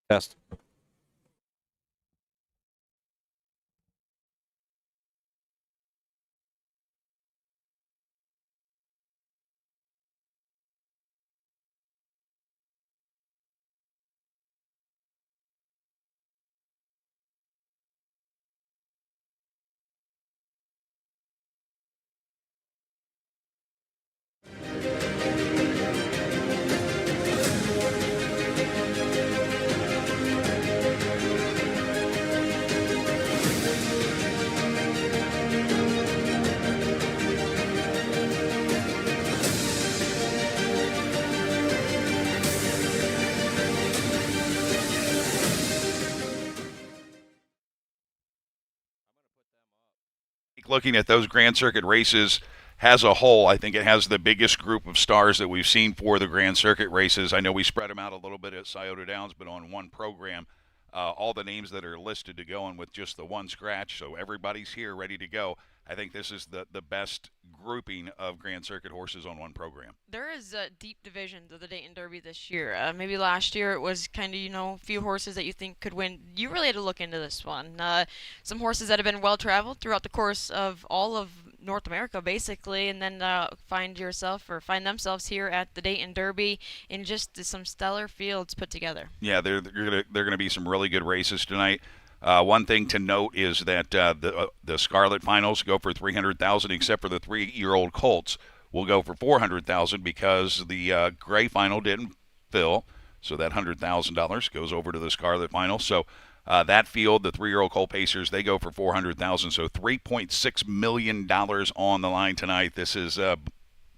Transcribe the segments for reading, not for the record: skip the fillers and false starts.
Test. Looking at those Grand Circuit races as a whole, I think it has the biggest group of stars that we've seen for the Grand Circuit races. I know we spread them out a little bit at Scioto Downs, but on one program, all the names that are listed to go in with just the one scratch, so everybody's here ready to go. I think this is the best grouping of Grand Circuit horses on one program. There is a deep division of the Dayton Derby this year. Maybe last year it was kind of, a few horses that you think could win. You really had to look into this one. Some horses that have been well traveled throughout the course of all of North America, basically, and then find themselves here at the Dayton Derby in just some stellar fields put together. Yeah, they're gonna be some really good races tonight. One thing to note is that the Scarlet Finals go for 300,000, except for the 3-year-old Colts will go for 400,000 because the Gray Final didn't fill. So that $100,000 goes over to the Scarlet Final. So that field, the 3-year-old Colt Pacers, they go for 400,000. So $3.6 million on the line tonight. This is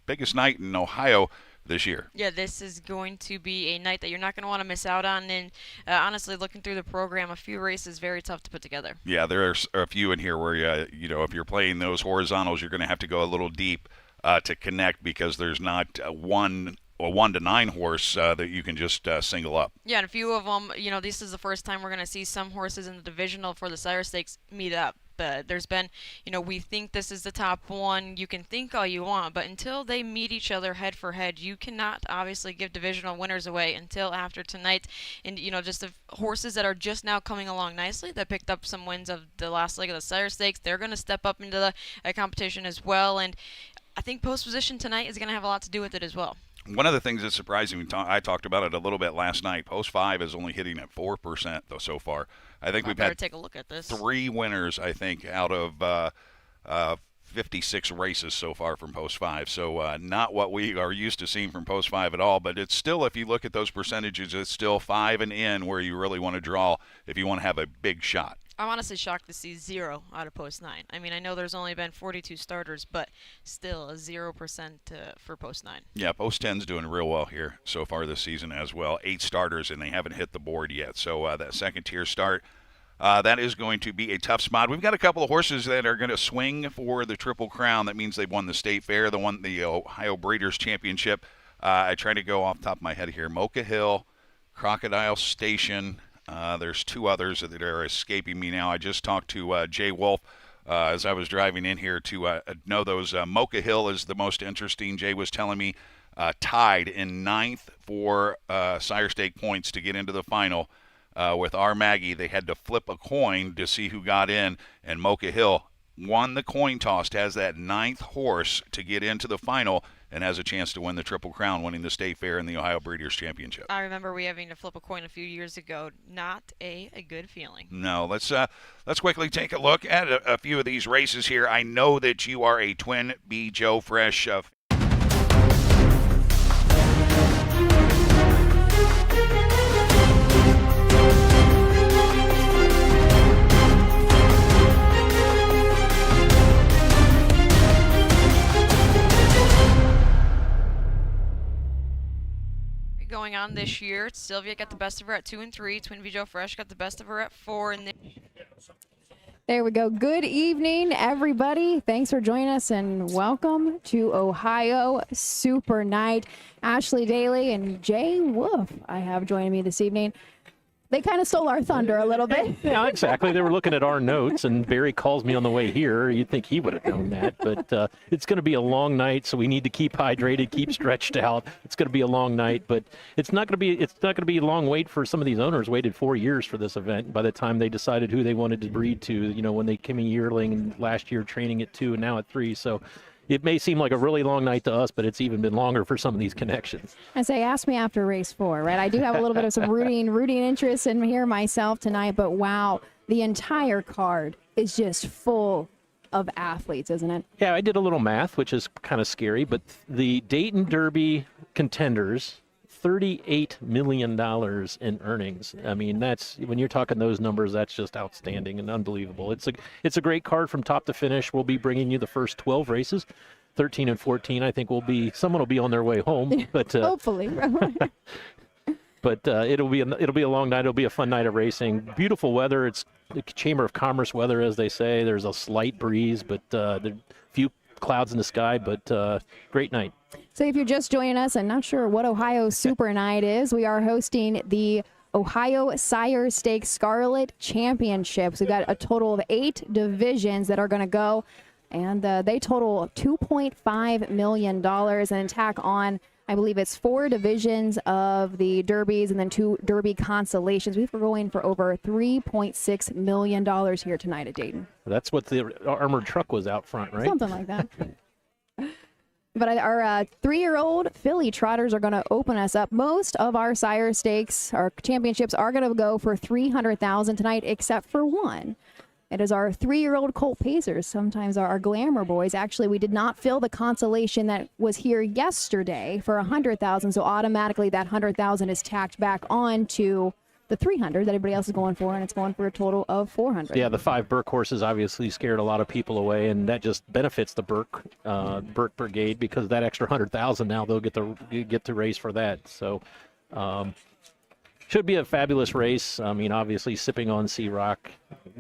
biggest night in Ohio this year. Yeah, this is going to be a night that you're not going to want to miss out on. And honestly, looking through the program, a few races very tough to put together. Yeah, there's a few in here where if you're playing those horizontals, you're going to have to go a little deep to connect because there's not a 1 to 9 horse that you can just single up. Yeah, and a few of them, this is the first time we're going to see some horses in the divisional for the Sire Stakes meet up. There's been, we think this is the top one. You can think all you want, but until they meet each other head for head, you cannot obviously give divisional winners away until after tonight. And, just the horses that are just now coming along nicely, that picked up some wins of the last leg of the Sire Stakes, they're going to step up into the competition as well. And I think post position tonight is going to have a lot to do with it as well. One of the things that's surprising, I talked about it a little bit last night. Post 5 is only hitting at 4% though so far. I think we've had take a look at this. 3 winners, I think, out of 56 races so far from Post 5. So not what we are used to seeing from Post 5 at all. But it's still, if you look at those percentages, it's still 5 and in where you really want to draw if you want to have a big shot. I'm honestly shocked to see 0 out of Post 9. I mean, I know there's only been 42 starters, but still a 0% for Post 9. Yeah, Post 10's doing real well here so far this season as well. 8 starters, and they haven't hit the board yet. So that second-tier start, that is going to be a tough spot. We've got a couple of horses that are going to swing for the Triple Crown. That means they've won the State Fair, the Ohio Breeders' Championship. I try to go off the top of my head here. Mocha Hill, Crocodile Station. There's 2 others that are escaping me now. I just talked to Jay Wolf as I was driving in here to know those. Mocha Hill is the most interesting. Jay was telling me tied in 9th for Sire Stake points to get into the final. With our Maggie, they had to flip a coin to see who got in, and Mocha Hill won the coin toss, has that 9th horse to get into the final, and has a chance to win the Triple Crown, winning the State Fair and the Ohio Breeders' Championship. I remember we having to flip a coin a few years ago. Not a good feeling. No, let's quickly take a look at a few of these races here. I know that you are a Twin B Joe Fresh going on this year. Sylvia got the best of her at 2 and 3. Twin V Joe Fresh got the best of her at 4. And there we go. Good evening, everybody. Thanks for joining us and welcome to Ohio Super Night. Ashley Daly and Jay Wolf I have joining me this evening. They kind of stole our thunder a little bit. Yeah, exactly. They were looking at our notes, and Barry calls me on the way here. You'd think he would have known that, but it's going to be a long night, so we need to keep hydrated, keep stretched out. It's going to be a long night, but it's not going to be a long wait for some of these owners. Waited 4 years for this event. By the time they decided who they wanted to breed to, when they came a yearling and last year training at 2 and now at 3, so. It may seem like a really long night to us, but it's even been longer for some of these connections. I say, ask me after race 4, right? I do have a little bit of some rooting interest in here myself tonight, but wow, the entire card is just full of athletes, isn't it? Yeah, I did a little math, which is kind of scary, but the Dayton Derby contenders, $38 million in earnings. I mean, that's when you're talking those numbers, that's just outstanding and unbelievable. It's a great card from top to finish. We'll be bringing you the first 12 races, 13 and 14. I think someone will be on their way home, but hopefully. But it'll be a long night. It'll be a fun night of racing. Beautiful weather. It's the Chamber of Commerce weather, as they say. There's a slight breeze, but there are a few clouds in the sky. But great night. So if you're just joining us and not sure what Ohio Super Night is, we are hosting the Ohio Sire Stakes Scarlet Championships. We've got a total of 8 divisions that are going to go, and they total $2.5 million and tack on, I believe it's 4 divisions of the Derbies and then 2 Derby Consolations. We're going for over $3.6 million here tonight at Dayton. That's what the armored truck was out front, right? Something like that. But our 3-year-old filly trotters are going to open us up. Most of our sire stakes, our championships, are going to go for $300,000 tonight, except for one. It is our 3-year-old colt pacers, sometimes our glamour boys. Actually, we did not fill the consolation that was here yesterday for $100,000, so automatically that $100,000 is tacked back on to the $300 that everybody else is going for, and it's going for a total of $400. Yeah, the 5 Burke horses obviously scared a lot of people away, and that just benefits the Burke Brigade, because that extra $100,000 now they'll get to race for that. So should be a fabulous race. I mean, obviously Sipping on Sea Rock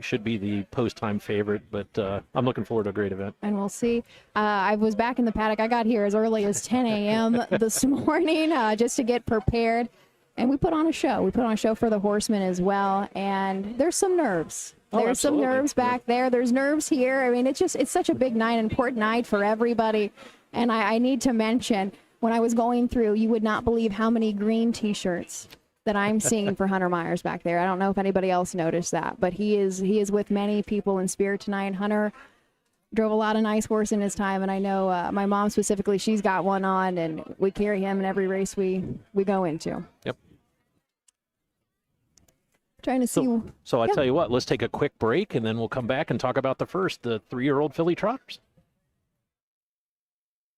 should be the post-time favorite, but I'm looking forward to a great event. And we'll see. I was back in the paddock. I got here as early as 10 a.m. this morning just to get prepared. And we put on a show. We put on a show for the horsemen as well. And there's some nerves. There's some nerves back there. There's nerves here. I mean, it's such a big night, an important night for everybody. And I need to mention, when I was going through, you would not believe how many green T-shirts that I'm seeing for Hunter Myers back there. I don't know if anybody else noticed that, but he is with many people in spirit tonight. Hunter drove a lot of nice horse in his time, and I know my mom specifically, she's got one on, and we carry him in every race we go into. Yep. Trying to see. So I tell you what, let's take a quick break, and then we'll come back and talk about the 3-year-old filly trotters.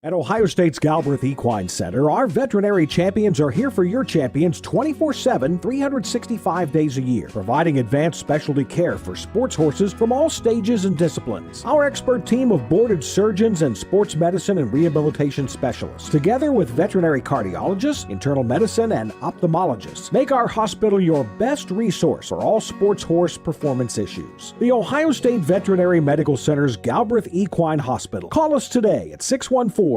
At Ohio State's Galbraith Equine Center, our veterinary champions are here for your champions 24/7, 365 days a year, providing advanced specialty care for sports horses from all stages and disciplines. Our expert team of boarded surgeons and sports medicine and rehabilitation specialists, together with veterinary cardiologists, internal medicine, and ophthalmologists, make our hospital your best resource for all sports horse performance issues. The Ohio State Veterinary Medical Center's Galbraith Equine Hospital. Call us today at 614-292-6661.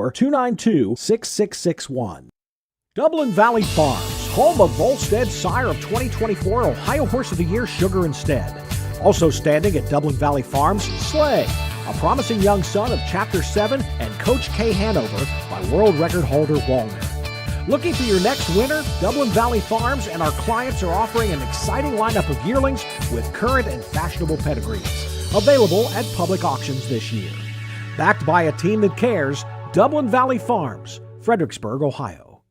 Dublin Valley Farms, home of Volstead Sire of 2024 Ohio Horse of the Year Sugar Instead. Also standing at Dublin Valley Farms, Slay, a promising young son of Chapter 7 and Coach K Hanover by world record holder Walner. Looking for your next winner? Dublin Valley Farms and our clients are offering an exciting lineup of yearlings with current and fashionable pedigrees. Available at public auctions this year. Backed by a team that cares, Dublin Valley Farms, Fredericksburg, Ohio.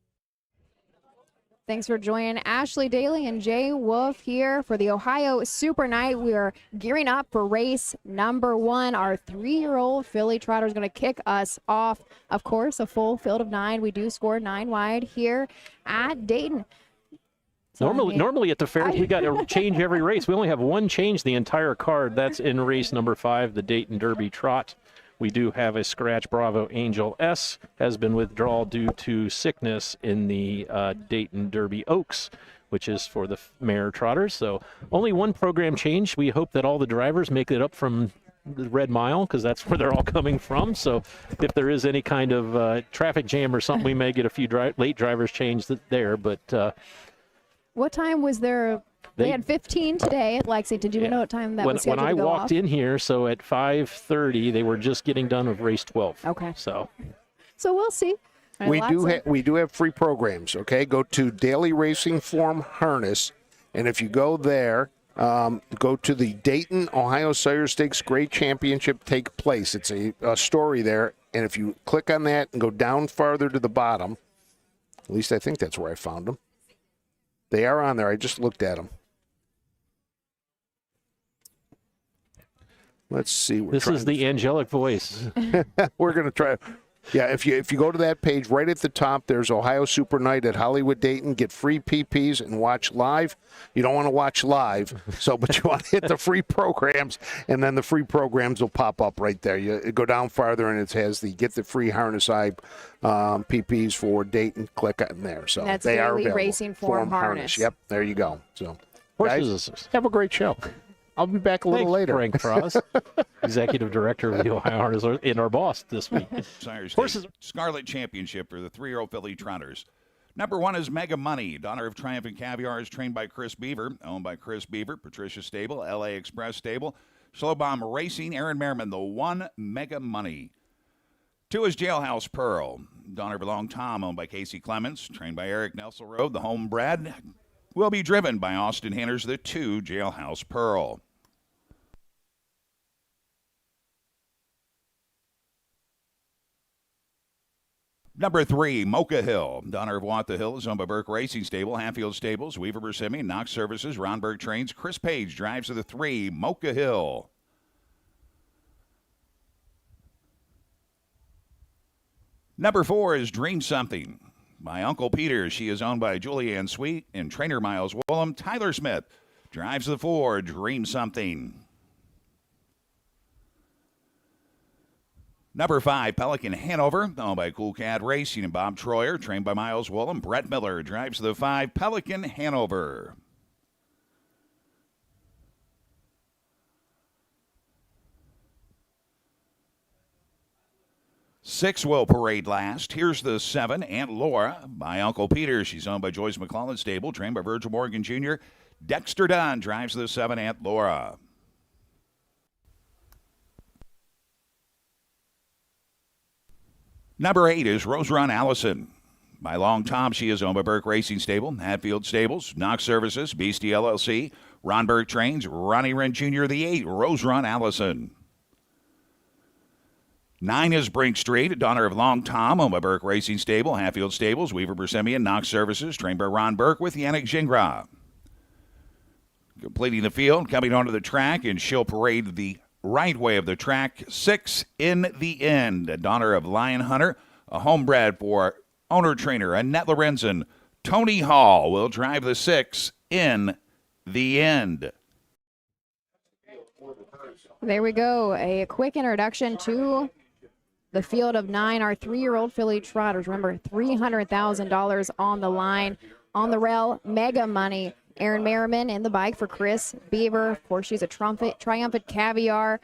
Thanks for joining Ashley Daly and Jay Wolf here for the Ohio Super Night. We are gearing up for race number 1. Our 3-year-old filly trotter is going to kick us off. Of course, a full field of 9. We do score 9 wide here at Dayton. Normally at the fair, we got to change every race. We only have one change the entire card. That's in race number 5, the Dayton Derby Trot. We do have a Scratch Bravo Angel S, has been withdrawn due to sickness in the Dayton Derby Oaks, which is for the mare trotters. So only one program change. We hope that all the drivers make it up from the Red Mile, because that's where they're all coming from. So if there is any kind of traffic jam or something, we may get a few late drivers changed there. But what time was their They had 15 today at Lexington. Do you know what time that was scheduled When I to go walked off? in here, so at 5:30, they were just getting done with race 12. Okay. So we'll see. All right, We do have free programs, okay? Go to Daily Racing Form Harness, and if you go there, go to the Dayton, Ohio Sire Stakes Grade Championship take place. It's a story there, and if you click on that and go down farther to the bottom, at least I think that's where I found them. They are on there. I just looked at them. Let's see. this is the angelic voice. We're going to try. Yeah, if you go to that page, right at the top, there's Ohio Super Night at Hollywood Dayton. Get free PPs and watch live. You don't want to watch live, but you want to hit the free programs, and then the free programs will pop up right there. You go down farther, and it has the Get the Free Harness Eye PPs for Dayton. Click on there. So That's they are Daily available. Racing Form Harness. Yep, there you go. So, Horses. guys, have a great show. I'll be back a little Thanks, later. Frank Frost, Executive Director of the Ohio Harness, and our boss this week. Sire Stakes Horses. Scarlet Championship for the 3-year-old filly trotters. Number 1 is Mega Money. Daughter of Triumph and Caviar is trained by Chris Beaver, owned by Chris Beaver, Patricia Stable, LA Express Stable, Slow Bomb Racing, Aaron Merriman, the 1 Mega Money. 2 is Jailhouse Pearl. Daughter of Long Tom, owned by Casey Clemens, trained by Eric Nesselrode, the homebred, will be driven by Austin Hanners, the 2 Jailhouse Pearl. Number 3, Mocha Hill. Donner of Want the Hill is owned by Burke Racing Stable, Hatfield Stables, Weaver Bersimmon, Knox Services, Ronberg Trains. Chris Page drives to the 3, Mocha Hill. Number 4 is Dream Something. My Uncle Peter. She is owned by Julianne Sweet and trainer Miles Woolham. Tyler Smith drives the 4, Dream Something. Number 5, Pelican Hanover, owned by Cool Cat Racing and Bob Troyer, trained by Miles Woolham. Brett Miller drives the 5, Pelican Hanover. Six will parade last. Here's the 7, Aunt Laura, by Uncle Peter. She's owned by Joyce McClellan Stable, trained by Virgil Morgan Jr. Dexter Dunn drives the 7, Aunt Laura. Number 8 is Rose Run Allison. By Long Tom, she is owned by Burke Racing Stable, Hatfield Stables, Knox Services, Beastie LLC, Ronberg Trains, Ronnie Wren Jr. the 8, Rose Run Allison. 9 is Brink Street, daughter of Long Tom, owned by Burke Racing Stable, Hatfield Stables, Weaver Bersimmon, Knox Services, trained by Ron Burke with Yannick Gingras. Completing the field, coming onto the track, and she'll parade the right way of the track. 6 in the end. A daughter of Lion Hunter, a homebred for owner-trainer Annette Lorenzen. Tony Hall will drive the 6 in the end. There we go. A quick introduction to the field of 9, our 3-year-old filly trotters. Remember, $300,000 on the line. On the rail, Mega Money. Aaron Merriman in the bike for Chris Beaver. Of course, she's a triumphant Caviar.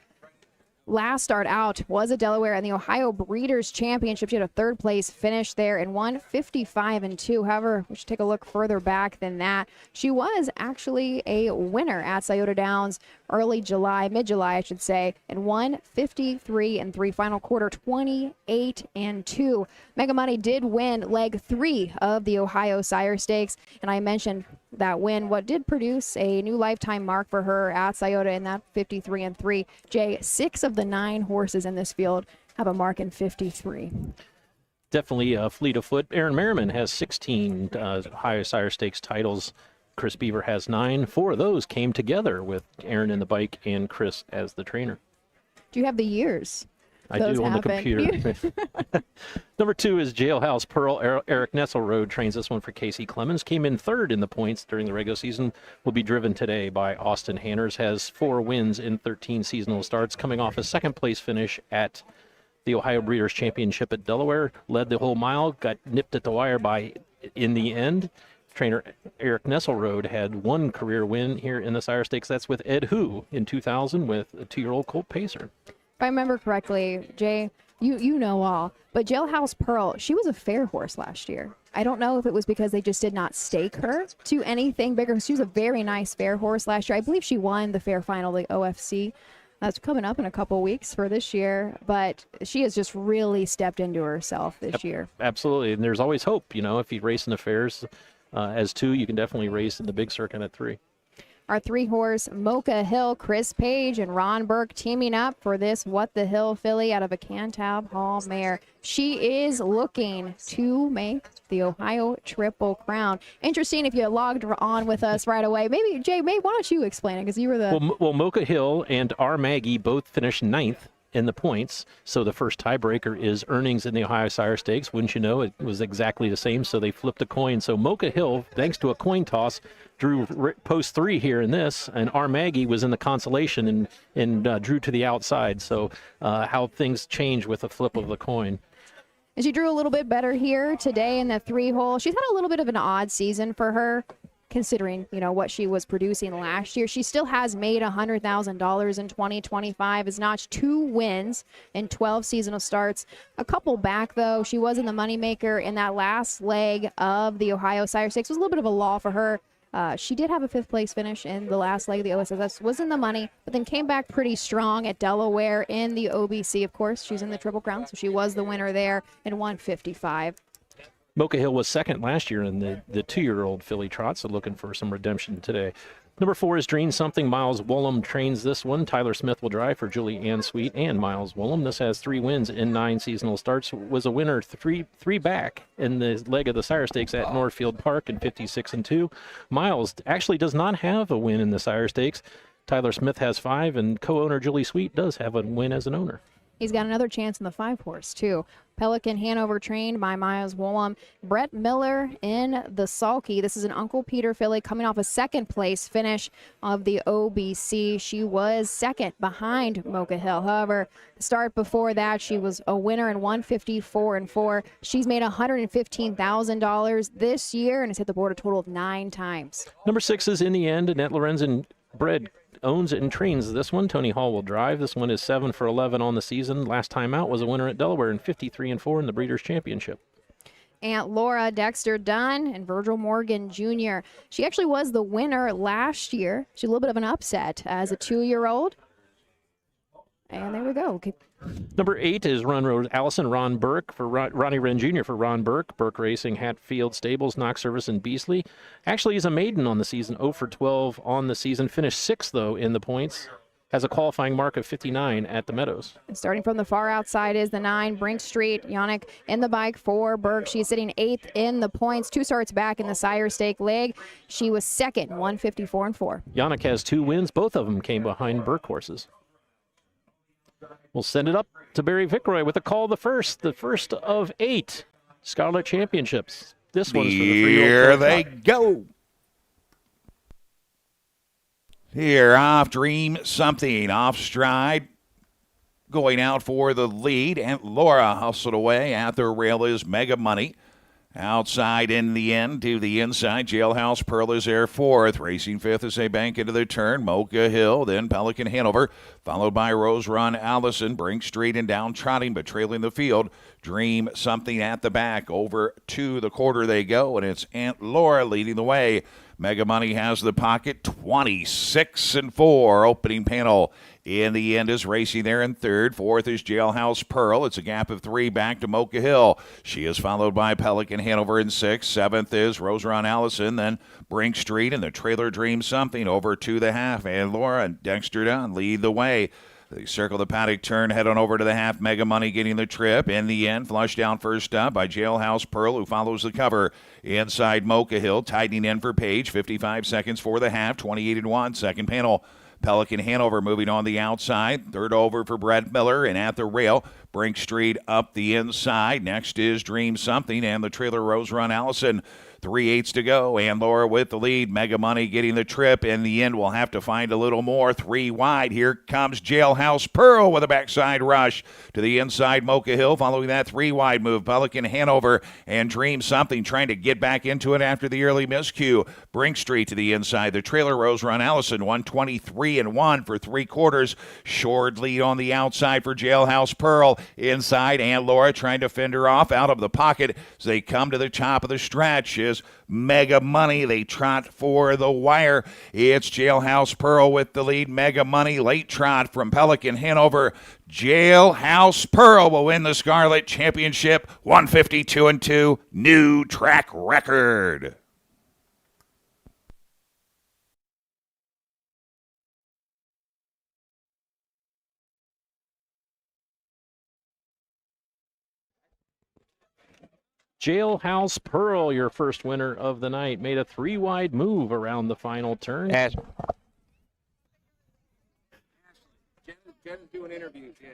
Last start out was a Delaware in the Ohio Breeders' Championship. She had a 3rd place finish there and won 55-2. However, we should take a look further back than that. She was actually a winner at Scioto Downs mid-July, I should say, and won 53-3. Final quarter, 28-2. Mega Money did win leg 3 of the Ohio Sire Stakes, and I mentioned that win, what did produce a new lifetime mark for her at Scioto in that 53-3. Jay, 6 of the 9 horses in this field have a mark in 53. Definitely a fleet of foot. Aaron Merriman has 16 Ohio Sire Stakes titles. Chris Beaver has 9. 4 of those came together with Aaron in the bike and Chris as the trainer. Do you have the years? I do on the computer. Number 2 is Jailhouse Pearl. Eric Nesselrode trains this one for Casey Clemens. Came in 3rd in the points during the regular season. Will be driven today by Austin Hanners. Has 4 wins in 13 seasonal starts. Coming off a 2nd place finish at the Ohio Breeders' Championship at Delaware. Led the whole mile. Got nipped at the wire in the end. Trainer Eric Nesselrode had 1 career win here in the Sire Stakes. That's with Ed Hu in 2000 with a 2-year-old Colt Pacer. If I remember correctly, Jay, you know all, but Jailhouse Pearl, she was a fair horse last year. I don't know if it was because they just did not stake her to anything bigger. She was a very nice fair horse last year. I believe she won the fair final, the OFC. That's coming up in a couple weeks for this year, but she has just really stepped into herself this year. Absolutely, and there's always hope. If you race in the fairs as 2, you can definitely race in the big circuit at 3. Our 3-horse Mocha Hill, Chris Page and Ron Burke teaming up for this What the Hill filly out of a Cantab Hall mare. She is looking to make the Ohio Triple Crown. Interesting if you logged on with us right away. Maybe, Jay, why don't you explain it, because you were the... Well, Mocha Hill and R. Maggie both finished 9th in the points, so the first tiebreaker is earnings in the Ohio Sire Stakes. Wouldn't you know, it was exactly the same, so they flipped a coin. So Mocha Hill, thanks to a coin toss, drew post 3 here in this, and R. Maggie was in the consolation and drew to the outside. So how things change with a flip of the coin. And she drew a little bit better here today in the 3-hole. She's had a little bit of an odd season for her, considering, what she was producing last year. She still has made $100,000 in 2025, has notched 2 wins in 12 seasonal starts. A couple back, though, she was in the moneymaker in that last leg of the Ohio Sire Stakes. It was a little bit of a lull for her. She did have a 5th place finish in the last leg of the OSSS, was in the money, but then came back pretty strong at Delaware in the OBC. Of course, she's in the Triple Crown, so she was the winner there and won 55. Mocha Hill was 2nd last year in the 2-year-old filly trot, so looking for some redemption today. Number 4 is Dream Something. Miles Woolham trains this one. Tyler Smith will drive for Julie Ann Sweet and Miles Woolham. This has 3 wins in 9 seasonal starts. Was a winner three back in the leg of the Sire Stakes at Northfield Park in 56-2. Miles actually does not have a win in the Sire Stakes. Tyler Smith has 5, and co-owner Julie Sweet does have a win as an owner. He's got another chance in the 5-horse, too. Pelican Hanover trained by Miles Woolham. Brett Miller in the sulky. This is an Uncle Peter filly coming off a 2nd place finish of the OBC. She was 2nd behind Mocha Hill. However, the start before that, she was a winner in 154-4. She's made $115,000 this year and has hit the board a total of 9 times. Number 6 is In the End. Annette Lorenzen bred owns it and trains this one. Tony Hall will drive. This one is 7 for 11 on the season. Last time out was a winner at Delaware in 53-4 in the Breeders' Championship. Aunt Laura, Dexter Dunn, and Virgil Morgan Jr. She actually was the winner last year. She's a little bit of an upset as a 2-year-old. And there we go. Okay. Number 8 is Run Road Allison, Ron Burke for Ronnie Wren Jr. for Ron Burke. Burke Racing, Hatfield Stables, Knox Service, and Beasley. Actually, he's a maiden on the season, 0 for 12 on the season. Finished 6th, though, in the points. Has a qualifying mark of 59 at the Meadows. And starting from the far outside is the 9, Brink Street. Yannick in the bike for Burke. She's sitting 8th in the points. 2 starts back in the Sire Stake leg. She was 2nd, 154-4. Yannick has 2 wins. Both of them came behind Burke horses. We'll send it up to Barry Vickroy with a call the first of 8 Scarlet Championships. This one's for the 3-year-old. Here they go. Here off Dream Something, off stride. Going out for the lead, and Laura hustled away. At the rail is Mega Money. Outside In the End to the inside. Jailhouse Pearl is there 4th. Racing 5th as they bank into the turn. Mocha Hill, then Pelican Hanover, followed by Rose Run Allison. Brink Street and down trotting, but trailing the field. Dream Something at the back. Over to the quarter they go, and it's Aunt Laura leading the way. Mega Money has the pocket. 26-4 opening panel. In the End is racing there in 3rd. 4th is Jailhouse Pearl. It's a gap of 3 back to Mocha Hill. She is followed by Pelican Hanover in 6th. 7th is Rose Run Allison. Then Brink Street and the trailer Dream Something over to the half. And Laura and Dexter Dunn lead the way. They circle the paddock turn, head on over to the half. Mega Money getting the trip. In the End, flush down first up by Jailhouse Pearl, who follows the cover. Inside Mocha Hill, tightening in for Page. 55 seconds for the half, 28-1. Second panel, Pelican Hanover moving on the outside. 3rd over for Brett Miller, and at the rail, Brink Street up the inside. Next is Dream Something and the trailer Rose Run Allison. 3/8 to go, and Laura with the lead. Mega Money getting the trip. In the end, we'll have to find a little more. 3 wide. Here comes Jailhouse Pearl with a backside rush to the inside. Mocha Hill following that 3 wide move. Pelican Hanover and Dream Something trying to get back into it after the early miscue. Brink Street to the inside. The trailer Rose Run Allison 123-1 for 3/4. Short lead on the outside for Jailhouse Pearl. Inside, and Laura trying to fend her off out of the pocket as they come to the top of the stretch. Is Mega Money. They trot for the wire. It's Jailhouse Pearl with the lead. Mega Money late trot from Pelican Hanover. Jailhouse Pearl will win the Scarlet Championship. 152-2, new track record. Jailhouse Pearl, your first winner of the night, made a 3 wide move around the final turn. Jen's doing interviews, yeah.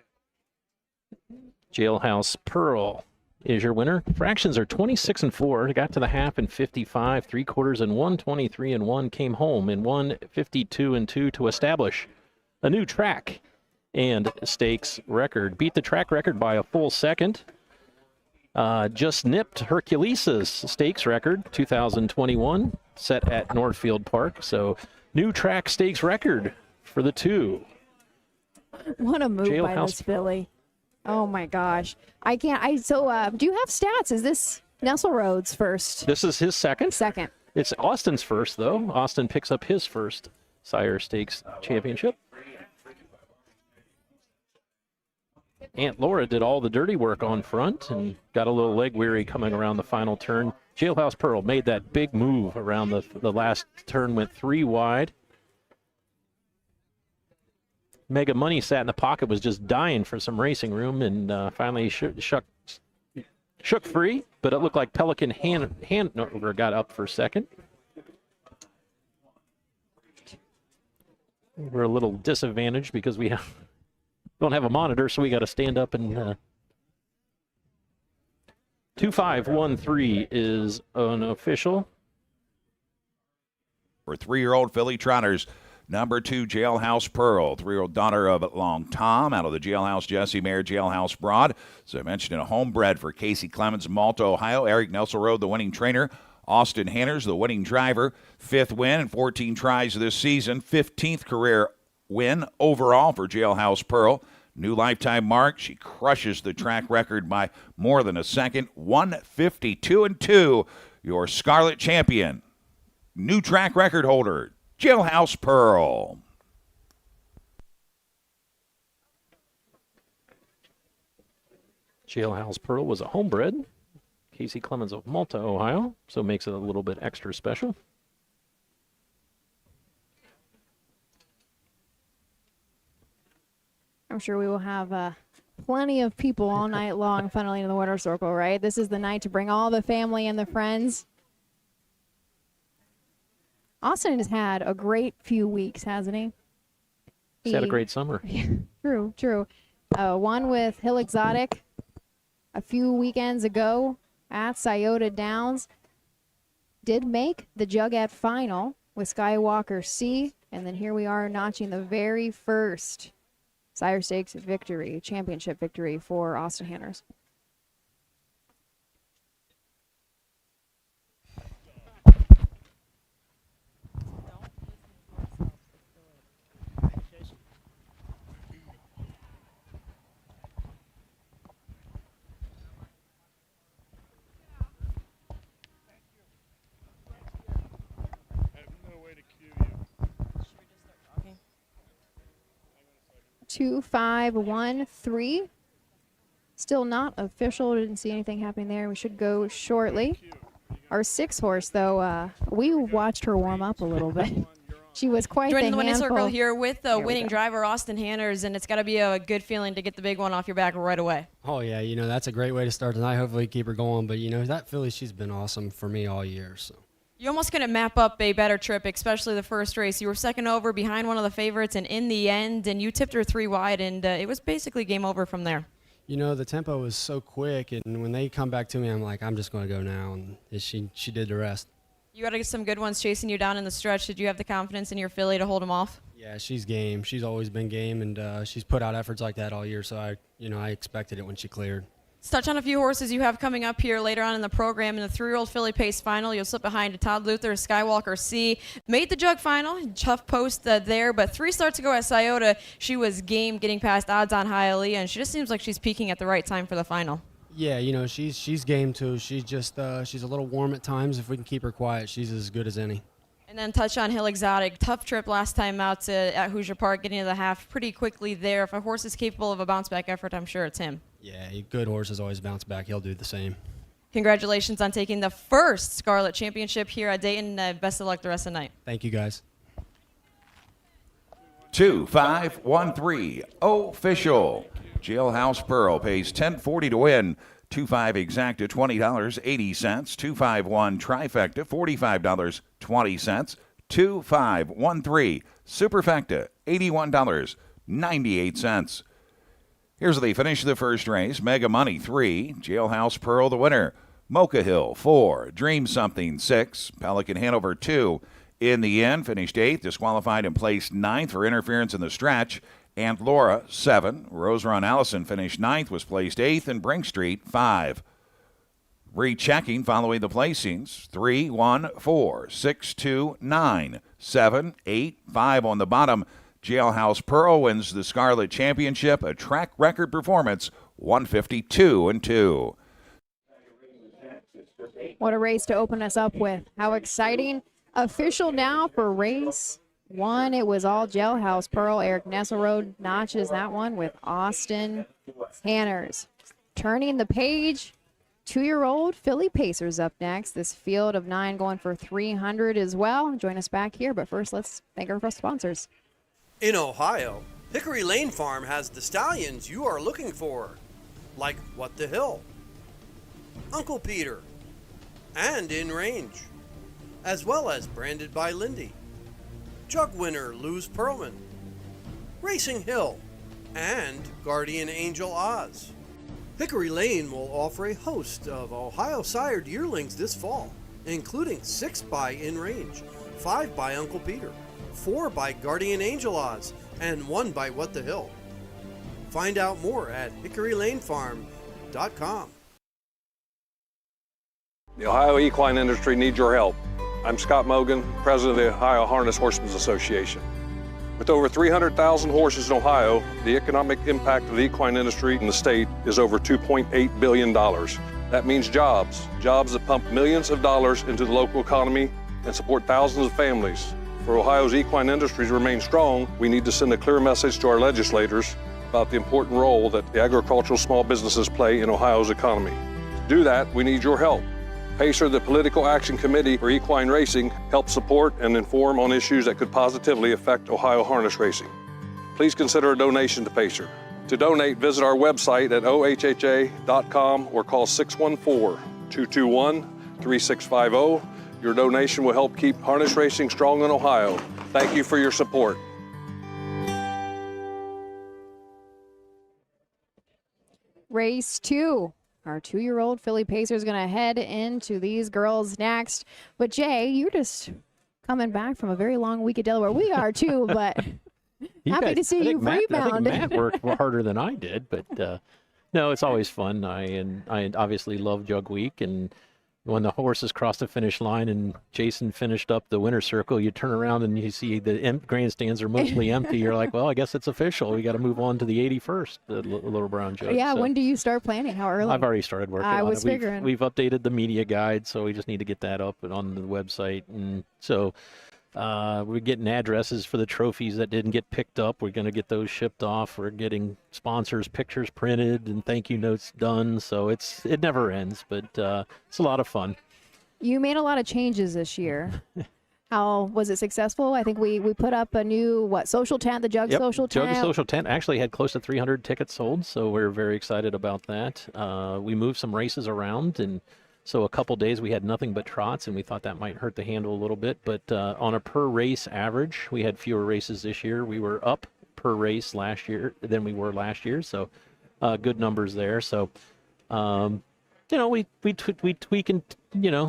Jailhouse Pearl is your winner. Fractions are 26-4. Got to the half in 55, 3/4 and 123-1. Came home in 152-2 to establish a new track and stakes record. Beat the track record by a full second. Just nipped Hercules' stakes record, 2021, set at Northfield Park. So, new track stakes record for the 2. What a move by Jailhouse. this filly. Oh my gosh. I can't. Do you have stats? Is this Nestle Road's first? This is his second. Second. It's Austin's first, though. Austin picks up his first Sire Stakes championship. Aunt Laura did all the dirty work on front and got a little leg weary coming around the final turn. Jailhouse Pearl made that big move around the last turn, went 3 wide. Mega Money sat in the pocket, was just dying for some racing room, and finally shook free, but it looked like Pelican Hanover got up for second. We're a little disadvantaged because we don't have a monitor, so we got to stand up and 2513 is unofficial. For 3-year-old filly trotters, number 2, Jailhouse Pearl, 3-year-old daughter of Long Tom, out of the Jailhouse Jessie mare, Jailhouse Broad. As I mentioned, a homebred for Casey Clemens, Malta, Ohio. Eric Nelson Road, the winning trainer. Austin Hanners, the winning driver. 5th win in 14 tries this season. 15th career win overall for Jailhouse Pearl. New lifetime mark. She crushes the track record by more than a second. 152-2, your Scarlet Champion. New track record holder, Jailhouse Pearl. Jailhouse Pearl was a homebred. Casey Clemens of Malta, Ohio, so makes it a little bit extra special. I'm sure we will have plenty of people all night long funneling in the winter circle, right? This is the night to bring all the family and the friends. Austin has had a great few weeks, hasn't he? He's had a great summer. True. One with Hill Exotic a few weekends ago at Scioto Downs. Did make the Jugette final with Skywalker C. And then here we are notching the very first Sire Stakes victory, championship victory for Austin Hanners. Should we just start talking? 2513. Still not official. Didn't see anything happening there. We should go shortly. Our 6 horse, though, we watched her warm up a little bit. She was quite Joining the the winning handful. circle here with the There we winning go. driver, Austin Hanners, and it's got to be a good feeling to get the big one off your back right away. Oh, yeah, that's a great way to start tonight. Hopefully keep her going. But, that filly, she's been awesome for me all year. So. You almost couldn't map up a better trip, especially the first race. You were second over behind one of the favorites, and in the end, and you tipped her 3 wide, and it was basically game over from there. You know, the tempo was so quick, and when they come back to me, I'm like, I'm just going to go now, and she did the rest. You got to get some good ones chasing you down in the stretch. Did you have the confidence in your filly to hold them off? Yeah, she's game. She's always been game, and she's put out efforts like that all year, so I expected it when she cleared. Let's touch on a few horses you have coming up here later on in the program. In the 3-year-old filly pace final, you'll slip behind Todd Luther, Skywalker C. Made the jug final, tough post there, but 3 starts ago at Scioto, she was game getting past odds-on Hialeah, and she just seems like she's peaking at the right time for the final. Yeah, you know, she's game too. She's just she's a little warm at times. If we can keep her quiet, she's as good as any. And then touch on Hill Exotic. Tough trip last time out at Hoosier Park, getting to the half pretty quickly there. If a horse is capable of a bounce-back effort, I'm sure it's him. Yeah, good horses always bounce back. He'll do the same. Congratulations on taking the first Scarlet Championship here at Dayton. Best of luck the rest of the night. Thank you, guys. 2513 official. Jailhouse Pearl pays $10.40 to win. 25 exacta $20.80. 251 trifecta $45.20. 2513 superfecta $81.98. Here's the finish of the first race. Mega Money 3, Jailhouse Pearl the winner. Mocha Hill 4, Dream Something 6, Pelican Hanover 2. In the end, finished 8th, disqualified and placed 9th for interference in the stretch. Aunt Laura 7, Rose Run Allison finished 9th, was placed 8th, and Brink Street 5. Rechecking following the placings: 3, 1, 4, 6, 2, 9, 7, 8, 5 on the bottom. Jailhouse Pearl wins the Scarlet Championship, a track record performance, 152-2. What a race to open us up with. How exciting. Official now for race 1. It was all Jailhouse Pearl. Eric Nesselrode notches that one with Austin Hanners. Turning the page, 2-year-old filly pacers up next. This field of 9 going for 300 as well. Join us back here, but first let's thank our sponsors. In Ohio, Hickory Lane Farm has the stallions you are looking for, like What the Hill, Uncle Peter, and In Range, as well as Branded by Lindy, Jug winner Luz Pearlman, Racing Hill, and Guardian Angel Oz. Hickory Lane will offer a host of Ohio sired yearlings this fall, including 6 by In Range, 5 by Uncle Peter, 4 by Guardian Angel Oz, and 1 by What the Hill. Find out more at hickorylanefarm.com. The Ohio equine industry needs your help. I'm Scott Mogan, president of the Ohio Harness Horsemen's Association. With over 300,000 horses in Ohio, the economic impact of the equine industry in the state is over $2.8 billion. That means jobs that pump millions of dollars into the local economy and support thousands of families. For Ohio's equine industry to remain strong, we need to send a clear message to our legislators about the important role that the agricultural small businesses play in Ohio's economy. To do that, we need your help. PACER, the Political Action Committee for Equine Racing, helps support and inform on issues that could positively affect Ohio harness racing. Please consider a donation to PACER. To donate, visit our website at ohha.com or call 614-221-3650. Your donation will help keep harness racing strong in Ohio. Thank you for your support. Race 2. Our 2-year-old filly pacer is going to head into these girls next. But Jay, you're just coming back from a very long week at Delaware. We are too, but happy to see you rebound. I think Matt worked harder than I did, but no, it's always fun. I obviously love Jug Week, and when the horses crossed the finish line and Jason finished up the winner's circle, you turn around and you see the grandstands are mostly empty. You're like, well, I guess it's official. We got to move on to the 81st, the Little Brown Jug. Yeah, so when do you start planning? How early? I've already started working on it. I was figuring. We've updated the media guide, so we just need to get that up and on the website. And so we're getting addresses for the trophies that didn't get picked up. We're going to get those shipped off. We're getting sponsors' pictures printed and thank you notes done. So it never ends, but it's a lot of fun. You made a lot of changes this year. How was it successful? I think we put up a new, social tent, the Jug social tent? Jug social tent actually had close to 300 tickets sold, so we're very excited about that. We moved some races around, and so a couple days we had nothing but trots, and we thought that might hurt the handle a little bit. But on a per race average, we had fewer races this year. We were up per race last year than we were last year, so good numbers there. So, we tweak and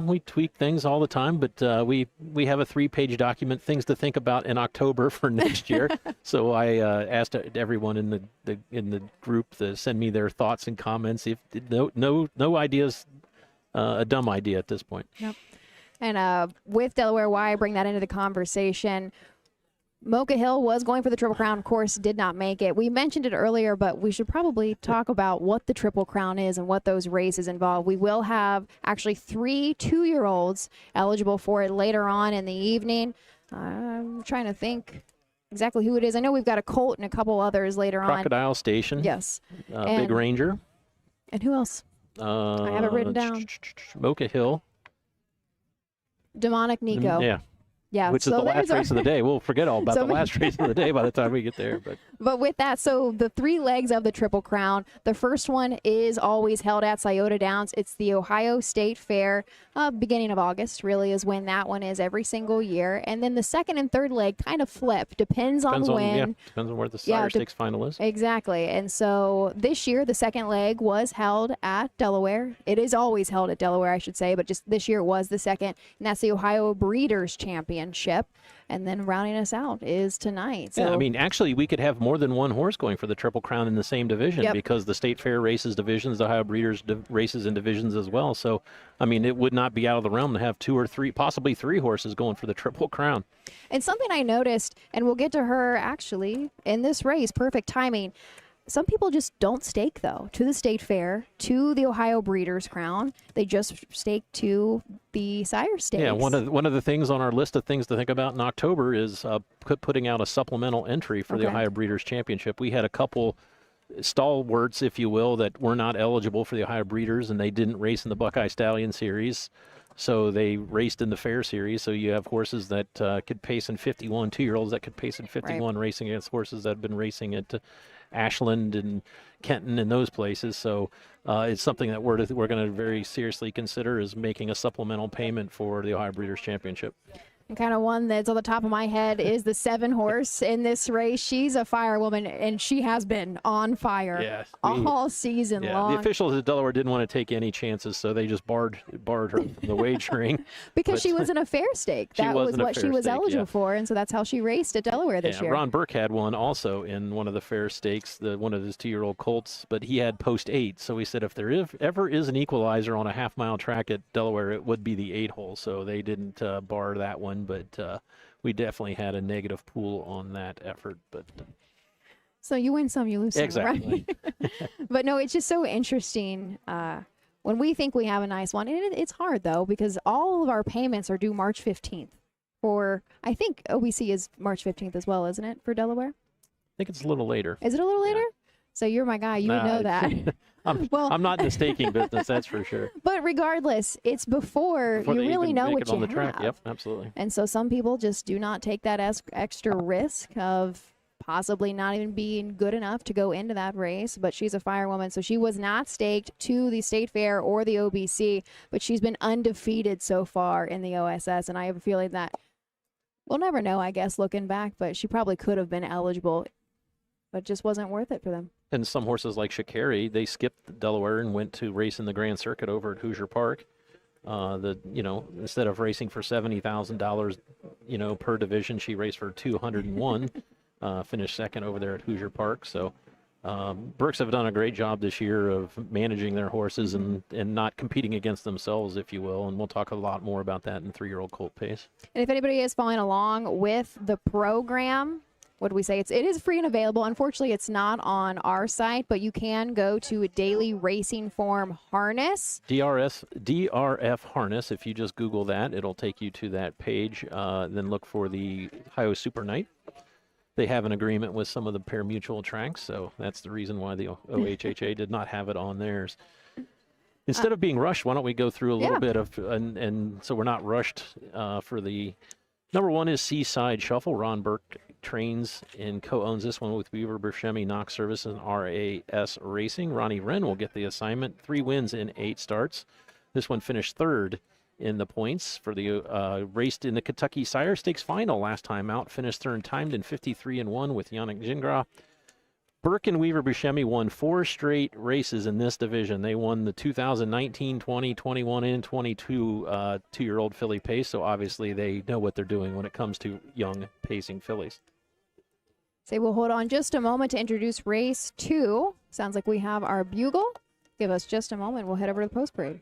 we tweak things all the time, but we have a 3-page document, things to think about in October for next year. So I asked everyone in the group to send me their thoughts and comments. If no ideas, a dumb idea at this point. Yep. And with Delaware, why I bring that into the conversation. Mocha Hill was going for the Triple Crown, of course, did not make it. We mentioned it earlier, but we should probably talk about what the Triple Crown is and what those races involve. We will have actually 3 2-year-olds eligible for it later on in the evening. I'm trying to think exactly who it is. I know we've got a Colt and a couple others later on. Crocodile Station. Yes. Big Ranger. And who else? I have it written down. Mocha Hill. Demonic Nico. Yeah. Yeah, which is the last race of the day. We'll forget all about the last race of the day by the time we get there. But with that, so the 3 legs of the Triple Crown, the first one is always held at Scioto Downs. It's the Ohio State Fair. Beginning of August really is when that one is every single year. And then the second and third leg kind of flip. Depends on when. Depends on where the Sire Stakes final is. Exactly. And so this year, the second leg was held at Delaware. It is always held at Delaware, I should say, but just this year it was the second. And that's the Ohio Breeders' Championship. And then rounding us out is tonight. So, yeah, I mean, actually, we could have more than one horse going for the Triple Crown in the same division because the State Fair races divisions, the Ohio Breeders races in divisions as well. So, I mean, it would not be out of the realm to have 2 or 3, possibly 3 horses going for the Triple Crown. And something I noticed, and we'll get to her actually in this race, perfect timing. Some people just don't stake, though, to the State Fair, to the Ohio Breeders' Crown. They just stake to the Sire Stakes. Yeah, one of the things on our list of things to think about in October is putting out a supplemental entry for the Ohio Breeders' Championship. We had a couple stalwarts, if you will, that were not eligible for the Ohio Breeders, and they didn't race in the Buckeye Stallion Series. So they raced in the Fair Series. So you have horses that could pace in 51, 2-year-olds that could pace in 51, racing against horses that have been racing at Ashland and Kenton and those places. So it's something that we're going to very seriously consider is making a supplemental payment for the Ohio Breeders' Championship. And kind of one that's on the top of my head is the 7 horse in this race. She's a firewoman, and she has been on fire all season long. The officials at Delaware didn't want to take any chances, so they just barred her from the wagering. Because she was in a fair stake. That was what she was eligible for, and so that's how she raced at Delaware this year. Ron Burke had one also in one of the fair stakes, one of his 2-year-old colts, but he had post 8. So he said if there ever is an equalizer on a half-mile track at Delaware, it would be the 8-hole. So they didn't bar that one. But we definitely had a negative pool on that effort. But so you win some, you lose some, exactly. Right? But no, it's just so interesting when we think we have a nice one. And it's hard, though, because all of our payments are due March 15th. I think OBC is March 15th as well, isn't it, for Delaware? I think it's a little later. Is it a little later? So you're my guy. You would know that. I'm not in the staking business, that's for sure. But regardless, it's before you really know what you on the have. Track. Yep, absolutely. And so some people just do not take that extra risk of possibly not even being good enough to go into that race. But she's a firewoman, so she was not staked to the State Fair or the OBC, but she's been undefeated so far in the OSS, and I have a feeling that we'll never know, I guess, looking back, but she probably could have been eligible, but just wasn't worth it for them. And some horses like Sha'Carri, they skipped Delaware and went to race in the Grand Circuit over at Hoosier Park. Instead of racing for $70,000, per division, she raced for $201. Finished second over there at Hoosier Park. So Burks have done a great job this year of managing their horses and not competing against themselves, if you will. And we'll talk a lot more about that in 3-year-old colt pace. And if anybody is following along with the program, what do we say? It is free and available. Unfortunately, it's not on our site, but you can go to Daily Racing Form Harness. DRF Harness. If you just Google that, it'll take you to that page. Then look for the Ohio Super Night. They have an agreement with some of the pari-mutuel tracks, so that's the reason why the OHHA did not have it on theirs. Instead of being rushed, why don't we go through a little bit of, and so we're not rushed for the number 1 is Seaside Shuffle. Ron Burke trains and co-owns this one with Weaver, Buscemi, Knox Service, and RAS Racing. Ronnie Wren will get the assignment. 3 wins in 8 starts. This one finished 3rd in the points for the raced in the Kentucky Sire Stakes final last time out. Finished 3rd, timed in 53-1 with Yannick Gingras. Burke and Weaver Buscemi won 4 straight races in this division. They won the 2019, 20, 21, and 22 two-year-old filly pace, so obviously they know what they're doing when it comes to young pacing fillies. Say we'll hold on just a moment to introduce race 2. Sounds like we have our bugle. Give us just a moment. We'll head over to the post parade.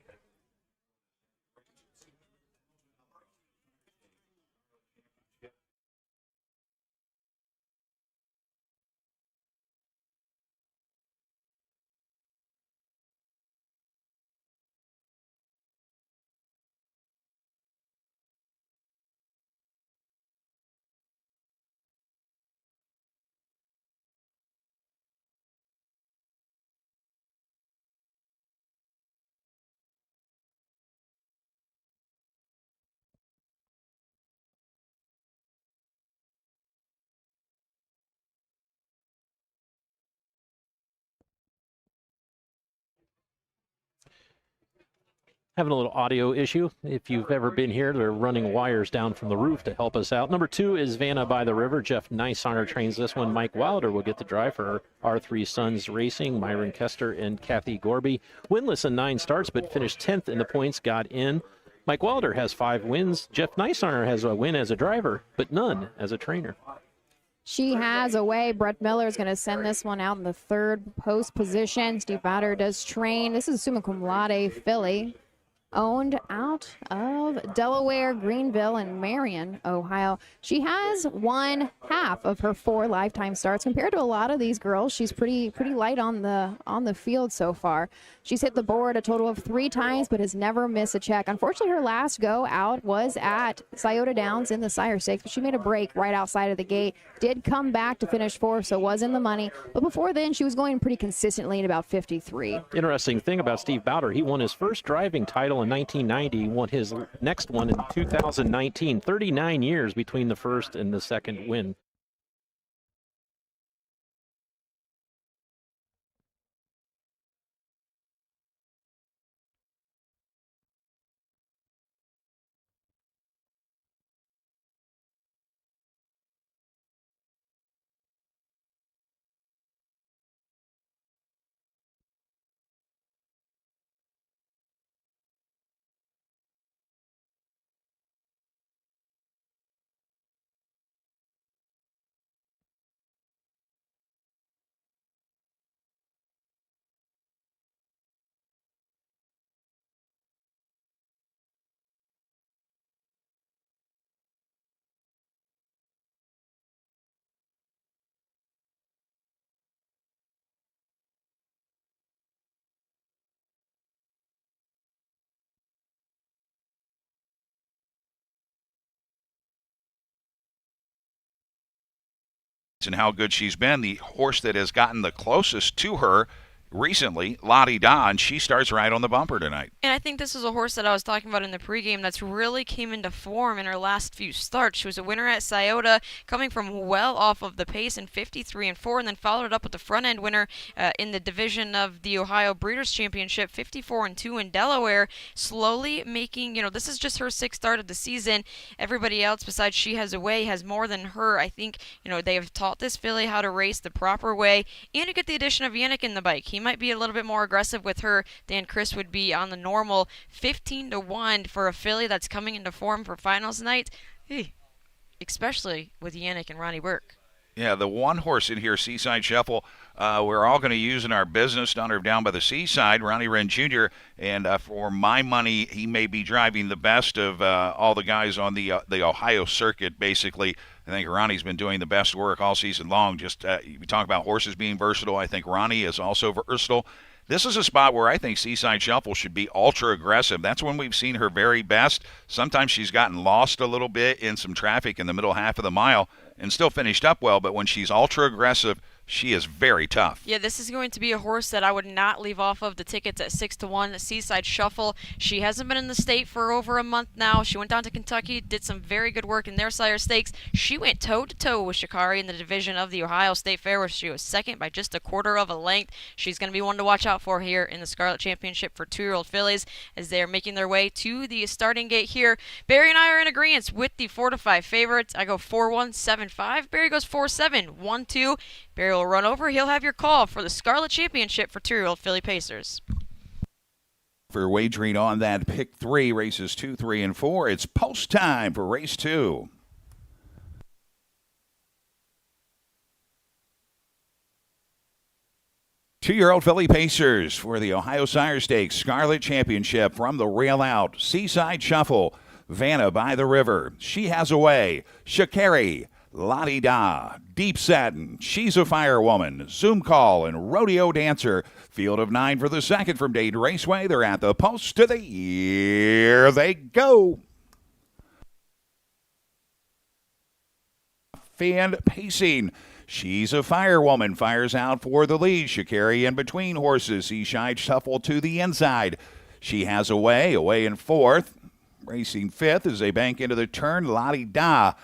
Having a little audio issue. If you've ever been here, they're running wires down from the roof to help us out. Number 2 is Vanna by the River. Jeff Nicehonour trains this one. Mike Wilder will get the drive for our 3 sons racing, Myron Kester and Kathy Gorby. Winless in 9 starts, but finished 10th in the points, got in. Mike Wilder has 5 wins. Jeff Nicehonour has a win as a driver, but none as a trainer. She has a way. Brett Miller is going to send this one out in the 3rd post position. Steve Batter does train. This is a summa cum laude filly, owned out of Delaware, Greenville, and Marion, Ohio. She has won half of her 4 lifetime starts. Compared to a lot of these girls, she's pretty light on the field so far. She's hit the board a total of 3 times, but has never missed a check. Unfortunately, her last go out was at Scioto Downs in the Sire Stakes, but she made a break right outside of the gate. Did come back to finish 4th, so was in the money. But before then, she was going pretty consistently at about 53. Interesting thing about Steve Bowder, he won his first driving title in 1990, won his next one in 2019. 39 years between the first and the second win. And how good she's been. The horse that has gotten the closest to her recently, Lottie Da, and she starts right on the bumper tonight. And I think this is a horse that I was talking about in the pregame that's really came into form in her last few starts. She was a winner at Scioto, coming from well off of the pace in 53-4, and then followed it up with the front-end winner in the division of the Ohio Breeders' Championship, 54-2 in Delaware. Slowly making, this is just her 6th start of the season. Everybody else besides She Has a Way has more than her. I think, they have taught this filly how to race the proper way, and you get the addition of Yannick in the bike. He might be a little bit more aggressive with her than Chris would be on the normal. 15-1 for a filly that's coming into form for finals night, especially with Yannick and Ronnie Burke. Yeah, the one horse in here, Seaside Shuffle, we're all going to use in our business down by the seaside, Ronnie Wren Jr., and for my money, he may be driving the best of all the guys on the Ohio circuit, basically. I think Ronnie's been doing the best work all season long. We talk about horses being versatile. I think Ronnie is also versatile. This is a spot where I think Seaside Shuffle should be ultra aggressive. That's when we've seen her very best. Sometimes she's gotten lost a little bit in some traffic in the middle half of the mile and still finished up well, but when she's ultra aggressive, she is very tough. Yeah, this is going to be a horse that I would not leave off of the tickets at 6-1, the Seaside Shuffle. She hasn't been in the state for over a month now. She went down to Kentucky, did some very good work in their Sire Stakes. She went toe-to-toe with Shikari in the division of the Ohio State Fair, where she was second by just a quarter of a length. She's going to be one to watch out for here in the Scarlet Championship for 2-year-old fillies as they are making their way to the starting gate here. Barry and I are in agreement with the 4-5 favorites. I go 4-1, 7-5. Barry goes 4-7, 1-2. Barry will run over. He'll have your call for the Scarlet Championship for 2-year-old filly pacers. For wagering on that pick 3, races 2, 3, and 4, it's post time for race 2. Two-year-old filly pacers for the Ohio Sire Stakes Scarlet Championship from the rail out. Seaside Shuffle, Vanna by the River, She Has a Way, Shakari, Lottie Da, Deep Satin, She's a Firewoman, Zoom Call, and Rodeo Dancer. Field of 9 for the second from Dayton Raceway. They're at the post to the here they go. Fan pacing. She's a Firewoman, fires out for the lead. Shakari in between horses. Seaside Shuffle to the inside. She Has a Way, away in fourth. Racing fifth as they bank into the turn. Lottie Da.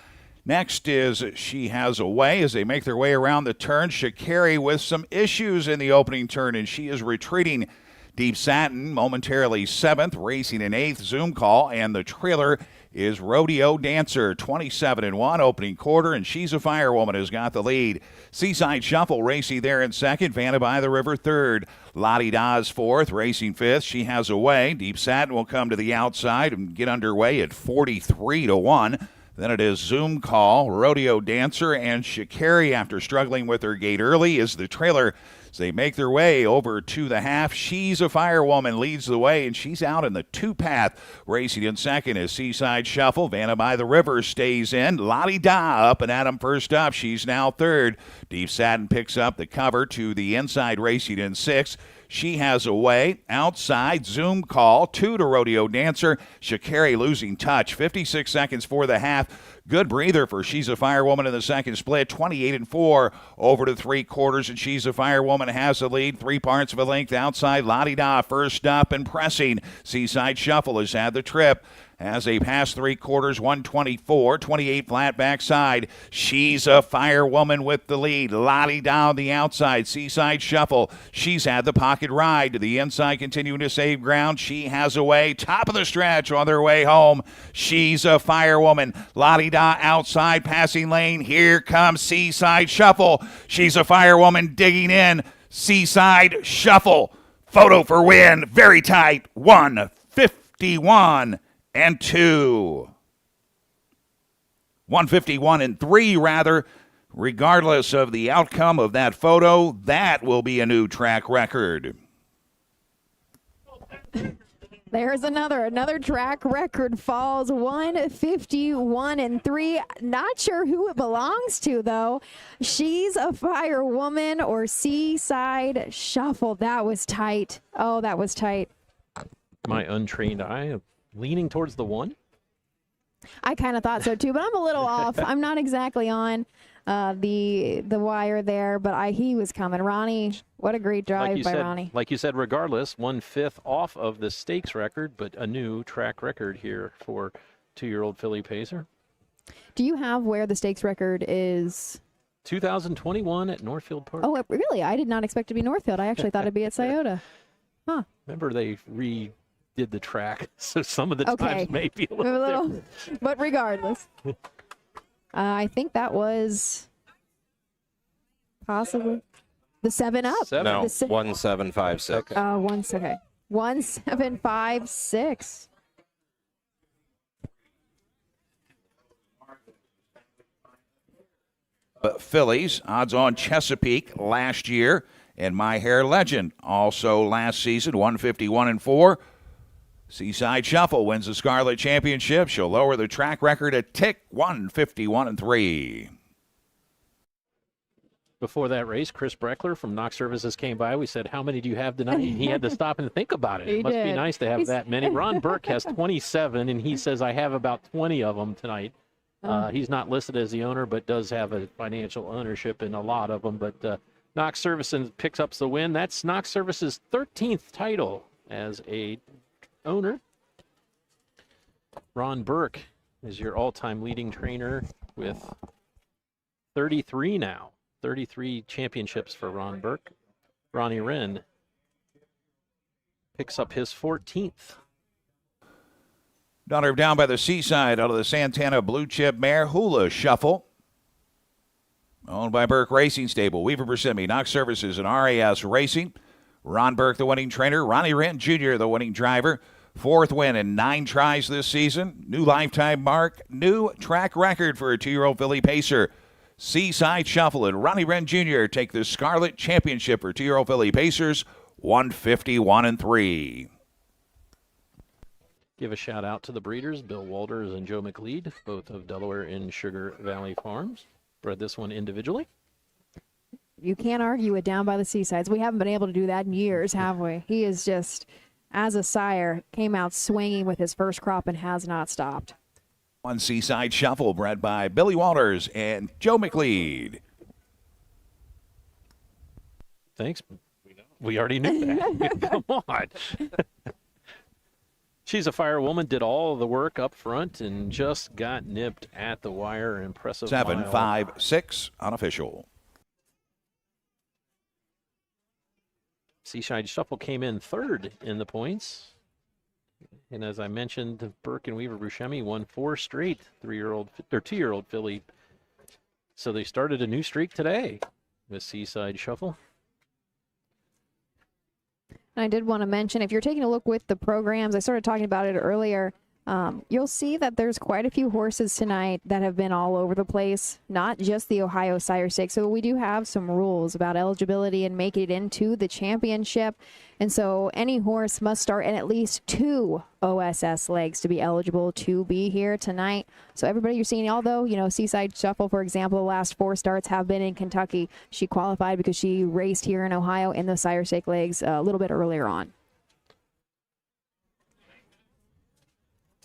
Next is She Has a Way as they make their way around the turn. Shakari with some issues in the opening turn, and she is retreating. Deep Satin momentarily seventh, racing in eighth. Zoom Call, and the trailer is Rodeo Dancer, 27-1 opening quarter, and She's a Firewoman has got the lead. Seaside Shuffle racing there in second. Vanna by the River third. Lottie Da's fourth, racing fifth. She Has a Way. Deep Satin will come to the outside and get underway at 43-1. Then it is Zoom Call, Rodeo Dancer, and Shakari after struggling with her gate early is the trailer. As they make their way over to the half, She's a Firewoman leads the way, and she's out in the two-path. Racing in second is Seaside Shuffle. Vanna by the River stays in. Lottie Da up and at him first up. She's now third. Deep Satin picks up the cover to the inside, racing in sixth. She Has a Way. Outside, Zoom Call. 2 to Rodeo Dancer. Shakari losing touch. 56 seconds for the half. Good breather for She's a Firewoman in the second split. 28-4 over to three quarters, and She's a Firewoman has the lead. 3 parts of a length outside. Lottie Da first up and pressing. Seaside Shuffle has had the trip. As they pass three quarters, 124, 28 flat backside. She's a Firewoman with the lead. Lottie down the outside. Seaside Shuffle. She's had the pocket ride to the inside, continuing to save ground. She Has a Way. Top of the stretch on their way home. She's a Firewoman. Lottie Da outside, passing lane. Here comes Seaside Shuffle. She's a Firewoman digging in. Seaside Shuffle. Photo for win. Very tight. 151 and 2. 151 and 3, rather. Regardless of the outcome of that photo, that will be a new track record. There's another track record falls. 151 and 3. Not sure who it belongs to, though. She's a Firewoman or Seaside Shuffle. That was tight. Oh, that was tight. My untrained eye leaning towards the 1. I kind of thought so too, but I'm a little off. I'm not exactly on the wire there, but he was coming. Ronnie, what a great drive by Ronnie. Like you said, regardless, 1/5 off of the stakes record, but a new track record here for 2-year-old filly pacer. Do you have where the stakes record is? 2021 at Northfield Park. Oh, really? I did not expect it to be Northfield. I actually thought it'd be at Scioto. Huh. Remember, they redid the track, so some of the times may be a little different. But regardless, I think that was possibly the 7-Up. No, 1756. Okay. 1756. Phillies, odds on Chesapeake last year, and My Hair Legend also last season, 151 and 4. Seaside Shuffle wins the Scarlet Championship. She'll lower the track record a tick, 151 and 3. Before that race, Chris Breckler from Knox Services came by. We said, how many do you have tonight? And he had to stop and think about it. It must be nice to have that many. Ron Burke has 27, and he says, I have about 20 of them tonight. He's not listed as the owner, but does have a financial ownership in a lot of them. But Knox Services picks up the win. That's Knox Services' 13th title as a owner. Ron Burke is your all-time leading trainer with 33 now. 33 championships for Ron Burke. Ronnie Wren picks up his 14th. Daughter of Down by the Seaside out of the Santana Blue Chip Mare Hula Shuffle. Owned by Burke Racing Stable, Weaver Persimmon, Knox Services, and RAS Racing. Ron Burke, the winning trainer. Ronnie Wren Jr., the winning driver. 4th win in 9 tries this season. New lifetime mark, new track record for a 2-year-old filly pacer. Seaside Shuffle and Ronnie Wren Jr. take the Scarlet Championship for 2-year-old filly pacers, 151-3. Give a shout out to the breeders, Bill Walters and Joe McLeod, both of Delaware and Sugar Valley Farms. Bred this one individually. You can't argue it down by the seasides. We haven't been able to do that in years, have we? He is just, as a sire, came out swinging with his first crop and has not stopped. One Seaside Shuffle, bred by Billy Walters and Joe McLeod. Thanks. We already knew that. Come on. She's a firewoman, did all the work up front, and just got nipped at the wire. Impressive. 7-5-6 unofficial. Seaside Shuffle came in 3rd in the points. And as I mentioned, Burke and Weaver Buscemi won 4 straight 2-year-old filly. So they started a new streak today with Seaside Shuffle. And I did want to mention, if you're taking a look with the programs, I started talking about it earlier, you'll see that there's quite a few horses tonight that have been all over the place, not just the Ohio Sire Stakes. So we do have some rules about eligibility and making it into the championship. And so any horse must start in at least 2 OSS legs to be eligible to be here tonight. So everybody you're seeing, although, Seaside Shuffle, for example, the last 4 starts have been in Kentucky, she qualified because she raced here in Ohio in the Sire Stake legs a little bit earlier on.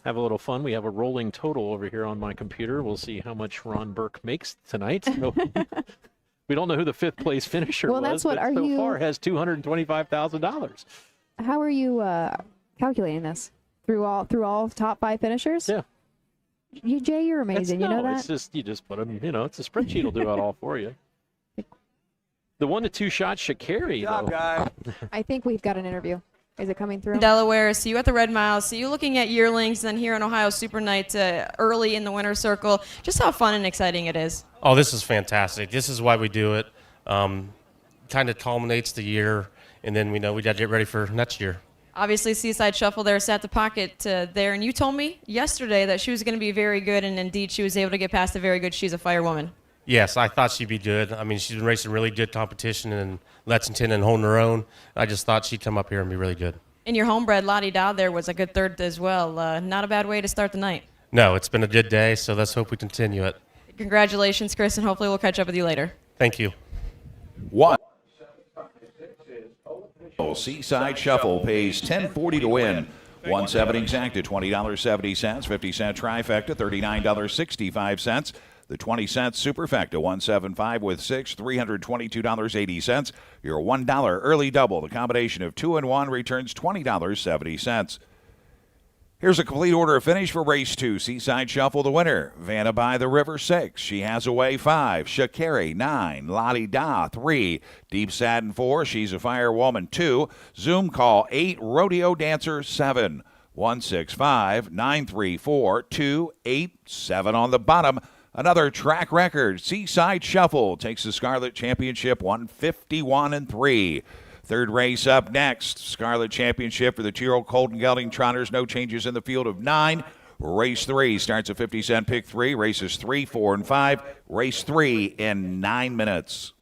Have a little fun. We have a rolling total over here on my computer. We'll see how much Ron Burke makes tonight. So we don't know who the 5th place finisher Well, was, that's what but are so you far has $225,000. How are you calculating this? Through all top 5 finishers? Yeah. Jay, you're amazing. You know that? It's just, you just put them, it's a spreadsheet will do it all for you. The 1-2 shot should carry, though. I think we've got an interview. Is it coming through? Delaware, see you at the Red Mile, see you looking at yearlings, and here in Ohio Super Night early in the winter circle. Just how fun and exciting it is. Oh, this is fantastic. This is why we do it. Kind of culminates the year, and then we know we got to get ready for next year. Obviously, Seaside Shuffle there sat the pocket there, and you told me yesterday that she was going to be very good, and indeed she was able to get past the very good. She's a firewoman. Yes, I thought she'd be good. I mean, she's been racing really good competition in Lexington and holding her own. I just thought she'd come up here and be really good. And your homebred Lottie Dow there was a good 3rd as well. Not a bad way to start the night. No, it's been a good day, so let's hope we continue it. Congratulations, Chris, and hopefully we'll catch up with you later. Thank you. 1. Seaside Shuffle pays $10.40 to win. 1/7 exact at $20.70. 50-cent trifecta, $39.65. The 20-cent superfecta, 175 with 6, $322.80. Your $1 early double. The combination of 2 and 1 returns $20.70. Here's a complete order of finish for race 2. Seaside Shuffle, the winner. Vanna by the River, 6. She Has Away, 5. Shakari, 9. Lottie Da, 3. Deep Satin, 4. She's a Firewoman, 2. Zoom Call, 8. Rodeo Dancer, 7. 165, 934, 2, 8, 7 on the bottom. Another track record. Seaside Shuffle takes the Scarlet Championship, 151-3. 3rd race up next. Scarlet Championship for the 2-year-old Colton Gelding Trotters. No changes in the field of 9. Race 3 starts at 50-cent pick 3. Races 3, 4, and 5. Race 3 in 9 minutes.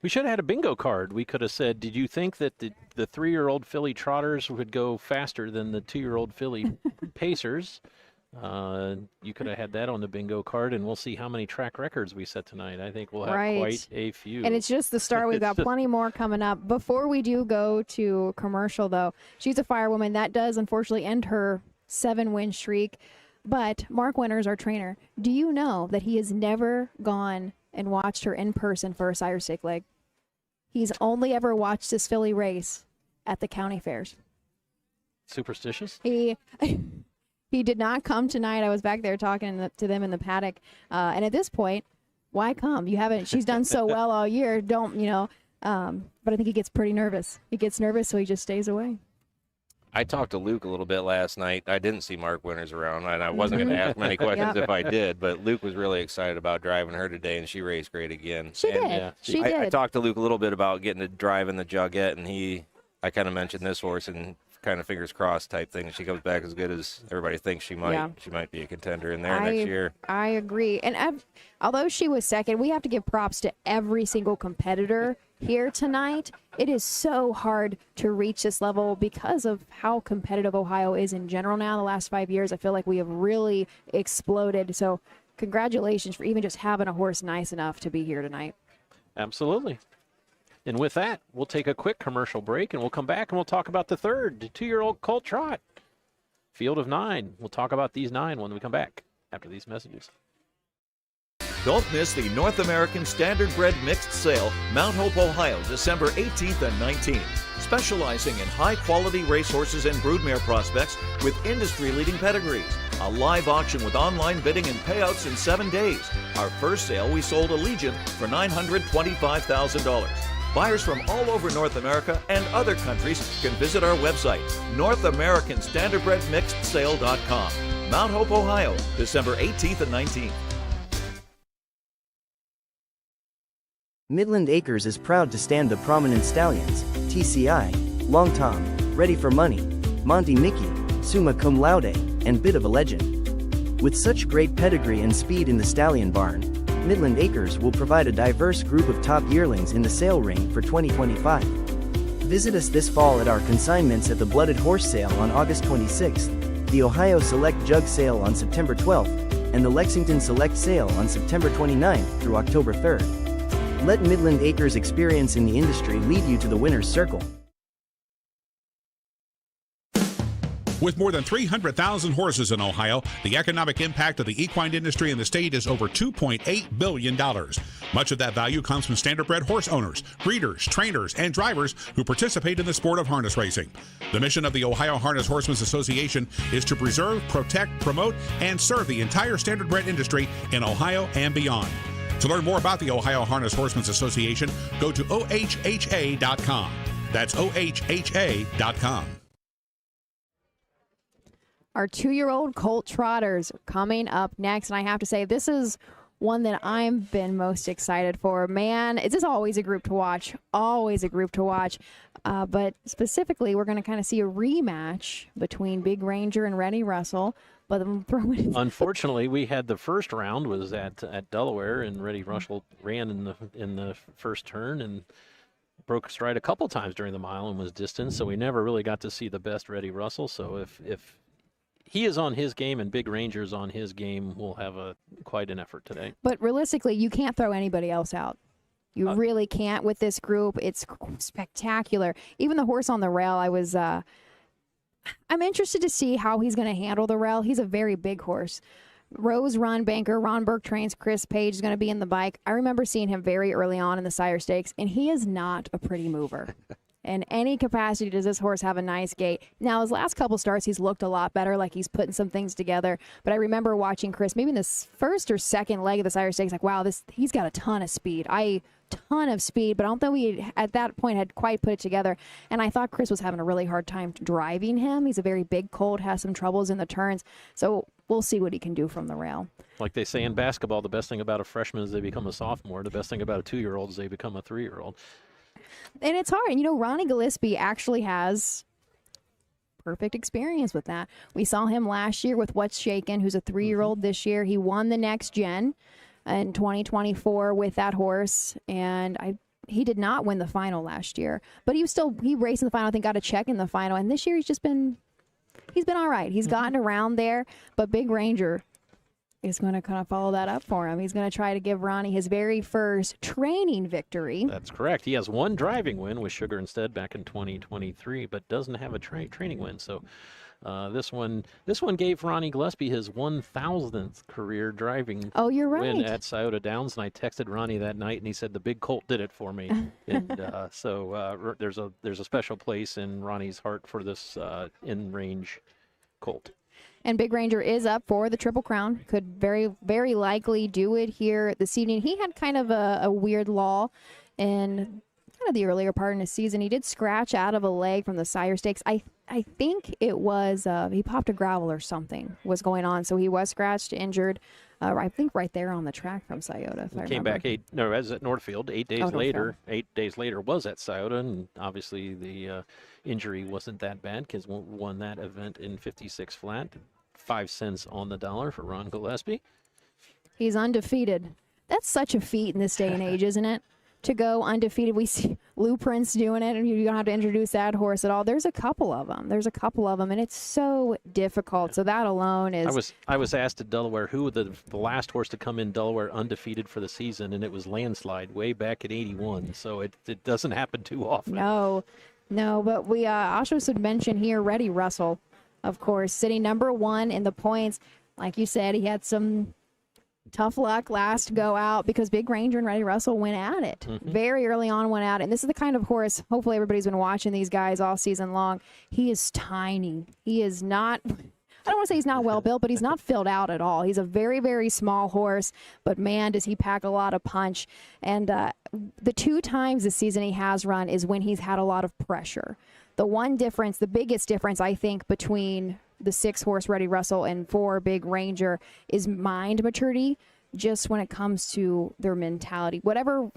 We should have had a bingo card. We could have said, did you think that the 3-year-old filly trotters would go faster than the 2-year-old filly pacers? You could have had that on the bingo card, and we'll see how many track records we set tonight. I think we'll have quite a few. And it's just the start. We've got plenty more coming up. Before we do go to commercial, though, she's a firewoman. That does, unfortunately, end her 7-win streak. But Mark Winters, our trainer, do you know that he has never gone and watched her in person for a sire stake leg? He's only ever watched this filly race at the county fairs. Superstitious? He did not come tonight. I was back there talking to them in the paddock. And at this point, why come? You haven't. She's done so well all year. Don't, but I think he gets pretty nervous. He gets nervous, so he just stays away. I talked to Luke a little bit last night. I didn't see Mark Winters around, and I wasn't going to ask many questions if I did, but Luke was really excited about driving her today, and she raced great again. She did. She did. I talked to Luke a little bit about getting to drive in the Jugette, and I kind of mentioned this horse and kind of fingers crossed type thing. She comes back as good as everybody thinks she might. Yeah. She might be a contender in there next year. I agree. And although she was second, we have to give props to every single competitor here tonight. It is so hard to reach this level because of how competitive Ohio is in general now. The last 5 years, I feel like we have really exploded. So congratulations for even just having a horse nice enough to be here tonight. Absolutely. And with that, we'll take a quick commercial break, and we'll come back and we'll talk about the third 2-year-old colt trot, field of 9. We'll talk about these 9 when we come back after these messages. Don't miss the North American Standardbred Mixed Sale, Mount Hope, Ohio, December 18th and 19th. Specializing in high-quality racehorses and broodmare prospects with industry-leading pedigrees. A live auction with online bidding and payouts in 7 days. Our first sale, we sold Allegiant for $925,000. Buyers from all over North America and other countries can visit our website, NorthAmericanStandardbredMixedSale.com. Mount Hope, Ohio, December 18th and 19th. Midland Acres is proud to stand the prominent stallions, TCI, Long Tom, Ready for Money, Monty Mickey, Summa Cum Laude, and Bit of a Legend. With such great pedigree and speed in the stallion barn, Midland Acres will provide a diverse group of top yearlings in the sale ring for 2025. Visit us this fall at our consignments at the Blooded Horse Sale on August 26th, the Ohio Select Jug Sale on September 12th, and the Lexington Select Sale on September 29th through October 3rd. Let Midland Acres' experience in the industry lead you to the winner's circle. With more than 300,000 horses in Ohio, the economic impact of the equine industry in the state is over $2.8 billion. Much of that value comes from standardbred horse owners, breeders, trainers, and drivers who participate in the sport of harness racing. The mission of the Ohio Harness Horsemen's Association is to preserve, protect, promote, and serve the entire standardbred industry in Ohio and beyond. To learn more about the Ohio Harness Horsemen's Association, go to ohha.com. That's ohha.com. Our 2-year-old colt trotters are coming up next, and I have to say, this is one that I've been most excited for. Man, this is always a group to watch, but specifically, we're going to kind of see a rematch between Big Ranger and Reddy Russell. But I'm throwing. Unfortunately, we had the first round was at Delaware, and Reddy Russell ran in the first turn and broke stride a couple times during the mile and was distanced. So we never really got to see the best Reddy Russell. So if he is on his game and Big Ranger's on his game, we'll have quite an effort today. But realistically, you can't throw anybody else out. You really can't with this group. It's spectacular. Even the horse on the rail, I'm interested to see how he's going to handle the rail. He's a very big horse. Rose Run banker Ron Burke trains Chris Page is going to be in the bike. I remember seeing him very early on in the Sire Stakes, and he is not a pretty mover. In any capacity does this horse have a nice gait. Now, his last couple starts, he's looked a lot better, like he's putting some things together. But I remember watching Chris, maybe in this first or second leg of the Sire Stakes, like, wow, he's got a ton of speed. But I don't think we, at that point, had quite put it together. And I thought Chris was having a really hard time driving him. He's a very big colt, has some troubles in the turns. So we'll see what he can do from the rail. Like they say in basketball, the best thing about a freshman is they become a sophomore. The best thing about a 2-year-old is they become a 3-year-old. And it's hard. Ronnie Gillespie actually has perfect experience with that. We saw him last year with What's Shaken, who's a 3-year-old this year. He won the Next Gen in 2024 with that horse, and he did not win the final last year. But he raced in the final, I think got a check in the final, and this year he's been all right. He's gotten around there, but Big Ranger is going to kind of follow that up for him. He's going to try to give Ronnie his very first training victory. That's correct. He has one driving win with Sugar Instead back in 2023, but doesn't have a training win. So this one gave Ronnie Gillespie his 1,000th career driving win at Scioto Downs. And I texted Ronnie that night, and he said the big colt did it for me. And so there's a special place in Ronnie's heart for this in-range colt. And Big Ranger is up for the Triple Crown. Could very, very likely do it here this evening. He had kind of a weird law in kind of the earlier part in his season. He did scratch out of a leg from the Sire Stakes. I think it was he popped a gravel or something was going on, so he was scratched, injured. I think right there on the track from Scioto. If I Came remember. back as at Northfield 8 days Northfield. later. 8 days later was at Scioto, and obviously the injury wasn't that bad because won that event in 56 flat. 5 cents on the dollar for Ron Gillespie. He's undefeated. That's such a feat in this day and age, isn't it? To go undefeated. We see Lou Prince doing it, and you don't have to introduce that horse at all. There's a couple of them, and it's so difficult. So that alone is. I was asked at Delaware who the last horse to come in Delaware undefeated for the season, and it was Landslide way back in '81. So it doesn't happen too often. No, but we also should mention here Reddy Russell, of course, sitting number 1 in the points. Like you said, he had some tough luck last go out because Big Ranger and Reddy Russell went at it. Very early on went at it. And this is the kind of horse, hopefully everybody's been watching these guys all season long. He is tiny. He is not, I don't want to say he's not well built, but he's not filled out at all. He's a very, very small horse, but man, does he pack a lot of punch. And the 2 times this season he has run is when he's had a lot of pressure. The one difference, the biggest difference, I think, between the 6-horse Reddy Russell and 4 Big Ranger is mind maturity, just when it comes to their mentality. Whatever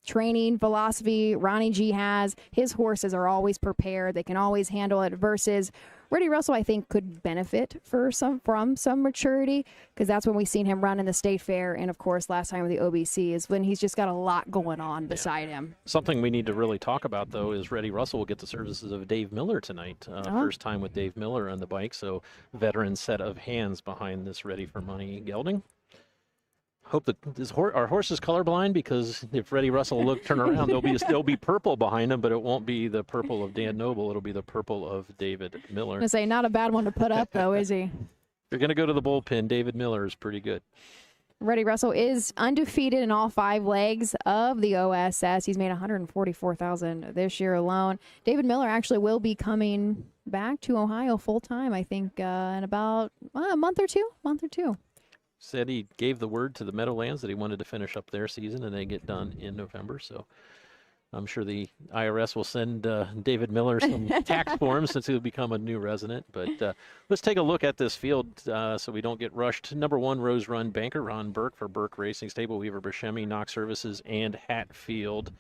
training philosophy Ronnie G has, his horses are always prepared. They can always handle it, versus Reddy Russell, I think, could benefit from some maturity, because that's when we've seen him run in the State Fair, and of course last time with the OBC is when he's just got a lot going on beside him. Something we need to really talk about, though, is Reddy Russell will get the services of Dave Miller tonight. First time with Dave Miller on the bike, so veteran set of hands behind this Ready for Money gelding. Hope that our horse is colorblind, because if Reddy Russell will turn around, there'll be purple behind him, but it won't be the purple of Dan Noble. It'll be the purple of David Miller. I'm gonna say, not a bad one to put up, though, is he? If you're going to go to the bullpen, David Miller is pretty good. Reddy Russell is undefeated in all 5 legs of the OSS. He's made $144,000 this year alone. David Miller actually will be coming back to Ohio full time, I think, in about a month or two. Said he gave the word to the Meadowlands that he wanted to finish up their season, and they get done in November. So I'm sure the IRS will send David Miller some tax forms since he'll become a new resident. But let's take a look at this field so we don't get rushed. Number 1, Rose Run Banker, Ron Burke for Burke Racing Stable, Weaver Buscemi, Knox Services, and Hatfield.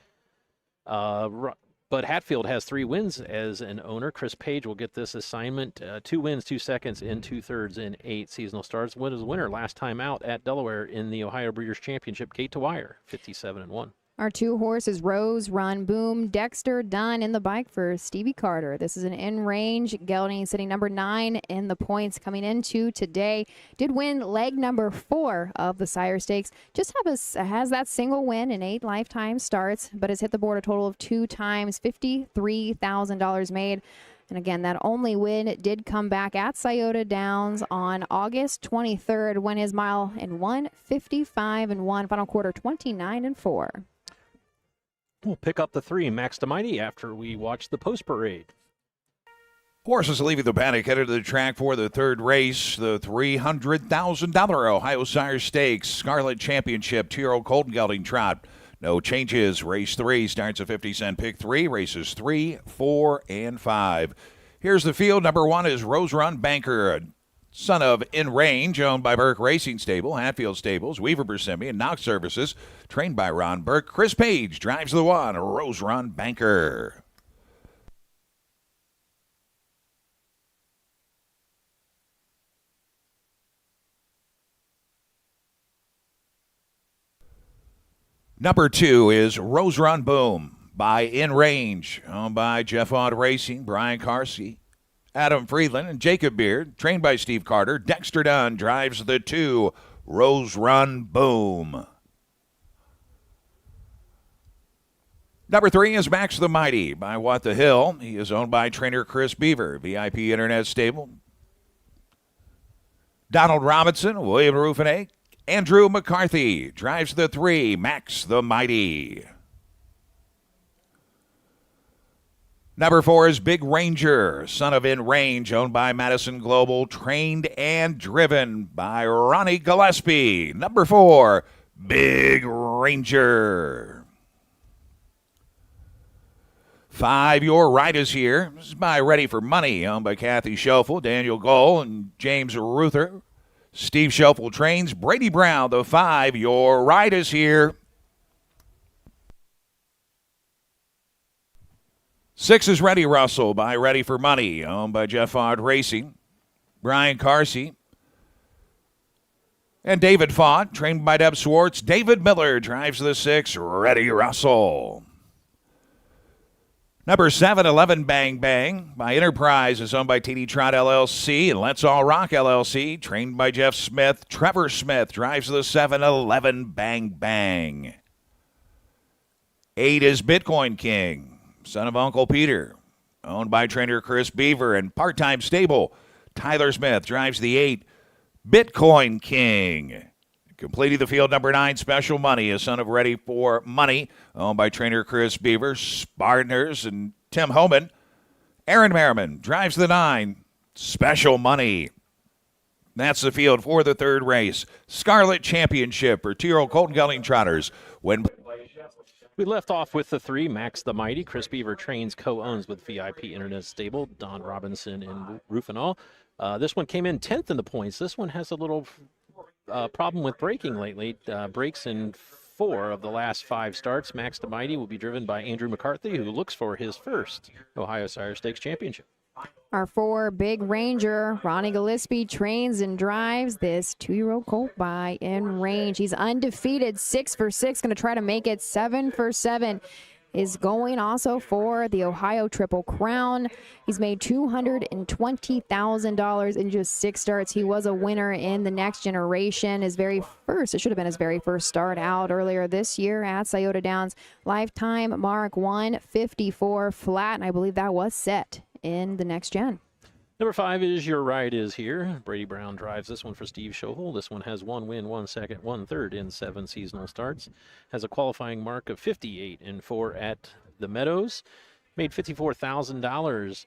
But Hatfield has 3 wins as an owner. Chris Page will get this assignment. 2 wins, 2 seconds, and 2/3 in 8 seasonal starts. Was the winner last time out at Delaware in the Ohio Breeders' Championship, Gate to Wire, 57-1. Our 2 horses, Rose, Run, Boom, Dexter, Dunn in the bike for Stevie Carter. This is an in-range gelding, sitting number 9 in the points coming into today. Did win leg number 4 of the Sire Stakes. Just has that single win in 8 lifetime starts, but has hit the board a total of 2 times, $53,000 made. And again, that only win did come back at Scioto Downs on August 23rd, when his mile in 1:55-1, final quarter 29-4. We'll pick up the 3, Max the Mighty, after we watch the post parade. Horses leaving the paddock headed to the track for the 3rd race, the $300,000 Ohio Sire Stakes Scarlet Championship 2-year-old Colton Gelding Trot. No changes. Race 3 starts at 50-cent pick 3, races 3, 4, and 5. Here's the field. Number 1 is Rose Run Banker, son of In Range, owned by Burke Racing Stable, Hatfield Stables, Weaver Buscemi, and Knox Services, trained by Ron Burke. Chris Page drives the 1, Rose Run Banker. Number 2 is Rose Run Boom by In Range, owned by Jeff Aud Racing, Brian Carsey, Adam Friedland, and Jacob Beard, trained by Steve Carter. Dexter Dunn drives the 2, Rose Run Boom. Number 3 is Max the Mighty by What the Hill. He is owned by trainer Chris Beaver, VIP Internet Stable. Donald Robinson, William Rufinek, Andrew McCarthy drives the 3, Max the Mighty. Number 4 is Big Ranger, son of In Range, owned by Madison Global, trained and driven by Ronnie Gillespie. Number 4, Big Ranger. 5, Your Right Is Here. This is by Ready for Money, owned by Kathy Schoeffel, Daniel Goll, and James Ruther. Steve Schoeffel trains Brady Brown, the 5, Your Right Is Here. 6 is Ready Russell by Ready for Money, owned by Jeff Ford Racing, Brian Carsey, and David Fott, trained by Deb Swartz. David Miller drives the 6, Ready Russell. Number 7, 11 Bang Bang by Enterprise, is owned by TD Trot LLC and Let's All Rock LLC, trained by Jeff Smith. Trevor Smith drives the 7, 11 Bang Bang. 8 is Bitcoin King, son of Uncle Peter, owned by trainer Chris Beaver and part-time stable. Tyler Smith drives the 8, Bitcoin King. Completing the field, number 9, Special Money, a son of Ready for Money, owned by trainer Chris Beaver, Spartners, and Tim Homan. Aaron Merriman drives the 9, Special Money. That's the field for the third race. Scarlet Championship for 2-year-old Colton Gelding Trotters. We left off with the 3, Max the Mighty. Chris Beaver trains, co-owns with VIP Internet Stable, Don Robinson and Rufinol. This one came in 10th in the points. This one has a little problem with braking lately. Brakes in 4 of the last 5 starts. Max the Mighty will be driven by Andrew McCarthy, who looks for his first Ohio Sire Stakes championship. Our 4, Big Ranger, Ronnie Gillespie trains and drives this 2-year-old colt by In Range. He's undefeated, 6 for 6, going to try to make it 7 for 7. Is going also for the Ohio Triple Crown. He's made $220,000 in just 6 starts. He was a winner in the Next Generation. It should have been his very first start out earlier this year at Scioto Downs. Lifetime mark 154 flat, and I believe that was set in the Next Gen. Number 5 is Your Right Is Here. Brady Brown drives this one for Steve Schoeffel. This one has 1 win, 1 second, 1/3 in 7 seasonal starts. Has a qualifying mark of 58 and 4 at the Meadows. Made $54,000.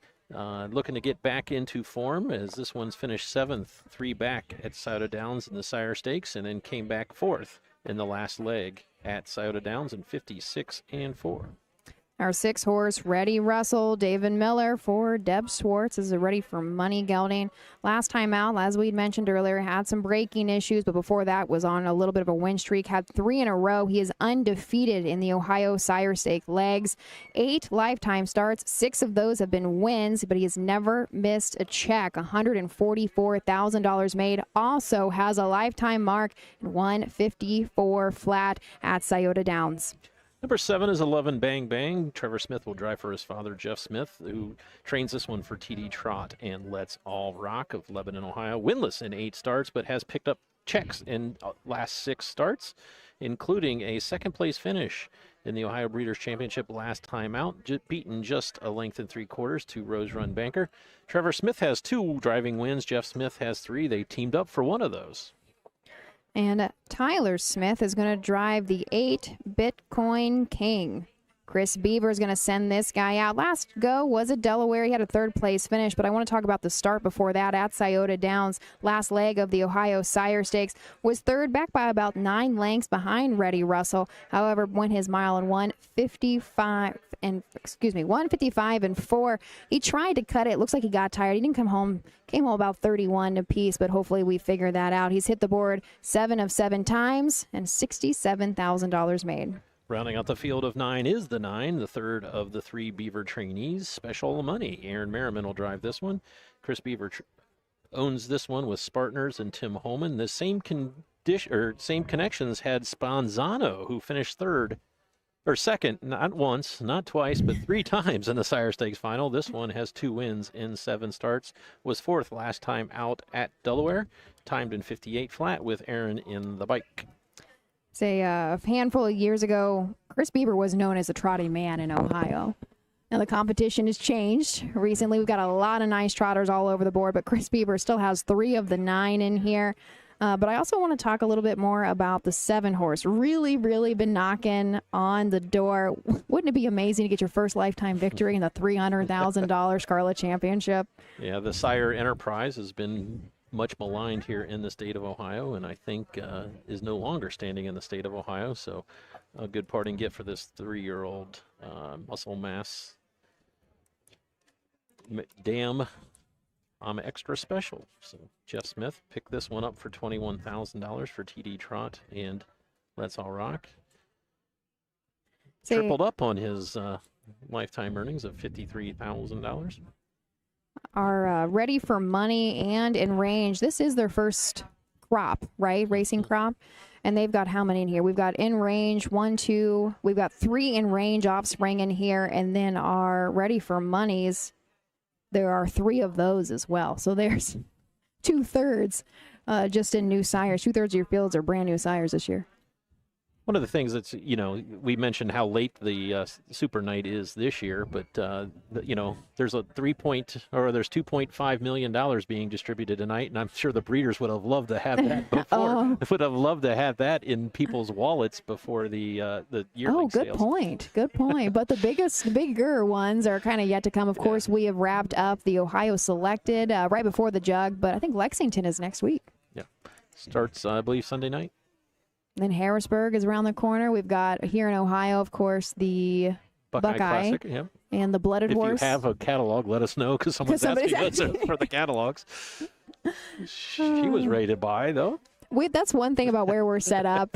Looking to get back into form, as this one's finished 7th, 3 back at Scioto Downs in the Sire Stakes, and then came back 4th in the last leg at Scioto Downs in 56 and 4. Our 6 horse, Ready Russell, David Miller for Deb Swartz, is Ready for Money Gelding. Last time out, as we'd mentioned earlier, had some braking issues, but before that was on a little bit of a win streak, had 3 in a row. He is undefeated in the Ohio Sire Stake legs. 8 lifetime starts, 6 of those have been wins, but he has never missed a check. $144,000 made. Also has a lifetime mark, 154 flat at Scioto Downs. Number 7 is 11 Bang Bang. Trevor Smith will drive for his father, Jeff Smith, who trains this one for TD Trot and Let's All Rock of Lebanon, Ohio. Winless in 8 starts, but has picked up checks in last 6 starts, including a second-place finish in the Ohio Breeders' Championship last time out, beaten just a length and 3/4 to Rose Run Banker. Trevor Smith has 2 driving wins. Jeff Smith has 3. They teamed up for one of those. And Tyler Smith is going to drive the 8 Bitcoin King. Chris Beaver is going to send this guy out. Last go was at Delaware. He had a 3rd place finish, but I want to talk about the start before that at Scioto Downs. Last leg of the Ohio Sire Stakes was 3rd, back by about 9 lengths behind Ready Russell. However, went his mile in 155 and 4. He tried to cut it. Looks like he got tired. He didn't come home. Came home about 31 apiece, but hopefully we figure that out. He's hit the board 7 of 7 times and $67,000 made. Rounding out the field of 9 is the 9, the 3rd of the 3 Beaver trainees. Special Money. Aaron Merriman will drive this one. Chris Beaver owns this one with Spartners and Tim Homan. The same connections had Sponzano, who finished 2nd, not once, not twice, but 3 times in the Sire Stakes final. This one has 2 wins in 7 starts. Was 4th last time out at Delaware. Timed in 58 flat with Aaron in the bike. Say a handful of years ago, Chris Beaver was known as a trotting man in Ohio. Now the competition has changed. Recently, we've got a lot of nice trotters all over the board, but Chris Beaver still has 3 of the 9 in here. But I also want to talk a little bit more about the 7 horse. Really been knocking on the door. Wouldn't it be amazing to get your first lifetime victory in the $300,000 Scarlet Championship? Yeah, the Sire Enterprise has been much maligned here in the state of Ohio, and I think is no longer standing in the state of Ohio. So a good parting gift for this 3-year-old muscle mass Dam Extra Special. So Jeff Smith picked this one up for $21,000 for TD Trot and Let's All Rock. Tripled up on his lifetime earnings of $53,000. Are ready for money and in range. This is their first crop, right? Racing crop. And they've got how many in here? We've got in range 1, 2. We've got 3 in range offspring in here. And then our ready for monies, there are 3 of those as well. So there's 2/3 just in new sires. 2/3 of your fields are brand new sires this year. One of the things that's, we mentioned how late the Super Night is this year, but, there's there's $2.5 million being distributed tonight, and I'm sure the breeders would have loved to have that before. Would have loved to have that in people's wallets before the yearling good sales. Good point. But the bigger ones are kind of yet to come. Of course, we have wrapped up the Ohio Selected right before the Jug, but I think Lexington is next week. Yeah. Starts, I believe, Sunday night. Then Harrisburg is around the corner. We've got here in Ohio, of course, the Buckeye Classic, yeah. And the Blooded Horse. If you have a catalog, let us know because someone's asking us for the catalogs. She was ready to buy, though. That's one thing about where we're set up.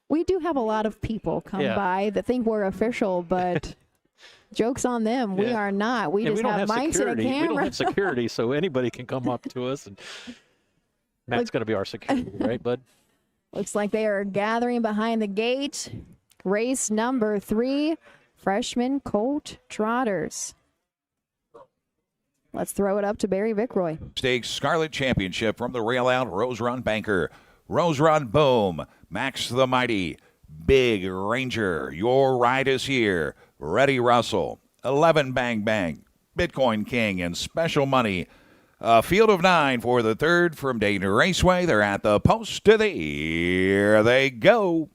We do have a lot of people come by that think we're official, but joke's on them. We are not. We just have mics and a camera. We don't have security, so anybody can come up to us. And Matt's going to be our security, right, bud? Looks like they are gathering behind the gate. Race number 3, freshman colt trotters. Let's throw it up to Barry Vickroy. Stakes Scarlet Championship from the rail out Rose Run Banker. Rose Run Boom. Max the Mighty. Big Ranger. Your ride is here. Ready Russell. 11 Bang Bang. Bitcoin King and Special Money. A field of 9 for the third from Dayton Raceway. They're at the post. Here they go.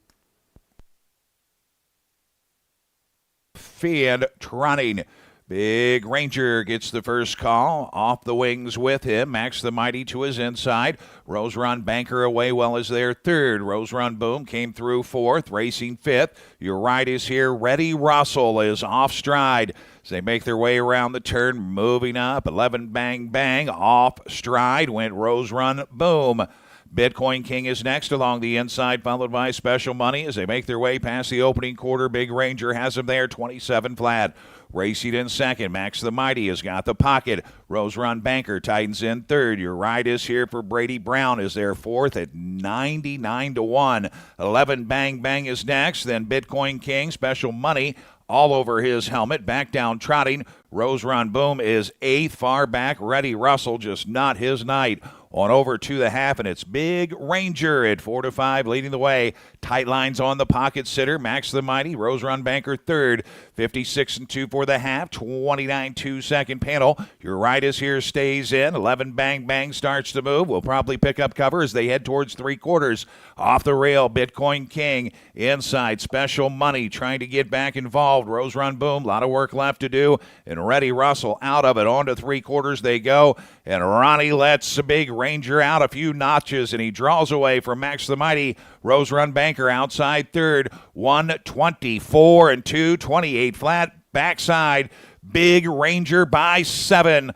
And trotting. Big Ranger gets the first call. Off the wings with him. Max the Mighty to his inside. Rose Run Banker away well as their third. Rose Run Boom came through fourth. Racing fifth. Your ride is here. Ready Russell is off stride. As they make their way around the turn, moving up. 11 Bang Bang off stride. Went Rose Run Boom. Bitcoin King is next along the inside, followed by Special Money as they make their way past the opening quarter. Big Ranger has him there, 27 flat. Racing in second. Max the Mighty has got the pocket. Rose Run Banker tightens in third. Your ride is here for Brady Brown is there fourth at 99-1. 11 Bang Bang is next. Then Bitcoin King, Special Money all over his helmet. Back down trotting. Rose Run Boom is eighth. Far back. Ready Russell, just not his night. On over to the half, and it's Big Ranger at 4-5 leading the way. Tight lines on the pocket sitter. Max the Mighty, Rose Run Banker third. 56-2 for the half. 29-2 second panel. Your ride is here, stays in. 11 Bang Bang starts to move. Will probably pick up cover as they head towards three quarters. Off the rail, Bitcoin King. Inside, Special Money trying to get back involved. Rose Run Boom, a lot of work left to do. And Ready Russell out of it. On to three quarters they go. And Ronnie lets a Big Ranger out a few notches, and he draws away from Max the Mighty. Rose Run Banker outside third. 1:24-2, 28 flat. Backside, Big Ranger by 7.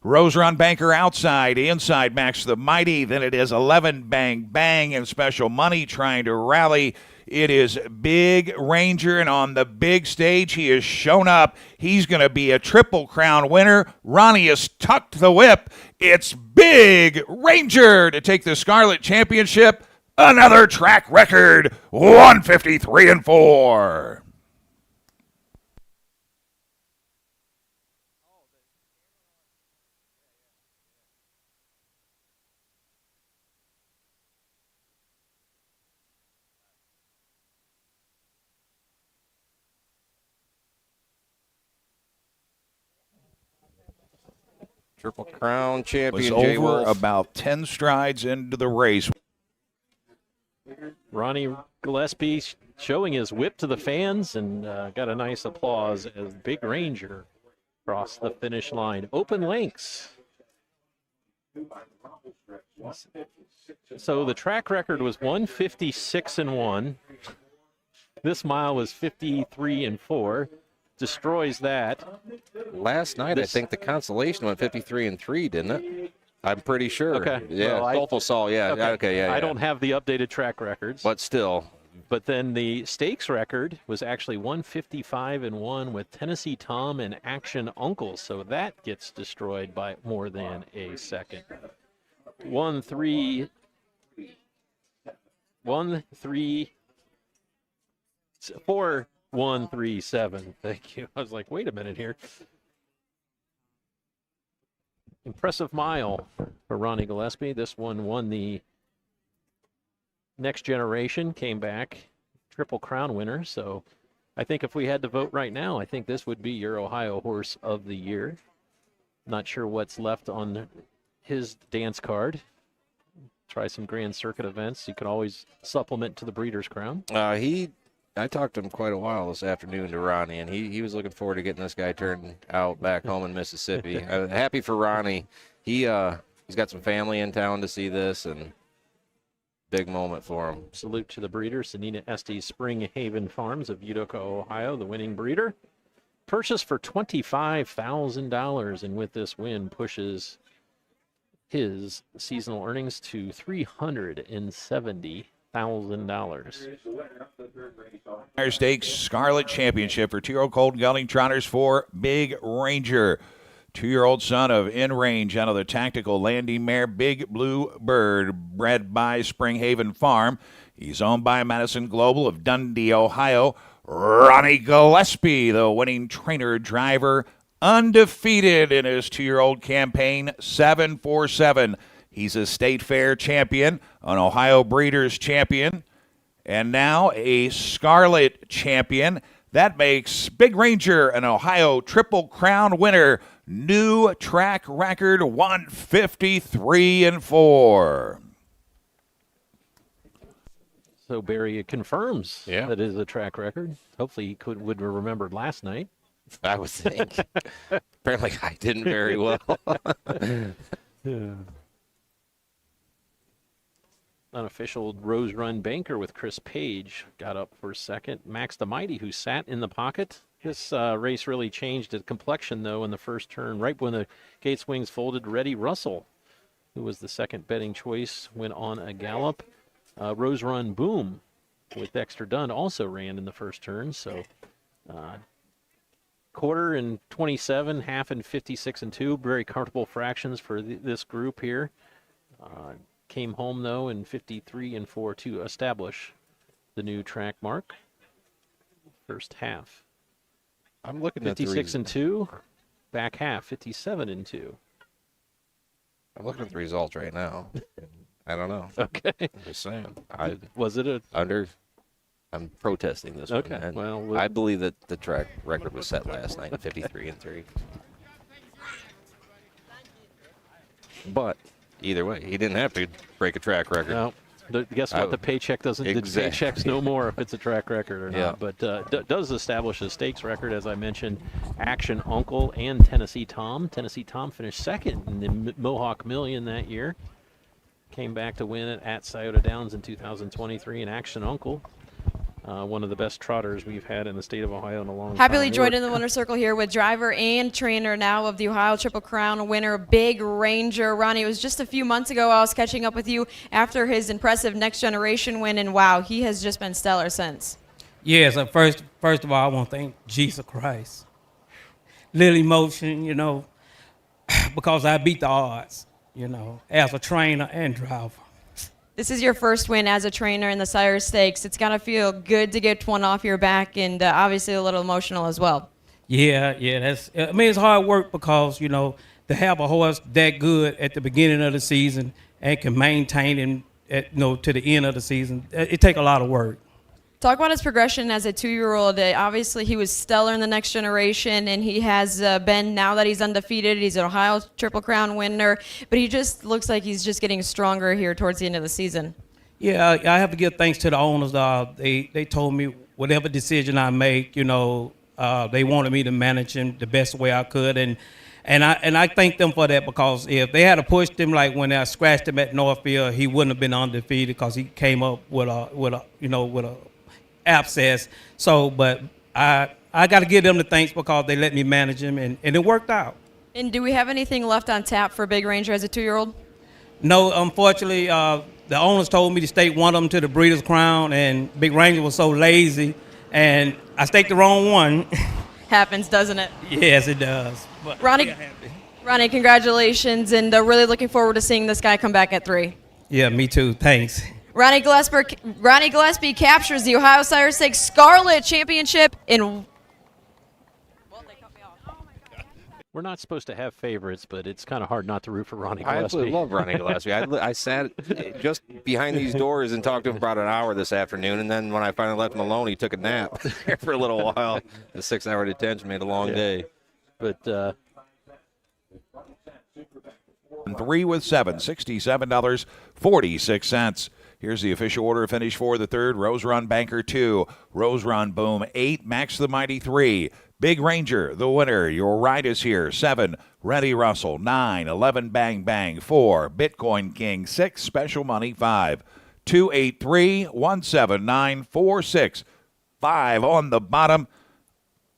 Rose Run Banker outside. Inside, Max the Mighty. Then it is 11 Bang Bang and Special Money trying to rally. It is Big Ranger, and on the big stage, he has shown up. He's going to be a Triple Crown winner. Ronnie has tucked the whip. It's Big Ranger to take the Scarlet Championship. Another track record, 153-4. Triple Crown champion Was Jay over Wolf. about 10 strides into the race. Ronnie Gillespie showing his whip to the fans and got a nice applause as Big Ranger crossed the finish line. Open lengths. So the track record was 156-1. This mile was 53-4. destroys that. Last night, I think the consolation went 53-3, didn't it? I'm pretty sure. Okay. Yeah, Well, Solfasol, yeah. Okay, yeah. I don't have the updated track records. But still. But then the stakes record was actually 155-1 with Tennessee Tom and Action Uncle. So that gets destroyed by more than a second. 1-3. 4-1-3-7. Thank you. I was like, wait a minute here. Impressive mile for Ronnie Gillespie. This one won the Next Generation, came back, Triple Crown winner. So I think if we had to vote right now, I think this would be your Ohio Horse of the Year. Not sure what's left on his dance card. Try some Grand Circuit events. You can always supplement to the Breeders' Crown. I talked to him quite a while this afternoon, to Ronnie, and he was looking forward to getting this guy turned out back home in Mississippi. I'm happy for Ronnie. He's got some family in town to see this, and big moment for him. Salute to the breeder, Sanina Estes Spring Haven Farms of Utica, Ohio, the winning breeder. Purchased for $25,000, and with this win pushes his seasonal earnings to $370,000. Our Stakes Scarlet Championship for 2-year-old Colton Gelding Trotters for Big Ranger. 2-year-old son of In Range out of the tactical landing mare Big Blue Bird, bred by Spring Haven Farm. He's owned by Madison Global of Dundee, Ohio. Ronnie Gillespie, the winning trainer driver, undefeated in his 2-year-old campaign, 7-4-7. He's a state fair champion, an Ohio Breeders' champion, and now a Scarlet champion. That makes Big Ranger an Ohio Triple Crown winner. New track record, 153-4. So Barry, it confirms that it is a track record. Hopefully he would have remembered last night. I would think. Apparently I didn't very well. Yeah. Unofficial Rose Run Banker with Chris Page got up for second. Max the Mighty, who sat in the pocket. This race really changed its complexion, though, in the first turn. Right when the gate swings folded, Reddy Russell, who was the second betting choice, went on a gallop. Rose Run Boom with Dexter Dunn also ran in the first turn. So quarter and 27, half and 56-2. Very comfortable fractions for this group here. Came home, though, in 53-4 to establish the new track mark. First half. I'm looking at 56-2. Back half, 57-2. I'm looking at the results right now. I don't know. Okay. I'm just saying. Was it I'm protesting this one. Okay. Well, I believe that the track record was set last night, 53-3. But either way, he didn't have to break a track record. No. Guess what? The paycheck doesn't. Exactly. The paycheck's no more if it's a track record or Yeah. not. But does establish a stakes record, as I mentioned. Action Uncle and Tennessee Tom. Tennessee Tom finished second in the Mohawk Million that year. Came back to win it at Scioto Downs in 2023. And Action Uncle, one of the best trotters we've had in the state of Ohio in a long time. Happily joined in the winner's circle here with driver and trainer now of the Ohio Triple Crown winner, Big Ranger. Ronnie, it was just a few months ago I was catching up with you after his impressive Next Generation win, and wow, he has just been stellar since. Yes, first of all, I want to thank Jesus Christ. Little emotion, because I beat the odds, as a trainer and driver. This is your first win as a trainer in the Sire Stakes. It's got to feel good to get one off your back, and obviously a little emotional as well. Yeah, it's hard work because, to have a horse that good at the beginning of the season and can maintain him to the end of the season, it takes a lot of work. Talk about his progression as a 2-year-old. Obviously, he was stellar in the Next Generation, and he has been, now that he's undefeated, he's an Ohio Triple Crown winner, but he just looks like he's just getting stronger here towards the end of the season. Yeah, I have to give thanks to the owners. They told me whatever decision I make, they wanted me to manage him the best way I could, and I thank them for that, because if they had pushed him like when I scratched him at Northfield, he wouldn't have been undefeated because he came up with a abscess. So, but I I got to give them the thanks because they let me manage him, and it worked out. And do we have anything left on tap for Big Ranger as a 2-year-old? No, unfortunately, the owners told me to stake one of them to the Breeders' Crown, and Big Ranger was so lazy, and I staked the wrong one. Happens, doesn't it? Yes, it does. But Ronnie, congratulations, and really looking forward to seeing this guy come back at 3. Yeah, me too. Thanks. Ronnie Gillespie captures the Ohio Sire Stakes Scarlet Championship in. We're not supposed to have favorites, but it's kind of hard not to root for Ronnie Gillespie. I absolutely love Ronnie Gillespie. I sat just behind these doors and talked to him for about an hour this afternoon, and then when I finally left him alone, he took a nap for a little while. The 6-hour detention made a long day. But 3 with 7, $67.46. Here's the official order finish for the third. Rose Run Banker 2, Rose Run Boom 8, Max the Mighty 3, Big Ranger the winner. Your ride is here. 7, Ready Russell 9, 11 Bang Bang 4, Bitcoin King 6, Special Money 5, 283 17946 5 on the bottom.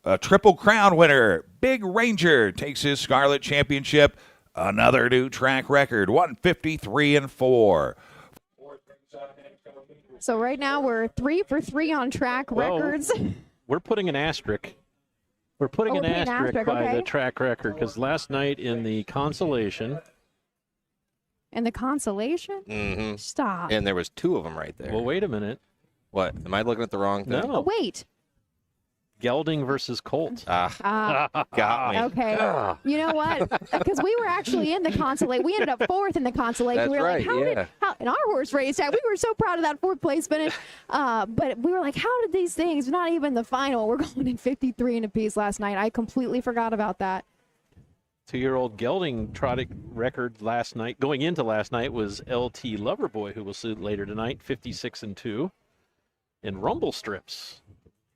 A Triple Crown winner. Big Ranger takes his Scarlet Championship. Another new track record, 153-4. So right now we're 3 for 3 on track records. We're putting an asterisk. We're putting an asterisk by the track record because last night in the consolation. And the consolation? Mm-hmm. Stop. And there was 2 of them right there. Well, wait a minute. What? Am I looking at the wrong thing? No. Oh, wait. Gelding versus Colt. Got me. Okay. You know what? Because we were actually in the consolation. We ended up 4th in the consolation. That's we were right, like, in our horse race, we were so proud of that 4th place finish. But we were like, how did these things, not even the final, we're going in 53 and a piece last night. I completely forgot about that. 2-year-old gelding trotting record last night, going into last night, was LT Loverboy, who will see later tonight, 56-2. In rumble strips,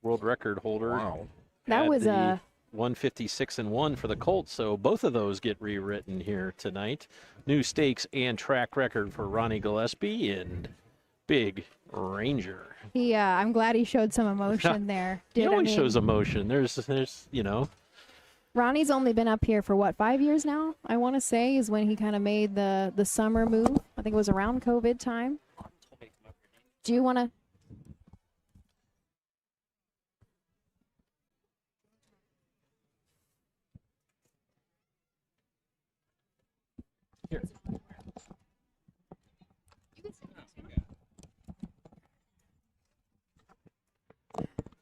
world record holder. Wow. That was a 156-1 for the Colts. So both of those get rewritten here tonight. New stakes and track record for Ronnie Gillespie and Big Ranger. I'm glad he showed some emotion there. He always shows emotion. There's, you know. Ronnie's only been up here for what, 5 years now? I want to say is when he kind of made the summer move. I think it was around COVID time. Do you want to? Here.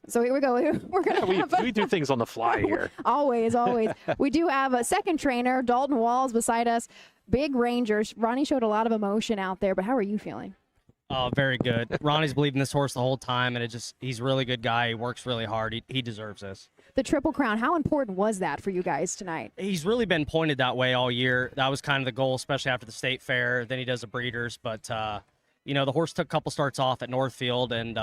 So here we go. We're gonna we do things on the fly here. Always. We do have a second trainer, Dalton Walls, beside us. Big Rangers. Ronnie showed a lot of emotion out there, but how are you feeling? Oh, very good. Ronnie's believed in this horse the whole time, and he's a really good guy. He works really hard. He deserves this. The Triple Crown, how important was that for you guys tonight? He's really been pointed that way all year. That was kind of the goal, especially after the state fair. Then he does the breeders, but the horse took a couple starts off at Northfield, and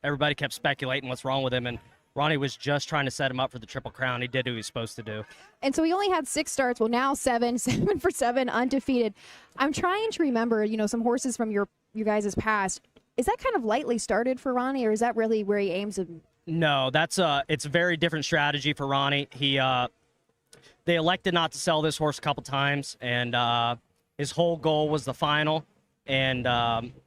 everybody kept speculating what's wrong with him, and Ronnie was just trying to set him up for the Triple Crown. He did what he was supposed to do. And so he only had 6 starts. Well, now 7 for 7, undefeated. I'm trying to remember, some horses from you guys' past. Is that kind of lightly started for Ronnie, or is that really where he aims to? No, it's a very different strategy for Ronnie. They elected not to sell this horse a couple times, and his whole goal was the final. And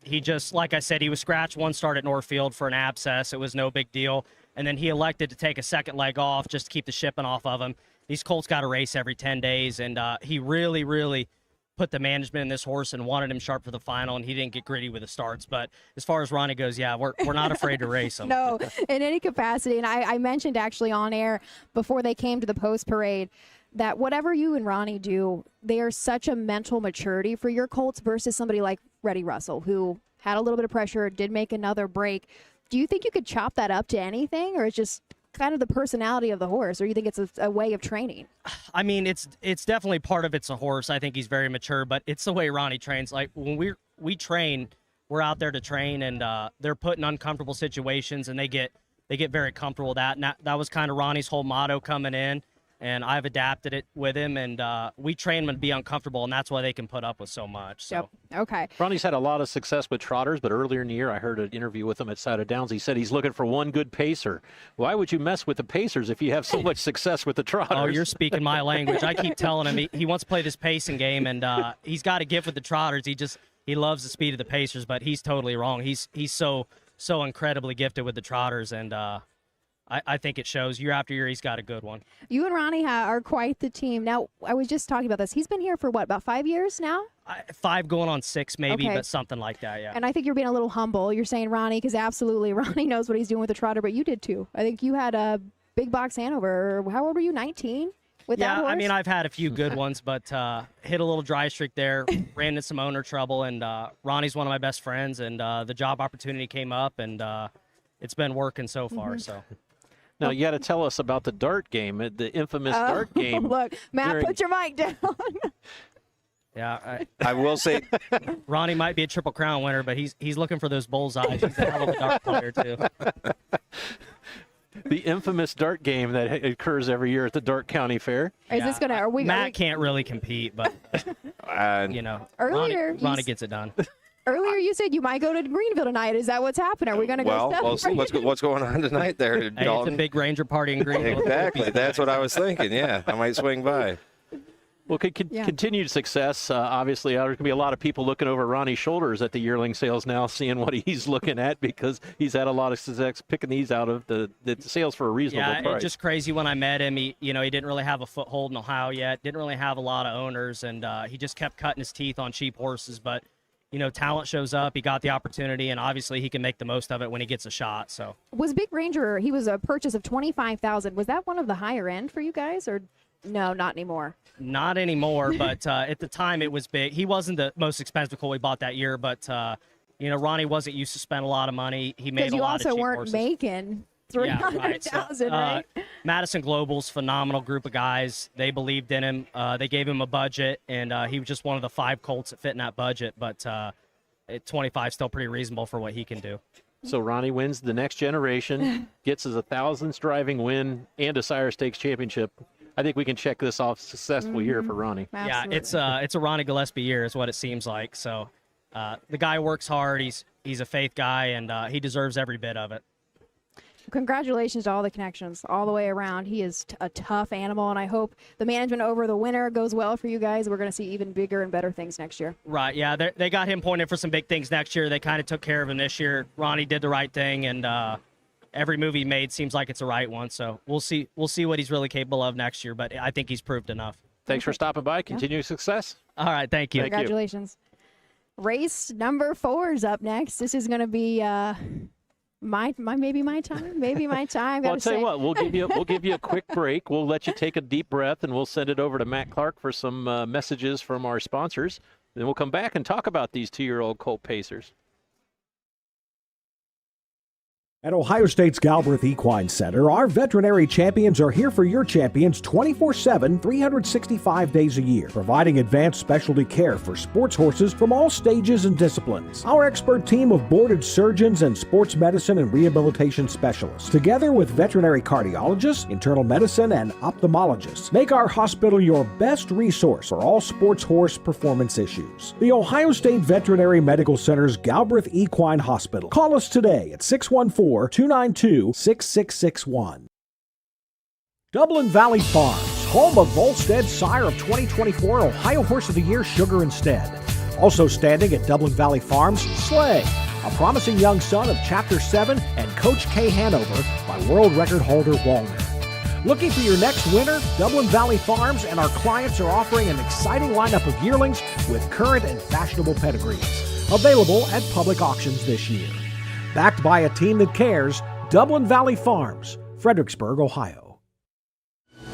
he just, like I said, he was scratched one start at Northfield for an abscess. It was no big deal. And then he elected to take a second leg off just to keep the shipping off of him. These colts got a race every 10 days, and he really, really put the management in this horse and wanted him sharp for the final, and he didn't get gritty with the starts. But as far as Ronnie goes, yeah, we're not afraid to race him. No, in any capacity. And I mentioned actually on air before they came to the post parade that whatever you and Ronnie do, they are such a mental maturity for your colts versus somebody like Ready Russell, who had a little bit of pressure, did make another break. Do you think you could chop that up to anything, or it's just kind of the personality of the horse, or you think it's a way of training? I mean, it's definitely part of it's a horse. I think he's very mature, but it's the way Ronnie trains. Like when we train, we're out there to train, and they're put in uncomfortable situations, and they get very comfortable with that. And that was kind of Ronnie's whole motto coming in. and I've adapted it with him, and we train him to be uncomfortable, and that's why they can put up with so much. So. Yep. Okay. Ronnie's had a lot of success with trotters, but earlier in the year I heard an interview with him at Saddle Downs. He said he's looking for one good pacer. Why would you mess with the pacers if you have so much success with the trotters? Oh, you're speaking my language. I keep telling him he wants to play this pacing game, and he's got a gift with the trotters. He loves the speed of the pacers, but he's totally wrong. He's so incredibly gifted with the trotters, and I think it shows year after year. He's got a good one. You and Ronnie are quite the team. Now, I was just talking about this. He's been here for what, about 5 years now? 5 going on 6 maybe, Okay. but something like that, yeah. And I think you're being a little humble. You're saying Ronnie, because absolutely Ronnie knows what he's doing with the trotter, but you did too. I think you had a big box Hanover. How old were you? 19 with that horse? I mean, I've had a few good ones, but hit a little dry streak there, ran into some owner trouble, and Ronnie's one of my best friends, and the job opportunity came up, and it's been working so far. So. Now, you got to tell us about the dart game, the infamous dart game. Look, Matt, put your mic down. Yeah, I will say Ronnie might be a Triple Crown winner, but he's looking for those bullseyes. He's a hell of a dart player, too. The infamous dart game that occurs every year at the Dart County Fair. Is this gonna? Are we? Matt can't really compete, but Earlier, Ronnie gets it done. Earlier, you said you might go to Greenville tonight. Is that what's happening? Are we going to go? What's going on tonight there, Hey, Dalton? it's a big Ranger party in Greenville. Exactly. That's what I was thinking. Yeah, I might swing by. Well, continued success. Obviously, there's going to be a lot of people looking over Ronnie's shoulders at the yearling sales now, seeing what he's looking at, because he's had a lot of success picking these out of the sales for a reasonable price. It's just crazy. When I met him, he didn't really have a foothold in Ohio yet, didn't really have a lot of owners, and he just kept cutting his teeth on cheap horses. But talent shows up. He got the opportunity, and obviously he can make the most of it when he gets a shot. So was Big Ranger? He was a purchase of $25,000. Was that one of the higher end for you guys, or no, not anymore? Not anymore, but at the time it was big. He wasn't the most expensive colt we bought that year, but Ronnie wasn't used to spend a lot of money. He made a lot of cheap horses. Because you also weren't making $300,000, right? Madison Global's phenomenal group of guys. They believed in him. They gave him a budget, and he was just one of the 5 colts that fit in that budget. But at 25, still pretty reasonable for what he can do. So Ronnie wins the next generation, gets his 1,000th driving win, and a Sire Stakes championship. I think we can check this off successful year for Ronnie. Absolutely. Yeah, it's a Ronnie Gillespie year is what it seems like. So the guy works hard. He's a faith guy, and he deserves every bit of it. Congratulations to all the connections all the way around. He is a tough animal, and I hope the management over the winter goes well for you guys. We're going to see even bigger and better things next year. Right, yeah. They got him pointed for some big things next year. They kind of took care of him this year. Ronnie did the right thing, and every move he made seems like it's the right one. So we'll see what he's really capable of next year, but I think he's proved enough. Thanks for stopping by. Continued success. All right, thank you. Congratulations. Race number 4 is up next. This is going to be maybe my time. Well, I'll tell you what, we'll give you a quick break. We'll let you take a deep breath, and we'll send it over to Matt Clark for some messages from our sponsors. Then we'll come back and talk about these 2-year-old colt pacers. At Ohio State's Galbraith Equine Center, our veterinary champions are here for your champions 24/7, 365 days a year, providing advanced specialty care for sports horses from all stages and disciplines. Our expert team of boarded surgeons and sports medicine and rehabilitation specialists, together with veterinary cardiologists, internal medicine, and ophthalmologists, make our hospital your best resource for all sports horse performance issues. The Ohio State Veterinary Medical Center's Galbraith Equine Hospital. Call us today at 614-292-6661. Dublin Valley Farms, home of Volstead's sire of 2024 Ohio Horse of the Year, Sugar Instead. Also standing at Dublin Valley Farms, Slay, a promising young son of Chapter 7 and Coach K Hanover by world record holder Walner. Looking for your next winner? Dublin Valley Farms and our clients are offering an exciting lineup of yearlings with current and fashionable pedigrees. Available at public auctions this year. Backed by a team that cares, Dublin Valley Farms, Fredericksburg, Ohio.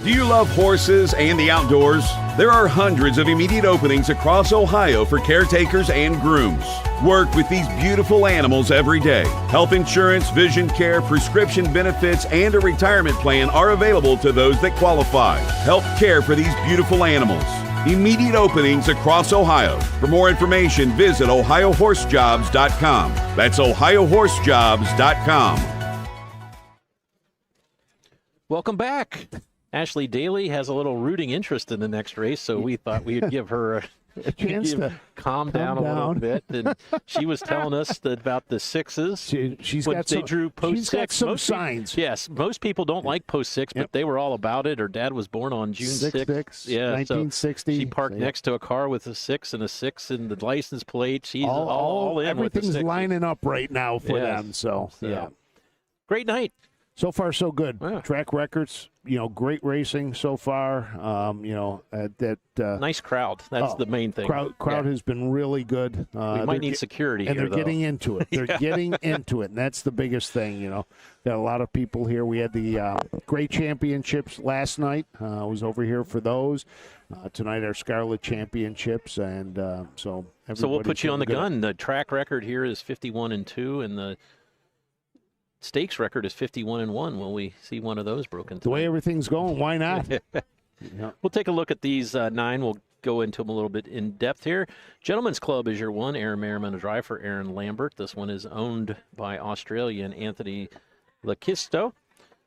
Do you love horses and the outdoors? There are hundreds of immediate openings across Ohio for caretakers and grooms. Work with these beautiful animals every day. Health insurance, vision care, prescription benefits, and a retirement plan are available to those that qualify. Help care for these beautiful animals. Immediate openings across Ohio. For more information, visit OhioHorseJobs.com. That's OhioHorseJobs.com. Welcome back. Ashley Daly has a little rooting interest in the next race, so we thought we'd give her a chance to calm down a little bit. And she was telling us about the sixes. She's when got they some, drew post she's six. got some Most signs. Yes, most people don't like post six, but they were all about it. Her dad was born on June 6th. Yeah, 1960. So she parked next to a car with a 6 and the license plate. She's all in with the everything's sixes. lining up right now for them. So yeah, great night. So far, so good. Yeah. Track records, great racing so far. Nice crowd. That's the main thing. Crowd has been really good. We might need security and here, they're getting into it. They're getting into it, and that's the biggest thing. Got a lot of people here. We had the Great Championships last night. I was over here for those. Tonight, our Scarlet Championships, and so we'll put you on the good. gun. The track record here is 51-2, and the stakes record is 51-1. Will we see one of those broken tonight? The way everything's going, why not? We'll take a look at these 9. We'll go into them a little bit in depth here. Gentlemen's Club is your one. Aaron Merriman, a drive for Aaron Lambert. This one is owned by Australian Anthony Lakisto.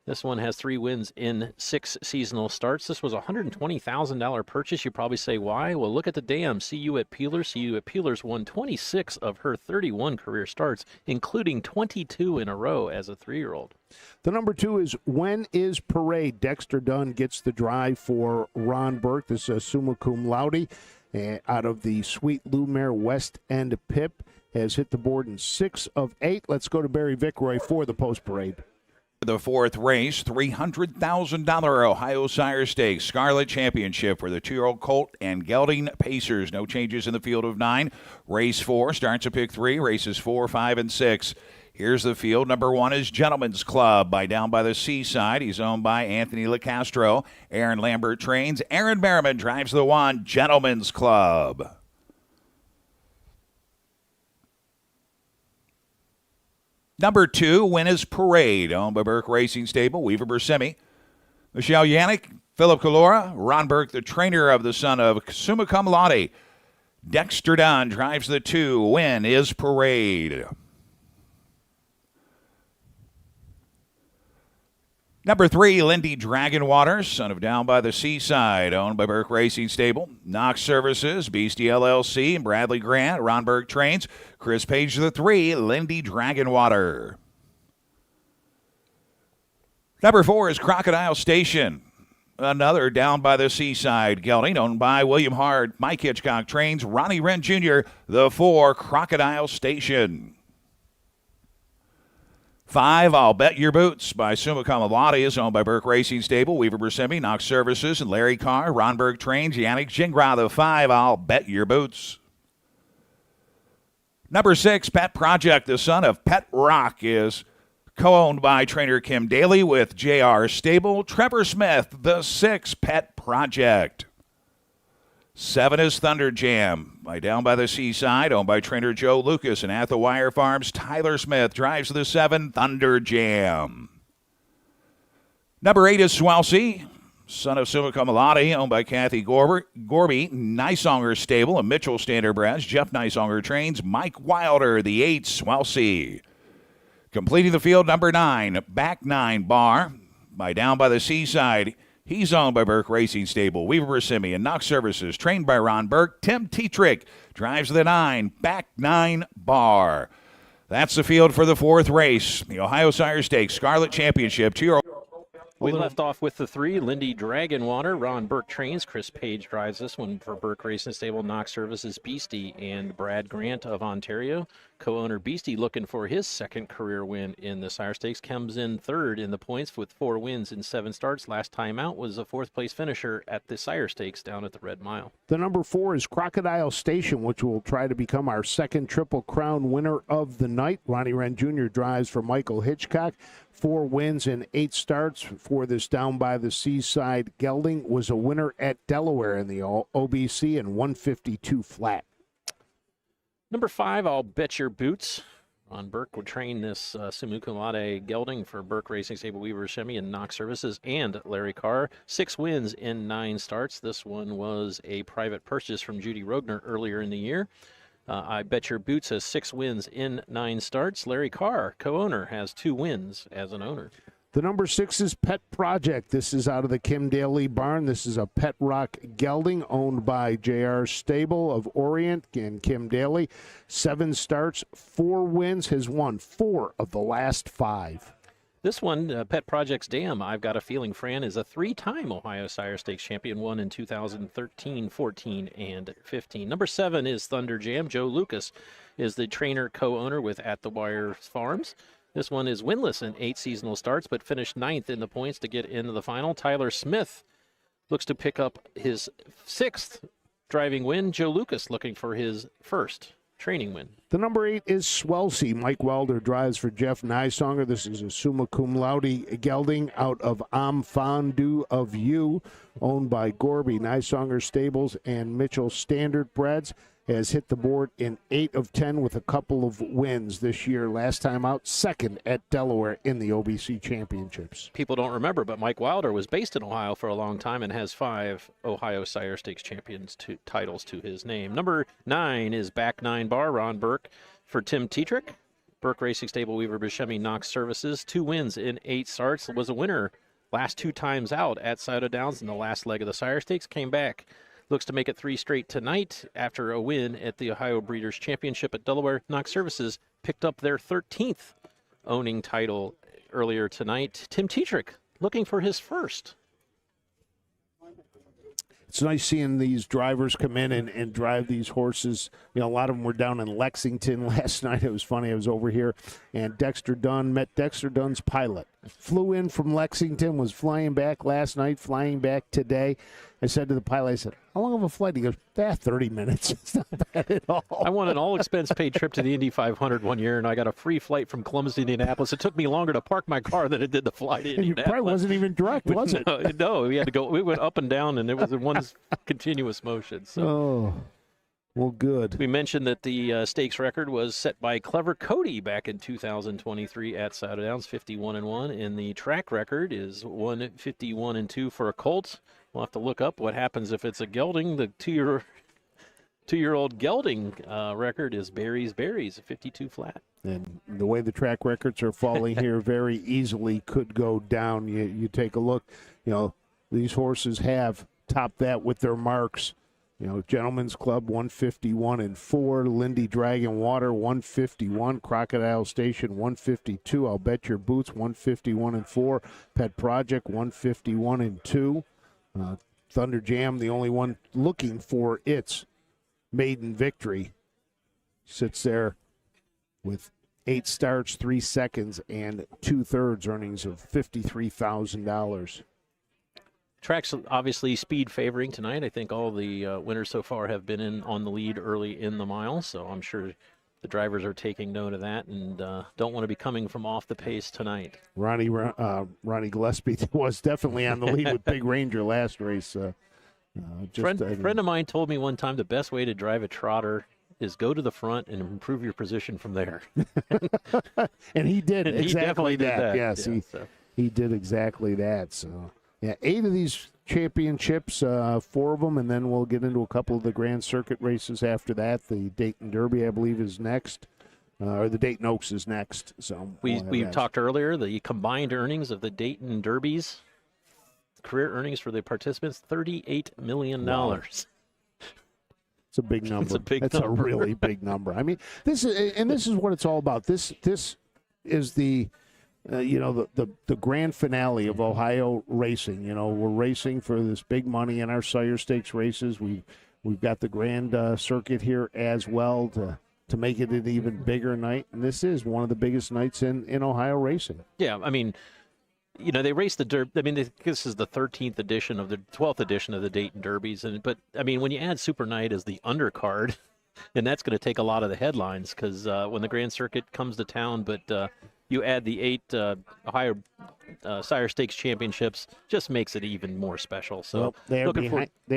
This one has 3 wins in 6 seasonal starts. This was a $120,000 purchase. You probably say, why? Well, look at the dam. See You at Peelers. See You at Peelers won 26 of her 31 career starts, including 22 in a row as a 3-year-old. The number 2 is When Is Parade? Dexter Dunn gets the drive for Ron Burke. This is summa cum laude out of the Sweet Lumiere West End Pip. Has hit the board in 6 of 8. Let's go to Barry Vickroy for the post parade. The 4th race, $300,000 Ohio Sire Stakes Scarlet Championship for the 2-year-old Colt and Gelding Pacers. No changes in the field of 9. Race 4 starts at pick 3. Races 4, 5, and 6. Here's the field. Number 1 is Gentlemen's Club by Down by the Seaside. He's owned by Anthony LaCastro. Aaron Lambert trains. Aaron Merriman drives the 1. Gentlemen's Club. Number 2, When Is Parade, owned by Burke Racing Stable, Weaver Bersemi. Michelle Yannick, Philip Calora, Ron Burke, the trainer of the son of summa cum laude. Dexter Dunn drives the 2, When Is Parade. Number 3, Lindy Dragonwater, son of Down by the Seaside, owned by Burke Racing Stable. Knox Services, Beastie LLC, and Bradley Grant. Ron Burke trains. Chris Page the 3, Lindy Dragonwater. Number 4 is Crocodile Station, another Down by the Seaside gelding, owned by William Hart. Mike Hitchcock trains. Ronnie Wren Jr., the 4, Crocodile Station. 5, I'll Bet Your Boots by Summa Cum Laude is owned by Burke Racing Stable, Weaver Bersemi, Knox Services, and Larry Carr. Ron Burke trains. Yannick Gingras, the 5, I'll Bet Your Boots. Number 6, Pet Project, the son of Pet Rock, is co-owned by trainer Kim Daly with JR Stable. Trevor Smith, the 6, Pet Project. 7 is Thunder Jam by Down by the Seaside, owned by trainer Joe Lucas and at the Wire Farms. Tyler Smith drives the 7, Thunder Jam. Number 8 is Swelsey, son of Summa Cum Laude, owned by Kathy Gorby. Nysonger Stable and Mitchell Standardbreds. Jeff Nysonger trains. Mike Wilder, the 8, Swelsey. Completing the field, number 9, Back 9 Bar by Down by the Seaside. He's owned by Burke Racing Stable, Weaver Bersemi, and Knox Services. Trained by Ron Burke. Tim Tetrick drives the 9, Back 9 Bar. That's the field for the 4th race, the Ohio Sire Stakes Scarlet Championship. We left off with the 3, Lindy Dragonwater. Ron Burke trains. Chris Page drives this one for Burke Racing Stable. Knox Services, Beastie, and Brad Grant of Ontario. Co-owner Beastie looking for his 2nd career win in the Sire Stakes. Comes in 3rd in the points with 4 wins in 7 starts. Last time out was a 4th place finisher at the Sire Stakes down at the Red Mile. The number 4 is Crocodile Station, which will try to become our 2nd Triple Crown winner of the night. Ronnie Wren Jr. drives for Michael Hitchcock. 4 wins in 8 starts for this Down by the Seaside gelding. Was a winner at Delaware in the OBC and 152 flat. Number 5, I'll Bet Your Boots. Ron Burke would train this Summa Cum Laude gelding for Burke Racing Stable, Weaver Bersemi, and Knox Services, and Larry Carr. 6 wins in 9 starts. This one was a private purchase from Judy Rogner earlier in the year. I Bet Your Boots has 6 wins in 9 starts. Larry Carr, co-owner, has 2 wins as an owner. The number 6 is Pet Project. This is out of the Kim Daly barn. This is a Pet Rock gelding owned by J.R. Stable of Orient and Kim Daly. 7 starts, 4 wins, has won 4 of the last 5. This one, Pet Project's Dam, I've got a feeling Fran is a 3-time Ohio Sire Stakes champion, won in 2013, 14, and 15. Number 7 is Thunder Jam. Joe Lucas is the trainer co-owner with At the Wire Farms. This one is winless in 8 seasonal starts, but finished 9th in the points to get into the final. Tyler Smith looks to pick up his 6th driving win. Joe Lucas looking for his 1st training win. The number 8 is Swelsey. Mike Welder drives for Jeff Nysonger. This is a summa cum laude gelding out of Am Fondue of You, owned by Gorby, Nysonger Stables, and Mitchell Standard Breds. Has hit the board in 8 of 10 with a couple of wins this year. Last time out, 2nd at Delaware in the OBC Championships. People don't remember, but Mike Wilder was based in Ohio for a long time and has 5 Ohio Sire Stakes champions titles to his name. Number 9 is Back 9 Bar, Ron Burke for Tim Tetrick. Burke Racing Stable, Weaver Buscemi Knox Services. 2 wins in 8 starts. Was a winner last 2 times out at Scioto Downs in the last leg of the Sire Stakes. Came back. Looks to make it 3 straight tonight after a win at the Ohio Breeders' Championship at Delaware. Knox Services picked up their 13th owning title earlier tonight. Tim Tetrick looking for his 1st. It's nice seeing these drivers come in and drive these horses. You know, a lot of them were down in Lexington last night. It was funny. I was over here, and Dexter Dunn met Dexter Dunn's pilot. Flew in from Lexington, was flying back last night, flying back today. I said to the pilot, I said, how long of a flight? He goes, 30 minutes. It's not bad at all. I won an all-expense-paid trip to the Indy 500 one year, and I got a free flight from Columbus to Indianapolis. It took me longer to park my car than it did to fly to Indianapolis. You probably wasn't even direct, was it? No, we had to go. We went up and down, and it was in one continuous motion. So. Oh, well, good. We mentioned that the stakes record was set by Clever Cody back in 2023 at Scioto Downs, 51-1, and the track record is 151-2 for a colt. We'll have to look up what happens if it's a gelding. The two-year-old gelding record is Berries, 52 flat. And the way the track records are falling here very easily could go down. You take a look, you know, these horses have topped that with their marks. You know, Gentleman's Club 151-4, Lindy Dragon Water 151, Crocodile Station 152, I'll Bet Your Boots 151-4, Pet Project 151-2. Thunder Jam, the only one looking for its maiden victory, sits there with 8 starts, 3 seconds, and 2/3 earnings of $53,000. Track's obviously speed favoring tonight. I think all the winners so far have been in on the lead early in the mile, so I'm sure the drivers are taking note of that and don't want to be coming from off the pace tonight. Ronnie Gillespie was definitely on the lead with Big Ranger last race. Friend of mine told me one time the best way to drive a trotter is go to the front and improve your position from there. And he did and exactly he did that. Yes, yeah, he did exactly that. So, yeah, 8 of these championships, 4 of them, and then we'll get into a couple of the Grand Circuit races after that. The Dayton Derby, I believe, is next, or the Dayton Oaks is next. So we talked earlier, the combined earnings of the Dayton Derbies, career earnings for the participants, $38 million. Wow. It's a big number. That's a really big number. I mean, this is what it's all about. This is the the grand finale of Ohio racing. You know, we're racing for this big money in our Sire Stakes races. We've got the Grand Circuit here as well to make it an even bigger night. And this is one of the biggest nights in Ohio racing. Yeah, I mean, you know, they race the Derby. I mean, this is the 13th edition of the 12th edition of the Dayton Derbies. But I mean, when you add Super Night as the undercard, then that's going to take a lot of the headlines because when the Grand Circuit comes to town, but you add the 8 Ohio Sire Stakes championships, just makes it even more special. So well, they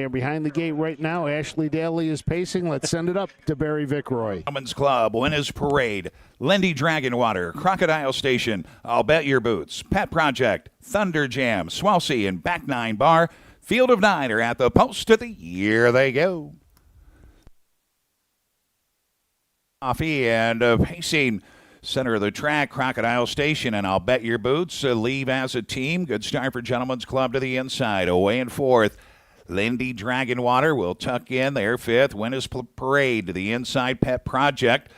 are behind the gate right now. Ashley Daly is pacing. Let's send it up to Barry Vickroy. Gentlemen's Club, Winners Parade, Lindy Dragon Water, Crocodile Station, I'll Bet Your Boots, Pet Project, Thunder Jam, Swelsey, and Back 9 Bar. Field of 9 are at the post of the year they go. Coffee and pacing Center of the track, Crocodile Station, and I'll Bet Your Boots leave as a team. Good start for Gentlemen's Club to the inside. Away in fourth, Lindy Dragonwater will tuck in there. Fifth, Winners Parade to the inside. Pet Project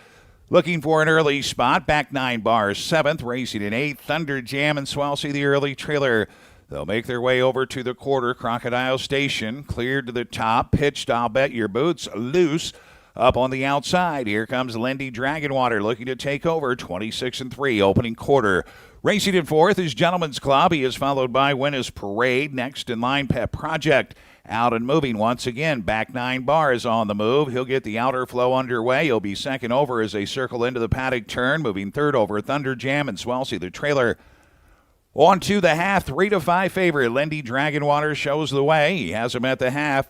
looking for an early spot. Back 9 bars. Seventh, racing in eighth. Thunder Jam and Swelsey, the early trailer. They'll make their way over to the quarter. Crocodile Station cleared to the top. Pitched, I'll Bet Your Boots, loose. Up on the outside, here comes Lindy Dragonwater looking to take over. 26-3, opening quarter. Racing in fourth is Gentlemen's Club. He is followed by Winners Parade. Next in line, Pet Project. Out and moving once again. Back 9 bars on the move. He'll get the outer flow underway. He'll be second over as they circle into the paddock turn. Moving third over, Thunder Jam and Swelsey, the trailer. On to the half, 3-5 favorite. Lindy Dragonwater shows the way. He has him at the half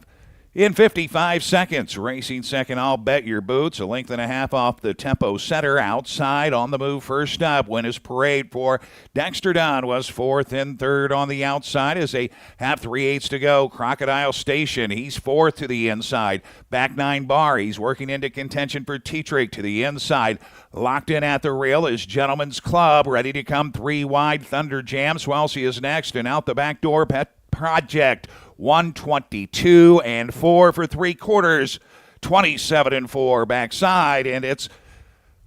in 55 seconds. Racing second, I'll Bet Your Boots. A length and a half off the tempo center. Outside on the move first up. Winners Parade for Dexter Dunn was fourth and third on the outside as they have 3/8 to go. Crocodile Station, he's fourth to the inside. Back 9 bar, he's working into contention for Tetrick to the inside. Locked in at the rail is Gentlemen's Club. Ready to come 3 wide. Thunder Jam. Swelsey is next, and out the back door, Pet Project. 122-4 for 3/4. 27-4 backside, and it's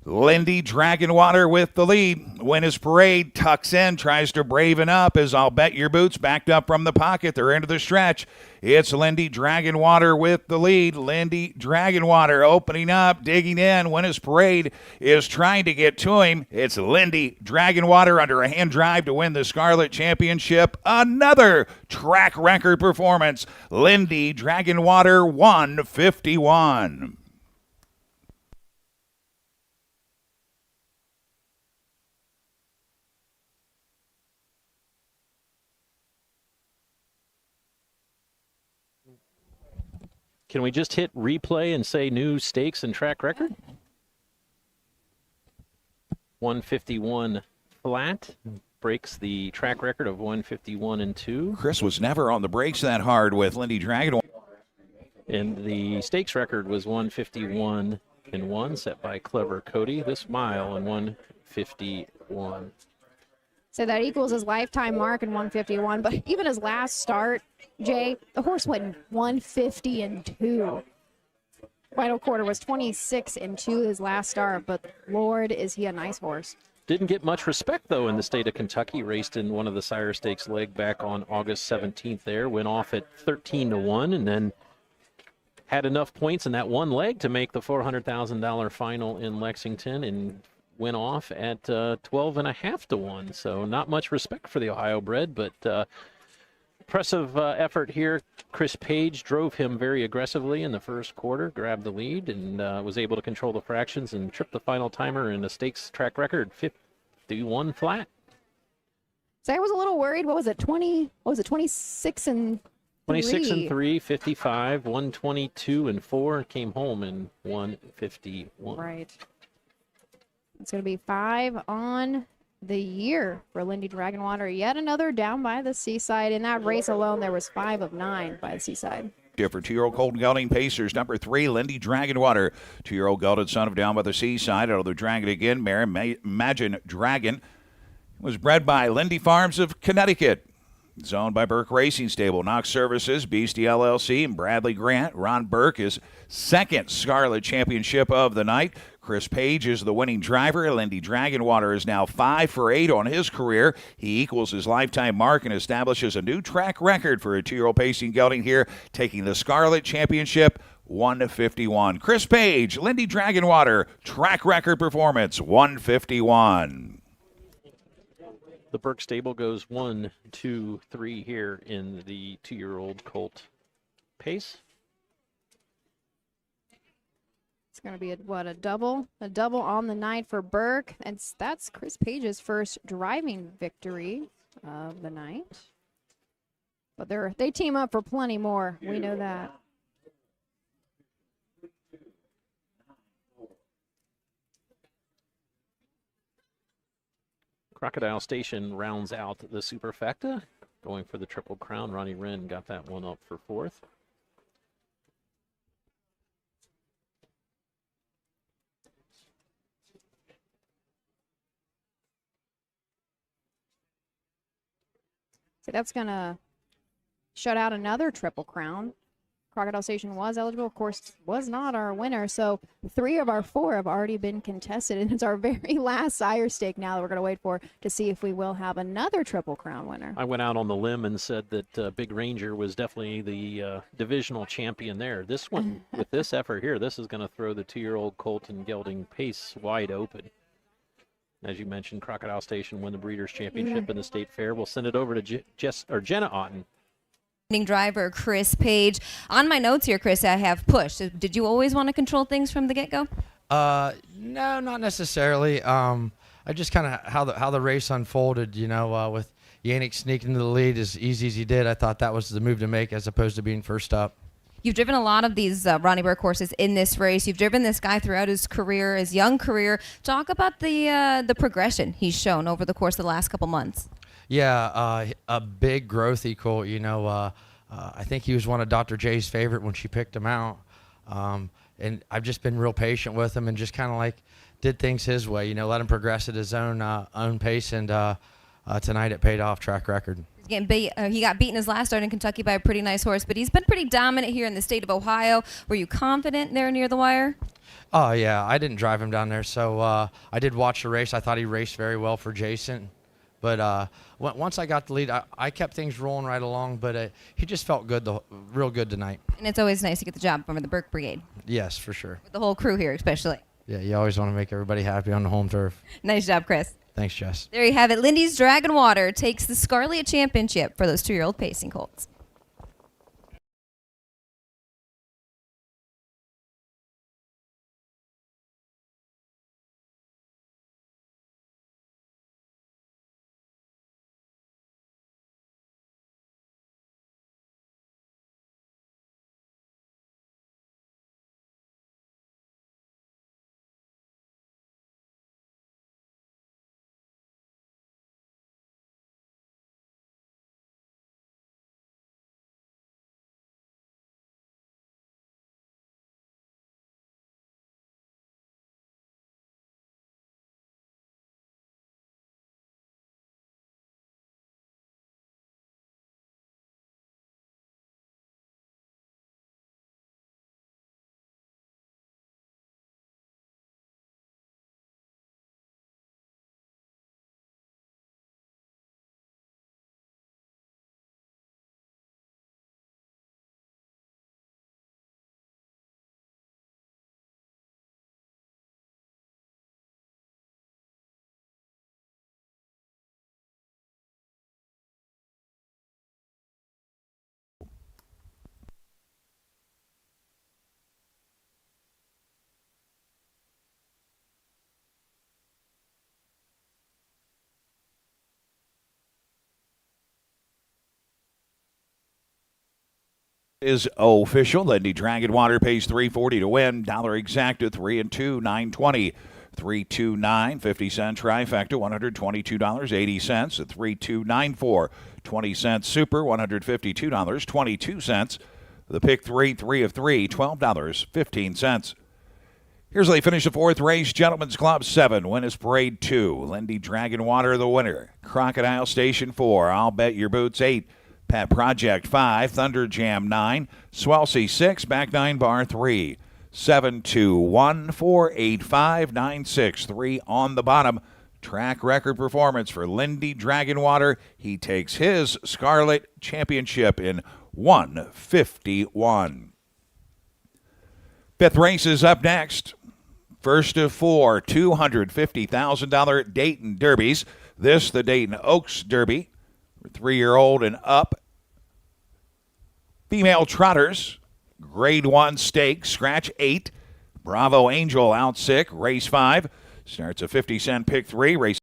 Lindy Dragonwater with the lead. Winners Parade tucks in, tries to braven up as I'll Bet Your Boots backed up from the pocket. They're into the stretch. It's Lindy Dragonwater with the lead. Lindy Dragonwater opening up, digging in. Winners Parade is trying to get to him. It's Lindy Dragonwater under a hand drive to win the Scarlet Championship. Another track record performance. Lindy Dragonwater 151. Can we just hit replay and say new stakes and track record? 151 flat breaks the track record of 151-2. Chris was never on the brakes that hard with Lindy Dragonwater. And the stakes record was 151-1, set by Clever Cody. This mile in 151. So that equals his lifetime mark in 151. But even his last start, Jay, the horse went 150-2. Final quarter was 26-2 his last start, but Lord, is he a nice horse. Didn't get much respect, though, in the state of Kentucky. Raced in one of the Sire Stakes leg back on August 17th there. Went off at 13-1 and then had enough points in that one leg to make the $400,000 final in Lexington and went off at 12.5-1. So not much respect for the Ohio bred, but impressive effort here. Chris Page drove him very aggressively in the first quarter, grabbed the lead, and was able to control the fractions and trip the final timer in a stakes track record, 51 flat. So I was a little worried. What was it, 26 and 26-3, 55, 122-4, came home in 151. Right. It's going to be 5 on the year for Lindy Dragonwater. Yet another down by the Seaside. In that race alone, there was 5 of 9 by the Seaside. For 2-year-old Colton Gelding Pacers, number 3, Lindy Dragonwater. 2-year-old gelded son of Down by the Seaside. Out of the Dragon again, Mare Imagine Dragon. Was bred by Lindy Farms of Connecticut. It's owned by Burke Racing Stable, Knox Services, Beastie LLC, and Bradley Grant. Ron Burke is second Scarlet Championship of the night. Chris Page is the winning driver. Lindy Dragonwater is now 5 for 8 on his career. He equals his lifetime mark and establishes a new track record for a 2-year-old pacing gelding here, taking the Scarlet Championship 151. Chris Page, Lindy Dragonwater, track record performance 151. The Burke stable goes 1, 2, 3 here in the 2-year-old colt pace. It's going to be a double on the night for Burke, and that's Chris Page's first driving victory of the night. But they team up for plenty more. We know that. Crocodile Station rounds out the superfecta, going for the Triple Crown. Ronnie Wren got that one up for 4th. So that's going to shut out another Triple Crown. Crocodile Station was eligible, of course, was not our winner. So 3 of our 4 have already been contested, and it's our very last sire stake now that we're going to wait for to see if we will have another Triple Crown winner. I went out on the limb and said that Big Ranger was definitely the divisional champion there. This one, with this effort here, this is going to throw the 2-year-old Colton Gelding Pace wide open. As you mentioned, Crocodile Station won the Breeders' Championship in the State Fair. We'll send it over to Jenna Otten. Driver Chris Page. On my notes here, Chris, I have push. So did you always want to control things from the get-go? No, not necessarily. I just kind of how the race unfolded, with Yannick sneaking into the lead as easy as he did. I thought that was the move to make as opposed to being first up. You've driven a lot of these Ronnie Burke horses in this race. You've driven this guy throughout his career, his young career. Talk about the progression he's shown over the course of the last couple months. Yeah, a big growth equal. I think he was one of Dr. J's favorite when she picked him out. And I've just been real patient with him and just kind of did things his way. Let him progress at his own pace. And tonight it paid off. Track record. He got beaten his last start in Kentucky by a pretty nice horse, but he's been pretty dominant here in the state of Ohio. Were you confident there near the wire? Oh, yeah. I didn't drive him down there, so I did watch the race. I thought he raced very well for Jason. But once I got the lead, I kept things rolling right along, but he just felt good, real good tonight. And it's always nice to get the job from the Burke Brigade. Yes, for sure. With the whole crew here, especially. Yeah, you always want to make everybody happy on the home turf. Nice job, Chris. Thanks, Jess. There you have it. Lindy's Dragon Water takes the Scarlet Championship for those 2-year-old pacing colts. Is official. Lindy Dragon Water pays $3.40 to win. Dollar exacta 3 and 2, $9.20. 329 50-cent trifecta, $122.80. A 3294 20-cent super, $152.22. The pick 3 of 3, $12.15. Here's how they finish the 4th race. Gentlemen's Club 7, Winners Parade 2. Lindy Dragon Water the winner. Crocodile Station 4, I'll Bet Your Boots 8. Pet Project 5, Thunder Jam 9, Swelsey 6, Back 9 Bar 3, 7-2-1-4-8-5-9-6-3 on the bottom. Track record performance for Lindy Dragon Water. He takes his Scarlet Championship in 1:51. 5th race is up next. First of 4 $250,000 Dayton Derbies. This, the Dayton Oaks Derby. 3-year-old and up. Female trotters, grade 1 stake, scratch 8. Bravo Angel out sick, race 5. Starts a 50-cent pick 3, race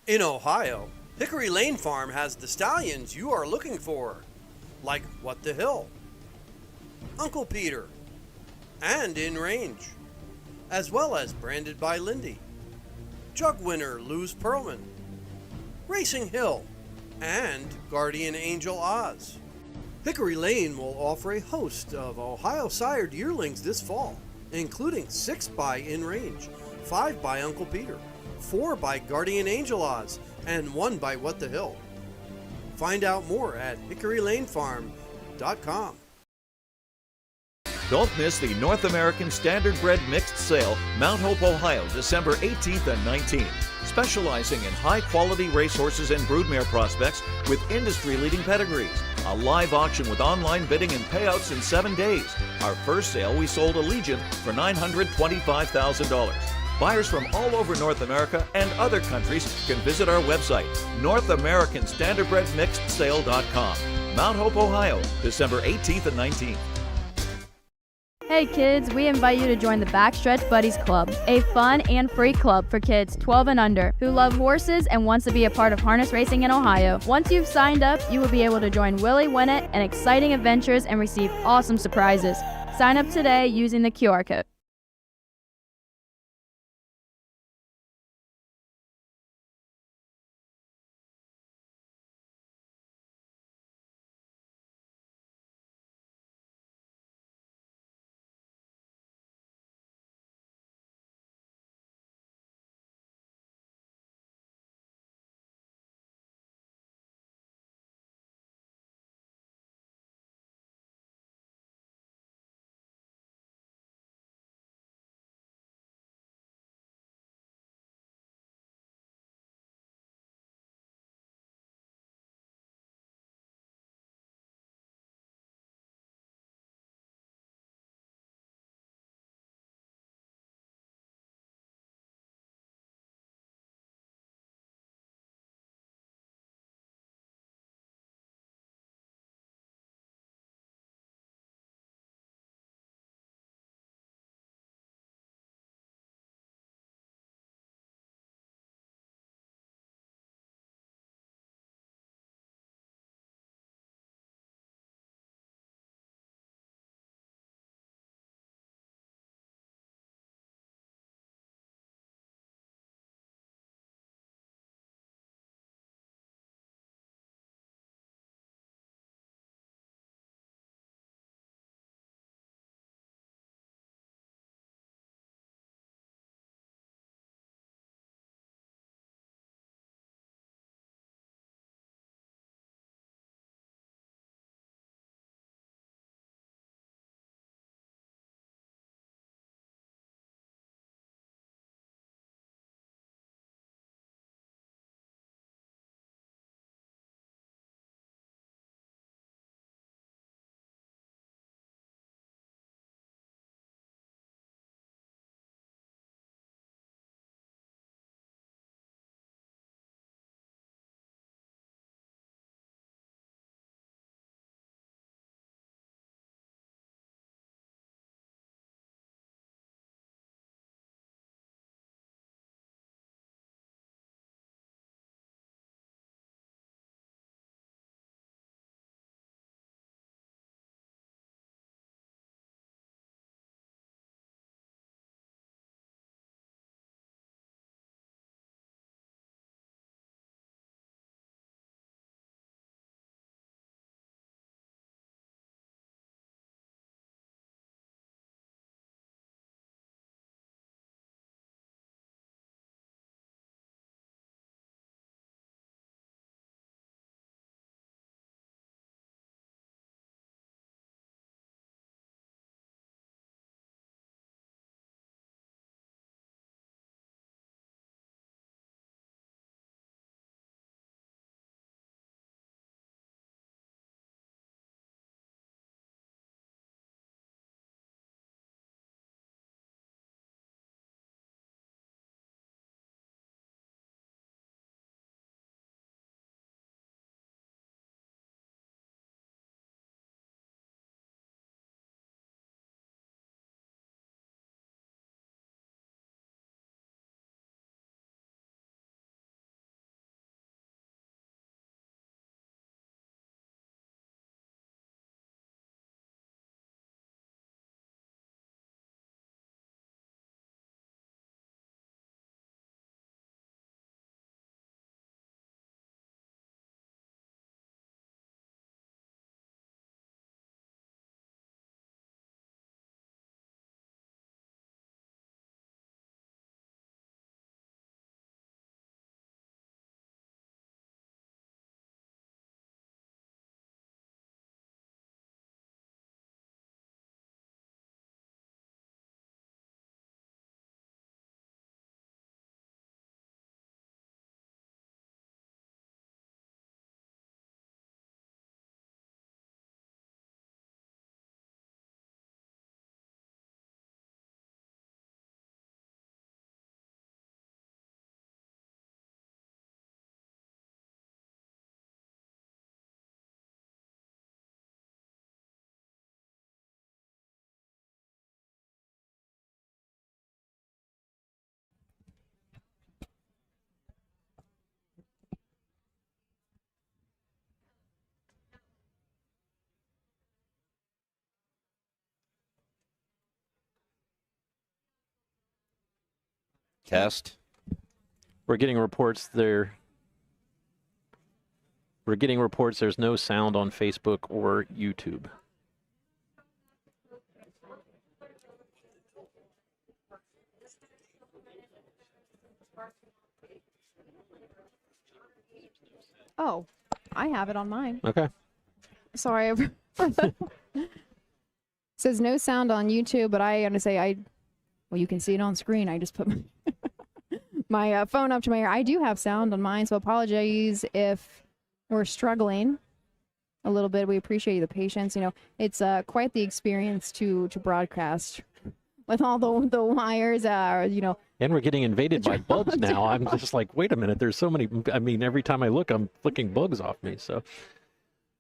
In Ohio, Hickory Lane Farm has the stallions you are looking for, like What the Hill, Uncle Peter, and In Range, as well as Branded by Lindy, Jug Winner Luz Pearlman, Racing Hill, and Guardian Angel Oz. Hickory Lane will offer a host of Ohio sired yearlings this fall, including 6 by In Range, 5 by Uncle Peter, 4 by Guardian Angel Oz, and 1 by What the Hill. Find out more at hickorylanefarm.com. Don't miss the North American Standardbred Mixed Sale, Mount Hope, Ohio, December 18th and 19th. Specializing in high-quality racehorses and broodmare prospects with industry-leading pedigrees. A live auction with online bidding and payouts in 7 days. Our first sale, we sold Allegiant for $925,000. Buyers from all over North America and other countries can visit our website, NorthAmericanStandardbredMixedSale.com. Mount Hope, Ohio, December 18th and 19th. Hey kids, we invite you to join the Backstretch Buddies Club, a fun and free club for kids 12 and under who love horses and wants to be a part of harness racing in Ohio. Once you've signed up, you will be able to join Willie Winnett and exciting adventures and receive awesome surprises. Sign up today using the QR code. Test. We're getting reports there. We're getting reports there's no sound on Facebook or YouTube. Oh, I have it on mine. Okay. Sorry. Says no sound on YouTube, but I want to say well, you can see it on screen. I just put my phone up to my ear. I do have sound on mine, so apologize if we're struggling a little bit. We appreciate the patience. You know, it's quite the experience to broadcast with all the wires. You know. And we're getting invaded by bugs now. I'm just like, wait a minute. There's so many. I mean, every time I look, I'm flicking bugs off me. So.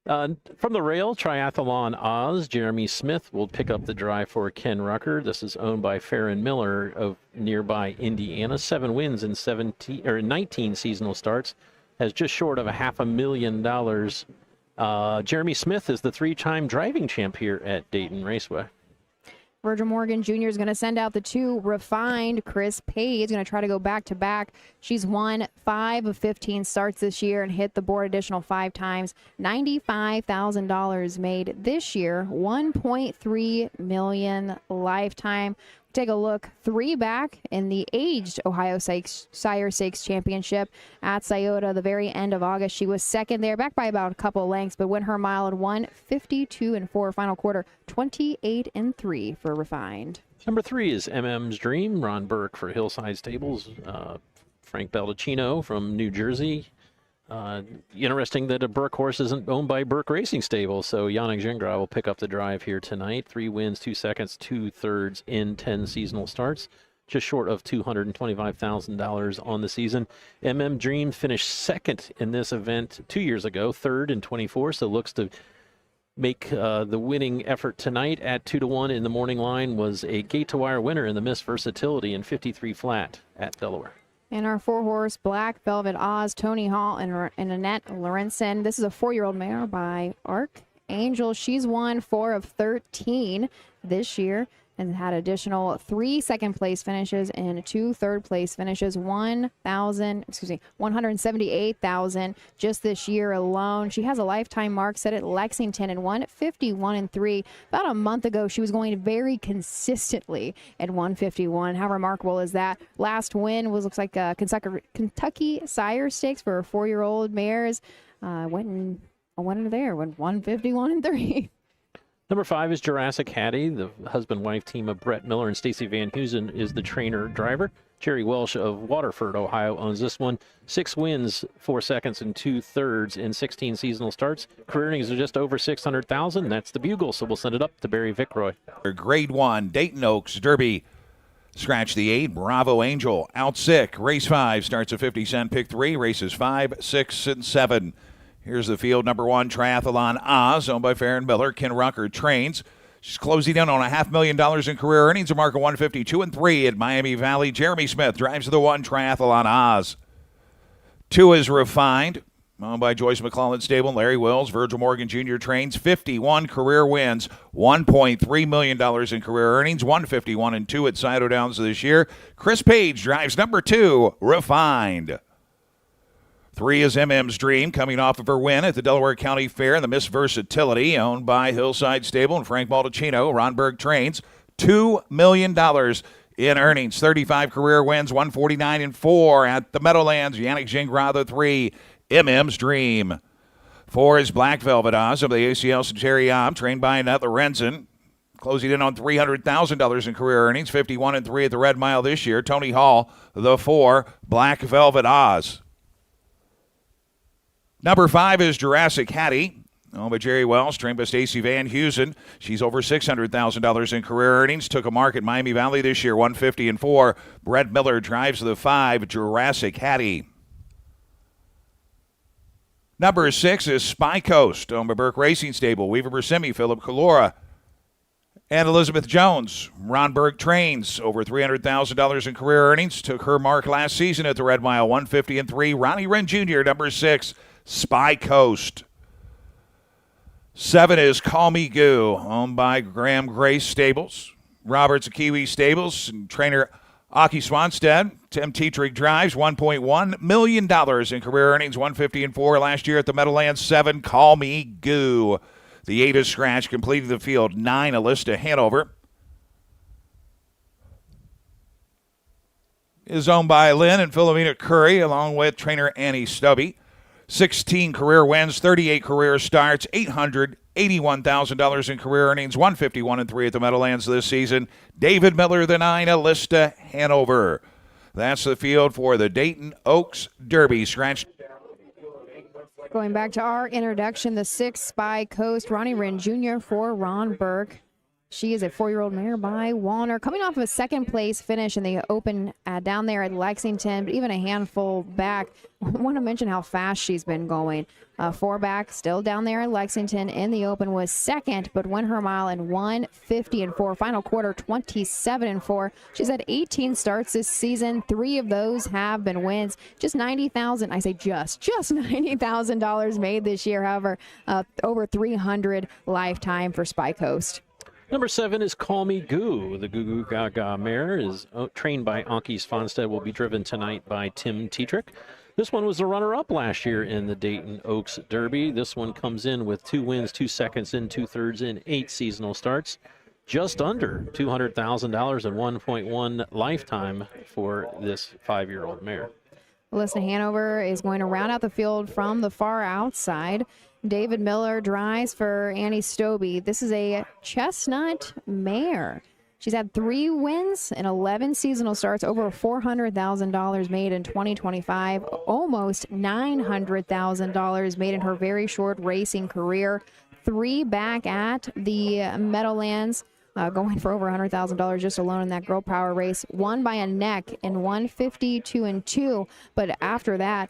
From the rail, Triathlon Oz, Jeremy Smith will pick up the drive for Ken Rucker. This is owned by Farron Miller of nearby Indiana. 7 wins in 19 seasonal starts, has just short of $500,000. Jeremy Smith is the 3-time driving champ here at Dayton Raceway. Virgil Morgan Jr. is going to send out the 2 refined. Chris Page is going to try to go back-to-back. She's won 5 of 15 starts this year and hit the board additional 5 times. $95,000 made this year, $1.3 million lifetime. Take a look 3 back in the aged Ohio Sire Stakes Championship at Scioto. The very end of August, she was second there, back by about a couple of lengths, but win her mile at 1:52.4. Final quarter, 28-3 for refined. Number 3 is MM's Dream. Ron Burke for Hillside Stables. Frank Baldacchino from New Jersey. Interesting that a Burke horse isn't owned by Burke Racing Stables, so Yannick Gingras will pick up the drive here tonight. 3 wins, 2 seconds, 2 thirds in 10 seasonal starts, just short of $225,000 on the season. MM Dream finished second in this event 2 years ago, third in 24, so looks to make the winning effort tonight at 2-1 in the morning line. Was a gate-to-wire winner in the Miss Versatility in 53 flat at Delaware. And our 4-horse Black Velvet Oz, Tony Hall and Annette Lorenzen. This is a 4-year-old mare by Archangel. She's won 4 of 13 this year and had additional 3 second-place finishes and 2 third-place finishes. $178,000 just this year alone. She has a lifetime mark set at Lexington and 151-3. About a month ago, she was going very consistently at 151. How remarkable is that? Last win looks like a Kentucky Sire Stakes for 4-year-old mares. Went there, went 151-3. Number 5 is Jurassic Hattie. The husband-wife team of Brett Miller and Stacy Van Heusen is the trainer-driver. Jerry Welsh of Waterford, Ohio, owns this one. 6 wins, 4 seconds, and 2 thirds in 16 seasonal starts. Career earnings are just over $600,000. That's the Bugle, so we'll send it up to Barry Vickroy. Grade 1, Dayton Oaks Derby. Scratch the 8, Bravo Angel, out sick. Race 5 starts at 50 cent, pick 3, races 5, 6, and 7. Here's the field. Number 1, Triathlon Oz, owned by Farron Miller. Ken Rucker trains. She's closing in on $500,000 in career earnings, a mark of 152-3 at Miami Valley. Jeremy Smith drives the 1, Triathlon Oz. 2 is Refined, owned by Joyce McClellan Stable. Larry Wills, Virgil Morgan Jr. trains. 51 career wins, $1.3 million in career earnings, 151-2 at Scioto Downs this year. Chris Page drives number 2, Refined. 3 is MM's Dream, coming off of her win at the Delaware County Fair in the Miss Versatility, owned by Hillside Stable and Frank Baldacchino. Ron Berg trains. $2 million in earnings, 35 career wins, 149-4 at the Meadowlands. Yannick Gingras, the 3, MM's Dream. 4 is Black Velvet Oz of the ACL Centurion, trained by Annette Lorenzen. Closing in on $300,000 in career earnings, 51-3 at the Red Mile this year. Tony Hall, the 4, Black Velvet Oz. Number 5 is Jurassic Hattie, owned by Jerry Wells, trained by Stacy Van Heusen. She's over $600,000 in career earnings. Took a mark at Miami Valley this year, 150-4. Brett Miller drives the 5, Jurassic Hattie. Number 6 is Spy Coast, owned by Burke Racing Stable. Weaver Bersimi, Philip Calora, and Elizabeth Jones. Ron Berg trains. Over $300,000 in career earnings. Took her mark last season at the Red Mile, 150-3. Ronnie Wren Jr., number 6, Spy Coast. 7 is Call Me Goo, owned by Graham Grace Stables. Roberts of Kiwi Stables and trainer Aki Swanstead, Tim Tetrick drives, $1.1 million in career earnings, 150-4 last year at the Meadowlands. 7, Call Me Goo. The 8 is Scratch, completing the field. 9, Alysta Hanover. Is owned by Lynn and Philomena Curry, along with trainer Annie Stubby. 16 career wins, 38 career starts, $881,000 in career earnings, 151-3 at the Meadowlands this season. David Miller, the 9, Alysta Hanover. That's the field for the Dayton Oaks Derby. Scratch. Going back to our introduction, the 6 Spy Coast, Ronnie Wren Jr. for Ron Burke. She is a 4-year-old mare by Walner, coming off of a second-place finish in the Open down there at Lexington, but even a handful back. I want to mention how fast she's been going. 4 back, still down there at Lexington in the Open, was second, but won her mile in 1:50-4. Final quarter, 27-4. She's had 18 starts this season. 3 of those have been wins. Just $90,000. I say just $90,000 made this year. However, over 300 lifetime for Spy Coast. Number 7 is Call Me Goo. The Goo Goo Gaga mare is trained by Anki Svanstead, will be driven tonight by Tim Tetrick. This one was the runner-up last year in the Dayton Oaks Derby. This one comes in with 2 wins, 2 seconds, and 2/3 in 8 seasonal starts. Just under $200,000 and 1.1 lifetime for this 5-year-old mare. Alyssa Hanover is going to round out the field from the far outside. David Miller drives for Annie Stobie. This is a chestnut mare. She's had 3 wins and 11 seasonal starts, over $400,000 made in 2025, almost $900,000 made in her very short racing career. 3 back at the Meadowlands, going for over $100,000 just alone in that Girl Power race. Won by a neck in 152-2, but after that,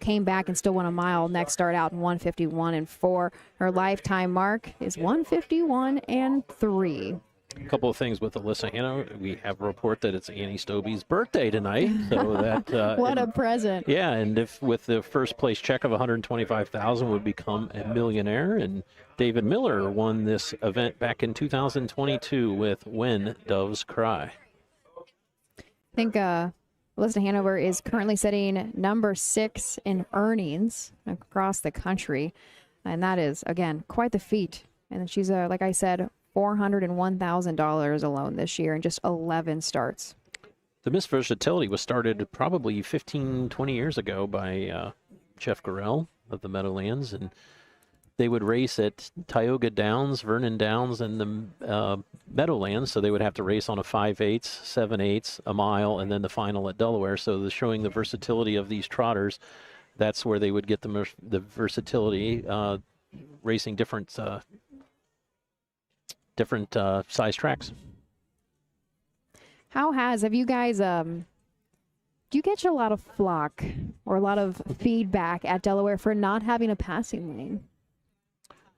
came back and still won a mile. Next start out in 151-4. Her lifetime mark is 151-3. A couple of things with Alyssa Hanover. We have a report that it's Annie Stobie's birthday tonight, so that what a present! Yeah, and if with the first place check of $125,000 would become a millionaire. And David Miller won this event back in 2022 with When Doves Cry. I think Alyssa Hanover is currently sitting number 6 in earnings across the country, and that is again quite the feat. And she's like I said, $401,000 alone this year in just 11 starts. The Miss Versatility was started probably 15, 20 years ago by Jeff Gorell of the Meadowlands, and they would race at Tioga Downs, Vernon Downs, and the Meadowlands, so they would have to race on a 5/8, 7/8, a mile, and then the final at Delaware. So showing the versatility of these trotters, that's where they would get the versatility, racing different size tracks. Have you guys, do you get a lot of flack or a lot of feedback at Delaware for not having a passing lane?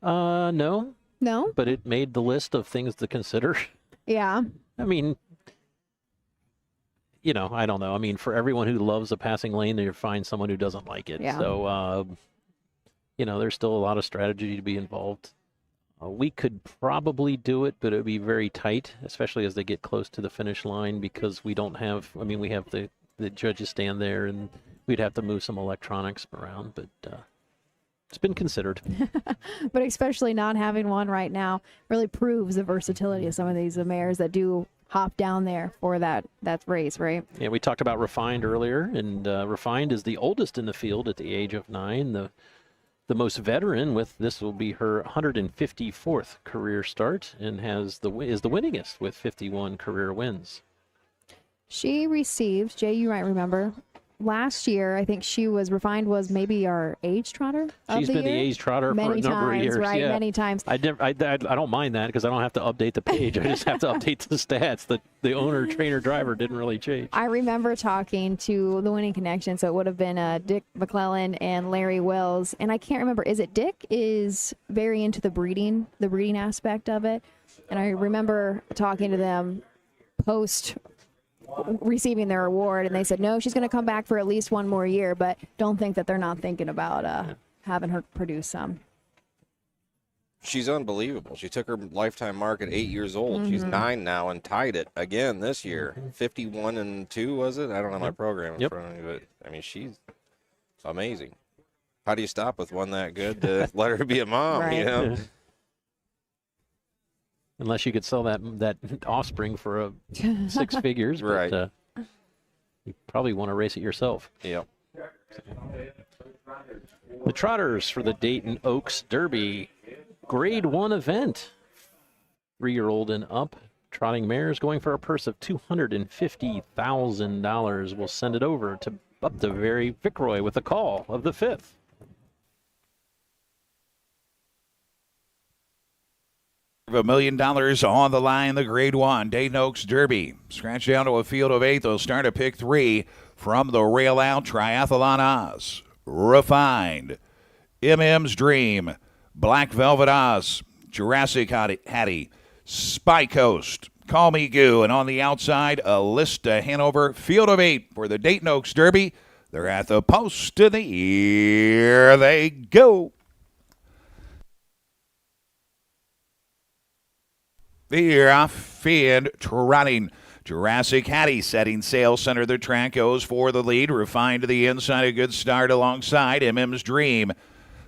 No. No? But it made the list of things to consider. Yeah. I don't know. For everyone who loves a passing lane, you find someone who doesn't like it. Yeah. So, there's still a lot of strategy to be involved. We could probably do it, but it would be very tight, especially as they get close to the finish line, because we don't have, we have the judges stand there, and we'd have to move some electronics around, but it's been considered. But especially not having one right now really proves the versatility of some of these mares that do hop down there for that race, right? Yeah, we talked about Refined earlier, and Refined is the oldest in the field at the age of 9. The most veteran, with this will be her 154th career start, and is the winningest with 51 career wins. She received, Jay, you might remember, last year, I think Refined was maybe our age trotter of She's the been year. the age trotter for a number of years. Right, yeah. many times. I don't mind that because I don't have to update the page. I just have to update the stats. The owner, trainer, driver didn't really change. I remember talking to the Winning Connection, so it would have been Dick McClellan and Larry Wells, and I can't remember. Is it Dick is very into the breeding aspect of it, and I remember talking to them post receiving their award, and they said no, she's going to come back for at least one more year, but don't think that they're not thinking about having her produce some. she's unbelievable. She took her lifetime mark at 8 years old. She's 9 now and tied it again this year. 51-2, was it? I don't have my program in front of me, but I mean, she's amazing. How do you stop with one that good to let her be a mom? Right. You know. Yeah. Unless you could sell that offspring for 6 figures, but, Right. you probably want to race it yourself. Yep. The Trotters for the Dayton Oaks Derby, Grade 1 event. 3-year-old and up, trotting mares going for a purse of $250,000. We'll send it over to up to Barry Fickroy with the call of the 5th. $1 million on the line, the Grade 1 Dayton Oaks Derby. Scratch down to a field of 8. They'll start at pick 3 from the Rail Out Triathlon Oz. Refined, MM's Dream, Black Velvet Oz, Jurassic Hattie, Spy Coast, Call Me Goo, and on the outside, Alysta Hanover. Field of 8 for the Dayton Oaks Derby. They're at the post of the year. They go. They're off and trotting. Jurassic Hattie setting sail center of the track, goes for the lead. Refined to the inside, a good start alongside MM's Dream.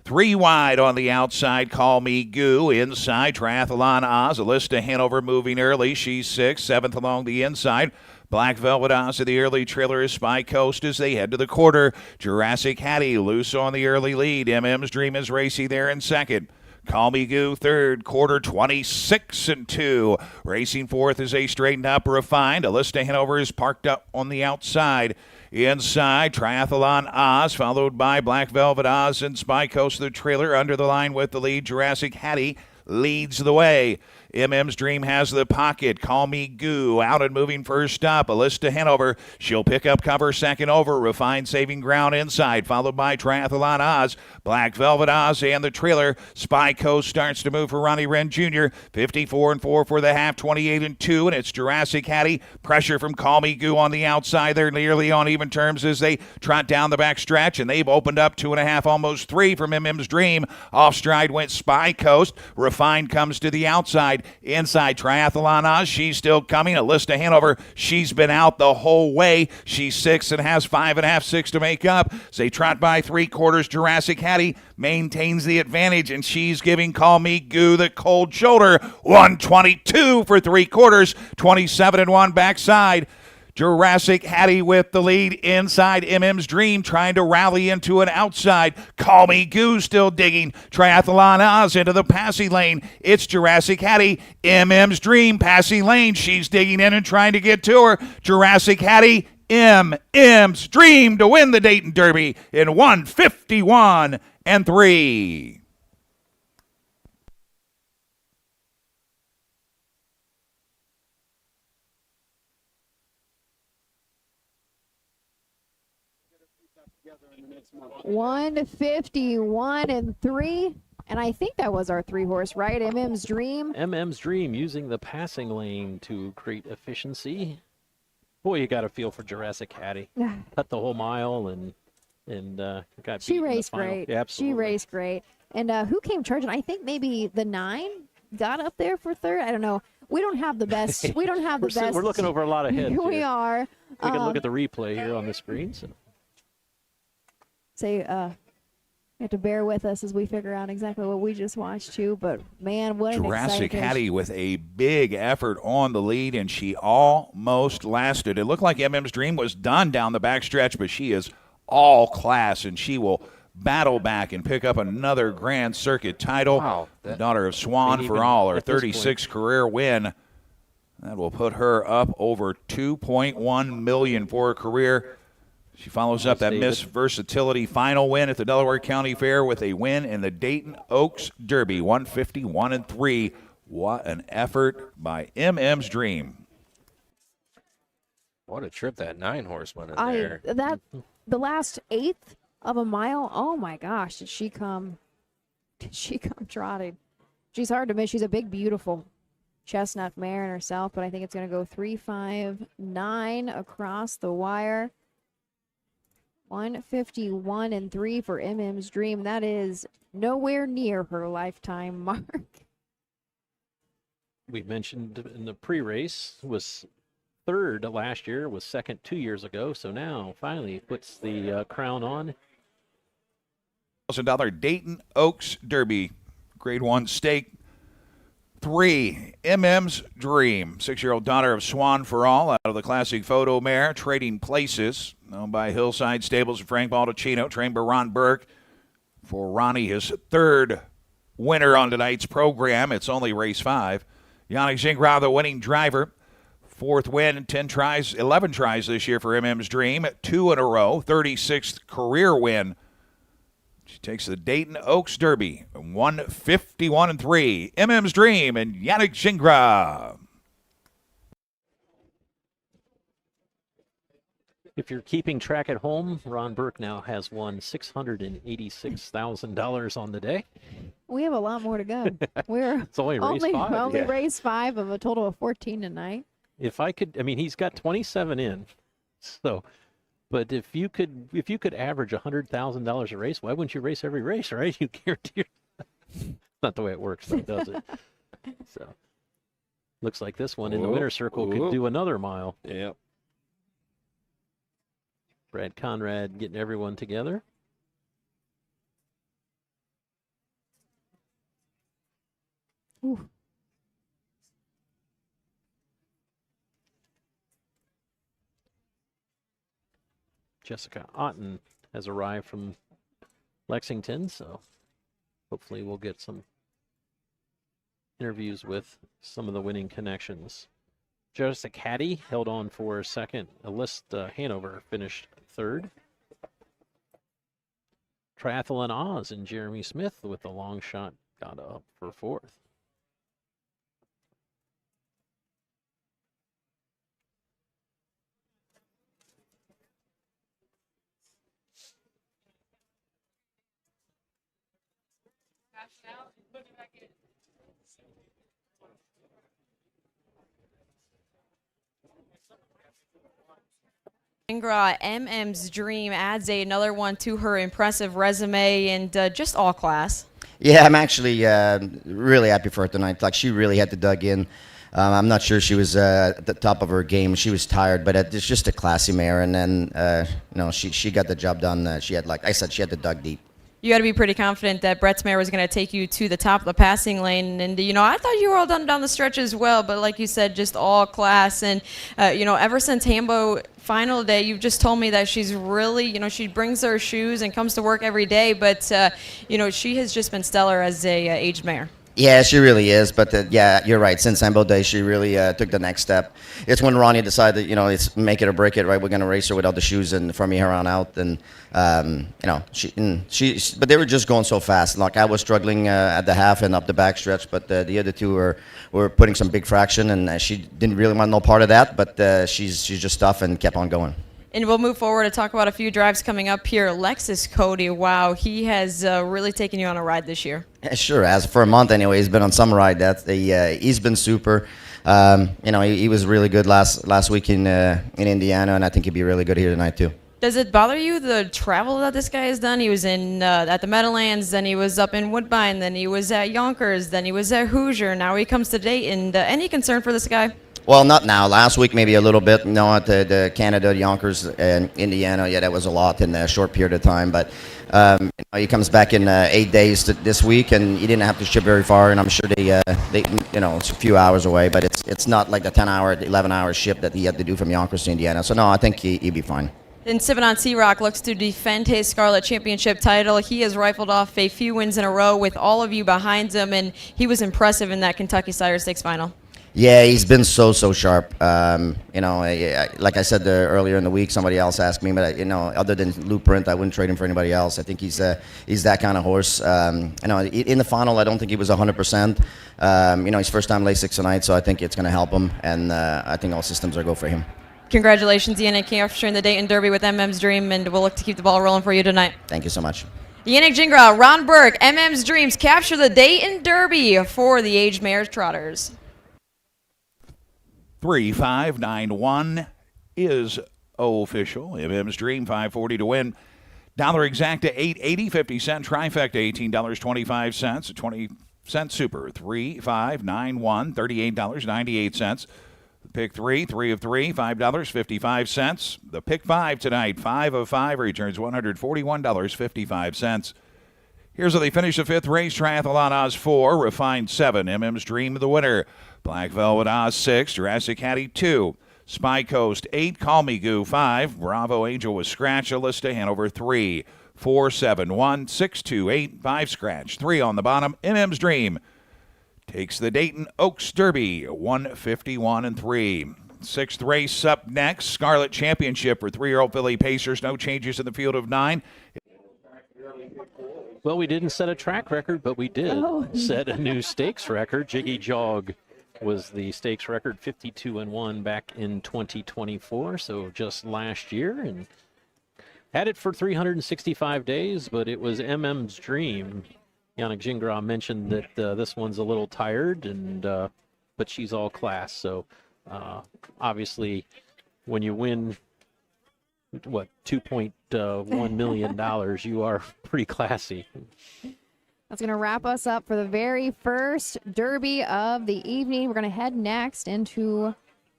3 wide on the outside, Call Me Goo. Inside, Triathlon Oz. Alysta Hanover moving early. She's 6th, 7th along the inside. Black Velvet Oz of the early trailer is Spy Coast as they head to the quarter. Jurassic Hattie loose on the early lead. MM's Dream is racing there in 2nd. Call Me Goo, 3rd, quarter 26-2. Racing 4th as they straighten up. Refined. Alysta Hanover is parked up on the outside. Inside, Triathlon Oz, followed by Black Velvet Oz and Spy Coast, the trailer under the line with the lead. Jurassic Hattie leads the way. MM's Dream has the pocket. Call Me Goo out and moving first up. Alysta Hanover, she'll pick up cover second over. Refined saving ground inside, followed by Triathlon Oz, Black Velvet Oz, and the trailer. Spy Coast starts to move for Ronnie Wren Jr. 54-4 for the half, 28-2, and it's Jurassic Hattie. Pressure from Call Me Goo on the outside. They're nearly on even terms as they trot down the back stretch, and they've opened up 2.5, almost 3 from MM's Dream. Off stride went Spy Coast. Refined comes to the outside. Inside, Triathlon Oz, she's still coming. Alysta Hanover, she's been out the whole way. She's 6th and has 5.5, 6 to make up. As they trot by 3/4, Jurassic Hattie maintains the advantage, and she's giving Call Me Goo the cold shoulder. 122 for 3/4, 27-1 backside. Jurassic Hattie with the lead inside. MM's Dream trying to rally into an outside. Call Me Goo still digging. Triathlon Oz into the passing lane. It's Jurassic Hattie. MM's Dream passing lane. She's digging in and trying to get to her. Jurassic Hattie. MM's Dream to win the Dayton Derby in 151-3. $151-3, and I think that was our 3-horse, right? MM's Dream. MM's Dream using the passing lane to create efficiency. Boy, you got a feel for Jurassic Hattie. Cut the whole mile and got She beat in the raced final. great. Yeah, absolutely. She raced great. And who came charging? I think maybe the 9 got up there for 3rd. I don't know. We don't have the best. We don't have the best. We're looking over a lot of heads. We here. are. We can look at the replay here on the screen. So. You have to bear with us as we figure out exactly what we just watched too. But man, what an Jurassic exciting Hattie with a big effort on the lead, and she almost lasted. It looked like MM's Dream was done down the backstretch, but she is all class, and she will battle back and pick up another Grand Circuit title. Wow, The daughter of Swan for all, her 36th career win. That will put her up over $2.1 million for her career. She follows up that Miss Versatility final win at the Delaware County Fair with a win in the Dayton Oaks Derby, 151-3. What an effort by MM's Dream. What a trip that 9-horseman in there. The last 1/8 of a mile. Oh my gosh, did she come trotting? She's hard to miss. She's a big, beautiful chestnut mare in herself, but I think it's going to go 3.59 across the wire. 151-3 for MM's Dream. That is nowhere near her lifetime mark. We mentioned in the pre-race was third last year, was second 2 years ago. So now finally puts the crown on. $1,000 Dayton Oaks Derby, Grade 1 stake. 3, MM's Dream, 6-year-old daughter of Swan for All out of the classic photo mare, Trading Places, owned by Hillside Stables and Frank Baldacchino, trained by Ron Burke. For Ronnie, his third winner on tonight's program. It's only race 5. Yannick Gingras, the winning driver. 4th win, 10 tries, 11 tries this year for MM's Dream. 2 in a row, 36th career win. She takes the Dayton Oaks Derby, 151-3. MM's Dream and Yannick Gingras. If you're keeping track at home, Ron Burke now has won $686,000 on the day. We have a lot more to go. We're It's only race 5. Only Yeah. race 5 of a total of 14 tonight. If I could, I mean, he's got 27 in. So, but if you could average $100,000 a race, why wouldn't you race every race, right? You guarantee. Not the way it works, though, does it? So, looks like this one in the winner's circle could do another mile. Yep. Brad Conrad getting everyone together. Ooh. Jessica Otten has arrived from Lexington, so hopefully we'll get some interviews with some of the winning connections. Jessica Caddy held on for second. Alyssa Hanover finished third. Triathlon Oz and Jeremy Smith with the long shot got up for fourth. Gingras, MM's Dream adds another one to her impressive resume and just all class. Yeah, I'm actually really happy for her tonight. Like, she really had to dug in. I'm not sure she was at the top of her game. She was tired, but it's just a classy mare. And then, she got the job done. She had, like I said, she had to dug deep. You got to be pretty confident that Brett's mare was going to take you to the top of the passing lane. And, I thought you were all done down the stretch as well. But like you said, just all class. And, ever since Hambo final day, you've just told me that she's really, she brings her shoes and comes to work every day. But, she has just been stellar as a aged mare. Yeah, she really is. But, yeah, you're right. Since Sambo Day, she really took the next step. It's when Ronnie decided, it's make it or break it, right? We're going to race her without the shoes and from here on out. And, but they were just going so fast. Like, I was struggling at the half and up the backstretch, but the other two were putting some big fraction, and she didn't really want no part of that. But she's just tough and kept on going. And we'll move forward to talk about a few drives coming up here. Lexus Cody, wow, he has really taken you on a ride this year. Yeah, sure, as for a month anyway, he's been on some ride. He's been super. He was really good last week in Indiana, and I think he'd be really good here tonight too. Does it bother you, the travel that this guy has done? He was at the Meadowlands, then he was up in Woodbine, then he was at Yonkers, then he was at Hoosier. Now he comes to Dayton. Any concern for this guy? Well, not now. Last week, maybe a little bit. No, at the Canada, Yonkers, and Indiana. Yeah, that was a lot in a short period of time. But he comes back in 8 days this week, and he didn't have to ship very far. And I'm sure they it's a few hours away, but it's not like the 10-hour, 11-hour ship that he had to do from Yonkers to Indiana. So no, I think he'd be fine. And Sivanon Searock looks to defend his Scarlet Championship title. He has rifled off a few wins in a row with all of you behind him, and he was impressive in that Kentucky Sire Stakes final. Yeah, he's been so sharp. Like I said earlier in the week, somebody else asked me, but other than Blueprint, I wouldn't trade him for anybody else. I think he's that kind of horse. In the final, I don't think he was 100%. His first time Lasix tonight, so I think it's going to help him, and I think all systems are go for him. Congratulations, Yannick, capturing the Dayton Derby with MM's Dream, and we'll look to keep the ball rolling for you tonight. Thank you so much. Yannick Gingras, Ron Burke, MM's Dreams capture the Dayton Derby for the aged mares trotters. 3591 is official. MM's Dream, $5.40 to win. Dollar Exacta, $8.80, 50-cent trifecta, $18.25. A 20-cent super, 3, 5, 9, 1, $38.98. Pick 3, 3 of 3, $5.55. The pick 5 tonight, 5 of 5, returns $141.55. Here's how they finish the 5th race. Triathlon odds 4, Refined 7, MM's Dream the winner. Black Velvet odds 6, Jurassic Hattie 2, Spy Coast 8, Call Me Goo 5, Bravo Angel with Scratch, Alysta Hanover 3, 4, 7, 1, 6, 2, 8, 5 Scratch, 3 on the bottom. MM's Dream takes the Dayton Oaks Derby, 151-3. 6th race up next, Scarlet Championship for 3-year-old filly Pacers. No changes in the field of 9. Well, we didn't set a track record, but we did set a new stakes record. Jiggy Jog was the stakes record, 52-1 back in 2024, so just last year, and had it for 365 days, but it was MM's Dream. Yannick Gingras mentioned that this one's a little tired, and but she's all class, so obviously when you win $2.1 million, you are pretty classy. That's going to wrap us up for the very first Derby of the evening. We're going to head next into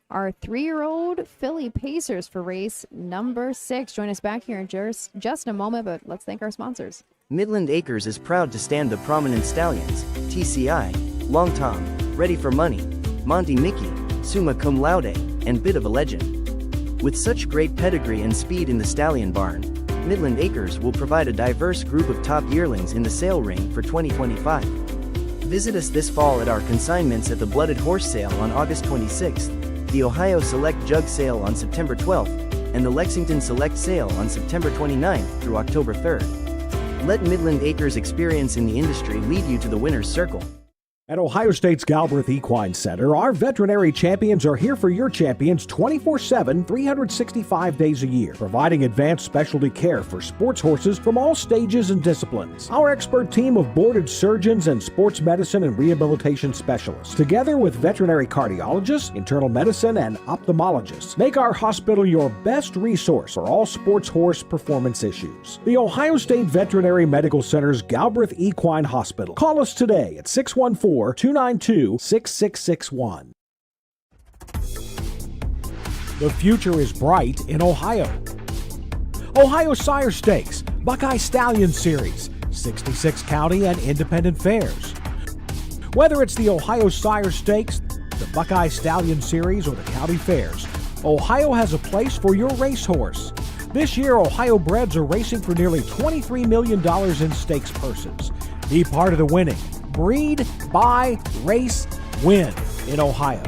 our 3-year-old filly Pacers for race number 6. Join us back here in just a moment, but let's thank our sponsors. Midland Acres is proud to stand the prominent stallions, TCI, Long Tom, Ready for Money, Monty Mickey, Summa Cum Laude, and Bit of a Legend. With such great pedigree and speed in the stallion barn, Midland Acres will provide a diverse group of top yearlings in the sale ring for 2025. Visit us this fall at our consignments at the Blooded Horse Sale on August 26th, the Ohio Select Jug Sale on September 12th, and the Lexington Select Sale on September 29th through October 3rd. Let Midland Acres' experience in the industry lead you to the winner's circle. At Ohio State's Galbraith Equine Center, our veterinary champions are here for your champions 24/7, 365 days a year, providing advanced specialty care for sports horses from all stages and disciplines. Our expert team of boarded surgeons and sports medicine and rehabilitation specialists, together with veterinary cardiologists, internal medicine, and ophthalmologists, make our hospital your best resource for all sports horse performance issues. The Ohio State Veterinary Medical Center's Galbraith Equine Hospital. Call us today at 614-292-6661. The future is bright in Ohio. Ohio Sire Stakes, Buckeye Stallion Series, 66 county and independent fairs. Whether it's the Ohio Sire Stakes, the Buckeye Stallion Series, or the county fairs, Ohio has a place for your racehorse. This year, Ohio breds are racing for nearly $23 million in stakes purses. Be part of the winning. Breed, buy, race, win in Ohio.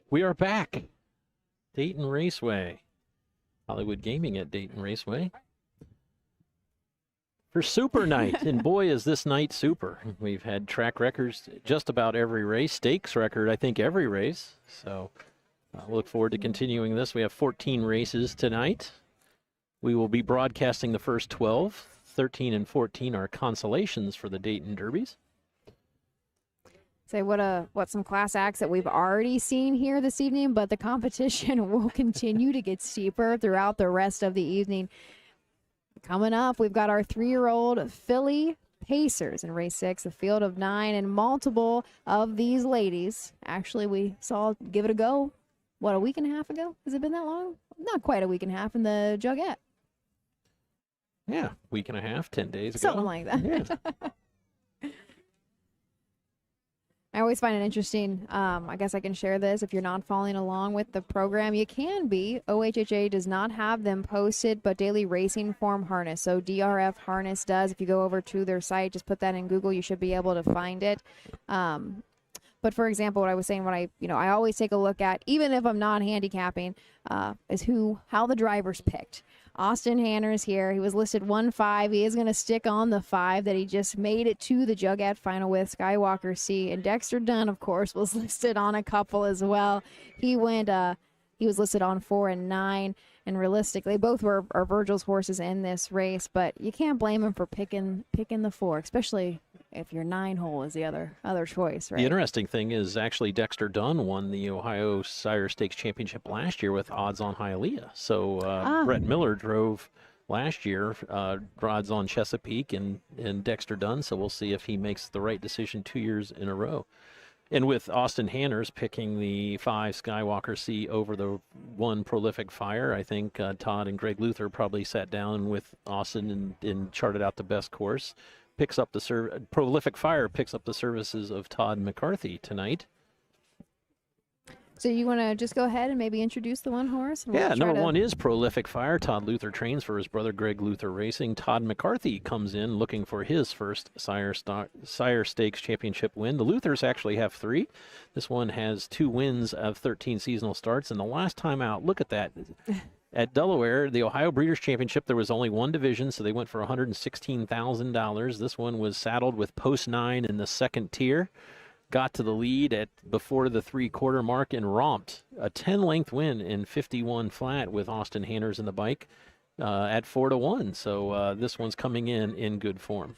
We are back. Dayton Raceway. Hollywood Gaming at Dayton Raceway. For Super Night, and boy is this night super. We've had track records just about every race, stakes record I think every race. So I look forward to continuing this. We have 14 races tonight. We will be broadcasting the first 12. 13 and 14 are consolations for the Dayton Derbies. Say what some class acts that we've already seen here this evening, but the competition will continue to get steeper throughout the rest of the evening. Coming up, we've got our 3-year-old filly Pacers in race 6, a field of 9, and multiple of these ladies. Actually, we saw give it a go, a week and a half ago? Has it been that long? Not quite a week and a half in the Jugette. Yeah, week and a half, 10 days ago. Something like that. Yeah. I always find it interesting. I guess I can share this. If you're not following along with the program, you can be. OHHA does not have them posted, but Daily Racing Form Harness. So DRF Harness does. If you go over to their site, just put that in Google. You should be able to find it. But for example, what I was saying, I always take a look at, even if I'm not handicapping, is how the drivers picked. Austin Hanner's here. He was listed 1-5. He is going to stick on the 5 that he just made it to the Jugette final with, Skywalker C. And Dexter Dunn, of course, was listed on a couple as well. He was listed on 4 and 9. And realistically, both are Virgil's horses in this race, but you can't blame him for picking the 4, especially if your 9-hole is the other choice, right? The interesting thing is actually Dexter Dunn won the Ohio Sire Stakes Championship last year with odds on Hialeah. So Brett Miller drove last year, odds on Chesapeake and Dexter Dunn. So we'll see if he makes the right decision 2 years in a row. And with Austin Hanners picking the 5 Skywalker C over the 1 Prolific Fire, I think Todd and Greg Luther probably sat down with Austin and charted out the best course. Prolific Fire picks up the services of Todd McCarthy tonight. So you want to just go ahead and maybe introduce the one horse? And Yeah, we'll number try to- 1 is Prolific Fire. Todd Luther trains for his brother Greg Luther Racing. Todd McCarthy comes in looking for his first Sire Stakes Championship win. The Luthers actually have 3. This one has 2 wins of 13 seasonal starts. And the last time out, look at that. At Delaware, the Ohio Breeders' Championship, there was only 1 division, so they went for $116,000. This one was saddled with post 9 in the 2nd tier. Got to the lead before the 3/4 mark and romped a 10-length win in 51 flat with Austin Hanners in the bike at 4-1. So this one's coming in good form.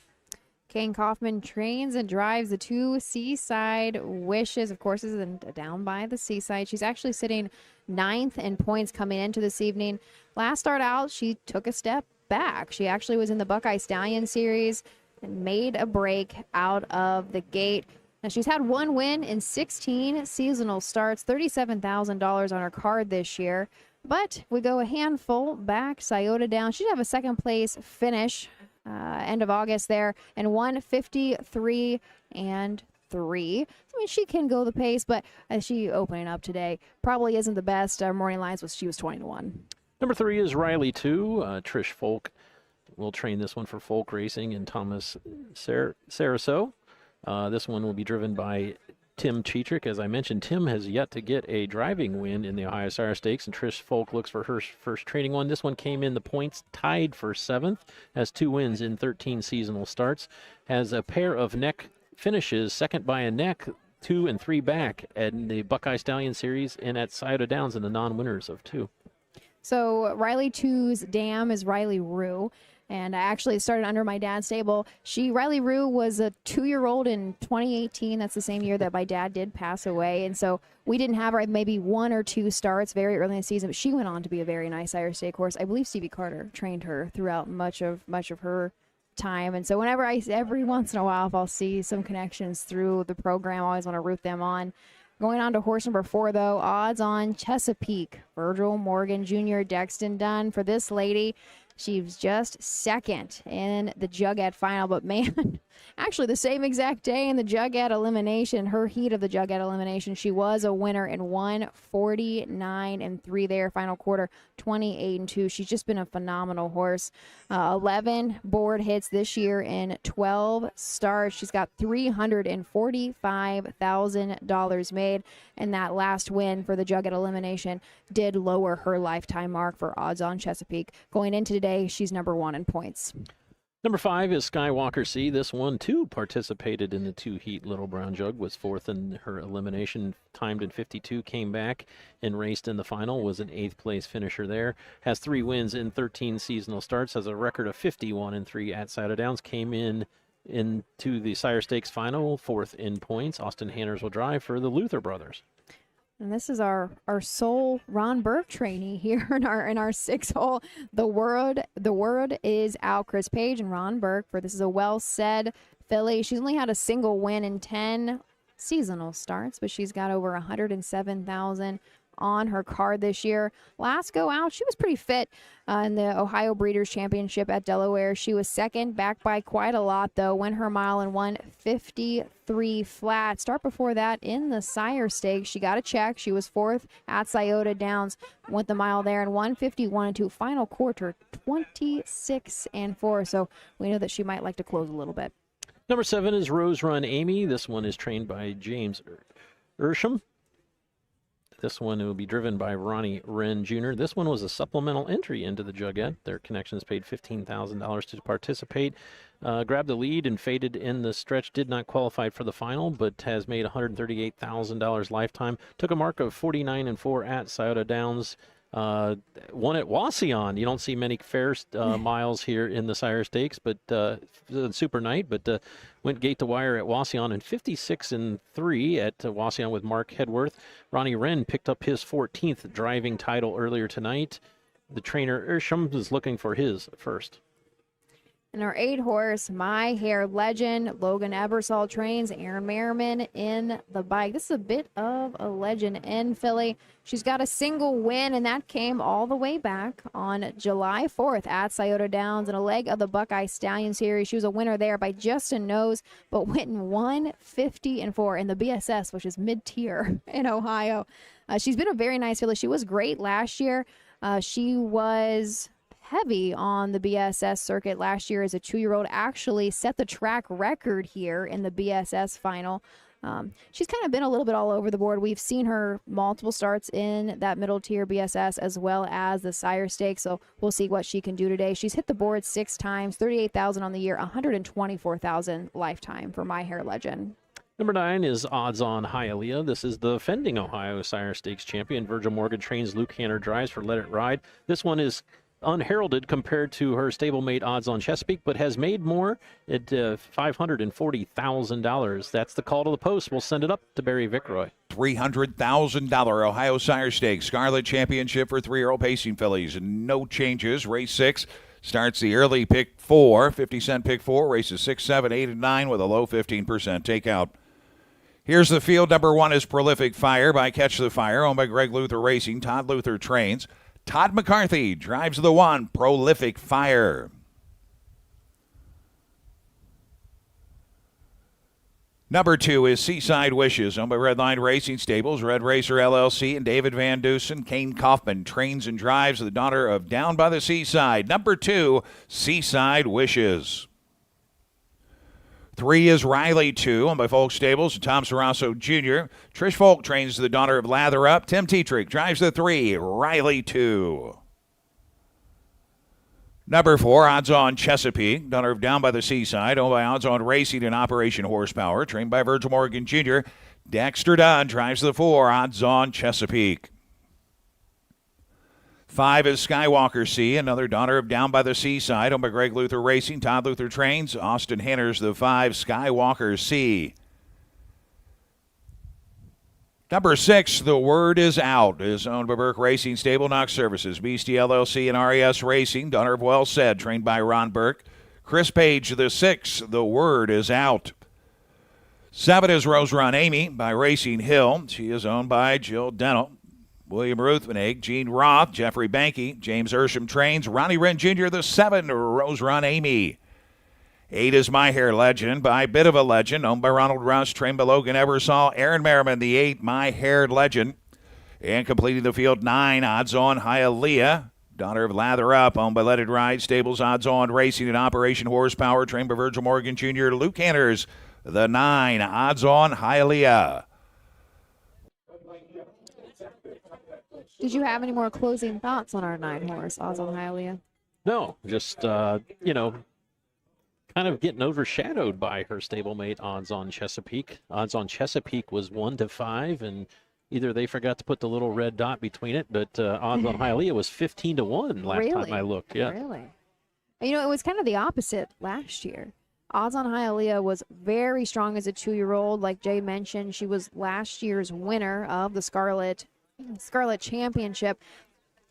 Kane Kaufman trains and drives the 2 Seaside Wishes. Of course, is down by the Seaside. She's actually sitting 9th in points coming into this evening. Last start out, she took a step back. She actually was in the Buckeye Stallion Series and made a break out of the gate. Now, she's had 1 win in 16 seasonal starts, $37,000 on her card this year. But we go a handful back, Scioto down. She'd have a 2nd place finish end of August there, and 153 and 3. I mean, she can go the pace, but as she opening up today, probably isn't the best. Our morning lines she was 20-1. Number 3 is Riley 2. Trish Folk will train this one for Folk Racing and Thomas Saraso. This one will be driven by Tim Cheetrick. As I mentioned, Tim has yet to get a driving win in the Ohio Sire Stakes, and Trish Folk looks for her first training one. This one came in the points tied for 7th, has 2 wins in 13 seasonal starts, has a pair of neck finishes, second by a neck, 2 and 3 back at the Buckeye Stallion Series and at Scioto Downs in the non-winners of 2. So Riley 2's dam is Riley Rue. And I actually started under my dad's stable. Riley Rue was a 2-year-old in 2018. That's the same year that my dad did pass away. And so we didn't have her maybe 1 or 2 starts very early in the season, but she went on to be a very nice Irish State horse. I believe Stevie Carter trained her throughout much of her time. And so whenever every once in a while, if I'll see some connections through the program, I always want to root them on. Going on to horse number 4, though, odds on Chesapeake. Virgil Morgan Jr., Dexton Dunn. For this lady, she was just 2nd in the Jughead final, but man, actually the same exact day in the Jughead elimination, her heat of the Jughead elimination, she was a winner in 149 and 3 there, final quarter 28 and 2. She's just been a phenomenal horse. 11 board hits this year in 12 starts. She's got $345,000 made, and that last win for the Jughead elimination did lower her lifetime mark for odds on Chesapeake. Going into today, she's number 1 in points. Number 5 is Skywalker C. This one, too, participated in the 2-heat Little Brown Jug, was 4th in her elimination, timed in 52, came back and raced in the final, was an 8th place finisher there, has 3 wins in 13 seasonal starts, has a record of 51 and 3 at Scioto Downs, came into the Sire Stakes final, 4th in points. Austin Hanners will drive for the Luther brothers. And this is our sole Ron Burke trainee here in our 6-hole. The word is out. Chris Page and Ron Burke this is a well-said filly. She's only had a single win in 10 seasonal starts, but she's got over 107,000 on her card this year. Last go out, she was pretty fit in the Ohio Breeders' Championship at Delaware. She was 2nd, back by quite a lot, though. Went her mile in 153 flat. Start before that in the Sire Stakes. She got a check. She was 4th at Scioto Downs. Went the mile there in 151 and 2. Final quarter, 26 and 4. So we know that she might like to close a little bit. Number 7 is Rose Run Amy. This one is trained by James Ersham. This one will be driven by Ronnie Wren Jr. This one was a supplemental entry into the Jughead. Their connections paid $15,000 to participate. Grabbed the lead and faded in the stretch. Did not qualify for the final, but has made $138,000 lifetime. Took a mark of 49 and 4 at Scioto Downs. Won at Wasion. You don't see many fair miles here in the Sire Stakes, but Super Night, but went gate to wire at Wasion in 56-3 at Wasion with Mark Hedworth. Ronnie Wren picked up his 14th driving title earlier tonight. The trainer Ersham is looking for his first. And our 8-horse, My Hair Legend, Logan Ebersol trains, Aaron Merriman in the bike. This is a bit of a legend in Philly. She's got a single win, and that came all the way back on July 4th at Scioto Downs in a leg of the Buckeye Stallion Series. She was a winner there by just a nose, but went in 150-4 in the BSS, which is mid-tier in Ohio. She's been a very nice filly. She was great last year. She was heavy on the BSS circuit last year as a 2-year-old, actually set the track record here in the BSS final. She's kind of been a little bit all over the board. We've seen her multiple starts in that middle tier BSS as well as the Sire Stakes, so we'll see what she can do today. She's hit the board 6 times, 38,000 on the year, 124,000 lifetime for My Hair Legend. Number 9 is Odds On Hialeah. This is the defending Ohio Sire Stakes champion. Virgil Morgan trains, Luke Hanner drives for Let It Ride. This one is unheralded compared to her stablemate Odds On Chesapeake, but has made more at $540,000. That's the call to the post. We'll send it up to Barry Vickroy. $300,000 Ohio Sire Stakes Scarlet Championship for 3-year-old pacing fillies. No changes. Race 6 starts the early pick 4, 50-cent pick 4, races 6, 7, 8, and 9 with a low 15% takeout. Here's the field. Number 1 is Prolific Fire by Catch the Fire, owned by Greg Luther Racing. Todd Luther trains. Todd McCarthy drives the 1, Prolific Fire. Number 2 is Seaside Wishes, owned by Redline Racing Stables, Red Racer LLC, and David Van Dusen. Kane Kaufman trains and drives the daughter of Down by the Seaside. Number 2, Seaside Wishes. 3 is Riley 2, owned by Folk Stables and Tom Sarasso Jr. Trish Folk trains the daughter of Lather Up. Tim Tetrick drives the 3, Riley 2. Number 4, Odds On Chesapeake, daughter of Down by the Seaside, owned by Odds On Racing and Operation Horsepower, trained by Virgil Morgan Jr. Dexter Dunn drives the 4, Odds On Chesapeake. 5 is Skywalker C, another daughter of Down by the Seaside, owned by Greg Luther Racing. Todd Luther trains. Austin Henners the 5, Skywalker C. Number 6, The Word Is Out, is owned by Burke Racing Stable Knox Services, Beastie LLC, and RES Racing. Daughter of Well Said, trained by Ron Burke. Chris Page the 6, The Word Is Out. 7 is Rose Run Amy by Racing Hill. She is owned by Jill Dennell. William Ruthvenig, Gene Roth, Jeffrey Banky, James Ersham trains, Ronnie Wren Jr. the 7, Rose Run Amy. 8 is My Hair Legend by Bit of a Legend, owned by Ronald Rush, trained by Logan Ebersol, Aaron Merriman the 8, My Hair Legend. And completing the field 9, Odds On Hialeah, daughter of Lather Up, owned by Let It Ride Stables, Odds On Racing and Operation Horsepower, trained by Virgil Morgan Jr. Luke Hanners the 9, Odds On Hialeah. Did you have any more closing thoughts on our 9-horse, Odds On Hialeah? No, just, kind of getting overshadowed by her stablemate Odds On Chesapeake. Odds On Chesapeake was 1-5, and either they forgot to put the little red dot between it, but Odds On Hialeah was 15-1 last time I looked. Yeah. Really? You know, it was kind of the opposite last year. Odds On Hialeah was very strong as a 2-year-old. Like Jay mentioned, she was last year's winner of the Scarlet Championship.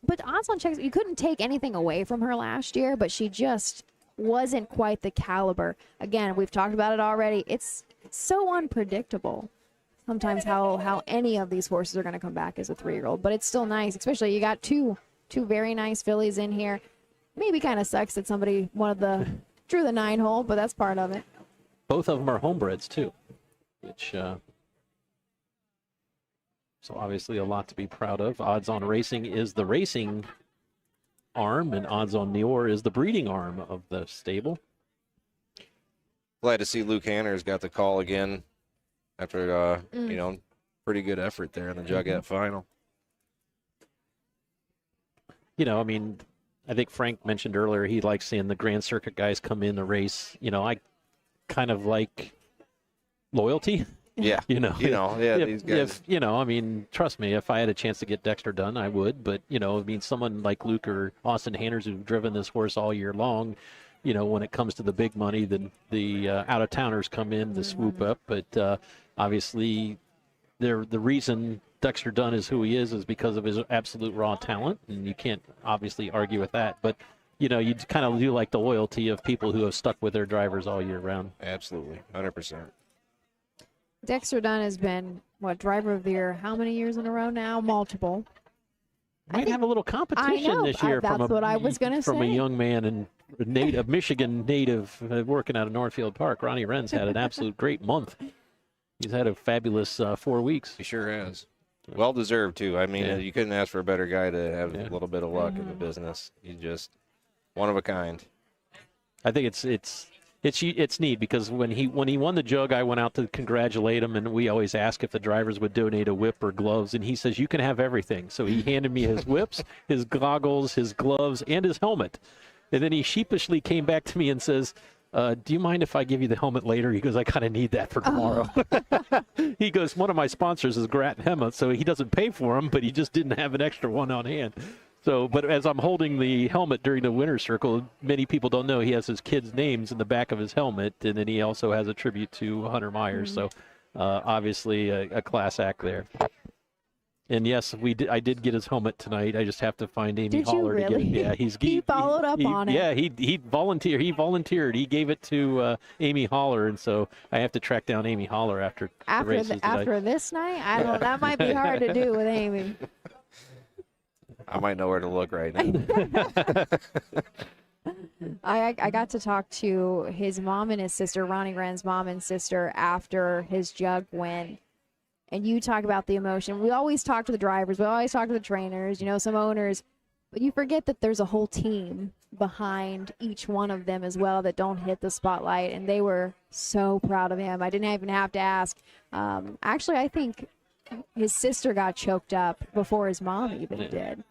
But Odds On Chesapeake, you couldn't take anything away from her last year, but she just wasn't quite the caliber. Again, we've talked about it already. It's so unpredictable sometimes how any of these horses are going to come back as a 3-year-old, but it's still nice, especially you got two very nice fillies in here. Maybe kind of sucks that somebody drew the 9-hole, but that's part of it. Both of them are homebreds too, which so obviously a lot to be proud of. Odds On Racing is the racing arm, and Odds On Nior is the breeding arm of the stable. Glad to see Luke Hanners got the call again after, pretty good effort there in the Jugette final. You know, I mean, I think Frank mentioned earlier he likes seeing the Grand Circuit guys come in the race. You know, I kind of like loyalty Yeah. These guys. I mean, trust me, if I had a chance to get Dexter done, I would. But, I mean, someone like Luke or Austin Hanners who've driven this horse all year long, when it comes to the big money, then the out-of-towners come in to swoop up. But obviously, the reason Dexter Dunn is who he is because of his absolute raw talent, and you can't obviously argue with that. But, you kind of do like the loyalty of people who have stuck with their drivers all year round. Absolutely, 100%. Dexter Dunn has been, driver of the year, how many years in a row now? Multiple. Might have a little competition this year That's what I was going to say. From a young man and a Michigan native working out of Northfield Park. Ronnie Wren's had an absolute great month. He's had a fabulous 4 weeks. He sure has. Well deserved too. I mean, you couldn't ask for a better guy to have a little bit of luck in the business. He's just one of a kind. I think it's neat because when he won the jug, I went out to congratulate him, and we always ask if the drivers would donate a whip or gloves, and he says you can have everything. So he handed me his whips, his goggles, his gloves, and his helmet, and then he sheepishly came back to me and says, do you mind if I give you the helmet later? He goes, I kind of need that for tomorrow. He goes, one of my sponsors is Grat Hema, so he doesn't pay for them, but he just didn't have an extra one on hand. So, but as I'm holding the helmet during the winner's circle, many people don't know he has his kids' names in the back of his helmet, and then he also has a tribute to Hunter Myers. So, obviously, a class act there. And yes, I did get his helmet tonight. I just have to find Amy Did Holler you really? to get it. Yeah, he followed up on it. Yeah, he volunteered. He gave it to Amy Holler, and so I have to track down Amy Holler after the races after this night. I don't know. That might be hard to do with Amy. I might know where to look right now. I got to talk to his mom and his sister, Ronnie Wren's mom and sister, after his jug win. And you talk about the emotion. We always talk to the drivers. We always talk to the trainers, some owners. But you forget that there's a whole team behind each one of them as well that don't hit the spotlight. And they were so proud of him. I didn't even have to ask. Actually, I think his sister got choked up before his mom even did.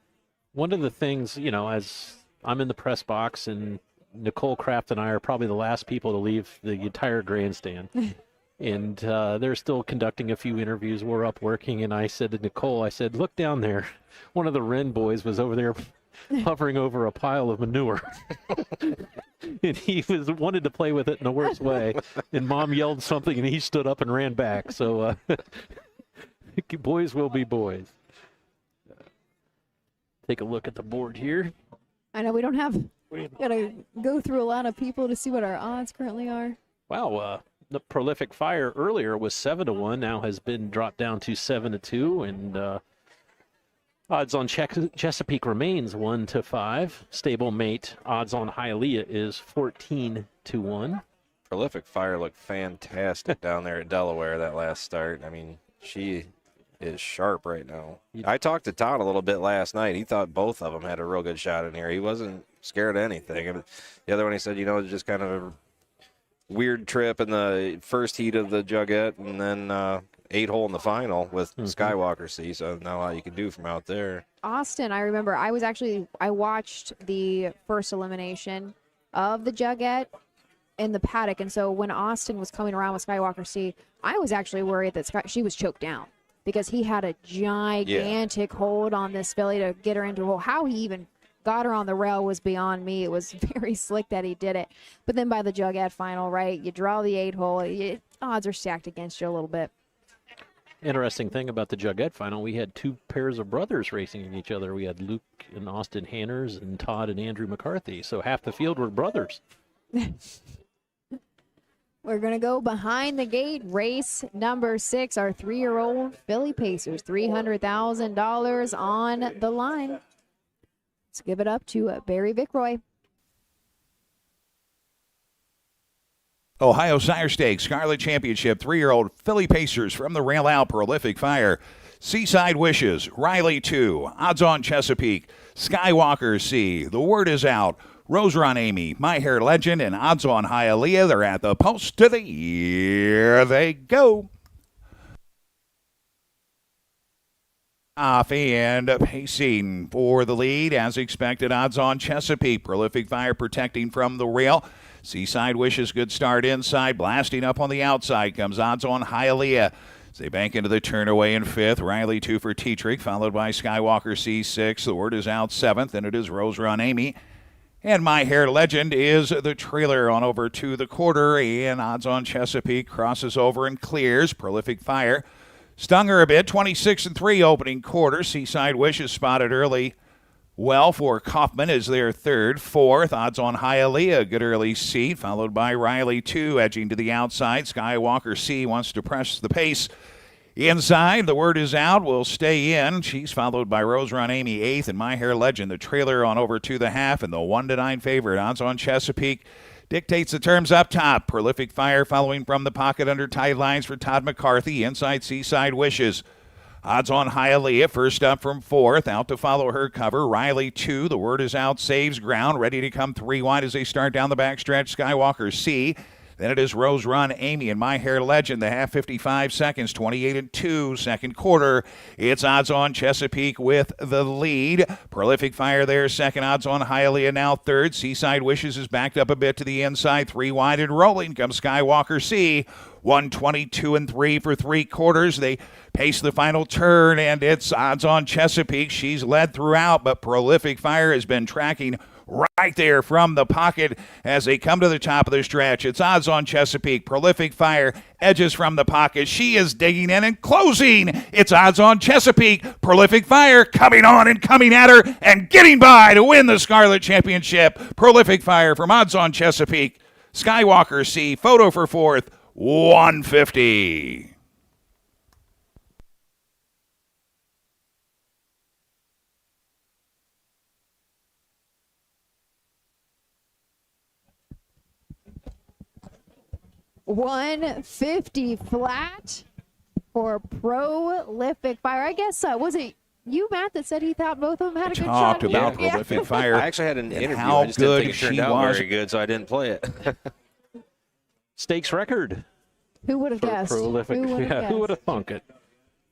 One of the things, as I'm in the press box, and Nicole Kraft and I are probably the last people to leave the entire grandstand. And they're still conducting a few interviews. We're up working, and I said to Nicole, look down there. One of the Wren boys was over there hovering over a pile of manure. And he wanted to play with it in the worst way. And Mom yelled something, and he stood up and ran back. So boys will be boys. Take a look at the board here. I know we don't have got to go through a lot of people to see what our odds currently are. Wow, the Prolific Fire earlier was 7-1, now has been dropped down to 7-2, and odds on Chesapeake remains 1-5. Stablemate odds on Hialeah is 14-1. Prolific Fire looked fantastic down there at Delaware that last start. I mean, she is sharp right now. I talked to Todd a little bit last night. He thought both of them had a real good shot in here. He wasn't scared of anything. And the other one, he said, it's just kind of a weird trip in the first heat of the Jugette, and then 8-hole in the final with Skywalker C. So not a lot you can do from out there. Austin, I remember I watched the first elimination of the Jugette in the paddock, and so when Austin was coming around with Skywalker C, I was actually worried that she was choked down because he had a gigantic hold on this filly to get her into a hole. How he even got her on the rail was beyond me. It was very slick that he did it. But then by the Jugette final, right, you draw the 8-hole, odds are stacked against you a little bit. Interesting thing about the Jugette final, we had two pairs of brothers racing in each other. We had Luke and Austin Hanners and Todd and Andrew McCarthy. So half the field were brothers. We're going to go behind the gate. Race number 6, our 3-year-old Philly Pacers. $300,000 on the line. Let's give it up to Barry Vickroy. Ohio Sire Stakes Scarlet Championship, 3-year-old Philly Pacers from the Rail Out, Prolific Fire. Seaside Wishes, Riley 2, Odds on Chesapeake, Skywalker C, The Word Is Out, Rose Run Amy, My Hair Legend, and Odds on Hialeah. They're at the post of the year. They go. off and pacing for the lead. As expected, odds on Chesapeake. Prolific Fire protecting from the rail. Seaside Wishes, good start inside. Blasting up on the outside comes odds on Hialeah. As they bank into the turn away in fifth. Riley 2 for Tetrick, followed by Skywalker C6. The word is out seventh, and it is Rose Run Amy. And My Hair Legend is the trailer on over to the quarter, and odds on Chesapeake crosses over and clears. Prolific Fire stung her a bit, 26-3 opening quarter. Seaside Wishes spotted early. Well, for Kaufman is their third. Fourth, odds on Hialeah, good early seat, followed by Riley 2, edging to the outside. Skywalker C wants to press the pace. Inside, the word is out, will stay in. She's followed by Rose Run Amy 8th, and My Hair Legend, the trailer on over to the half, and the 1-9 favorite. Odds on Chesapeake dictates the terms up top. Prolific Fire following from the pocket under tight lines for Todd McCarthy. Inside, Seaside Wishes. Odds on Hialeah, first up from fourth. Out to follow her cover. Riley 2, the word is out, saves ground. Ready to come 3 wide as they start down the backstretch. Skywalker C. Then it is Rose Run Amy and My Hair Legend. The half 55 seconds, 28-2, second quarter. It's odds on Chesapeake with the lead. Prolific Fire there, second. Odds on Hialeah now third. Seaside Wishes is backed up a bit to the inside. 3 wide and rolling comes Skywalker C. 122-3 for 3 quarters. They pace the final turn, and it's odds on Chesapeake. She's led throughout, but Prolific Fire has been tracking right there from the pocket as they come to the top of the stretch. It's odds on Chesapeake. Prolific Fire edges from the pocket. She is digging in and closing. It's odds on Chesapeake. Prolific Fire coming on and coming at her and getting by to win the Scarlet Championship. Prolific Fire from odds on Chesapeake. Skywalker C, photo for fourth, 150. $150 flat for Prolific Fire. I guess, was it you, Matt, that said he thought both of them had a good shot? Talked about Prolific Fire. I actually had an interview. How I just didn't good think it turned she out was. very good, so I didn't play it. Stakes record. Who would have guessed? Prolific. Who would have Who guessed? would have thunk it?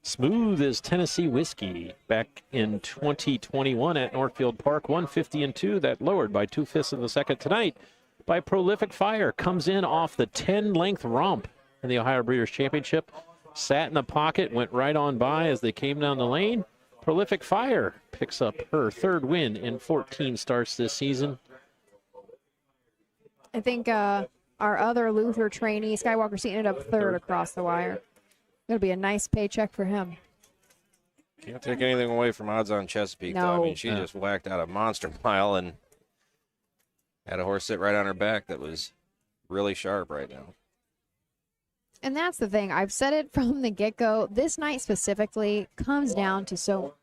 Smooth as Tennessee whiskey back in 2021 at Northfield Park. 150-2. That lowered by 2/5 of a second tonight by Prolific Fire. Comes in off the 10-length romp in the Ohio Breeders' Championship. Sat in the pocket, went right on by as they came down the lane. Prolific Fire picks up her third win in 14 starts this season. I think our other Luther trainee, Skywalker C, ended up third across the wire. It'll be a nice paycheck for him. Can't take anything away from odds on Chesapeake, though. I No. mean, she just whacked out a monster mile and had a horse sit right on her back that was really sharp right now. And that's the thing. I've said it from the get-go. This night specifically comes down to so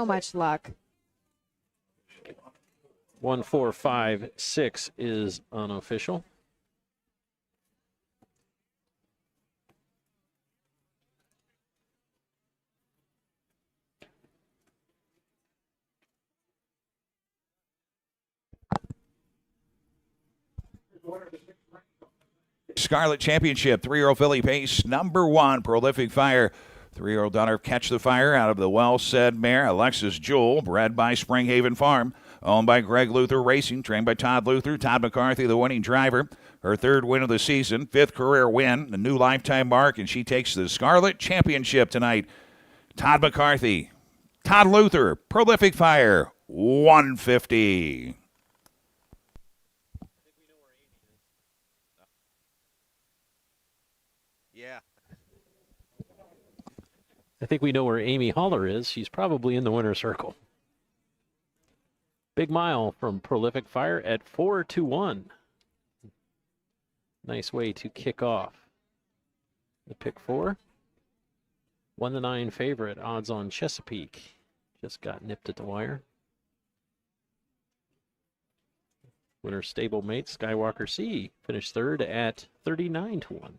much luck. 1, 4, 5, 6 is unofficial. Scarlet Championship, 3-year-old filly pace number 1, Prolific Fire. 3-year-old daughter of Catch the Fire out of the well-said mare, Alexis Jewel, bred by Springhaven Farm, owned by Greg Luther Racing, trained by Todd Luther. Todd McCarthy, the winning driver. Her third win of the season, 5th career win, a new lifetime mark, and she takes the Scarlet Championship tonight. Todd McCarthy, Todd Luther, Prolific Fire, 150. Yeah. I think we know where Amy Holler is. She's probably in the winner's circle. Big mile from Prolific Fire at 4-1. Nice way to kick off the pick 4. 1-9 favorite. Odds on Chesapeake. Just got nipped at the wire. Winner stablemate Skywalker C finished third at 39-1.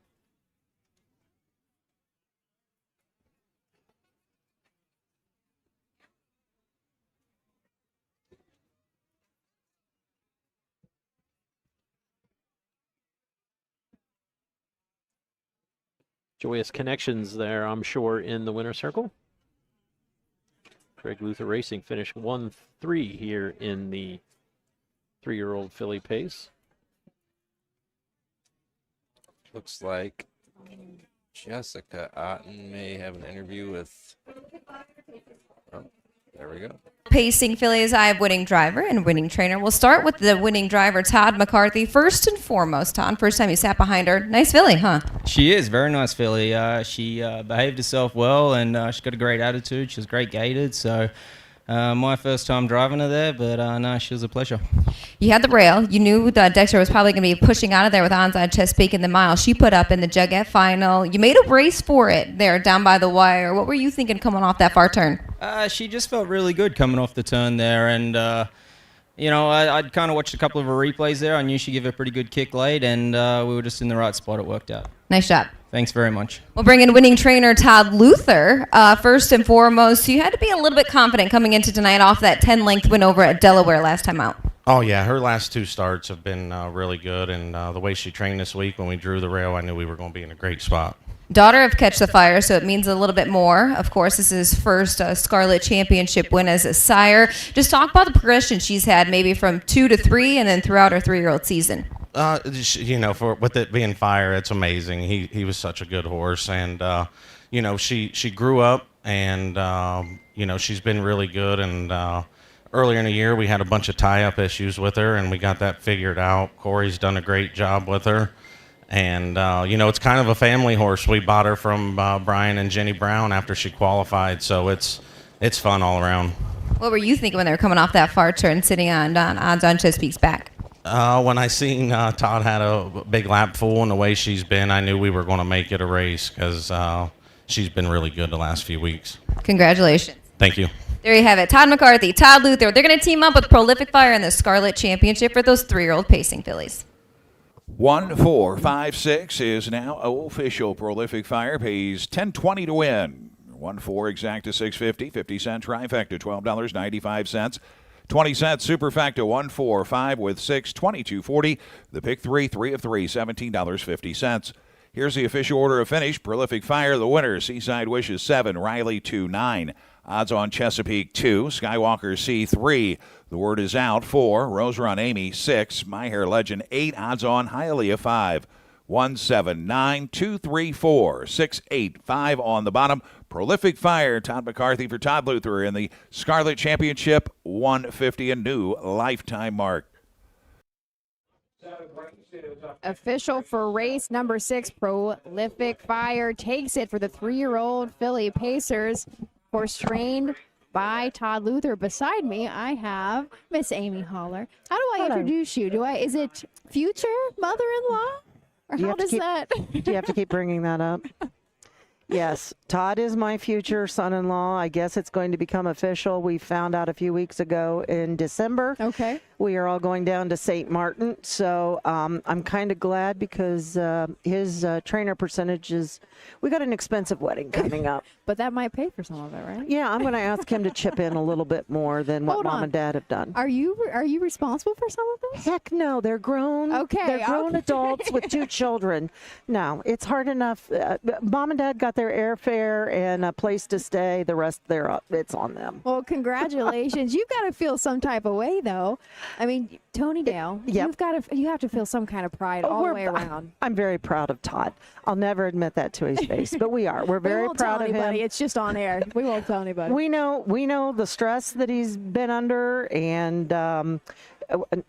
Joyous connections there, I'm sure, in the winner's circle. Craig Luther Racing finished 1-3 here in the 3-year-old filly pace. Looks like Jessica Otten may have an interview with. Oh, there we go. Pacing fillies, I have winning driver and winning trainer. We'll start with the winning driver, Todd McCarthy. First and foremost, Todd, first time you sat behind her. Nice filly, huh? She is. Very nice filly. She behaved herself well, and she's got a great attitude. She was great gated, so my first time driving her there, but no, she was a pleasure. You had the rail. You knew that Dexter was probably going to be pushing out of there with Onside Chesapeake in the mile. She put up in the Jugette final. You made a race for it there down by the wire. What were you thinking coming off that far turn? She just felt really good coming off the turn there, and I'd kind of watched a couple of her replays there. I knew she'd give a pretty good kick late, and we were just in the right spot. It worked out. Nice job. Thanks very much. We'll bring in winning trainer Todd Luther. First and foremost, you had to be a little bit confident coming into tonight off that 10-length win over at Delaware last time out. Oh, yeah. Her last 2 starts have been really good, and the way she trained this week when we drew the rail, I knew we were going to be in a great spot. Daughter of Catch the Fire, so it means a little bit more. Of course, this is his first Scarlet Championship win as a sire. Just talk about the progression she's had, maybe from 2 to 3, and then throughout her 3-year-old season. With it being Fire, it's amazing. He was such a good horse, and she grew up, and she's been really good. And earlier in the year, we had a bunch of tie-up issues with her, and we got that figured out. Corey's done a great job with her. And, it's kind of a family horse. We bought her from Brian and Jenny Brown after she qualified, so it's fun all around. What were you thinking when they were coming off that far turn, sitting on Odds on Chesapeake's back? When I seen Todd had a big lap full and the way she's been, I knew we were going to make it a race because she's been really good the last few weeks. Congratulations. Thank you. There you have it. Todd McCarthy, Todd Luther. They're going to team up with Prolific Fire in the Scarlet Championship for those 3-year-old pacing fillies. 1, 4, 5, 6 is now official. Prolific Fire pays $10.20 to win. 1, 4 exacta $6.50, 50-cent trifecta $12.95, 20-cent superfecta 1, 4, 5 with 6 $22.40. The pick 3 of 3 $17.50. Here's the official order of finish. Prolific Fire, the winner. Seaside Wishes 7, Riley 2, 9. Odds on Chesapeake 2, Skywalker C 3. The word is out 4, Rose Run Amy 6, My Hair Legend 8. Odds on Hialeah 5, 1, 7, 9, 2, 3, 4, 6, 8, 5 on the bottom. Prolific Fire, Todd McCarthy for Todd Luther in the Scarlet Championship, 150, a new lifetime mark. Official for race number 6, Prolific Fire takes it for the 3-year-old filly Pacers. Horse trained by Todd Luther. Beside me, I have Miss Amy Holler. How do I introduce you? Is it future mother-in-law? Or how does that? Do you have to keep bringing that up? Yes, Todd is my future son-in-law. I guess it's going to become official. We found out a few weeks ago in December. Okay. We are all going down to St. Martin, so I'm kind of glad because his trainer percentage is, we got an expensive wedding coming up. But that might pay for some of it, right? Yeah, I'm going to ask him to chip in a little bit more than what Mom and Dad have done. Are you responsible for some of this? Heck no, they're grown. Okay. They're grown adults with 2 children. No, it's hard enough. Mom and Dad got their airfare and a place to stay. The rest, it's on them. Well, congratulations. You've got to feel some type of way, though. I mean, Tony Dale, you have to feel some kind of pride all the way around. I'm very proud of Todd. I'll never admit that to his face, but we are. We're very proud of him. It's just on air. We won't tell anybody. We know the stress that he's been under, and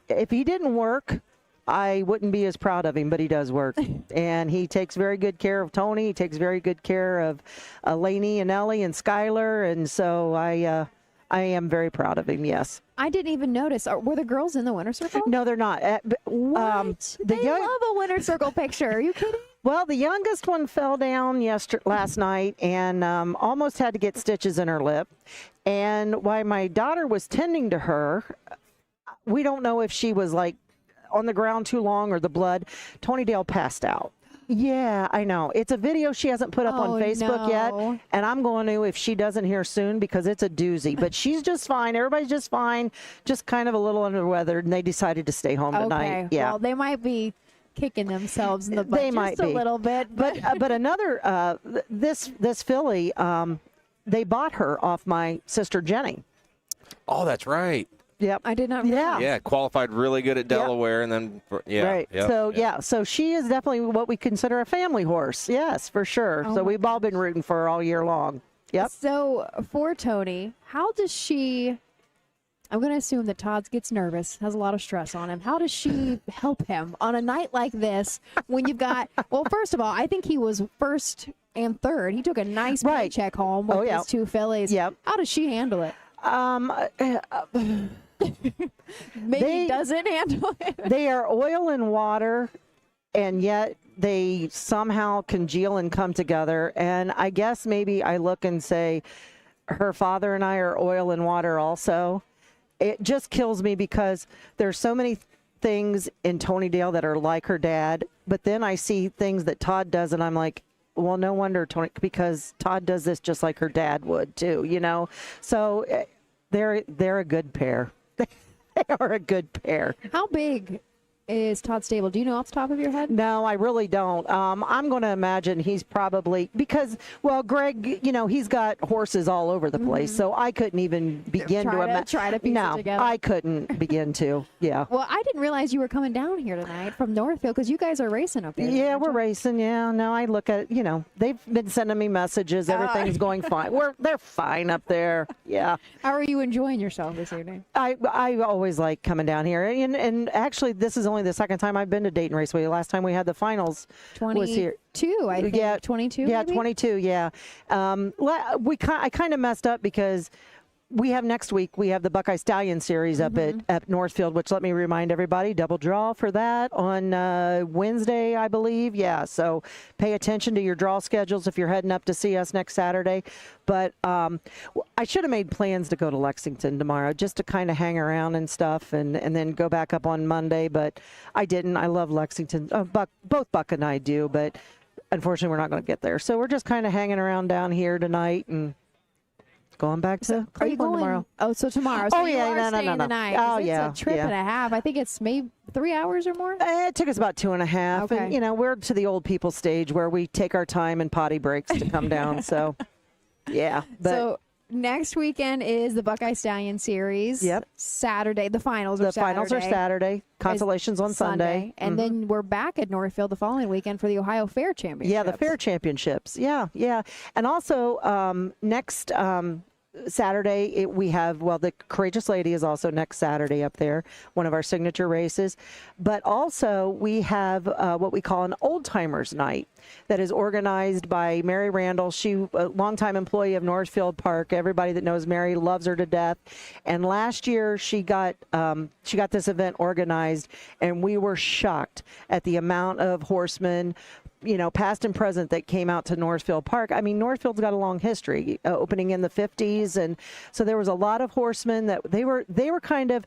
if he didn't work, I wouldn't be as proud of him, but he does work. And he takes very good care of Tony. He takes very good care of Lainey and Ellie and Skylar, and so I am very proud of him, yes. I didn't even notice. Were the girls in the winner's circle? No, they're not. What? They love a winner's circle picture. Are you kidding? Well, the youngest one fell down last night and almost had to get stitches in her lip. And while my daughter was tending to her, we don't know if she was like on the ground too long or the blood. Tony Dale passed out. Yeah, I know. It's a video she hasn't put up on Facebook yet, and I'm going to if she doesn't hear soon because it's a doozy. But she's just fine. Everybody's just fine. Just kind of a little under the weather, and they decided to stay home tonight. Yeah. Well, they might be kicking themselves in the butt just a little bit. But another this filly, they bought her off my sister Jenny. Oh, that's right. Yep. I did not. Yeah. Yeah, qualified really good at Delaware, and then Right. Yep, So yep. so she is definitely what we consider a family horse. Yes, for sure. Oh So my we've all been rooting for her all year long. Yep. So for Tony, how does she? I'm going to assume that Todd gets nervous, has a lot of stress on him. How does she help him on a night like this when you've got? Well, first of all, I think he was first and third. He took a nice paycheck home with his 2 fillies. Yep. How does she handle it? Maybe he doesn't handle it. They are oil and water, and yet they somehow congeal and come together. And I guess maybe I look and say, her father and I are oil and water also. It just kills me because there's so many things in Tony Dale that are like her dad, but then I see things that Todd does, and I'm like, well, no wonder Tony, because Todd does this just like her dad would too, you know. So they're a good pair. They are a good pair. How big is Todd stable? Do you know off the top of your head? No, I really don't. I'm going to imagine he's probably, because, well, Greg, you know, he's got horses all over the place, so I couldn't even begin to imagine. Try to piece it together. I couldn't begin to. Yeah. Well, I didn't realize you were coming down here tonight from Northfield because you guys are racing up there. Yeah, we're racing. Yeah, no, I look at it. You know, they've been sending me messages. Everything's going fine. They're fine up there. Yeah. How are you enjoying yourself this evening? I always like coming down here, and actually, this is only the second time I've been to Dayton Raceway. Last time we had the finals was here. 22, I think. Yeah, 22. Yeah, maybe? 22. Yeah. I kind of messed up because we have next week, we have the Buckeye Stallion Series up at Northfield, which, let me remind everybody, double draw for that on Wednesday, I believe. Yeah, so pay attention to your draw schedules if you're heading up to see us next Saturday. But I should have made plans to go to Lexington tomorrow just to kind of hang around and stuff and then go back up on Monday, but I didn't. I love Lexington. Both Buck and I do, but unfortunately we're not going to get there. So we're just kind of hanging around down here tonight and going back to Cleveland tomorrow. Oh, so tomorrow. So Oh, you yeah, are no. staying the night. 'Cause it's a trip yeah. and a half. I think it's maybe 3 hours or more. It took us about 2.5. Okay. And, you know, we're to the old people stage where we take our time and potty breaks to come down. So, yeah. But So next weekend is the Buckeye Stallion Series. Yep. Saturday. The finals are the Saturday. finals are Saturday. Consolations on Sunday. And then we're back at Northfield the following weekend for the Ohio Fair Championship. Yeah, the Fair Championships. Yeah. And also next Saturday we have, well, the Courageous Lady is also next Saturday up there, one of our signature races. But also we have what we call an Old Timers Night that is organized by Mary Randall. She, a longtime employee of Northfield Park. Everybody that knows Mary loves her to death. And last year she got this event organized, and we were shocked at the amount of horsemen, you know, past and present, that came out to Northfield Park. I mean, Northfield's got a long history, opening in the 50s, and so there was a lot of horsemen that they were kind of,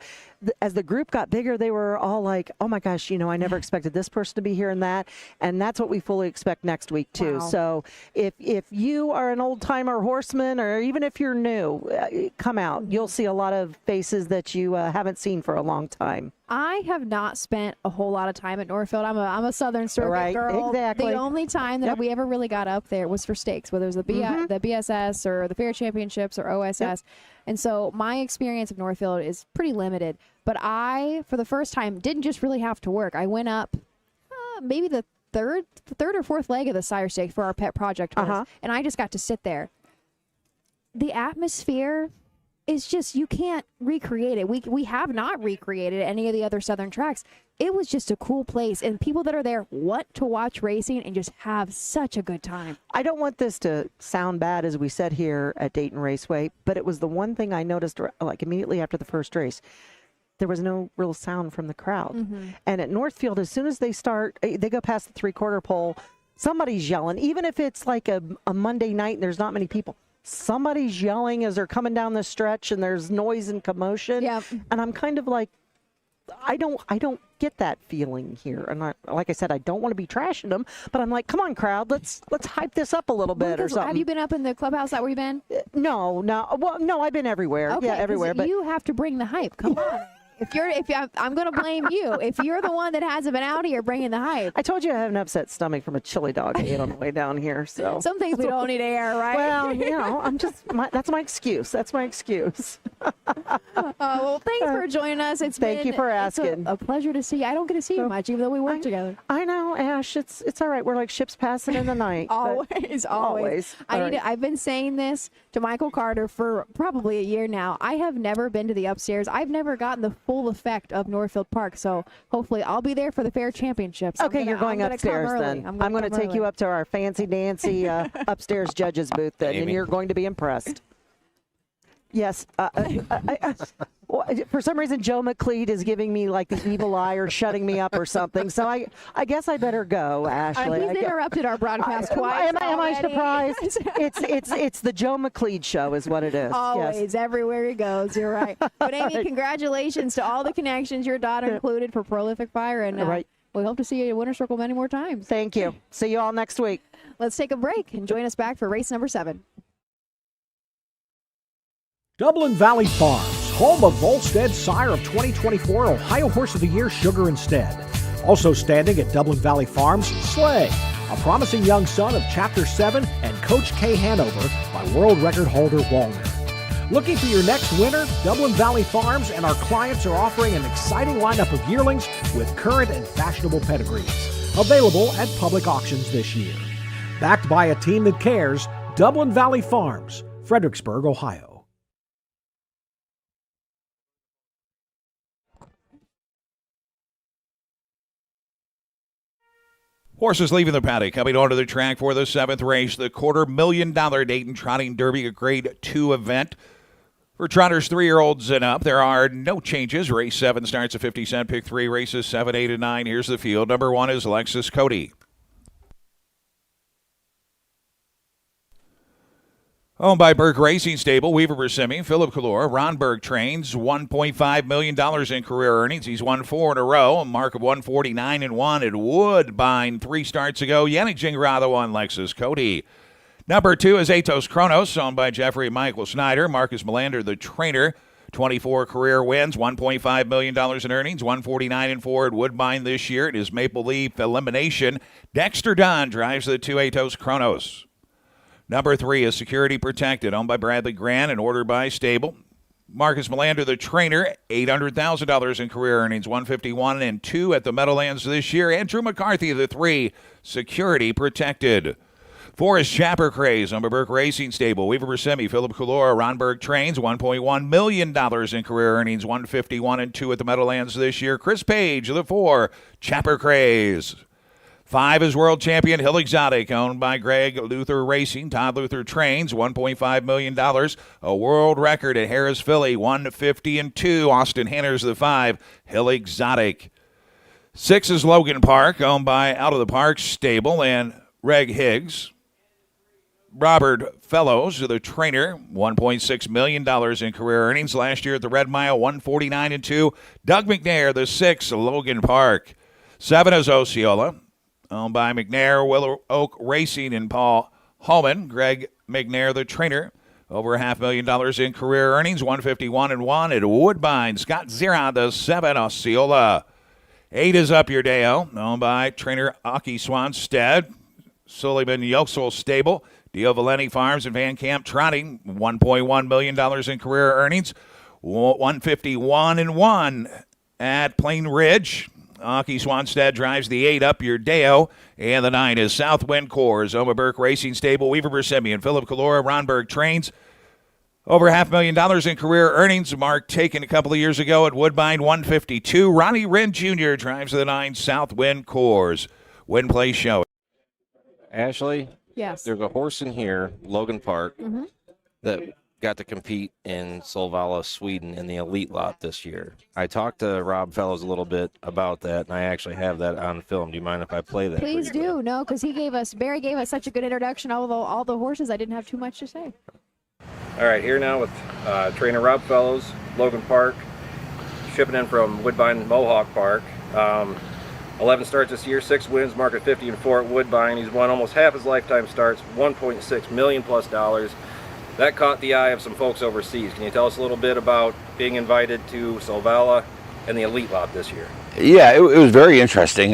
as the group got bigger, they were all like, oh my gosh, you know, I never expected this person to be here and that's what we fully expect next week too. Wow. So if you are an old timer horseman, or even if you're new, come out. You'll see a lot of faces that you haven't seen for a long time. I have not spent a whole lot of time at Northfield. I'm a Southern Circuit Right, girl. exactly. The only time that we ever really got up there was for stakes, whether it was the BSS or the Fair Championships or OSS. And so my experience of Northfield is pretty limited. But I, for the first time, didn't just really have to work. I went up maybe the third or fourth leg of the Sire Stakes for our pet project horse, and I just got to sit there. The atmosphere is just, you can't recreate it. We have not recreated any of the other Southern tracks. It was just a cool place, and people that are there want to watch racing and just have such a good time. I don't want this to sound bad, as we said here at Dayton Raceway, but it was the one thing I noticed, like immediately after the first race. There was no real sound from the crowd. And at Northfield, as soon as they go past the 3/4 pole, somebody's yelling. Even if it's like a Monday night and there's not many people, somebody's yelling as they're coming down the stretch and there's noise and commotion. Yep. And I'm kind of like, I don't get that feeling here. And like I said, I don't want to be trashing them, but I'm like, come on, crowd, let's hype this up a little bit or something. Have you been up in the clubhouse that we've been? No. Well, no, I've been everywhere. Okay, yeah, everywhere. But you have to bring the hype. Come on. I'm going to blame you. If you're the one that hasn't been out here bringing the hype. I told you I have an upset stomach from a chili dog I ate on the way down here. So some things we don't need to air, right? Well, that's my excuse. That's my excuse. Well, thanks for joining us. Thank you for asking. A pleasure to see you. I don't get to see you much, even though we work together. I know, Ash. It's all right. We're like ships passing in the night. Always. I've been saying this to Michael Carter for probably a year now. I have never been to the upstairs. I've never gotten the full effect of Northfield Park. So hopefully I'll be there for the fair championships. Okay, you're going upstairs then. I'm going to take you up to our fancy dancy upstairs judges booth then, and you're going to be impressed. Yes. For some reason, Joe McLeod is giving me like the evil eye or shutting me up or something. So I guess I better go, Ashley. He's interrupted our broadcast twice. Am I surprised? It's the Joe McLeod show is what it is. Always, everywhere he goes. You're right. But Amy, congratulations to all the connections, your daughter included, for Prolific Fire. And we hope to see you at Winter Circle many more times. Thank you. See you all next week. Let's take a break and join us back for race number 7. Dublin Valley Farms, home of Volstead Sire of 2024 Ohio Horse of the Year Sugar Instead. Also standing at Dublin Valley Farms, Slay, a promising young son of Chapter 7 and Coach K Hanover by world record holder Wallner. Looking for your next winner? Dublin Valley Farms and our clients are offering an exciting lineup of yearlings with current and fashionable pedigrees. Available at public auctions this year. Backed by a team that cares, Dublin Valley Farms, Fredericksburg, Ohio. Horses leaving the paddock, coming onto the track for the 7th race, the $250,000 Dayton Trotting Derby, a Grade 2 event. For trotters 3-year-olds and up, there are no changes. Race 7 starts at 50 cent. Pick 3 races 7, 8, and 9. Here's the field. Number 1 is Lexus Cody. Owned by Burke Racing Stable, Weaver Persimmon, Philip Calor, Ron Berg trains, $1.5 million in career earnings. He's won 4 in a row, a mark of 149-1 at Woodbine 3 starts ago. Yannick Gingrado on Lexus Cody. Number 2 is Atos Kronos, owned by Jeffrey Michael Snyder. Marcus Melander, the trainer, 24 career wins, $1.5 million in earnings, 149-4 at Woodbine this year. It is Maple Leaf Elimination. Dexter Dunn drives the 2 Atos Kronos. Number 3 is Security Protected, owned by Bradley Grant and ordered by Stable. Marcus Melander, the trainer, $800,000 in career earnings, 151-2 at the Meadowlands this year. Andrew McCarthy, the 3, Security Protected. 4 is Chapper Craze, owned by Burke Racing Stable. Weaver Persimmon, Philip Calora, Ronberg trains, $1.1 million in career earnings, 151-2 at the Meadowlands this year. Chris Page, the 4, Chapper Craze. 5 is World Champion Hill Exotic, owned by Greg Luther Racing. Todd Luther trains, $1.5 million. A world record at Harris Philly, 150-2. Austin Hanners, the 5, Hill Exotic. 6 is Logan Park, owned by Out of the Park Stable and Reg Higgs. Robert Fellows, the trainer, $1.6 million in career earnings. Last year at the Red Mile, 149-2. Doug McNair, the 6, Logan Park. 7 is Osceola, owned by McNair, Willow Oak Racing, and Paul Hallman. Greg McNair, the trainer, over $500,000 in career earnings, 151-1 at Woodbine. Scott Zera, the 7, Osceola. 8 is Up Your Deo, owned by trainer Aki Swanstead, Sullivan Yoxel Stable, Dio Valenti Farms and Van Camp Trotting, $1.1 million in career earnings, 151-1 at Plain Ridge. Aki Swanstead drives the 8, Up Your Deo, and the 9 is Southwind Coors, Oma Burke Racing Stable, Weaver Persimmon, Philip Calora, Ronberg trains, over $500,000 in career earnings. Mark taken a couple of years ago at Woodbine, 152. Ronnie Wren Jr. drives the 9, Southwind Coors. Win Play Show. Ashley? Yes. There's a horse in here, Logan Park, that got to compete in Solvalla, Sweden in the elite lot this year. I talked to Rob Fellows a little bit about that, and I actually have that on film. Do you mind if I play that? Please do. No, because Barry gave us such a good introduction. Although all the horses, I didn't have too much to say. All right, here now with trainer Rob Fellows, Logan Park, shipping in from Woodbine Mohawk Park. 11 starts this year, 6 wins, mark at 50-4 at Woodbine. He's won almost half his lifetime starts, $1.6 million plus. That caught the eye of some folks overseas. Can you tell us a little bit about being invited to Solvalla in the elite lot this year? Yeah, it was very interesting.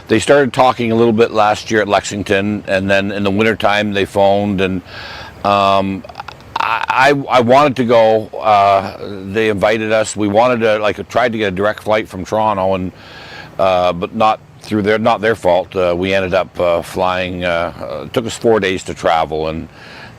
They started talking a little bit last year at Lexington, and then in the wintertime they phoned, and I wanted to go. They invited us. We wanted to tried to get a direct flight from Toronto, and but not their fault. We ended up flying. It took us 4 days to travel, and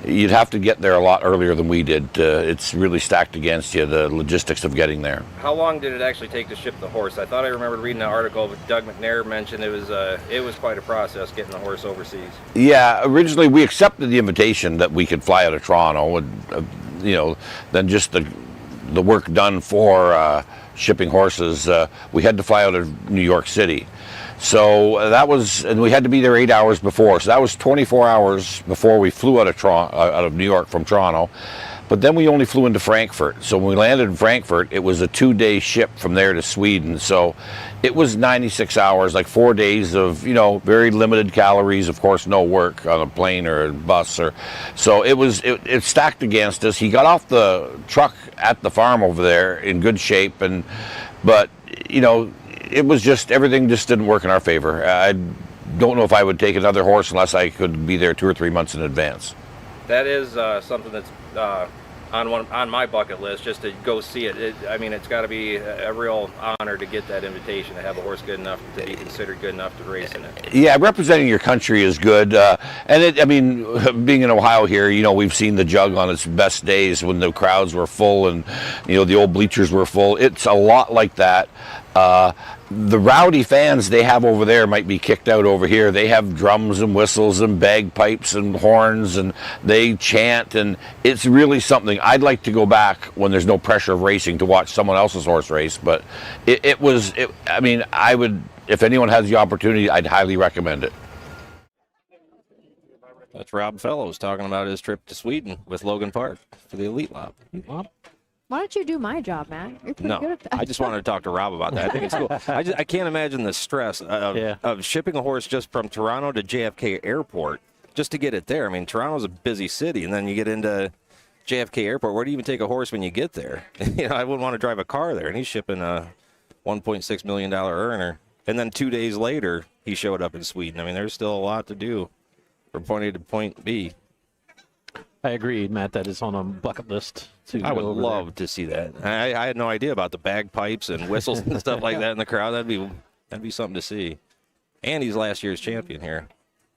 you'd have to get there a lot earlier than we did. It's really stacked against you, the logistics of getting there. How long did it actually take to ship the horse? I thought I remembered reading an article that Doug McNair mentioned it was quite a process getting the horse overseas. Yeah, originally we accepted the invitation that we could fly out of Toronto, and then just the work done for shipping horses, we had to fly out of New York City. So and we had to be there 8 hours before. So that was 24 hours before we flew out of New York from Toronto. But then we only flew into Frankfurt. So when we landed in Frankfurt, it was a 2-day ship from there to Sweden. So it was 96 hours, like 4 days of, very limited calories, of course, no work on a plane or a bus. So it stacked against us. He got off the truck at the farm over there in good shape, but it was just, everything just didn't work in our favor. I don't know if I would take another horse unless I could be there 2 or 3 months in advance. That is something that's on my bucket list, just to go see it. It's got to be a real honor to get that invitation, to have a horse good enough to be considered good enough to race in it. Yeah, representing your country is good. Being in Ohio here, we've seen the Jug on its best days when the crowds were full and, the old bleachers were full. It's a lot like that. The rowdy fans they have over there might be kicked out over here. They have drums and whistles and bagpipes and horns, and they chant, and it's really something. I'd like to go back when there's no pressure of racing to watch someone else's horse race, but I would, if anyone has the opportunity, I'd highly recommend it. That's Rob Fellows talking about his trip to Sweden with Logan Park for the elite lap. Why don't you do my job, Matt? You're pretty good at that. I just wanted to talk to Rob about that. I think it's cool. I can't imagine the stress of shipping a horse just from Toronto to JFK Airport just to get it there. Toronto's a busy city, and then you get into JFK Airport. Where do you even take a horse when you get there? I wouldn't want to drive a car there, and he's shipping a $1.6 million earner. And then 2 days later, he showed up in Sweden. There's still a lot to do from point A to point B. I agree, Matt. That is on a bucket list. I would love to see that. I had no idea about the bagpipes and whistles and stuff like that in the crowd. That'd be something to see. And he's last year's champion here,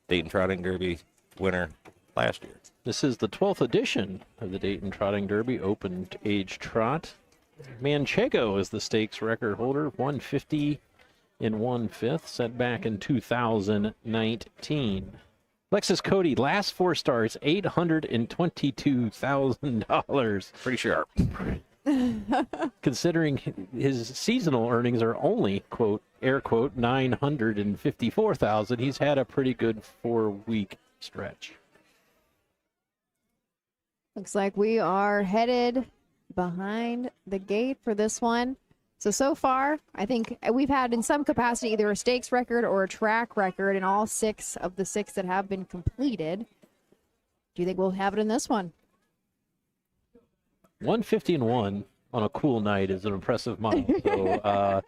Dayton Trotting Derby winner last year. This is the 12th edition of the Dayton Trotting Derby Open Age Trot. Manchego is the stakes record holder, 150 in 1/5, set back in 2019. Lexus Cody, last 4 starts, $822,000. Pretty sharp. Considering his seasonal earnings are only, quote, air quote, $954,000, he's had a pretty good 4-week stretch. Looks like we are headed behind the gate for this one. So far, I think we've had in some capacity either a stakes record or a track record in all 6 of the 6 that have been completed. Do you think we'll have it in this one? 150 and 1 on a cool night is an impressive mile. So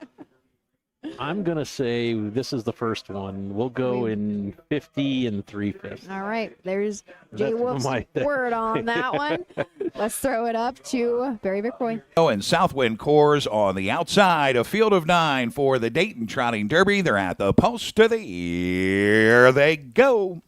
I'm going to say this is the first one. We'll go in 50 and 3/5. All right. There's Jay Wolf's word on that one. Let's throw it up to Barry McCoy. And Southwind Coors on the outside, a field of 9 for the Dayton Trotting Derby. They're at the post of the year. They go.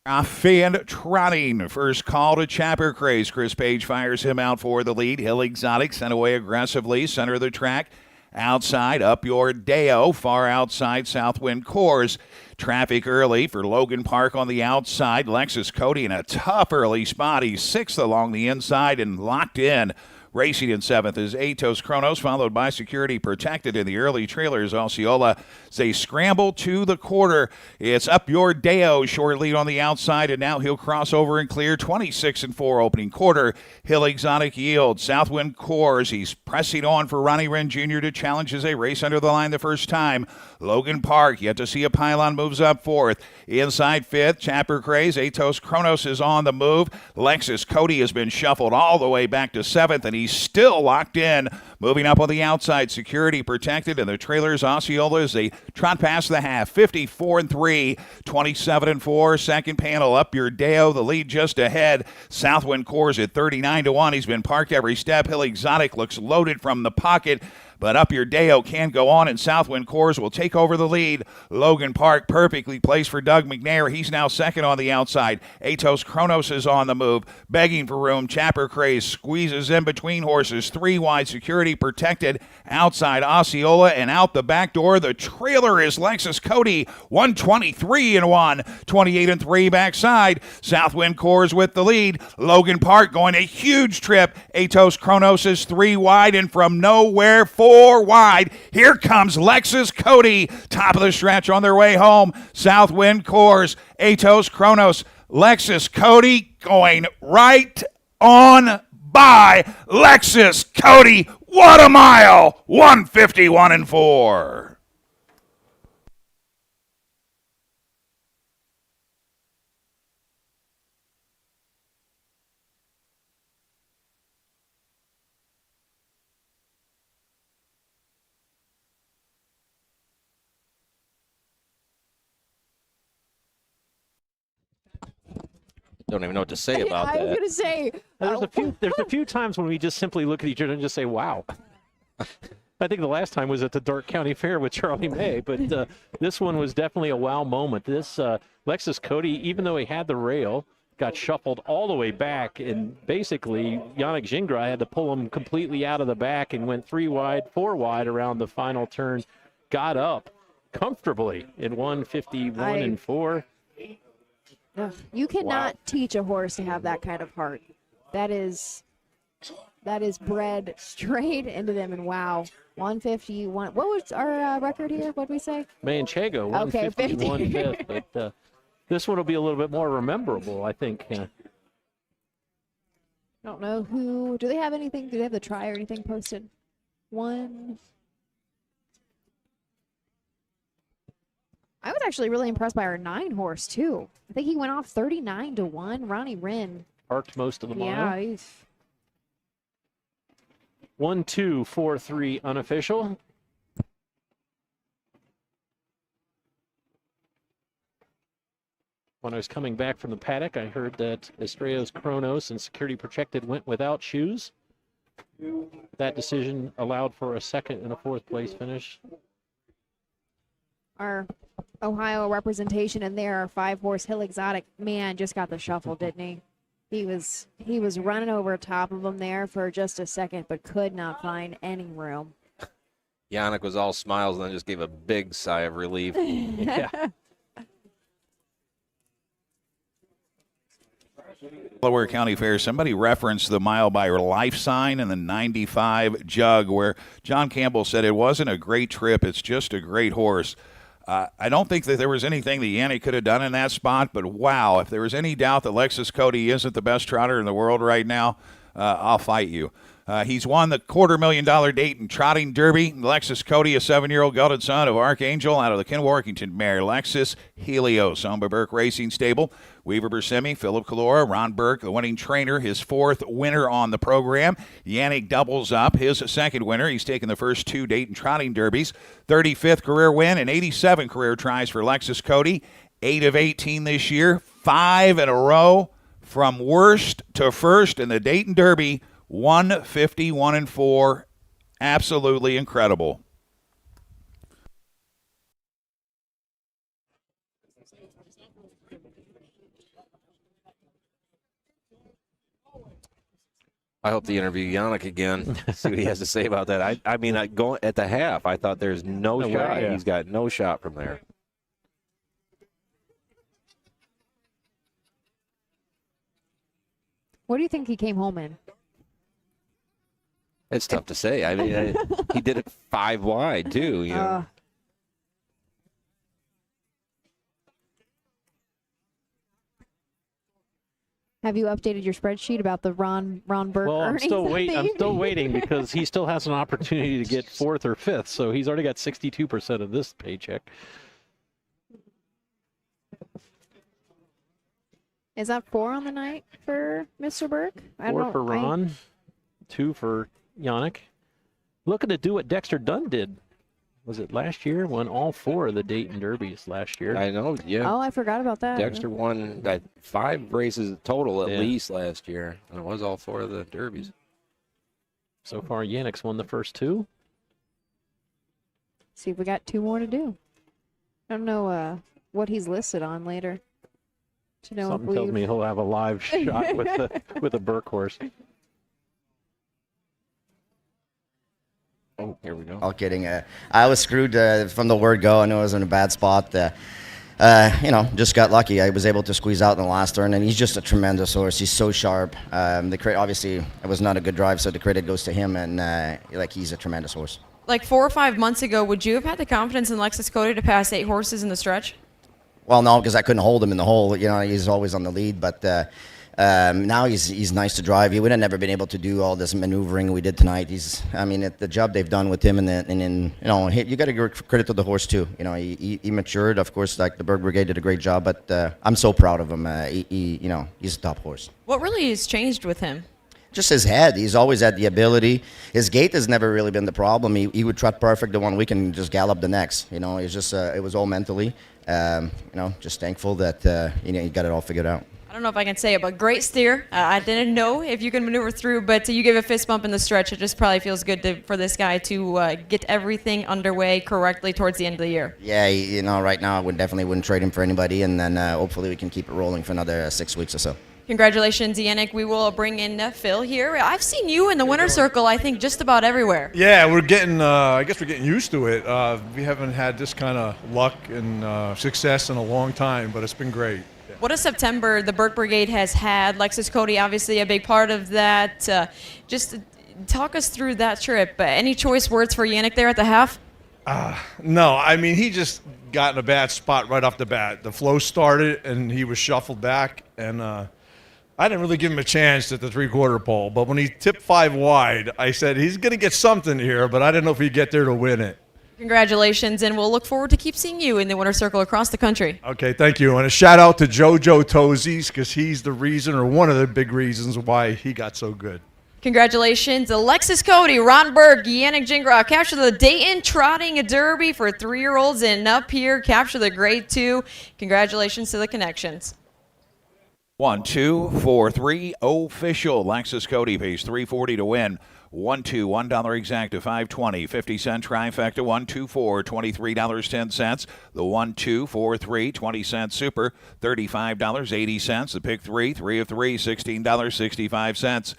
And trotting. First call to Chapper Craze. Chris Page fires him out for the lead. Hill Exotic sent away aggressively. Center of the track. Outside, Up Your Deo. Far outside, Southwind Coors. Traffic early for Logan Park on the outside. Lexus Cody in a tough early spot. He's 6th along the inside and locked in Racing in 7th is Atos Kronos, followed by Security Protected in the early trailers. Osceola, they scramble to the quarter. It's Up Your Deo, short lead on the outside, and now he'll cross over and clear. 26-4 opening quarter. Hill Exotic yield. Southwind Coors, he's pressing on for Ronnie Wren Jr. to challenge as they race under the line the first time. Logan Park, yet to see a pylon, moves up 4th. Inside 5th, Chapper Craze. Atos Kronos is on the move. Lexus Cody has been shuffled all the way back to 7th, and he's still locked in. Moving up on the outside, Security Protected, and the trailers, Osceola, as they trot past the half. 54-3, 27-4. Second panel, Up Your Deo, the lead just ahead. Southwind Coors at 39-1. He's been parked every step. Hill Exotic looks loaded from the pocket, but Up Your Deo can go on, and Southwind Coors will take over the lead. Logan Park perfectly placed for Doug McNair. He's now second on the outside. Atos Kronos is on the move, begging for room. Chapper Craze squeezes in between horses. 3 wide, Security Protected. Outside, Osceola, and out the back door, the trailer is Lexus Cody. 123-1, 28-3 backside. Southwind Coors with the lead. Logan Park going a huge trip. Atos Kronos is 3 wide, and from nowhere, 4 wide. Here comes Lexus Cody. Top of the stretch on their way home. Southwind Coors, Atos Kronos, Lexus Cody going right on by Lexus Cody. What a mile! 151-4. Don't even know what to say about I that. was gonna say There's a few times when we just simply look at each other and just say, "Wow." I think the last time was at the Dark County Fair with Charlie May, but this one was definitely a wow moment. This Lexus Cody, even though he had the rail, got shuffled all the way back, and basically Yannick Gingras had to pull him completely out of the back and went 3 wide, 4 wide around the final turn, got up comfortably in 151-4. You cannot teach a horse to have that kind of heart. That is bred straight into them. And wow, 151. What was our record here? What did we say? Manchego, Okay, 151-5. But this one will be a little bit more memorable, I think. I don't know who. Do they have anything? Do they have the try or anything posted? I was actually really impressed by our 9 horse too. I think he went off 39-1. Ronnie Wren Parked most of the mile. Yeah, he's 1-2-4-3 unofficial. When I was coming back from the paddock, I heard that Estrellas Kronos and Security Protected went without shoes. That decision allowed for a 2nd and a 4th place finish. our Ohio representation, and there, our 5-horse Hill Exotic, man, just got the shuffle, didn't he? He was running over top of him there for just a second, but could not find any room. Yannick was all smiles and then just gave a big sigh of relief. Yeah. Delaware County Fair, somebody referenced the Mile by Life sign and the 95 jug, where John Campbell said it wasn't a great trip, it's just a great horse. I don't think that there was anything that Yannick could have done in that spot, but wow, if there was any doubt that Lexus Cody isn't the best trotter in the world right now, I'll fight you. He's won the $250,000 Dayton Trotting Derby. Lexus Cody, a 7-year-old gelded son of Archangel out of the Ken Workington mare Lexus Helios, owned by Burke Racing Stable. Weaver Buscemi, Philip Calora, Ron Burke, the winning trainer, his 4th winner on the program. Yannick doubles up his 2nd winner. He's taken the first 2 Dayton Trotting Derbies. 35th career win and 87 career tries for Lexus Cody. 8 of 18 this year, 5 in a row from worst to first in the Dayton Derby. 151-4, absolutely incredible. I hope they interview Yannick again. See what he has to say about that. I mean, going at the half, I thought there's no shot. Way, yeah. He's got no shot from there. What do you think he came home in? It's tough to say. I mean, he did it 5 wide too. You know. Have you updated your spreadsheet about the Ron Burke Well, I'm earnings? still waiting because he still has an opportunity to get 4th or 5th. So he's already got 62% of this paycheck. Is that 4 on the night for Mr. Burke? 4 for Ron, 2 for Yannick. Looking to do what Dexter Dunn did. Was it last year? Won all 4 of the Dayton Derbies last year. I know, yeah. Oh, I forgot about that. Dexter won 5 races total at least last year, and it was all 4 of the Derbies. So far, Yannick's won the first 2. See if we got 2 more to do. I don't know what he's listed on later. To know Something tells me he'll have a live shot with a Burke horse. Oh, here we go. All kidding. I was screwed from the word go. I knew I was in a bad spot. Just got lucky. I was able to squeeze out in the last turn, and he's just a tremendous horse. He's so sharp. Obviously, it was not a good drive, so the credit goes to him, and he's a tremendous horse. Like 4 or 5 months ago, would you have had the confidence in Lexus Cody to pass 8 horses in the stretch? Well, no, because I couldn't hold him in the hole. He's always on the lead, but now he's nice to drive. He would have never been able to do all this maneuvering we did tonight. The job they've done with him, you got to give credit to the horse too. He matured. Of course, like the Berg Brigade did a great job, but I'm so proud of him. He's a top horse. What really has changed with him? Just his head. He's always had the ability. His gait has never really been the problem. He would trot perfect the one week and just gallop the next. It's just it was all mentally. Just thankful that he got it all figured out. I don't know if I can say it, but great steer. I didn't know if you can maneuver through, but you gave a fist bump in the stretch. It just probably feels good for this guy to get everything underway correctly towards the end of the year. Yeah, right now I definitely wouldn't trade him for anybody, and then hopefully we can keep it rolling for another 6 weeks or so. Congratulations, Yannick. We will bring in Phil here. I've seen you in the winner's circle, I think, just about everywhere. Yeah, we're getting, I guess we're getting used to it. We haven't had this kind of luck and success in a long time, but it's been great. What a September the Burke Brigade has had. Lexus Cody, obviously a big part of that. Just talk us through that trip. Any choice words for Yannick there at the half? No, I mean, he just got in a bad spot right off the bat. The flow started, and he was shuffled back, and I didn't really give him a chance at the 3/4 pole. But when he tipped 5 wide, I said, he's going to get something here, but I didn't know if he'd get there to win it. Congratulations, and we'll look forward to keep seeing you in the winner's circle across the country. Okay, thank you. And a shout out to JoJo Tozies, because he's the reason, or one of the big reasons, why he got so good. Congratulations, Alexis Cody, Ron Berg, Yannick Gingras capture the Dayton Trotting Derby for 3-year-olds and up here, capture the Grade 2. Congratulations to the connections. 1, 2, 4, 3, official. Lexus Cody pays $340 to win. 1, 2, $1 exact to $5.20. 50-cent trifecta. 1, 2, 4, $23.10. The 1, 2, 4, 3, 20-cent super. $35.80. The pick 3, 3 of 3, $16.65.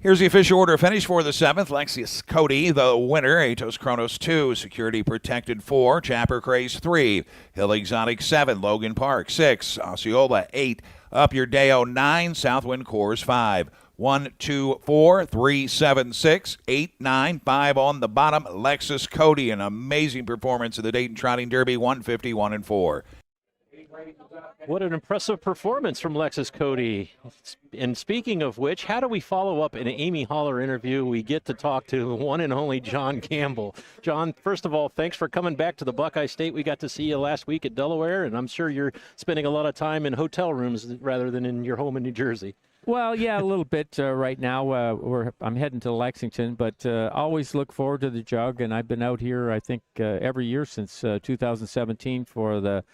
Here's the official order finish for the 7th. Lexus Cody, the winner. Atos Kronos 2. Security Protected 4. Chapper Craze 3. Hill Exotic 7. Logan Park 6. Osceola 8. Up Your Deo 9. Southwind Course 5. 1, 2, 4, 3, 7, 6, 8, 9, 5 on the bottom. Lexus Cody, an amazing performance in the Dayton Trotting Derby, 151-4. What an impressive performance from Lexus Cody. And speaking of which, how do we follow up an Amy Holler interview? We get to talk to the one and only John Campbell. John, first of all, thanks for coming back to the Buckeye State. We got to see you last week at Delaware, and I'm sure you're spending a lot of time in hotel rooms rather than in your home in New Jersey. Well, yeah, a little bit right now. I'm heading to Lexington, but always look forward to the Jug, and I've been out here, I think, every year since 2017 for the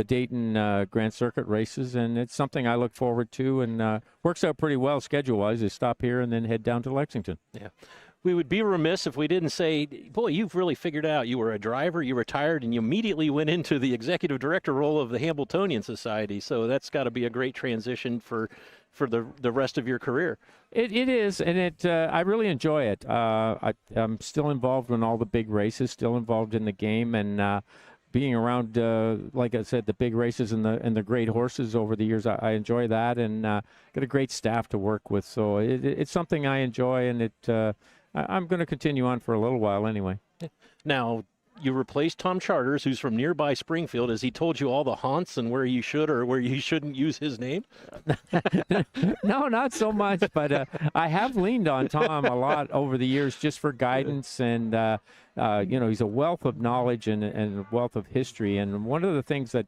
Dayton Grand Circuit races, and it's something I look forward to, and works out pretty well schedule-wise. To stop here and then head down to Lexington. Yeah. We would be remiss if we didn't say, boy, you've really figured it out. You were a driver, you retired, and you immediately went into the executive director role of the Hambletonian Society. So that's got to be a great transition for the rest of your career. It is, and I really enjoy it. I'm still involved in all the big races, still involved in the game, and being around, like I said, the big races and the great horses over the years, I enjoy that, and got a great staff to work with. So it's something I enjoy, and I'm going to continue on for a little while anyway. Now, you replaced Tom Charters, who's from nearby Springfield. Has he told you all the haunts and where you should or where you shouldn't use his name? No, not so much, but I have leaned on Tom a lot over the years just for guidance, and he's a wealth of knowledge and a wealth of history. And one of the things that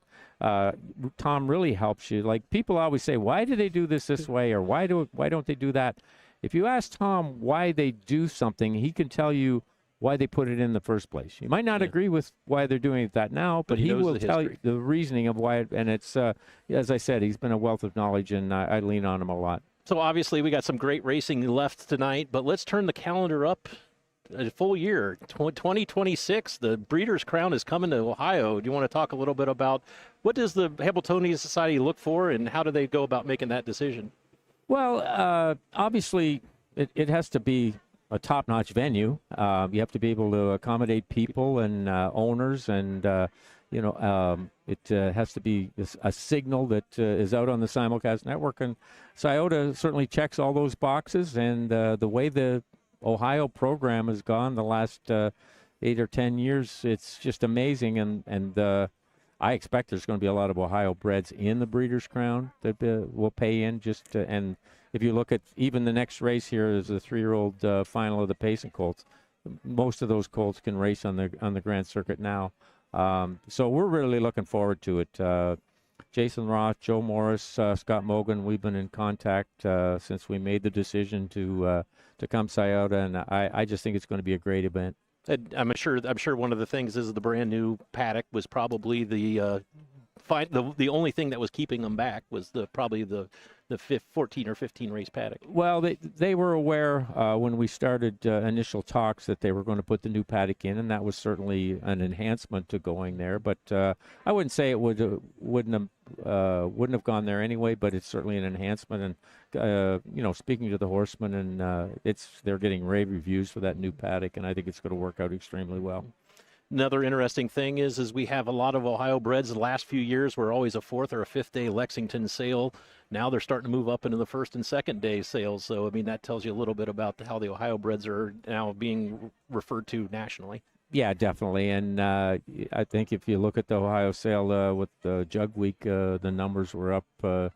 Tom really helps you, like people always say, why do they do this way, or why don't they do that? If you ask Tom why they do something, he can tell you why they put it in the first place. You might not agree with why they're doing it that now, but he will tell you the reasoning of why. And it's, as I said, he's been a wealth of knowledge, and I lean on him a lot. So obviously we got some great racing left tonight, but let's turn the calendar up a full year. 2026, the Breeders' Crown is coming to Ohio. Do you want to talk a little bit about what does the Hamiltonian Society look for, and how do they go about making that decision? Well, obviously it has to be a top-notch venue. You have to be able to accommodate people and owners, and it has to be a signal that is out on the simulcast network. And Scioto certainly checks all those boxes. And the way the Ohio program has gone the last 8 or 10 years, it's just amazing. And I expect there's going to be a lot of Ohio breds in the Breeders' Crown that will pay in and if you look at even the next race here is the 3-year-old final of the Payson Colts. Most of those colts can race on the Grand Circuit now. So we're really looking forward to it. Jason Roth, Joe Morris, Scott Mogan, we've been in contact since we made the decision to come Scioto, and I just think it's going to be a great event. I'm sure one of the things is the brand new paddock was probably the only thing that was keeping them back was probably the 14 or 15 race paddock. Well, they were aware when we started initial talks that they were going to put the new paddock in, and that was certainly an enhancement to going there. But I wouldn't say it wouldn't have gone there anyway. But it's certainly an enhancement. And speaking to the horsemen, and they're getting rave reviews for that new paddock, and I think it's going to work out extremely well. Another interesting thing is we have a lot of Ohio breds. The last few years were always a 4th or a 5th day Lexington sale. Now they're starting to move up into the 1st and 2nd day sales. So, I mean, that tells you a little bit about how the Ohio breds are now being referred to nationally. Yeah, definitely. And I think if you look at the Ohio sale with the Jug Week, the numbers were up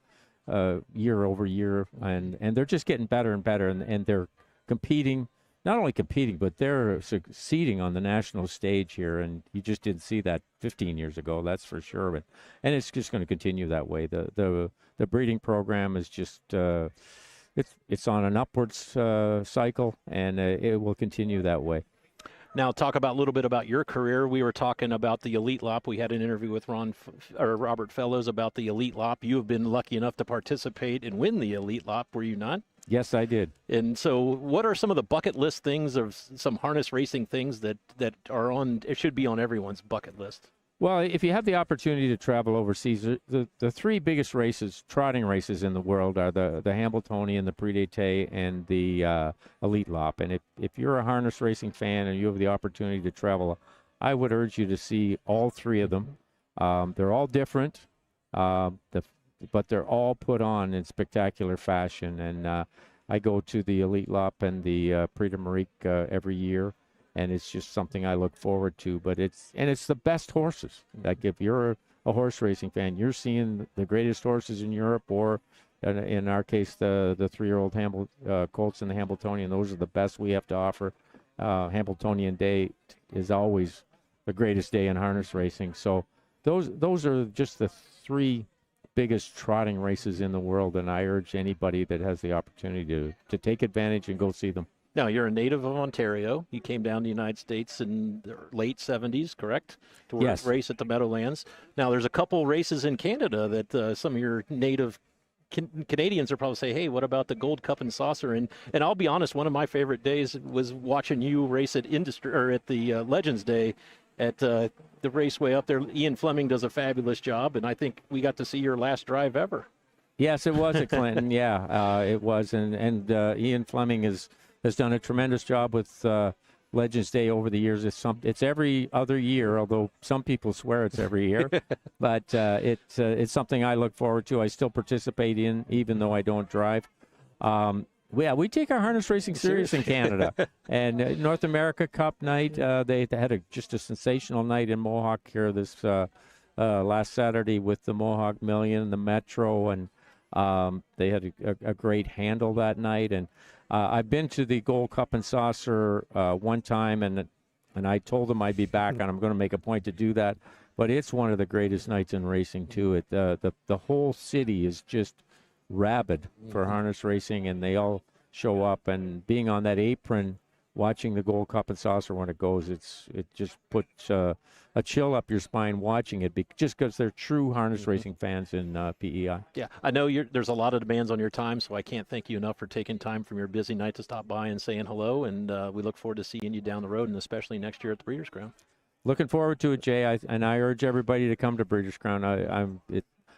year over year. And they're just getting better and better. And they're competing. Not only competing, but they're succeeding on the national stage here, and you just didn't see that 15 years ago, that's for sure. And it's just going to continue that way. The breeding program is just it's on an upwards cycle, and it will continue that way. Now, talk about a little bit about your career. We were talking about the Elite Lop. We had an interview with Robert Fellows about the Elite Lop. You have been lucky enough to participate and win the Elite Lop, were you not? Yes, I did. And so what are some of the bucket list things of some harness racing things that are it should be on everyone's bucket list? Well, if you have the opportunity to travel overseas, the 3 biggest races, trotting races in the world are the Hambletonian, the Prix d'Été, and the Elite Lop. And if you're a harness racing fan and you have the opportunity to travel, I would urge you to see all 3 of them. They're all different, but they're all put on in spectacular fashion. And I go to the Elite Lop and the Prix d'Amérique every year. And it's just something I look forward to. But it's the best horses. Like if you're a horse racing fan, you're seeing the greatest horses in Europe, or in our case, the 3-year-old colts and the Hambletonian. Those are the best we have to offer. Hambletonian Day is always the greatest day in harness racing. So those are just the 3 biggest trotting races in the world, and I urge anybody that has the opportunity to take advantage and go see them. Now, you're a native of Ontario. You came down to the United States in the late 70s, correct? To Yes. race at the Meadowlands. Now, there's a couple races in Canada that some of your native Canadians are probably say, hey, what about the Gold Cup and Saucer? And I'll be honest, one of my favorite days was watching you race at the Legends Day at the Raceway up there. Ian Fleming does a fabulous job, and I think we got to see your last drive ever. Yes, it was at Clinton. Yeah, it was. And Ian Fleming has done a tremendous job with Legends Day over the years. It's every other year, although some people swear it's every year. But it's something I look forward to. I still participate in, even though I don't drive. We take our harness racing serious in Canada. And North America Cup night, they had just a sensational night in Mohawk here this last Saturday with the Mohawk Million, the Metro, and they had a great handle that night. And I've been to the Gold Cup and Saucer one time, and I told them I'd be back, and I'm going to make a point to do that. But it's one of the greatest nights in racing, too. The whole city is just rabid for harness racing, and they all show up. And being on that apron, watching the Gold Cup and Saucer when it goes, it just puts a chill up your spine watching it, just because they're true harness racing fans in PEI. Yeah, I know there's a lot of demands on your time, so I can't thank you enough for taking time from your busy night to stop by and saying hello, and we look forward to seeing you down the road, and especially next year at the Breeders' Crown. Looking forward to it, Jay, and I urge everybody to come to Breeders' Crown.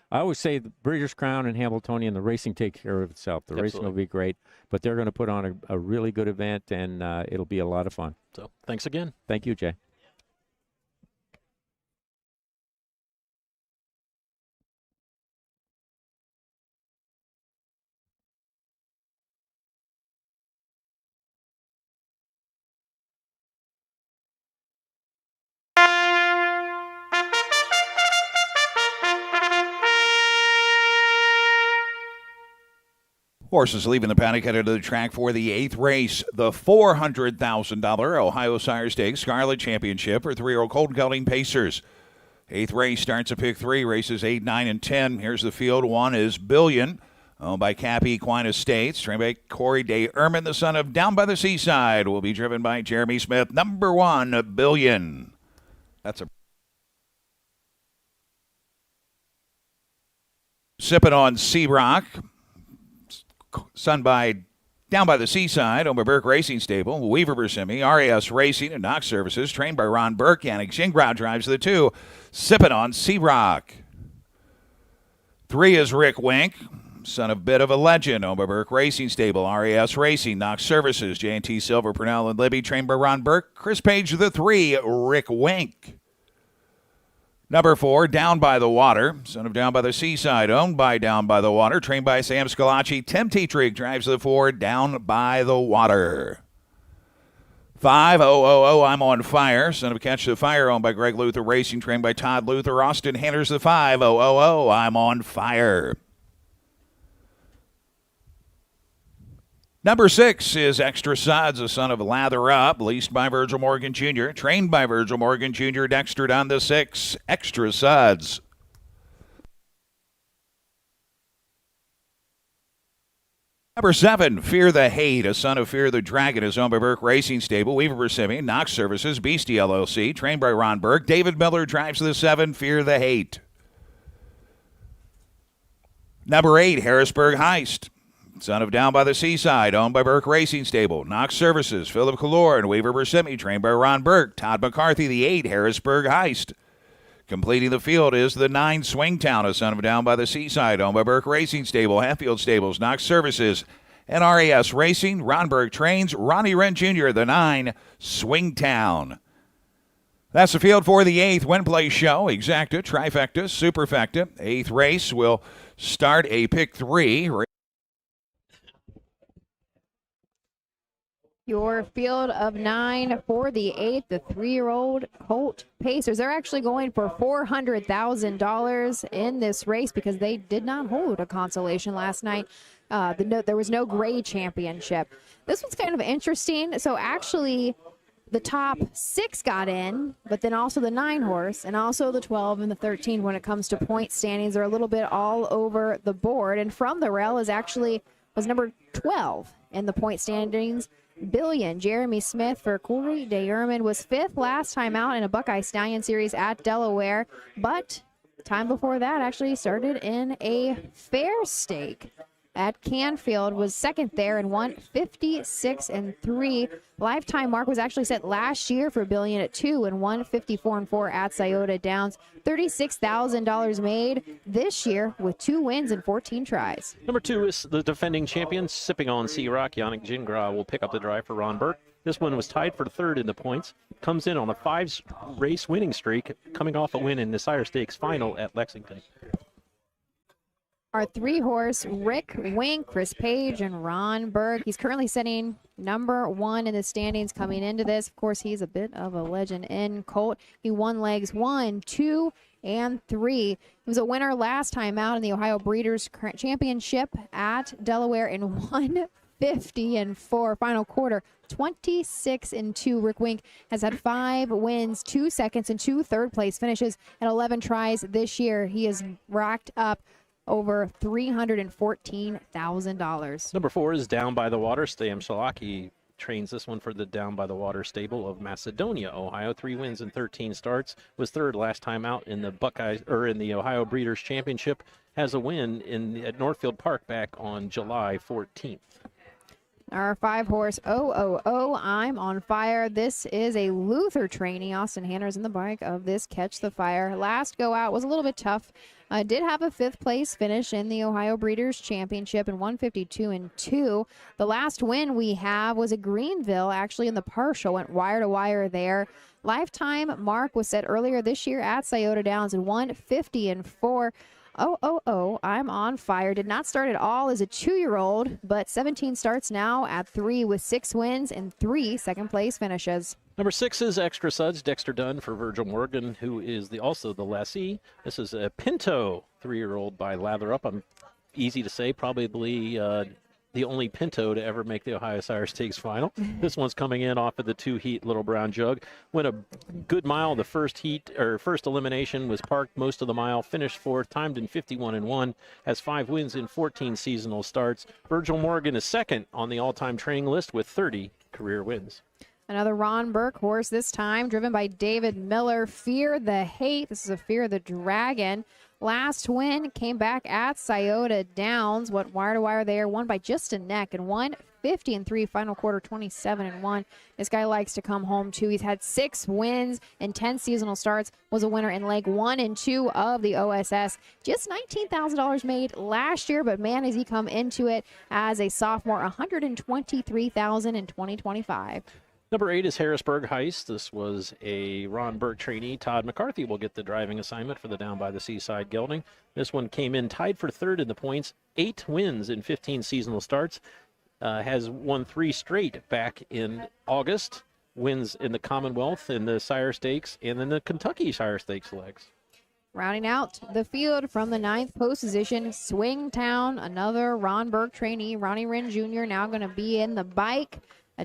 I always say the Breeders' Crown and Hamiltonian, the racing take care of itself. The racing will be great, but they're going to put on a really good event, and it'll be a lot of fun. So thanks again. Thank you, Jay. Horses leaving the paddock headed to the track for the 8th race, the $400,000 Ohio Sire Stakes Scarlet Championship for 3-year-old colt gelding pacers. 8th race starts at pick 3, races 8, 9, and 10. Here's the field. 1 is Billion, owned by Cappy Equine Estates, trained by Corey Day Erman, the son of Down by the Seaside, will be driven by Jeremy Smith. Number 1, Billion. That's a sipping on Sea Rock. Son by Down by the Seaside, owned by Burke Racing Stable, Weaver Bersimi, RAS Racing, and Knox Services, trained by Ron Burke. Yannick Gingras drives the 2, Sippin' on Sea Rock. 3 is Rick Wink, son of Bit of a Legend, owned by Burke Racing Stable, RAS Racing, Knox Services, J&T Silver, Purnell, and Libby, trained by Ron Burke. Chris Page the 3, Rick Wink. Number 4, Down by the Water, son of Down by the Seaside, owned by Down by the Water, trained by Sam Scalacci. Tim Tetrick drives the 4, Down by the Water. 5, I'm on Fire, son of Catch the Fire, owned by Greg Luther Racing, trained by Todd Luther. Austin Hanners the 5, I'm on Fire. Number 6 is Extra Suds, a son of Lather Up, leased by Virgil Morgan Jr., trained by Virgil Morgan Jr., Dexter on the 6, Extra Suds. Number 7, Fear the Hate, a son of Fear the Dragon, is owned by Burke Racing Stable, Weaver Bersimi, Knox Services, Beastie LLC, trained by Ron Burke. David Miller drives the 7, Fear the Hate. Number 8, Harrisburg Heist, son of Down by the Seaside, owned by Burke Racing Stable, Knox Services, Philip Calor, and Weaver Bersimi, trained by Ron Burke. Todd McCarthy, the 8, Harrisburg Heist. Completing the field is the 9, Swingtown, a son of Down by the Seaside, owned by Burke Racing Stable, Hatfield Stables, Knox Services, and RAS Racing. Ron Burke trains Ronnie Wren Jr., the 9, Swingtown. That's the field for the 8th Win Play Show. Exacta, Trifecta, Superfecta. 8th race will start a pick 3. Your field of 9 for the 8th, the 3-year-old colt pacers. They're actually going for $400,000 in this race because they did not hold a consolation last night. There was no gray championship. This one's kind of interesting. So actually, the top 6 got in, but then also the 9 horse and also the 12 and the 13 when it comes to point standings are a little bit all over the board. And From the Rail was number 12 in the point standings. Billion, Jeremy Smith for Corey Day Erman was 5th last time out in a Buckeye Stallion Series at Delaware, but time before that actually started in a fair stake at Canfield was second there and won 56-3. Lifetime mark was actually set last year for Billion at 2 and won 54-4 at Scioto Downs. $36,000 made this year with 2 wins and 14 tries. Number 2 is the defending champion, Sipping on Sea Rock. Yannick Gingras will pick up the drive for Ron Burke. This one was tied for third in the points. Comes in on a 5-race winning streak, coming off a win in the Sire Stakes final at Lexington. Our 3-horse, Rick Wink, Chris Page, and Ron Burke. He's currently sitting number 1 in the standings coming into this. Of course, he's a bit of a legend in colt. He won legs 1, 2, and 3. He was a winner last time out in the Ohio Breeders' Championship at Delaware in 150-4. Final quarter, 26-2. Rick Wink has had 5 wins, 2 seconds, and 2 third-place finishes, and 11 tries this year. He has racked up over $314,000. Number 4 is Down by the Water. Stam Shalaki trains this one for the Down by the Water stable of Macedonia, Ohio. 3 wins and 13 starts. Was third last time out in the Buckeyes or in the Ohio Breeders' Championship. Has a win at Northfield Park back on July 14th. Our 5-horse, I'm on Fire. This is a Luther trainee. Austin Hanner's in the bike of this Catch the Fire. Last go out was a little bit tough. Did have a 5th place finish in the Ohio Breeders' Championship in 152-2. The last win we have was at Greenville, actually in the partial, went wire to wire there. Lifetime mark was set earlier this year at Scioto Downs in 150-4. I'm on Fire. Did not start at all as a 2-year-old, but 17 starts now at 3 with 6 wins and 3 second-place finishes. Number 6 is Extra Suds, Dexter Dunn for Virgil Morgan, who is also the lessee. This is a Pinto 3-year-old by Lather Up. I'm easy to say, probably the only Pinto to ever make the Ohio Sire Stakes final. This one's coming in off of the 2-heat Little Brown Jug. Went a good mile. The first elimination was parked most of the mile, finished 4th, timed in 51-1, has 5 wins in 14 seasonal starts. Virgil Morgan is second on the all-time training list with 30 career wins. Another Ron Burke horse, this time driven by David Miller. Fear the Hate. This is a Fear the Dragon. Last win came back at Scioto Downs. Went wire to wire there. Won by just a neck and won 50-3. Final quarter 27-1. This guy likes to come home too. He's had 6 wins and 10 seasonal starts. Was a winner in leg 1 and 2 of the OSS. Just $19,000 made last year, but man, has he come into it as a sophomore. $123,000 in 2025. Number 8 is Harrisburg Heist. This was a Ron Burke trainee. Todd McCarthy will get the driving assignment for the Down by the Seaside gelding. This one came in tied for 3rd in the points, 8 wins in 15 seasonal starts. Has won 3 straight back in August. Wins in the Commonwealth, in the Sire Stakes, and in the Kentucky Sire Stakes legs. Rounding out the field from the 9th post position, Swingtown, another Ron Burke trainee. Ronnie Wren Jr. now going to be in the bike.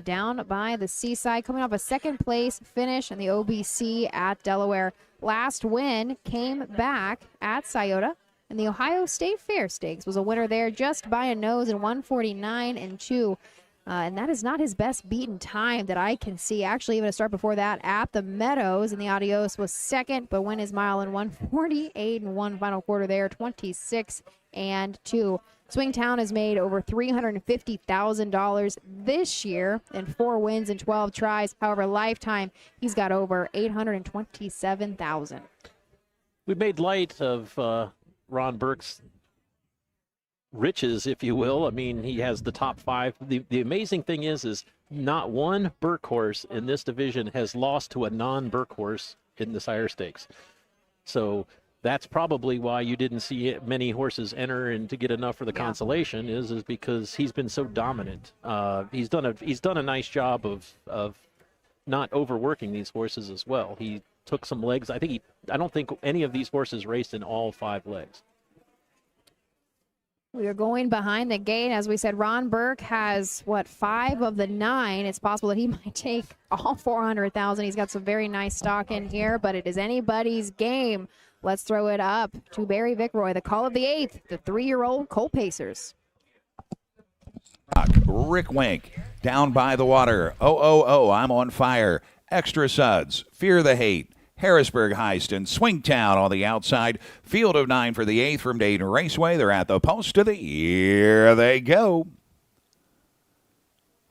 Down by the Seaside, coming off a 2nd place finish in the OBC at Delaware. Last win came back at Scioto, and the Ohio State Fair Stakes was a winner there just by a nose in 149-2. And that is not his best beaten time that I can see. Actually, even a start before that at the Meadows, and the Adios was 2nd, but won his mile in 148-1. Final quarter there, 26-2. Swingtown has made over $350,000 this year in 4 wins and 12 tries. However, lifetime, he's got over $827,000. We made light of Ron Burke's riches, if you will. I mean, he has the top 5. The amazing thing is not one Burke horse in this division has lost to a non-Burke horse in the Sire Stakes. So that's probably why you didn't see many horses enter and to get enough for the consolation is because he's been so dominant. He's done a nice job of not overworking these horses as well. He took some legs. I don't think any of these horses raced in all 5 legs. We are going behind the gate. As we said, Ron Burke has, 5 of the 9. It's possible that he might take all $400,000. He's got some very nice stock in here, but it is anybody's game. Let's throw it up to Barry Vickroy, the call of the 8th, the 3-year-old Colt Pacers. Rick Wink, Down by the Water. I'm on Fire. Extra Suds, Fear the Hate. Harrisburg Heist and Swingtown on the outside. Field of 9 for the 8th from Dayton Raceway. They're at the post of the here they go.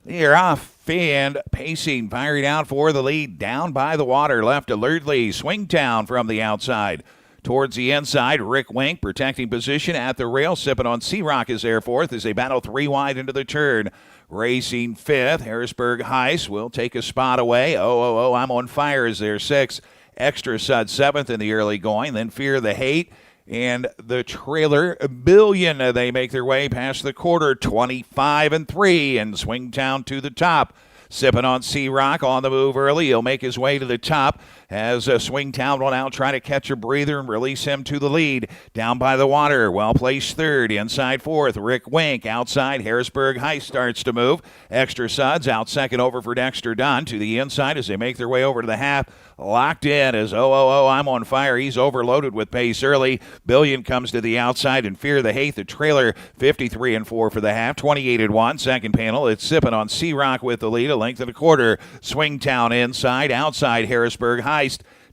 They're off and pacing, firing out for the lead. Down by the water, left alertly. Swingtown from the outside. Towards the inside, Rick Wink protecting position at the rail. Sipping on Sea Rock is there fourth as they battle 3 wide into the turn. Racing fifth, Harrisburg Heist will take a spot away. I'm on fire is there sixth. Extra Sud seventh in the early going. Then Fear the Hate and the trailer Billion. They make their way past the quarter, 25-3, and Swingtown to the top. Sipping on Sea Rock on the move early. He'll make his way to the top as Swingtown will now try to catch a breather and release him to the lead. Down by the water, well-placed third. Inside fourth, Rick Wink. Outside, Harrisburg Heist starts to move. Extra Suds out second over for Dexter Dunn to the inside as they make their way over to the half. Locked in as I'm on fire. He's overloaded with pace early. Billion comes to the outside and Fear the Hate. The trailer 53-4 for the half. 28-1. Second panel, it's Sipping on Sea Rock with the lead. A length and a quarter. Swingtown inside. Outside Harrisburg Heist.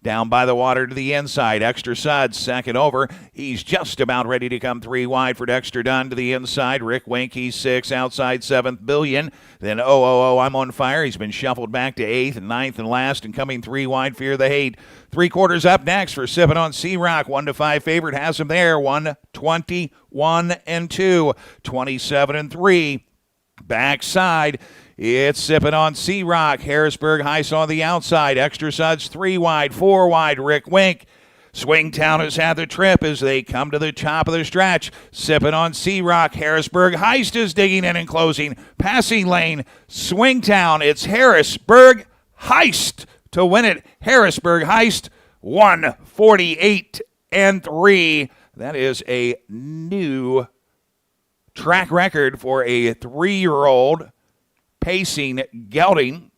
Down by the water to the inside. Extra Suds second over. He's just about ready to come 3 wide for Dexter Dunn to the inside. Rick Wink, he's 6. Outside 7th, Billion. Then I'm on fire. He's been shuffled back to 8th and 9th and last and coming 3 wide. Fear the Hate. 3/4 up next for Sipping on Sea Rock. 1-5 favorite has him there. 121-2. 27-3. Backside. It's Sipping on Sea Rock. Harrisburg Heist on the outside. Extra Suds 3 wide, 4 wide. Rick Wink. Swingtown has had the trip as they come to the top of the stretch. Sipping on Sea Rock. Harrisburg Heist is digging in and closing. Passing lane. Swingtown. It's Harrisburg Heist to win it. Harrisburg Heist 148-3. That is a new track record for a 3-year-old. Pacing Gelding.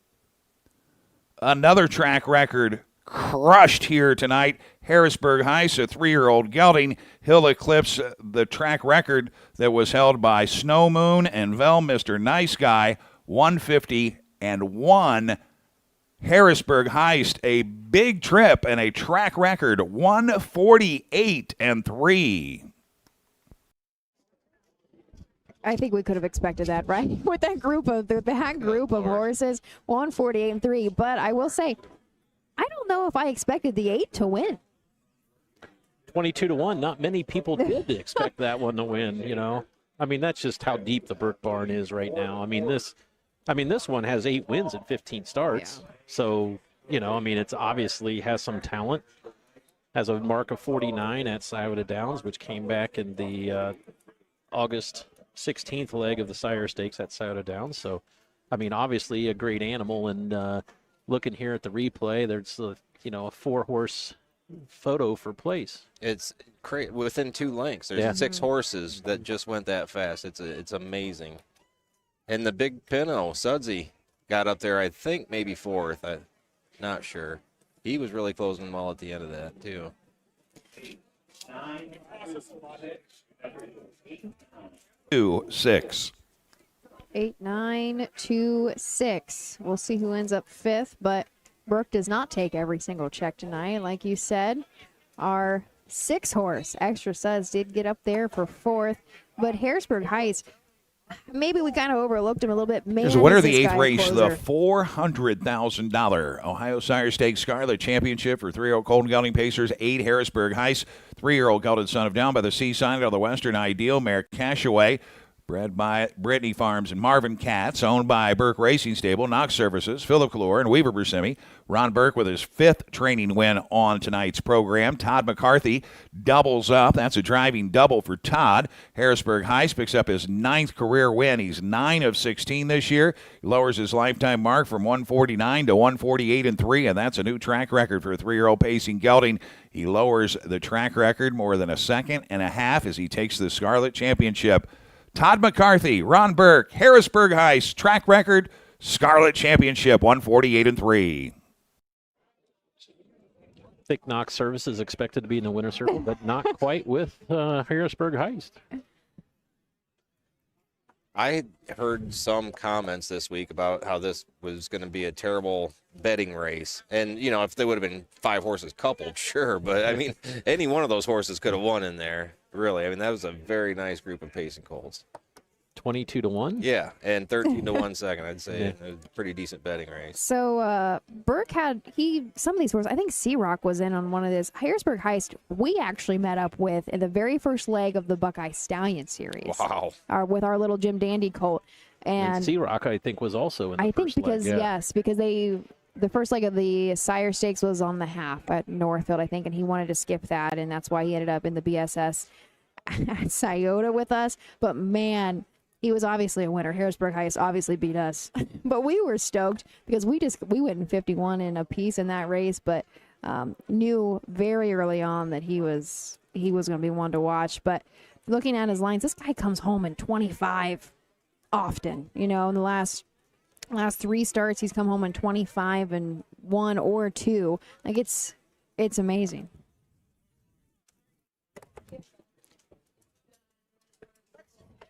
Another track record crushed here tonight. Harrisburg Heist, a 3-year-old Gelding. He'll eclipse the track record that was held by Snow Moon and Vel, Mr. Nice Guy, 150-1. Harrisburg Heist, a big trip and a track record, 148-3. I think we could have expected that, right? With that group of horses, 148-3. But I will say, I don't know if I expected the 8 to win. 22-1. Not many people did expect that one to win. You know, I mean, that's just how deep the Burke barn is right now. I mean, this one has 8 wins and 15 starts. Yeah. So, you know, I mean, it's obviously has some talent. Has a mark of 49 at Scioto Downs, which came back in the August 16th leg of the Sire Stakes at Scioto Downs. So, I mean, obviously a great animal. And looking here at the replay, there's a 4-horse photo for place. It's within 2 lengths. There's 6 horses that just went that fast. It's amazing. And the big Pinot, Sudsy, got up there, I think maybe 4th. I'm not sure. He was really closing them all at the end of that, too. 2-6. 8, 9, 2, 6. We'll see who ends up 5th, but Burke does not take every single check tonight. Like you said, our 6-horse Extra Suds did get up there for 4th, but Harrisburg Heist, maybe we kind of overlooked him a little bit. Here's the winner of the 8th race, the $400,000 Ohio Sire Stakes Scarlet Championship for 3-year-old Colton Gelding Pacers, 8 Harrisburg Heist, 3-year-old Gelded Son of Down by the Seaside of the Western Ideal Mare Cashaway, bred by Brittany Farms and Marvin Katz, owned by Burke Racing Stable, Knox Services, Philip Callure, and Weaver Bersimi. Ron Burke with his 5th training win on tonight's program. Todd McCarthy doubles up. That's a driving double for Todd. Harrisburg Heist picks up his 9th career win. He's 9 of 16 this year. He lowers his lifetime mark from 149 to 148-3, and that's a new track record for a 3-year-old Pacing Gelding. He lowers the track record more than a second and a half as he takes the Scarlet Championship. Todd McCarthy, Ron Burke, Harrisburg Heist, track record, Scarlet Championship, 148-3. I think Knox Service is expected to be in the winner's circle, but not quite with Harrisburg Heist. I heard some comments this week about how this was going to be a terrible betting race. And, you know, if they would have been 5 horses coupled, sure. But, I mean, any one of those horses could have won in there, really. I mean, that was a very nice group of pacing colts. 22-1? Yeah, and 13-1 second, I'd say. It was a pretty decent betting race. So Burke had some of these horses. I think Sea Rock was in on one of this. Harrisburg Heist, we actually met up with in the very first leg of the Buckeye Stallion series. Wow. With our little Jim Dandy colt. And Sea Rock, I think, was also in the first because, leg. Yeah. yes, because the first leg of the Sire Stakes was on the half at Northfield, I think, and he wanted to skip that, and that's why he ended up in the BSS at Scioto with us. But, man, he was obviously a winner. Harrisburg Heist obviously beat us. But we were stoked because we went in 51 in a piece in that race, but knew very early on that he was going to be one to watch. But looking at his lines, this guy comes home in 25 often. You know, in the last 3 starts, he's come home in 25 and 1 or 2. Like, it's amazing.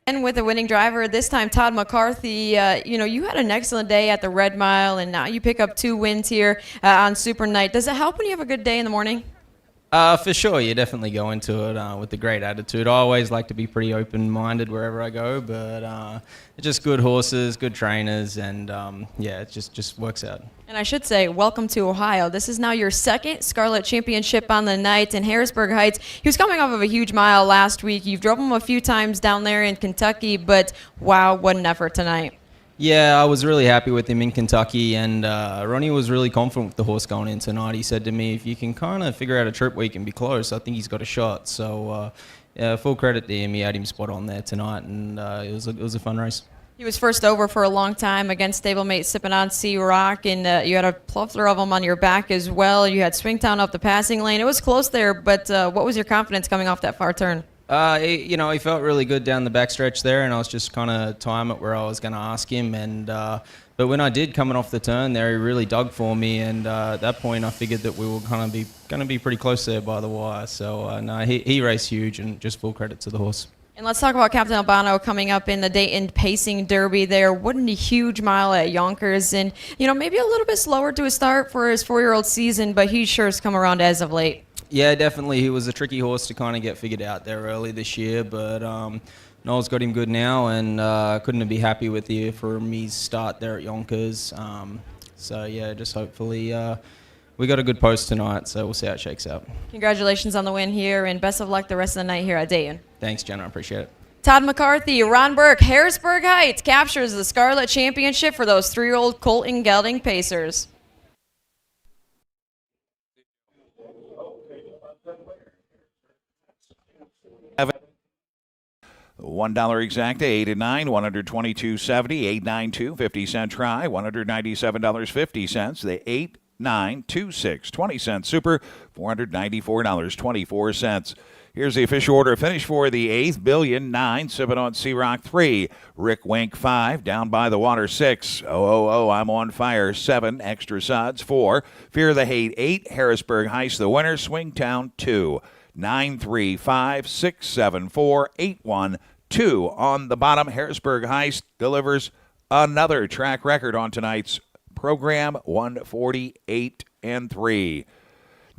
And with a winning driver, this time Todd McCarthy, you had an excellent day at the Red Mile, and now you pick up 2 wins here on Super Night. Does it help when you have a good day in the morning? For sure, you definitely go into it with a great attitude. I always like to be pretty open-minded wherever I go, but it's just good horses, good trainers, and it just works out. And I should say, welcome to Ohio. This is now your 2nd Scarlet Championship on the night in Harrisburg Heights. He was coming off of a huge mile last week. You've drove him a few times down there in Kentucky, but wow, what an effort tonight. Yeah, I was really happy with him in Kentucky, and Ronnie was really confident with the horse going in tonight. He said to me, if you can kind of figure out a trip where you can be close, I think he's got a shot. So full credit to him. He had him spot on there tonight, and it was a fun race. He was first over for a long time against stablemate Sippin' on Sea Rock, and you had a plethora of them on your back as well. You had Swingtown up the passing lane. It was close there, but what was your confidence coming off that far turn? He felt really good down the backstretch there, and I was just kind of time it where I was going to ask him. And but when I did coming off the turn there, he really dug for me, and at that point I figured that we were going to be pretty close there by the wire. So he raced huge, and just full credit to the horse. And let's talk about Captain Albano coming up in the Dayton Pacing Derby there. What a huge mile at Yonkers, and maybe a little bit slower to a start for his 4-year-old season, but he sure has come around as of late. Yeah, definitely. He was a tricky horse to kind of get figured out there early this year, but Noel's got him good now, and couldn't be happy with for me's start there at Yonkers. Just hopefully we got a good post tonight, so we'll see how it shakes out. Congratulations on the win here, and best of luck the rest of the night here at Dayton. Thanks, Jenna. I appreciate it. Todd McCarthy, Ron Burke, Harrisburg Heights captures the Scarlet Championship for those 3-year-old colt and gelding pacers. $1 exacta, 8 and 9, $122.70, 892, 50-cent try, $197.50. The 8, 9, 2, 6, 20-cent super, $494.24. Here's the official order of finish for the 8th. Billion 9, Sippin' on Sea Rock 3, Rick Wink 5, Down by the Water 6, I'm on fire 7, Extra Suds 4, Fear the Hate 8, Harrisburg Heist the winner, Swingtown 2, 9, 3, 5, 6, 7, 4, 8, 1, 2 on the bottom. Harrisburg Heist delivers another track record on tonight's program, 148 and 3.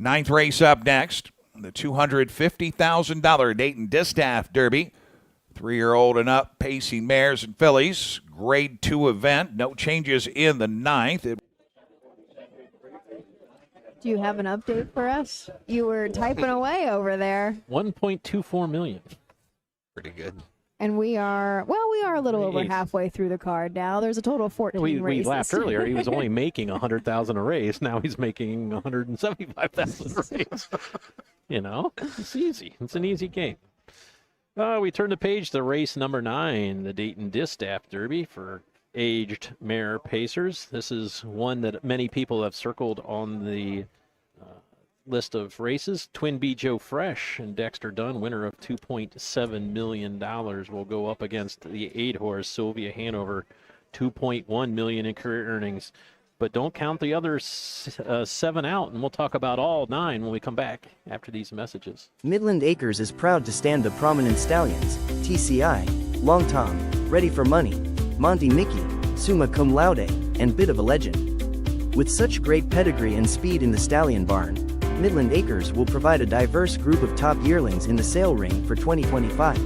9th race up next, the $250,000 Dayton Distaff Derby. 3-year-old and up pacing mares and fillies. Grade 2 event. No changes in the 9th. Do you have an update for us? You were typing away over there. 1.24 million. Pretty good. And we are a little over halfway through the card now. There's a total of 14 races. We laughed earlier. He was only making 100,000 a race. Now he's making 175,000 a race. It's easy. It's an easy game. We turn the page to race number 9, the Dayton Distaff Derby for aged mare pacers. This is one that many people have circled on the list of races. Twin B Joe Fresh and Dexter Dunn, winner of $2.7 million, will go up against the 8-horse Sylvia Hanover, $2.1 million in career earnings. But don't count the other 7 out, and we'll talk about all 9 when we come back after these messages. Midland Acres is proud to stand the prominent stallions, TCI, Long Tom, ready for money, Monty Mickey, summa cum laude, and bit of a legend. With such great pedigree and speed in the stallion barn, Midland Acres will provide a diverse group of top yearlings in the sale ring for 2025.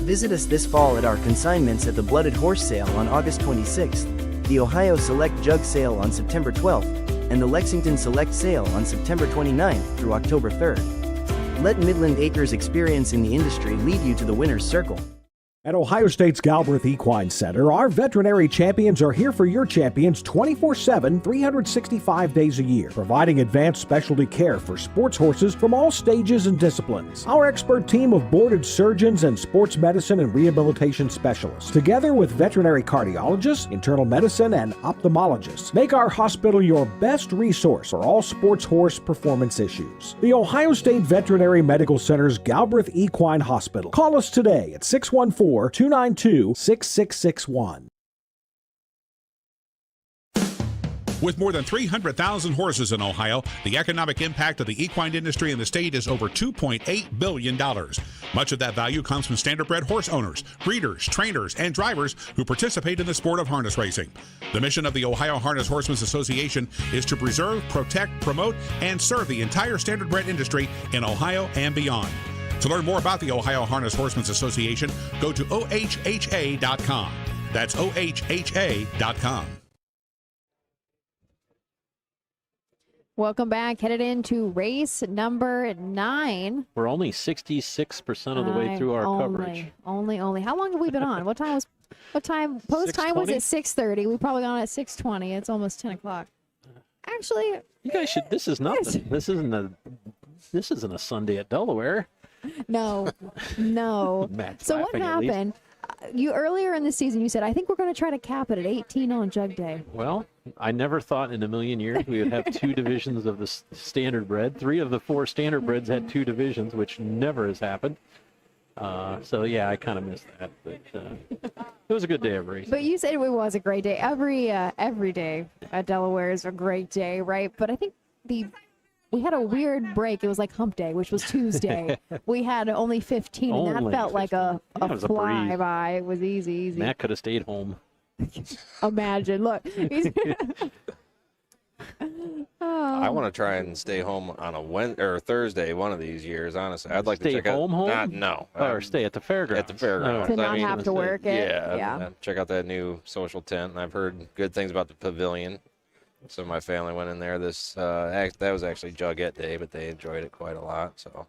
Visit us this fall at our consignments at the Blooded Horse Sale on August 26th, the Ohio Select Jug Sale on September 12th, and the Lexington Select Sale on September 29th through October 3rd. Let Midland Acres experience in the industry lead you to the winner's circle. At Ohio State's Galbraith Equine Center, our veterinary champions are here for your champions 24/7, 365 days a year, providing advanced specialty care for sports horses from all stages and disciplines. Our expert team of boarded surgeons and sports medicine and rehabilitation specialists, together with veterinary cardiologists, internal medicine, and ophthalmologists, make our hospital your best resource for all sports horse performance issues. The Ohio State Veterinary Medical Center's Galbraith Equine Hospital. Call us today at 614-292-6661. With more than 300,000 horses in Ohio, the economic impact of the equine industry in the state is over $2.8 billion. Much of that value comes from standardbred horse owners, breeders, trainers, and drivers who participate in the sport of harness racing. The mission of the Ohio Harness Horsemen's Association is to preserve, protect, promote, and serve the entire standardbred industry in Ohio and beyond. To learn more about the Ohio Harness Horsemen's Association, go to ohha.com. That's ohha.com. Welcome back. Headed into race number 9. We're only 66% of the way through our coverage. Only. How long have we been on? What time? Post time was at 6:30. We probably got on at 6:20. It's almost 10 o'clock. Actually, you guys should. This is nothing. This isn't a Sunday at Delaware. No. Matt's So what laughing at least. happened? You earlier in the season, you said, I think we're going to try to cap it at 18 on Jug Day. Well, I never thought in a million years we would have 2 divisions of the standardbred. 3 of the 4 standardbreds had 2 divisions, which never has happened. So yeah, I kind of missed that, but it was a good day of racing. But you said it was a great day. Every day at Delaware is a great day, right? But I think we had a weird break. It was like hump day, which was Tuesday. We had only 15, and that felt like a flyby. It was easy. Matt could have stayed home. Imagine. Look. I want to try and stay home on a Wednesday or Thursday one of these years. Honestly, I'd like to check home. or stay at the fairgrounds. At the fairgrounds. To not have to work it. Yeah. Check out that new social tent. And I've heard good things about the pavilion. So my family went in there. That was actually Jugette Day, but they enjoyed it quite a lot. So,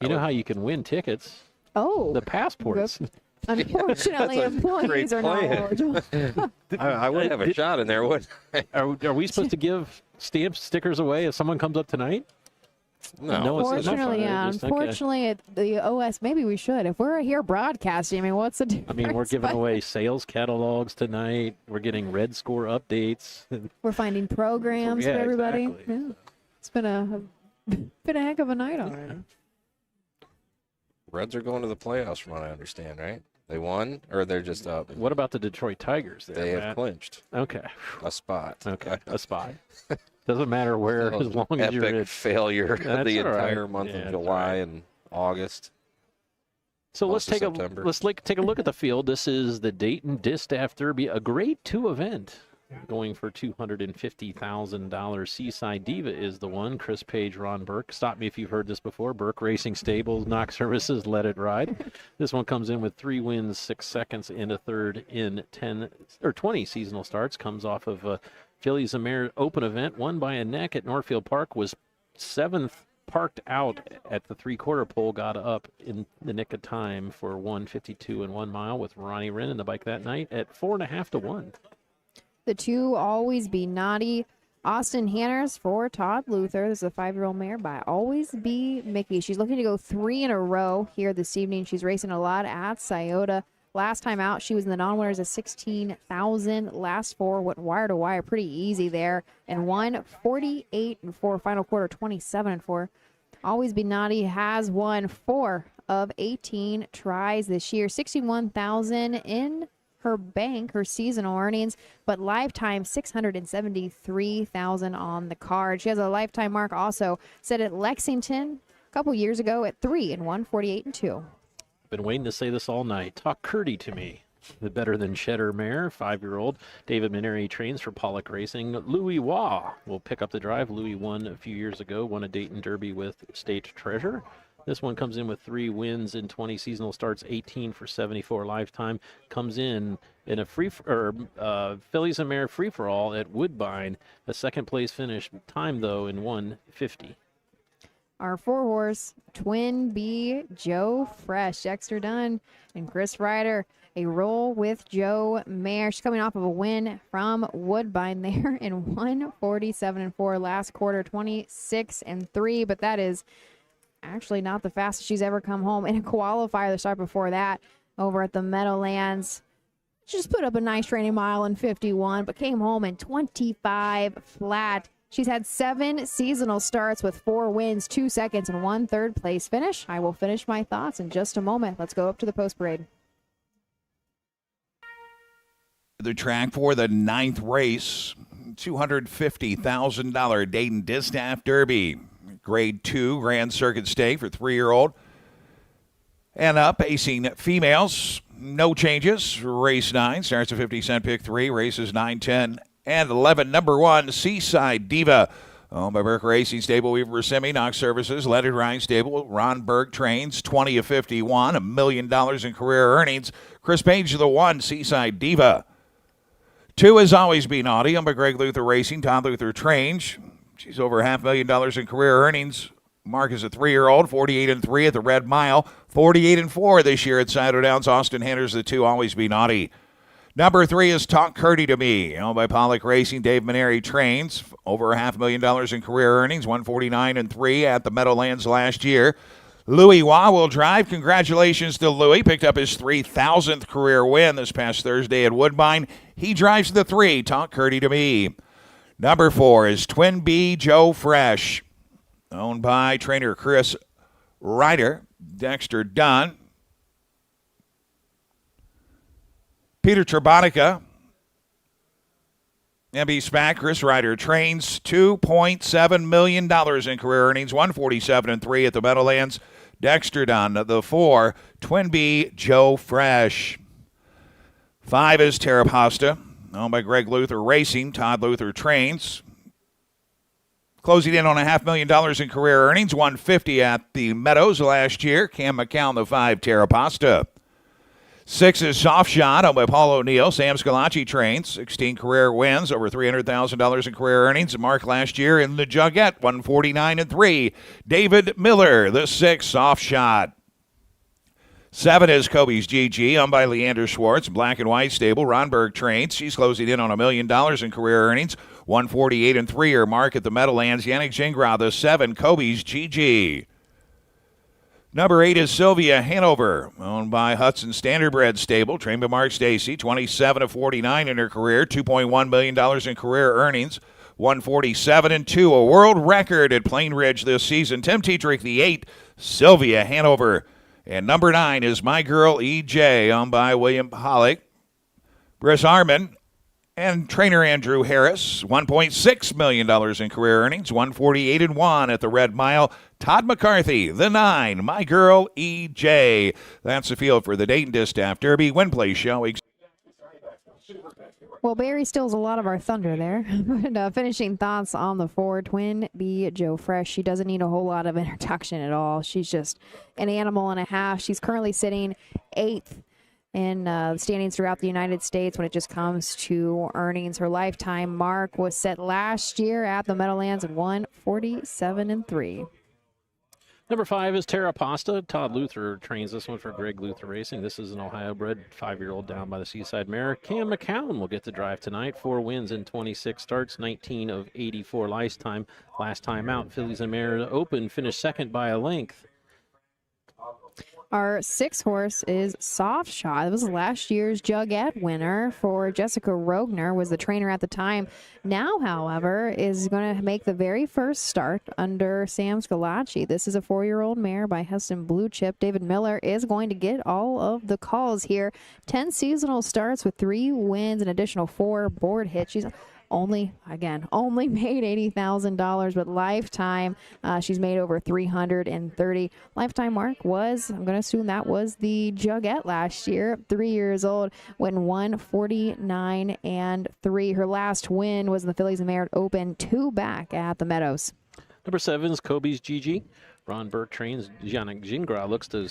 you know how you can win tickets? Oh, the passports. Unfortunately, employees are not eligible. I would have a shot in there, wouldn't I? Are we supposed to give stamps, stickers away if someone comes up tonight? No. Unfortunately, Unfortunately, at the OS, maybe we should. If we're here broadcasting, I mean, what's the difference? I mean, we're giving away sales catalogs tonight. We're getting Red Score updates. We're finding programs for everybody. Exactly. Yeah. It's been a heck of a night already. Reds are going to the playoffs, from what I understand, right? They won, or they're just up? What about the Detroit Tigers? They have clinched. Okay. A spot. Okay, a spot. Doesn't matter where, as long as you're in. Epic failure the entire month of July and August. So let's take a look at the field. This is the Dayton Distaff Derby, a Grade 2 event. Going for $250,000. Seaside Diva is the one. Chris Page, Ron Burke. Stop me if you've heard this before. Burke Racing Stables, Knock Services, Let It Ride. This one comes in with 3 wins, 6 seconds, and a third in 20 seasonal starts. Comes off of a Phillies and Mare Open event, won by a neck at Northfield Park. Was 7th parked out at the 3/4 pole. Got up in the nick of time for 152 and 1 mile with Ronnie Wren in the bike that night at 4.5 to 1. The 2 Always Be Naughty. Austin Hanners for Todd Luther. This is a 5-year-old mare by Always Be Mickey. She's looking to go 3 in a row here this evening. She's racing a lot at Scioto. Last time out, she was in the non-winners of 16,000. Last 4 went wire to wire, pretty easy there, and won 48 and 4. Final quarter 27 and 4. Always Be Naughty has won 4 of 18 tries this year. 61,000 in her bank, her seasonal earnings, but lifetime 673,000 on the card. She has a lifetime mark also set at Lexington a couple years ago at 3 and 1, 48 and 2. Been waiting to say this all night. Talk Curdy to me. The Better Than Cheddar mare, 5-year-old. David Maneri trains for Pollock Racing. Louis Waugh will pick up the drive. Louis won a few years ago, won a Dayton Derby with State Treasure. This one comes in with 3 wins in 20 seasonal starts, 18 for 74 lifetime. Comes in a Fillies and Mare free-for-all at Woodbine. A second-place finish time, though, in 1:50. Our 4-horse, Twin B, Joe Fresh, Dexter Dunn, and Chris Ryder. A roll with Joe Mare. She's coming off of a win from Woodbine there in 1:47.4 last quarter, 26-3, but that is actually not the fastest she's ever come home in a qualifier the start before that over at the Meadowlands. She just put up a nice training mile in 51, but came home in 25 flat. She's had 7 seasonal starts with 4 wins, 2 seconds, and 1 third-place finish. I will finish my thoughts in just a moment. Let's go up to the post parade. The track for the 9th race, $250,000 Dayton Distaff Derby. Grade 2 Grand Circuit Stake for 3-year-old and up, pacing females. No changes. Race 9 starts at 50 cent pick 3, races 9, 10, and 11. Number 1, Seaside Diva, owned by Burke Racing Stable, Weaver Semi, Knox Services, Leaded Ryan Stable, Ron Berg trains, 20 of 51, $1 million in career earnings. Chris Page, the 1, Seaside Diva. 2 has always been naughty, owned by Greg Luther Racing, Todd Luther trains. She's over $500,000 in career earnings. Mark is a 3-year-old, 48-3 at the Red Mile, 48-4 this year at Saddle Downs. Austin Hender's the 2, always be naughty. Number 3 is Talk Curdy to Me, owned by Pollock Racing. Dave Maneri trains, over $500,000 in career earnings, 149-3 at the Meadowlands last year. Louis Waugh will drive. Congratulations to Louis. Picked up his 3,000th career win this past Thursday at Woodbine. He drives the 3, Talk Curdy to Me. Number 4 is Twin B, Joe Fresh, owned by trainer Chris Ryder, Dexter Dunn, Peter Trabonica, MB SPAC. Chris Ryder trains, $2.7 million in career earnings, 147-3 at the Meadowlands. Dexter Dunn, the 4, Twin B, Joe Fresh. 5 is Terrapasta, owned by Greg Luther Racing. Todd Luther trains. Closing in on $500,000 in career earnings, 150 at the Meadows last year. Cam McCown, the 5, Terrapasta. 6 is Soft Shot, owned by Paul O'Neill. Sam Scalacci trains. 16 career wins, over $300,000 in career earnings. Mark last year in the Jugette, 149-3. David Miller, the 6, Soft Shot. 7 is Kobe's GG, owned by Leander Schwartz, Black and White Stable. Ronberg trains. She's closing in on $1 million in career earnings. 148-3 mark at the Meadowlands. Yannick Gingras, the 7, Kobe's GG. Number 8 is Sylvia Hanover, owned by Hudson Standardbred Stable, trained by Mark Stacy. 27-49 in her career, $2.1 million in career earnings. 147-2, a world record at Plain Ridge this season. Tim Tetrick, the 8, Sylvia Hanover. And number 9 is My Girl EJ, owned by William Pollock, Briss Harmon, and trainer Andrew Harris. $1.6 million in career earnings, 148-1 at the Red Mile. Todd McCarthy, the 9, My Girl EJ. That's the field for the Dayton Distaff Derby. Win Place Show. Well, Barry steals a lot of our thunder there. But finishing thoughts on the 4, Twin B, Joe Fresh. She doesn't need a whole lot of introduction at all. She's just an animal and a half. She's currently sitting 8th in the standings throughout the United States when it just comes to earnings. Her lifetime mark was set last year at the Meadowlands at 147-3. Number 5 is Terrapasta. Todd Luther trains this one for Greg Luther Racing. This is an Ohio-bred 5-year-old down by the Seaside Mare. Cam McCown will get the drive tonight. 4 wins in 26 starts, 19 of 84 lifetime. Last time out, Fillies and Mare Open finished second by a length. Our 6 horse is Soft Shot. It was last year's Jugette winner for Jessica Rogner, was the trainer at the time. Now, however, is going to make the very first start under Sam Scalacci. This is a 4-year-old mare by Heston Blue Chip. David Miller is going to get all of the calls here. 10 seasonal starts with 3 wins, an additional 4 board hits. She's only made $80,000, but lifetime she's made over 330. Lifetime mark was, I'm going to assume that was the Jugette last year, 3 years old, went 149-3. Her last win was in the Phillies and Merit Open, 2 back at the Meadows. Number 7 is Kobe's Gigi. Ron Burke trains. Yannick Gingras looks to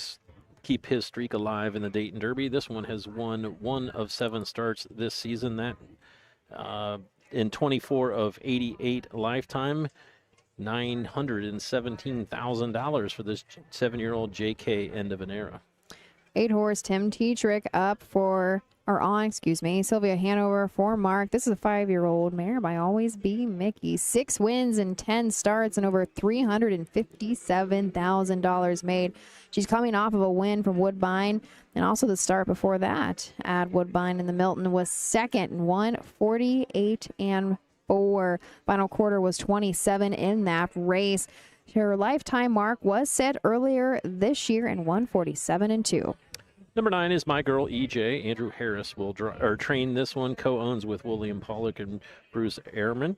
keep his streak alive in the Dayton Derby. This one has won 1 of 7 starts this season. That in 24 of 88 lifetime, $917,000 for this 7-year-old JK end of an era. 8-horse Tim Tetrick Sylvia Hanover for Mark. This is a 5-year-old mare by Always Be Mickey. 6 wins and 10 starts and over $357,000 made. She's coming off of a win from Woodbine, and also the start before that at Woodbine in the Milton was second and 148-4. Final quarter was 27 in that race. Her lifetime mark was set earlier this year in 147-2. Number 9 is My Girl EJ. Andrew Harris will train this one, co-owns with William Pollock and Bruce Ehrman.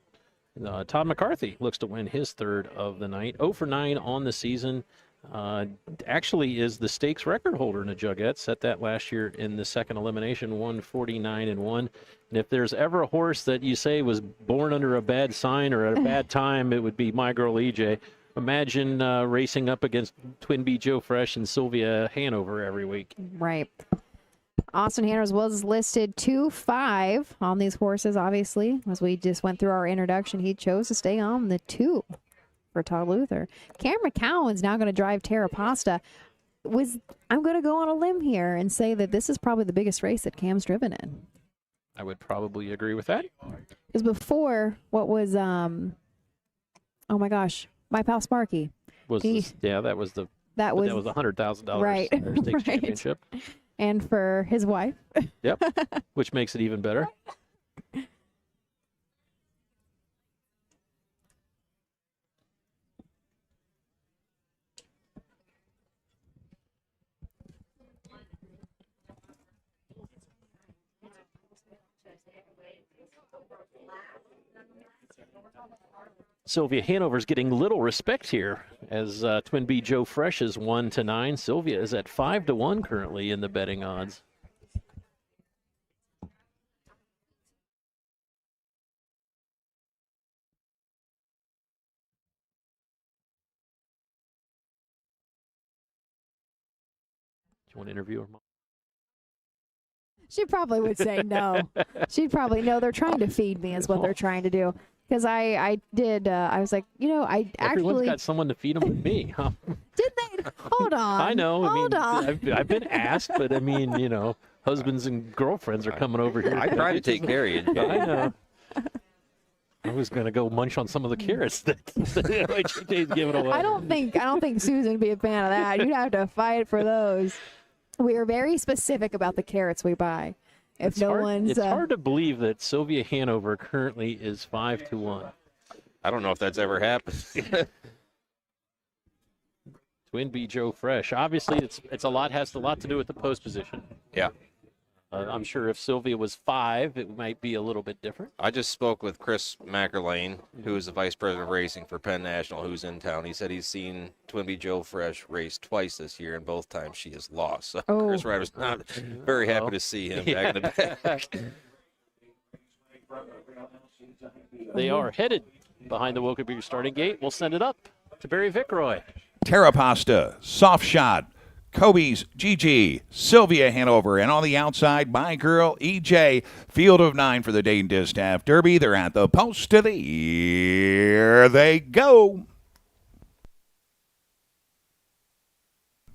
Todd McCarthy looks to win his 3rd of the night. 0 for 9 on the season. Actually is the stakes record holder in a Jugette. Set that last year in the second elimination, 149-1. And if there's ever a horse that you say was born under a bad sign or at a bad time, it would be My Girl EJ. Imagine racing up against Twin B Joe Fresh and Sylvia Hanover every week. Right. Austin Hanners was listed 2-5 on these horses, obviously. As we just went through our introduction, he chose to stay on the 2 for Todd Luther. Cameron McCowan's now going to drive Terra Pasta. I'm going to go on a limb here and say that this is probably the biggest race that Cam's driven in. I would probably agree with that. Because before, what was, oh my gosh, My Pal Sparky. That was a $100,000 right, stakes right. championship. And for his wife. Yep, which makes it even better. Sylvia Hanover's getting little respect here as Twin B Joe Fresh is 1-9. Sylvia is at 5-1 currently in the betting odds. Do you want to interview her, Mom? She probably would say no. She'd probably know they're trying to feed me is what they're trying to do. Because I was like, I Everyone's got someone to feed them with me, huh? Did they? Hold on. I know. Hold on. I've been asked, but I mean, husbands and girlfriends are coming over here. I try to take care of you. I know. I was going to go munch on some of the carrots that JJ's giving away. I don't think Susan would be a fan of that. You'd have to fight for those. We are very specific about the carrots we buy. It's hard to believe that Sylvia Hanover currently is 5-1. I don't know if that's ever happened. Twin B Joe Fresh. Obviously, has a lot to do with the post position. Yeah. I'm sure if Sylvia was 5, it might be a little bit different. I just spoke with Chris McErlane, who is the vice president of racing for Penn National, who's in town. He said he's seen Twin B Joe Fresh race twice this year, and both times she has lost. So Chris Ryder's not very happy to see him back in the back. They are headed behind the Wilkes-Barre starting gate. We'll send it up to Barry Vickroy. Terra Pasta, Soft Shot, Kobe's GG, Sylvia Hanover, and on the outside, My Girl EJ. Field of 9 for the Dayton Distaff Derby. They're at the post of the year. They go.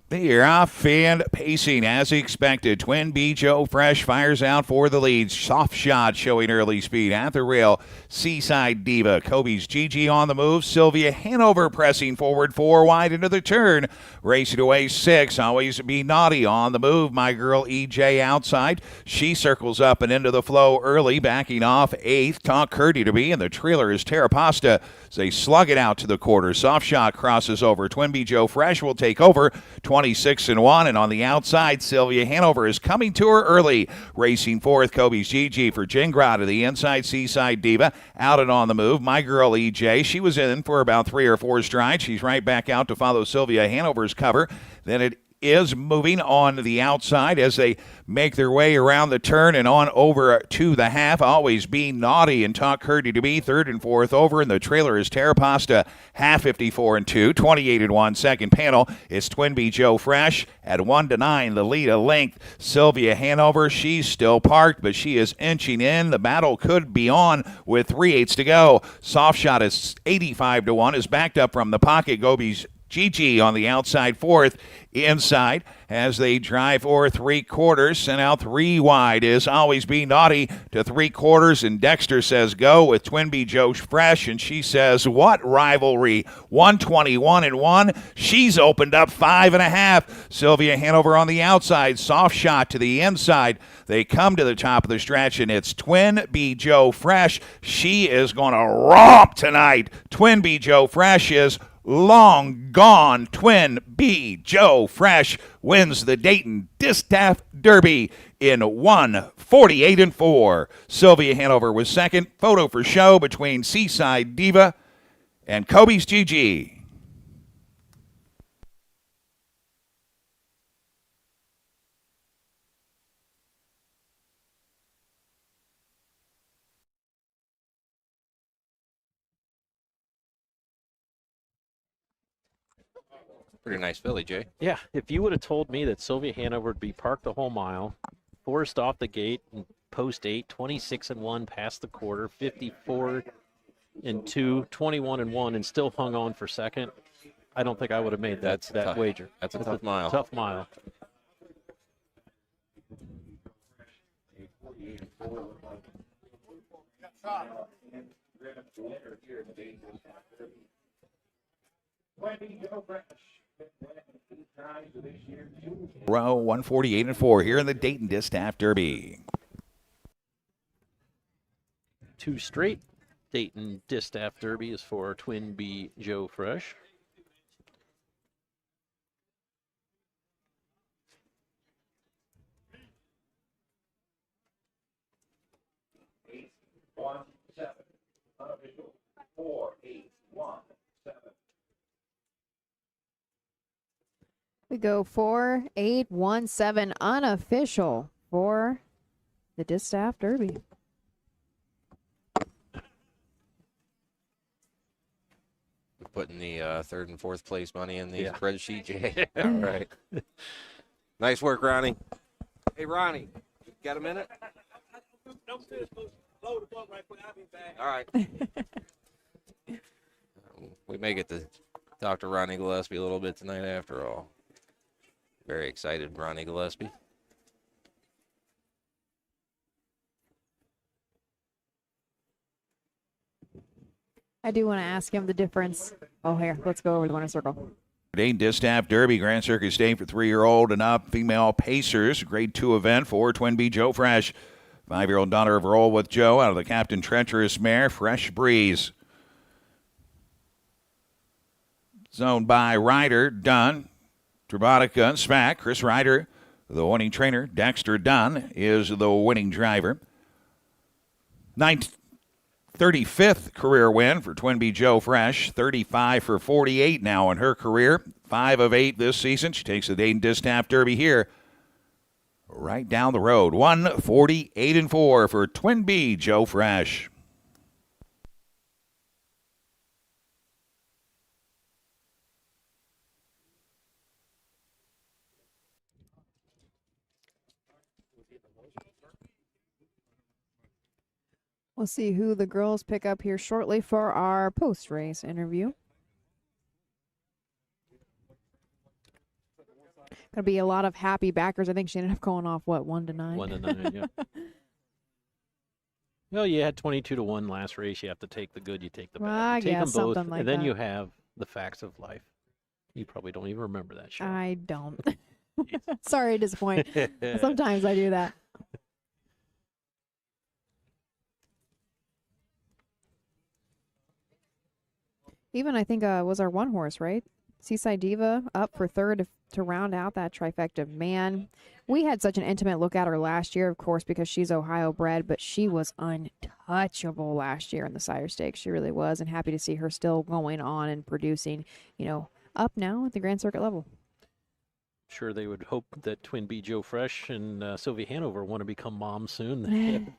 They're off and pacing as expected. Twin B Joe Fresh fires out for the lead. Soft Shot showing early speed at the rail. Seaside Diva, Kobe's GG on the move. Sylvia Hanover pressing forward 4 wide into the turn. Racing away 6. Always Be Naughty on the move. My Girl EJ outside. She circles up and into the flow early, backing off 8th. Talk Curdy to be, and the trailer is Terra Pasta as they slug it out to the quarter. Soft Shot crosses over. Twin B Joe Fresh will take over. 20 26-1. And on the outside, Sylvia Hanover is coming to her early. Racing fourth, Kobe's Gigi for Jingrad to the inside. Seaside Diva out and on the move. My girl EJ, she was in for about 3 or 4 strides. She's right back out to follow Sylvia Hanover's cover. Then it is moving on the outside as they make their way around the turn and on over to the half. Always Be Naughty and Talk Curdy to Be third and fourth over, and the trailer is Terra Pasta, half 54 and 2, 28 and 1. Second panel is Twin B Joe Fresh at 1-9. The lead a length. Sylvia Hanover, she's still parked, but she is inching in. The battle could be on with 3/8 to go. Soft Shot is 85 to 1. Is backed up from the pocket. Gobi's Gigi on the outside fourth. Inside as they drive for 3/4. Sent out 3 wide is Always Be Naughty to 3/4. And Dexter says go with Twin B Joe Fresh. And she says, what rivalry? 121 and 1. She's opened up 5.5. Sylvia Hanover on the outside. Soft Shot to the inside. They come to the top of the stretch, and it's Twin B Joe Fresh. She is going to romp tonight. Twin B Joe Fresh is long gone. Twin B Joe Fresh wins the Dayton Distaff Derby in 1:48 and 4. Sylvia Hanover was second. Photo for show between Seaside Diva and Kobe's Gigi. Pretty nice filly, Jay. Yeah, if you would have told me that Sylvia Hanover would be parked the whole mile, forced off the gate in post 8, 26 and 1 past the quarter, 54 and 2, 21 and 1, and still hung on for second, I don't think I would have made that tough. wager. That's a tough mile. Tough mile. Row 148 and 4 here in the Dayton Distaff Derby. 2 straight Dayton Distaff Derby is for Twin B Joe Fresh. We go 4-8-1-7 unofficial for the Distaff Derby. Putting the third and fourth place money in the spreadsheet, Jay. All right. Nice work, Ronnie. Hey, Ronnie, you got a minute? All right. We may get to talk to Ronnie Gillespie a little bit tonight after all. Very excited, Ronnie Gillespie. I do want to ask him the difference. Oh, here, let's go over the winner's circle. Dayton Distaff Derby, Grand Circuit State for 3-year-old and up. Female Pacers, grade 2 event for Twin B Joe Fresh. 5-year-old daughter of Roll with Joe out of the Captain Treacherous mare, Fresh Breeze. Zoned by Ryder, Dunn, Trabotica, and Smack. Chris Ryder, the winning trainer. Dexter Dunn is the winning driver. 35th career win for Twin B Joe Fresh. 35 for 48 now in her career. 5 of 8 this season. She takes the Dayton Distaff Derby here right down the road. 1:48 and 4 for Twin B Joe Fresh. We'll see who the girls pick up here shortly for our post-race interview. Gonna be a lot of happy backers. I think she ended up going off, what, 1-9? 1-9, yeah. Well, you had 22 to 1 last race. You have to take the good, you take the bad. I You take guess, them both, something like and then that. you have the facts of life. You probably don't even remember that show. I don't. Sorry to disappoint. Sometimes I do that. Even I think was our one horse, right? Seaside Diva up for third to round out that trifecta. Man, we had such an intimate look at her last year, of course, because she's Ohio bred, but she was untouchable last year in the Sire Stakes. She really was, and happy to see her still going on and producing, up now at the Grand Circuit level. Sure, they would hope that Twin B Joe Fresh and Sylvia Hanover want to become moms soon.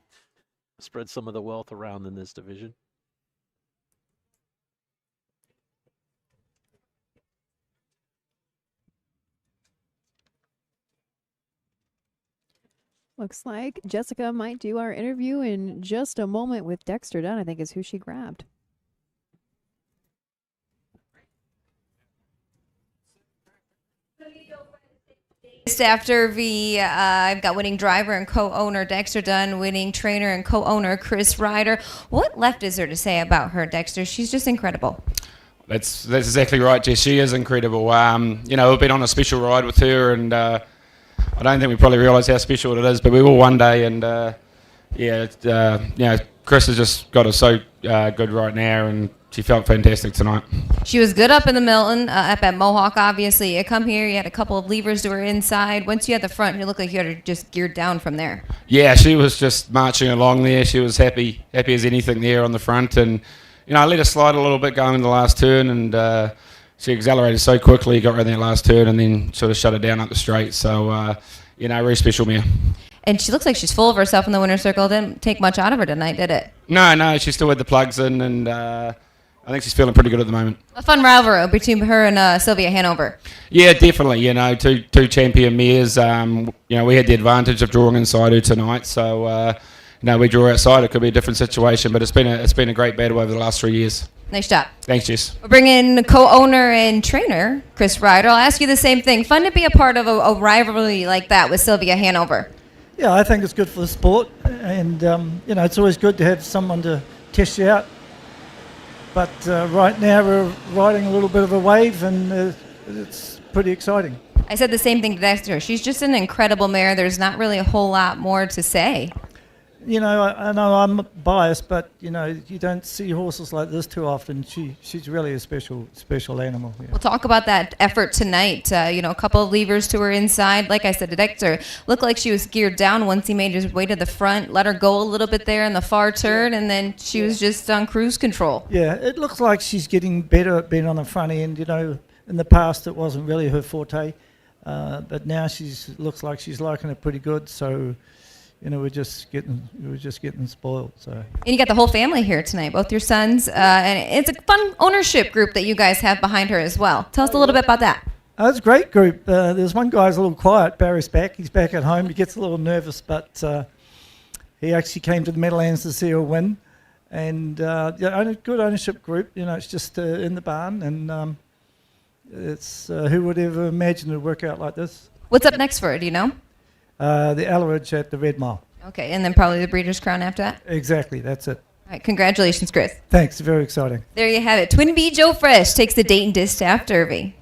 Spread some of the wealth around in this division. Looks like Jessica might do our interview in just a moment with Dexter Dunn, I think is who she grabbed. Just after I've got winning driver and co-owner Dexter Dunn, winning trainer and co-owner Chris Ryder. What left is there to say about her, Dexter? She's just incredible. That's exactly right, Jess. She is incredible. We've been on a special ride with her, and I don't think we probably realise how special it is, but we will one day. And Chris has just got us so good right now, and she felt fantastic tonight. She was good up in the Milton, up at Mohawk, obviously. You come here, you had a couple of levers to her inside. Once you had the front, you looked like you had her just geared down from there. Yeah, she was just marching along there. She was happy as anything there on the front. And, I let her slide a little bit going in the last turn, and she accelerated so quickly, got right in that last turn, and then sort of shut her down up the straight. So, very special mare. And she looks like she's full of herself in the winner's circle. Didn't take much out of her tonight, did it? No, she still had the plugs in, and I think she's feeling pretty good at the moment. A fun rivalry between her and Sylvia Hanover. Yeah, definitely. Two champion mares. We had the advantage of drawing inside her tonight, so we draw outside. It could be a different situation, but it's been a great battle over the last 3 years. Nice job. Thanks, Jess. We'll bring in co-owner and trainer Chris Ryder. I'll ask you the same thing. Fun to be a part of a rivalry like that with Sylvia Hanover. Yeah, I think it's good for the sport, and it's always good to have someone to test you out. But right now we're riding a little bit of a wave, and it's pretty exciting. I said the same thing to Dexter. She's just an incredible mare. There's not really a whole lot more to say. I know I'm biased, but you don't see horses like this too often. She's really a special animal. Yeah. We'll talk about that effort tonight. A couple of levers to her inside. Like I said to Dexter, looked like she was geared down once he made his way to the front. Let her go a little bit there in the far turn, and then she was just on cruise control. Yeah, it looks like she's getting better at being on the front end. In the past it wasn't really her forte, but now looks like she's liking it pretty good. So. We're just getting spoiled. So. And you got the whole family here tonight, both your sons, and it's a fun ownership group that you guys have behind her as well. Tell us a little bit about that. It's a great group. There's one guy's a little quiet. Barry's back. He's back at home. He gets a little nervous, but he actually came to the Meadowlands to see her win. And good ownership group. It's just in the barn, and it's who would ever imagine it would work out like this? What's up next for her? Do you know? The Elleridge at the Red Mile. Okay, and then probably the Breeders' Crown after that? Exactly, that's it. All right, congratulations, Chris. Thanks, very exciting. There you have it. Twin B Joe Fresh takes the Dayton Distaff Derby.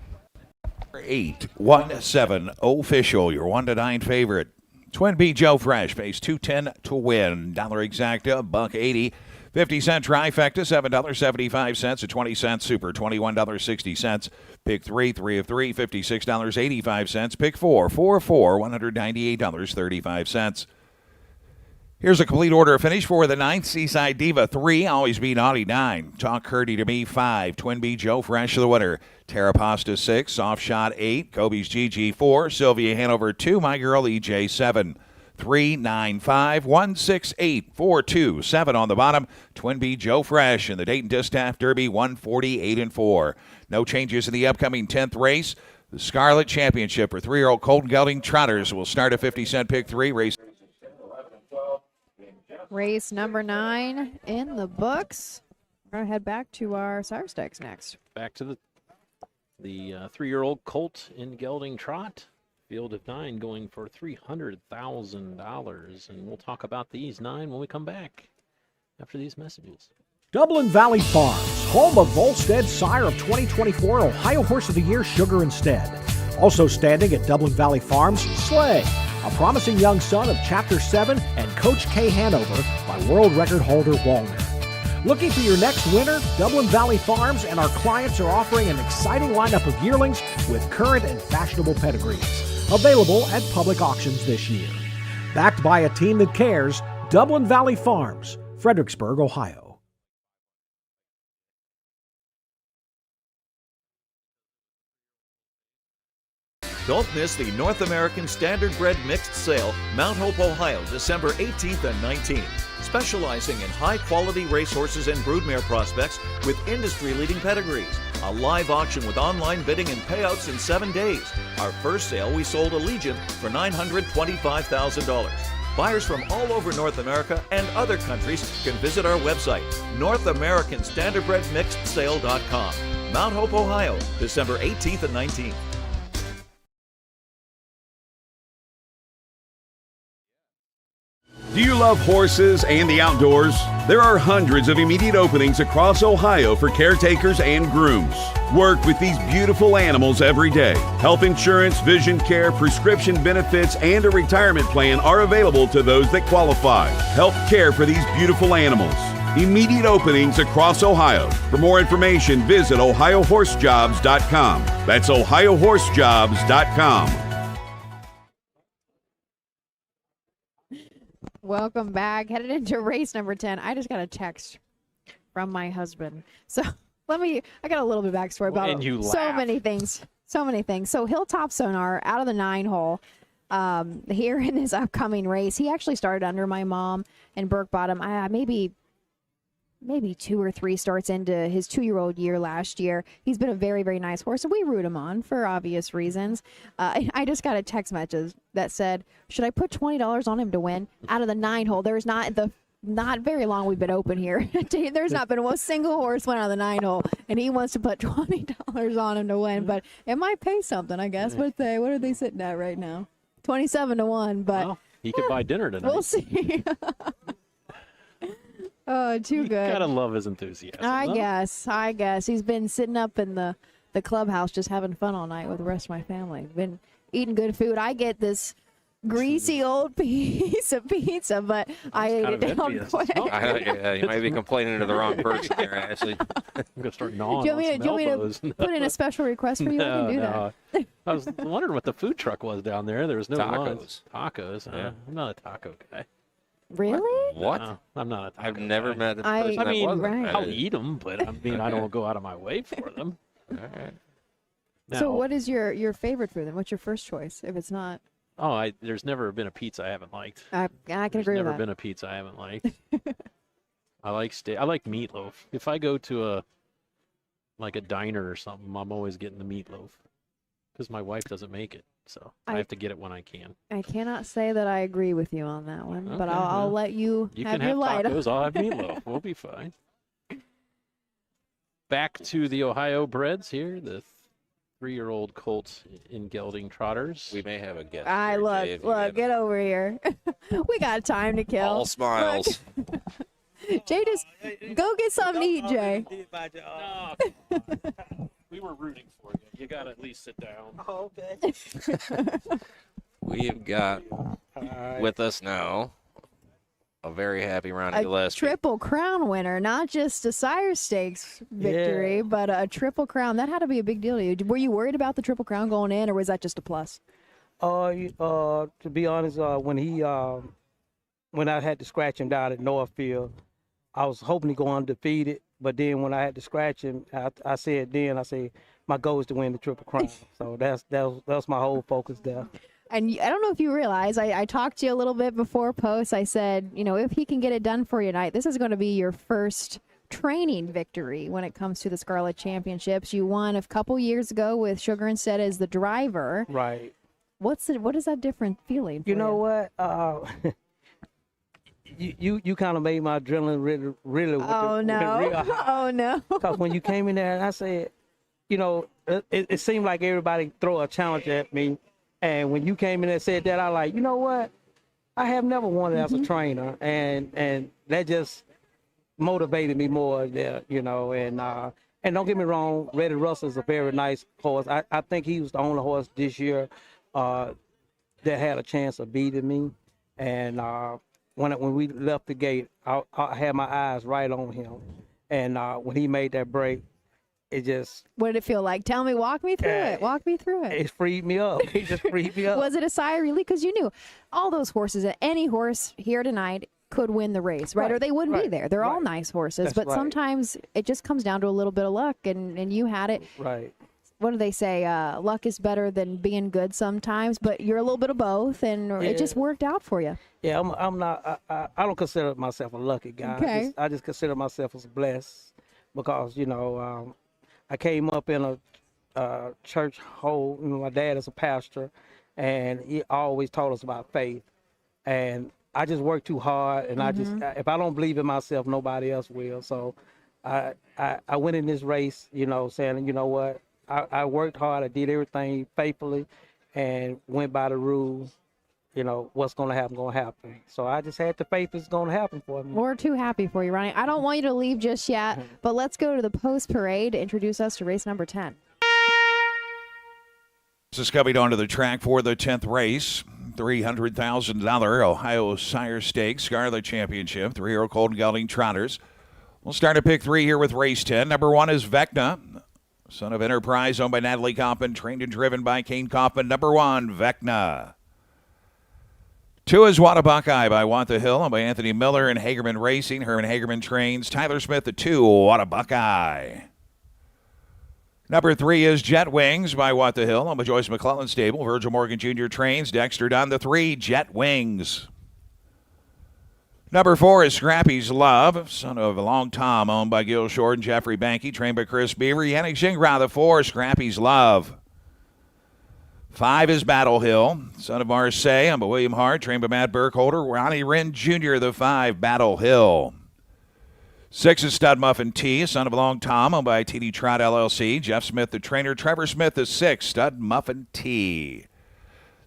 8-1-7 official, your 1-9 favorite. Twin B Joe Fresh pays $2.10 to win. Dollar exacta, $1.80. 50-cent trifecta, $7.75. A 20-cent super, $21.60. Pick 3, 3 of 3, $56.85. Pick 4, 4 of 4, $198.35. Here's a complete order of finish for the 9th. Seaside Diva 3, Always Be Naughty 9. Talk Curdy to Me 5. Twin B Joe Fresh the winner. Terrapasta 6. Soft Shot 8. Kobe's GG 4. Sylvia Hanover 2. My Girl EJ 7. 3, 9, 5, 1, 6, 8, 4, 2, 7 on the bottom. Twin B Joe Fresh in the Dayton Distaff Derby 148-4. No changes in the upcoming 10th race. The Scarlet Championship for 3-year-old Colton Gelding Trotters will start a 50-cent pick 3 race. Race number 9 in the books. We're going to head back to our Sire Stakes next. Back to the 3-year-old Colt in Gelding Trot. Field of 9 going for $300,000. And we'll talk about these 9 when we come back after these messages. Dublin Valley Farms, home of Volstead Sire of 2024 Ohio Horse of the Year Sugar Instead. Also standing at Dublin Valley Farms, Slay, a promising young son of Chapter 7 and Coach K. Hanover by world record holder Walner. Looking for your next winner? Dublin Valley Farms and our clients are offering an exciting lineup of yearlings with current and fashionable pedigrees. Available at public auctions this year. Backed by a team that cares, Dublin Valley Farms, Fredericksburg, Ohio. Don't miss the North American Standardbred Mixed Sale, Mount Hope, Ohio, December 18th and 19th. Specializing in high-quality racehorses and broodmare prospects with industry-leading pedigrees. A live auction with online bidding and payouts in 7 days. Our first sale, we sold Allegiant for $925,000. Buyers from all over North America and other countries can visit our website, NorthAmericanStandardbredMixedSale.com. Mount Hope, Ohio, December 18th and 19th. Do you love horses and the outdoors? There are hundreds of immediate openings across Ohio for caretakers and grooms. Work with these beautiful animals every day. Health insurance, vision care, prescription benefits, and a retirement plan are available to those that qualify. Help care for these beautiful animals. Immediate openings across Ohio. For more information, visit OhioHorseJobs.com. That's OhioHorseJobs.com. Welcome back. Headed into race number 10. I just got a text from my husband. So I got a little bit of backstory about And you so laugh. many things. So many things. So Hilltop Sonar out of the 9-hole here in his upcoming race. He actually started under my mom and Burke Bottom. Maybe 2 or 3 starts into his 2-year-old year last year. He's been a very, very nice horse, so we root him on for obvious reasons. I just got a text message that said, should I put $20 on him to win out of the 9-hole? There's not very long we've been open here. There's not been a single horse win out of the 9-hole, and he wants to put $20 on him to win. But it might pay something, I guess. What are they sitting at right now? 27-1. But well, he could buy dinner tonight. we'll see. Oh, too good. You gotta love his enthusiasm. I guess. He's been sitting up in the clubhouse just having fun all night with the rest of my family. Been eating good food. I get this greasy old piece of pizza, but I ate it down quick. Yeah, you might be complaining to the wrong person there, Ashley. I'm gonna start gnawing Do you on some want me elbows. to put in a special request for you? I can do that. I was wondering what the food truck was down there. There was no Tacos. lines. Tacos. Yeah. I'm not a taco guy. Really? What? No, I'm not a taco I've never guy. met a person that wasn't. right. I'll eat them, but I mean, I don't go out of my way for them. All right. So Now- what is your favorite food then? What's your first choice if it's not? Oh, there's never been a pizza I haven't liked. I can There's agree with never that. been a pizza I haven't liked. I like steak. I like meatloaf. If I go to a diner or something, I'm always getting the meatloaf because my wife doesn't make it, so I have to get it when I can. I cannot say that I agree with you on that one, but Okay, I'll well, let you You have can your have light. tacos. I'll have meatloaf. We'll be fine. Back to the Ohio Breds here, the 3-year-old colt in gelding trotters. We may have a guest. I here, look, Jay, if you get over here. We got time to kill. All smiles. Look. Jay, just go get something to eat, Jay. We were rooting for you. You got to at least sit down. Oh, okay. We have got with us now a very happy Ronnie A Gillespie. Triple Crown winner, not just a Sire Stakes victory, but a Triple Crown. That had to be a big deal to you. Were you worried about the Triple Crown going in, or was that just a plus? To be honest, when I had to scratch him down at Northfield, I was hoping to go undefeated. But then when I had to scratch him, I said my goal is to win the Triple Crown. So that was my whole focus there. And I don't know if you realize, I talked to you a little bit before post. I said, if he can get it done for you tonight, this is going to be your first training victory when it comes to the Scarlet Championships. You won a couple years ago with Sugar Instead as the driver. Right. What is that different feeling? You know what? You kind of made my adrenaline really. Oh no! Oh no! Because when you came in there and I said, it seemed like everybody throw a challenge at me, and when you came in there and said that, I like, you know what? I have never won as a trainer, and that just motivated me more there, and don't get me wrong, Reddy Russell's a very nice horse. I think he was the only horse this year that had a chance of beating me, and when we left the gate, I had my eyes right on him, and when he made that break, it just What did it feel like? Tell me, walk me through it. Walk me through it. it freed me up. It just freed me up. Was it a sigh of relief? Because you knew all those horses, any horse here tonight could win the race, right? Or they wouldn't be there. They're all nice horses, That's but right. sometimes it just comes down to a little bit of luck, and you had it. Right. What do they say? Luck is better than being good sometimes, but you're a little bit of both, and it just worked out for you. Yeah, I'm not. I don't consider myself a lucky guy. Okay. I just consider myself as blessed because I came up in a church hole. My dad is a pastor, and he always taught us about faith. And I just work too hard, and I just if I don't believe in myself, nobody else will. So I went in this race, saying, you know what, I worked hard, I did everything faithfully, and went by the rules. What's going to happen. So I just had the faith it's going to happen for me. We're too happy for you, Ronnie. I don't want you to leave just yet, but let's go to the post parade to introduce us to race number 10. This is coming onto the track for the 10th race. $300,000 Ohio Sire Stakes Scarlet Championship. 3-year-old Colton Gelding Trotters. We'll start at pick 3 here with race 10. Number 1 is Vecna, son of Enterprise, owned by Natalie Kaufman, trained and driven by Kane Kaufman. Number 1, Vecna. 2 is What a Buckeye by Want the Hill, owned by Anthony Miller and Hagerman Racing. Herman Hagerman trains. Tyler Smith at 2, What a Buckeye. Number 3 is Jet Wings by What the Hill, owned by Joyce McClellan Stable. Virgil Morgan Jr. trains. Dexter Dunn, the 3, Jet Wings. Number 4 is Scrappy's Love, son of Long Tom, owned by Gil Short and Jeffrey Banky, trained by Chris Beaver. Yannick Gingras, the 4, Scrappy's Love. 5 is Battle Hill, son of Marseille, owned by William Hart, trained by Matt Burkholder. Ronnie Wren Jr., the 5, Battle Hill. 6 is Stud Muffin T, son of Long Tom, owned by TD Trot LLC. Jeff Smith, the trainer. Trevor Smith, the 6, Stud Muffin T.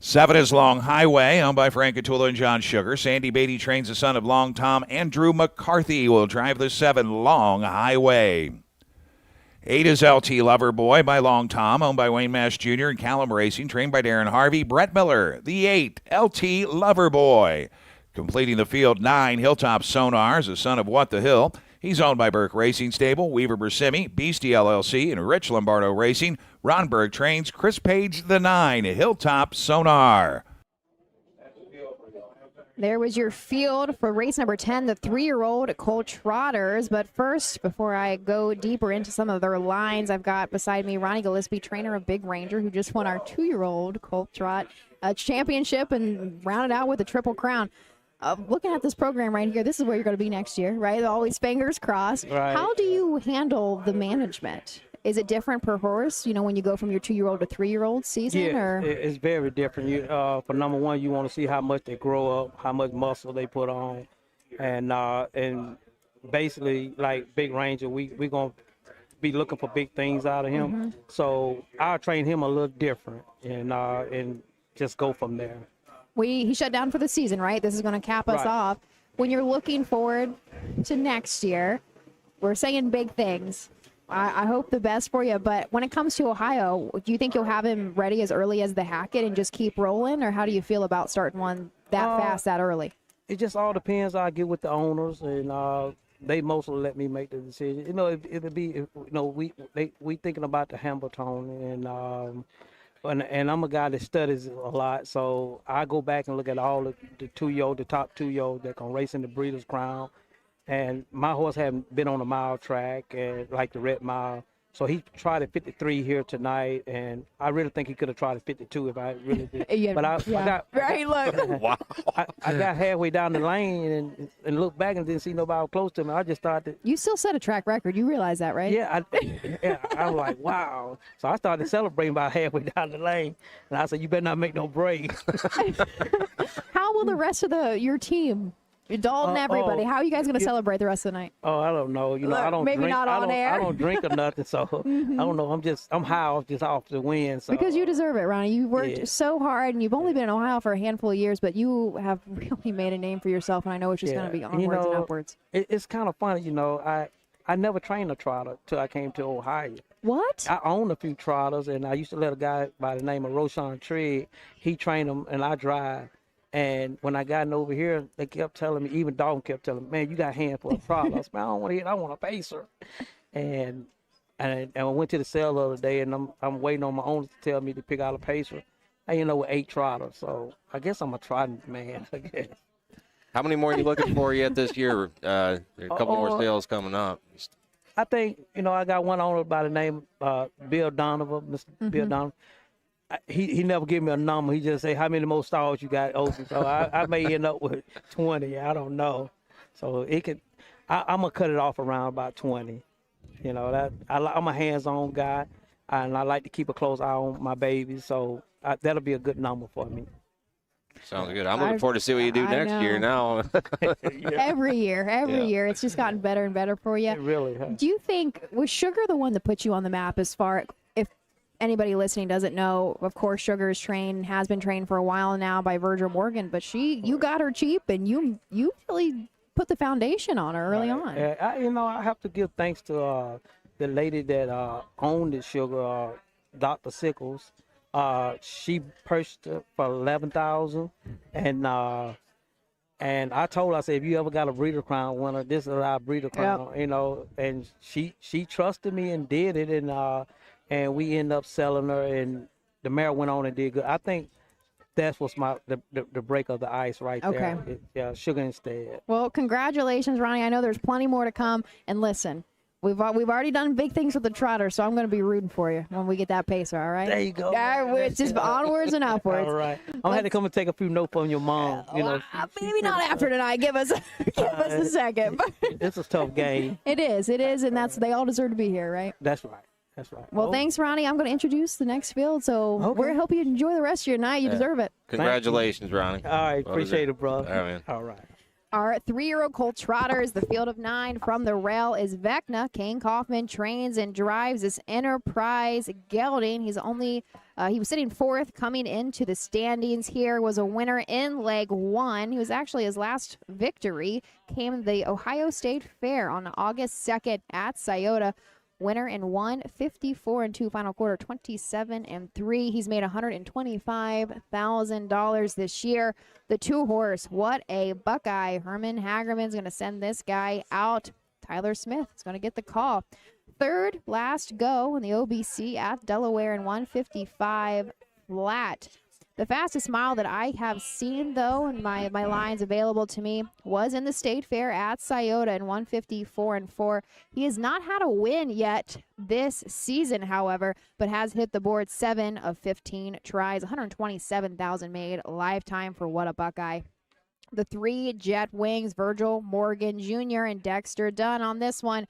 7 is Long Highway, owned by Frank Catula and John Sugar. Sandy Beatty trains the son of Long Tom. Andrew McCarthy will drive the 7, Long Highway. 8 is LT Loverboy by Long Tom, owned by Wayne Mash Jr. and Callum Racing, trained by Darren Harvey. Brett Miller, the 8, LT Loverboy. Completing the field, 9, Hilltop Sonars, the son of What the Hill. He's owned by Burke Racing Stable, Weaver Bersimi, Beastie LLC, and Rich Lombardo Racing. Ron Berg trains. Chris Page, the 9, Hilltop Sonar. There was your field for race number 10, the 3-year-old Colt Trotters. But first, before I go deeper into some of their lines, I've got beside me Ronnie Gillespie, trainer of Big Ranger, who just won our 2-year-old Colt Trot championship and rounded out with a Triple Crown. Looking at this program right here, this is where you're going to be next year, right? Always fingers crossed. Right. How do you handle the management? Is it different per horse, when you go from your 2-year-old to 3-year-old season? Yeah, or? it's very different. For number one, you want to see how much they grow up, how much muscle they put on, and basically, like Big Ranger, we're going to be looking for big things out of him. So I'll train him a little different and just go from there. He shut down for the season, right? This is going to cap us off. When you're looking forward to next year, we're saying big things. I hope the best for you. But when it comes to Ohio, do you think you'll have him ready as early as the Hackett and just keep rolling? Or how do you feel about starting one that fast, that early? It just all depends. I get with the owners, and they mostly let me make the decision. We thinking about the Hamilton, and I'm a guy that studies a lot, so I go back and look at all the top 2-year-olds that can race in the Breeders' Crown. And my horse haven't been on a mile track, and like the Red Mile. So he tried at 53 here tonight, and I really think he could have tried at 52 if I really did. Wow. I got halfway down the lane and looked back and didn't see nobody close to me. I just started. You still set a track record. You realize that, right? Yeah, I was like, wow. So I started celebrating about halfway down the lane, and I said, you better not make no break. How will the rest of your team? Dalton, everybody. How are you guys going to celebrate the rest of the night? Oh, I don't know. I don't maybe drink. not on air. I don't drink or nothing, so I don't know. I'm high just off the wind. So. Because you deserve it, Ronnie. You worked so hard, and you've only been in Ohio for a handful of years, but you have really made a name for yourself, and I know it's just going to be onwards and upwards. It's kind of funny, I never trained a trotter till I came to Ohio. What? I own a few trotters, and I used to let a guy by the name of Roshan Trigg. He trained them, and I drive. And when I got over here, they kept telling me, even Dalton kept telling me, man, you got a hand for a trot. I said, man, I don't want to hit, I want a pacer. And I went to the sale the other day, and I'm waiting on my owner to tell me to pick out a pacer. I ended up with 8 trotters, so I guess I'm a trotting man, I guess. How many more are you looking for yet this year? There are a couple more sales coming up. I think, I got one owner by the name Bill Donovan, Mr. Bill Donovan. He never gave me a number. He just say, how many more stalls you got open? So I may end up with 20. I don't know. So I'm going to cut it off around about 20. I'm a hands-on guy, and I like to keep a close eye on my babies. So that'll be a good number for me. Sounds good. I'm looking forward to see what you do next year now. Every year. It's just gotten better and better for you. It really has. Do you think, was Sugar the one that put you on the map as far, if anybody listening doesn't know, of course, Sugar is trained, has been trained for a while now by Virgil Morgan, but you got her cheap, and you really put the foundation on her early on. I have to give thanks to the lady that owned the Sugar, Dr. Sickles. She purchased it for $11,000, and I told her, I said, if you ever got a breeder crown winner, this is our breeder crown, and she trusted me and did it, and we ended up selling her, and the mare went on and did good. I think that's what's the break of the ice right there. Okay. Sugar instead. Well, congratulations, Ronnie. I know there's plenty more to come, and listen, we've already done big things with the trotter, so I'm going to be rooting for you when we get that pacer, all right? There you go. It's just onwards and upwards. All right. I'm going to have to come and take a few notes from your mom. Maybe not after tonight. Give us a second. It's a tough game. It is, and they all deserve to be here, right? That's right. Well, thanks, Ronnie. I'm going to introduce the next field, so we're going to help you enjoy the rest of your night. You deserve it. Congratulations, Ronnie. All right. Appreciate it, bro. All right, man. All right. Our 3-year-old colt trotters, the field of 9 from the rail is Vecna. Kane Kaufman trains and drives this Enterprise gelding. He was sitting 4th coming into the standings here, was a winner in leg 1. He was actually his last victory, came the Ohio State Fair on August 2nd at Scioto. Winner in 154-2, final quarter 27-3. He's made $125,000 this year. The 2-horse, what a Buckeye. Herman Hagerman's going to send this guy out. Tyler Smith is going to get the call. 3rd last go in the OBC at Delaware in 155 flat. The fastest mile that I have seen, though, and my lines available to me, was in the State Fair at Scioto in 154-4. He has not had a win yet this season, however, but has hit the board 7 of 15 tries, $127,000 made lifetime for What a Buckeye. The 3 Jet Wings, Virgil Morgan Jr. and Dexter Dunn on this one.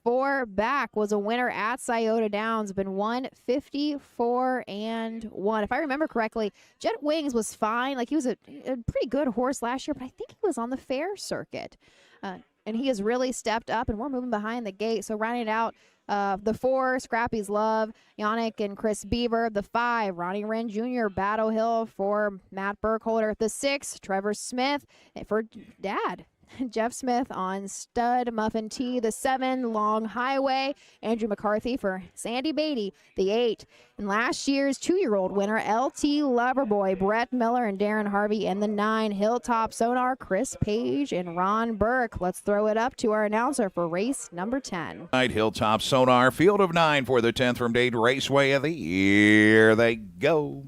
4 back was a winner at Scioto Downs, been 154-1. If I remember correctly, Jet Wings was fine. Like, he was a pretty good horse last year, but I think he was on the fair circuit. And he has really stepped up, and we're moving behind the gate. So rounding it out, the 4, Scrappy's Love, Yannick and Chris Beaver. The 5, Ronnie Wren Jr., Battle Hill for Matt Burkholder. The 6, Trevor Smith for Dad. Jeff Smith on Stud Muffin T. The 7, Long Highway, Andrew McCarthy for Sandy Beatty. The 8, and last year's 2-year-old winner, LT Loverboy, Brett Miller and Darren Harvey. And the 9, Hilltop Sonar, Chris Page and Ron Burke. Let's throw it up to our announcer for race number 10. Right, Hilltop Sonar, field of 9 for the 10th from Dayton Raceway of the year. They go.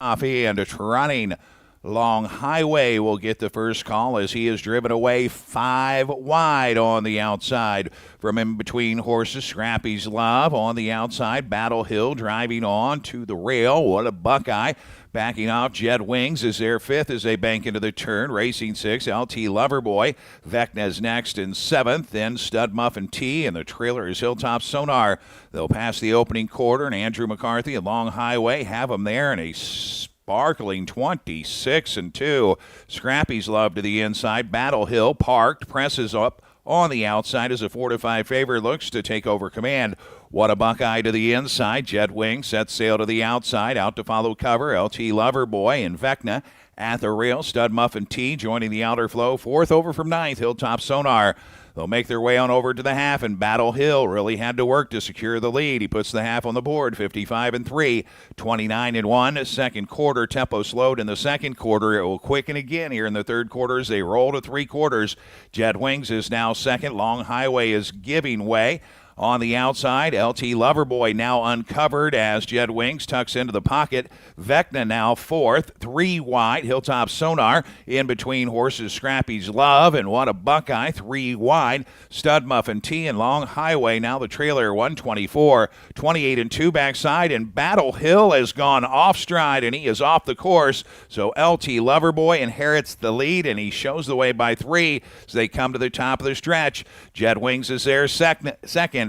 Off and trotting. Long Highway will get the first call as he is driven away 5 wide on the outside. From in between horses, Scrappy's Love on the outside. Battle Hill driving on to the rail. What a Buckeye. Backing off, Jet Wings is their 5th as they bank into the turn. Racing 6, LT Loverboy. Vecna's next in 7th. Then Stud Muffin T, and the trailer is Hilltop Sonar. They'll pass the opening quarter, and Andrew McCarthy and Long Highway have them there in a sparkling 26-2. Scrappy's Love to the inside. Battle Hill parked, presses up on the outside as a 4-5 favorite looks to take over command. What a Buckeye to the inside. Jet Wing sets sail to the outside. Out to follow cover. LT Loverboy and Vecna at the rail. Stud Muffin T joining the outer flow. Fourth over from ninth, Hilltop Sonar. They'll make their way on over to the half, and Battle Hill really had to work to secure the lead. He puts the half on the board, 55-3, 29-1. Second quarter, tempo slowed in the second quarter. It will quicken again here in the third quarter as they roll to three quarters. Jet Wings is now second. Long Highway is giving way. On the outside, LT Loverboy now uncovered as Jet Wings tucks into the pocket. Vecna now fourth, 3 wide. Hilltop Sonar in between horses Scrappy's Love and What a Buckeye, 3 wide. Stud Muffin T and Long Highway now the trailer, 124, 28-2 backside. And Battle Hill has gone off stride and he is off the course. So LT Loverboy inherits the lead and he shows the way by 3 as they come to the top of the stretch. Jet Wings is there second.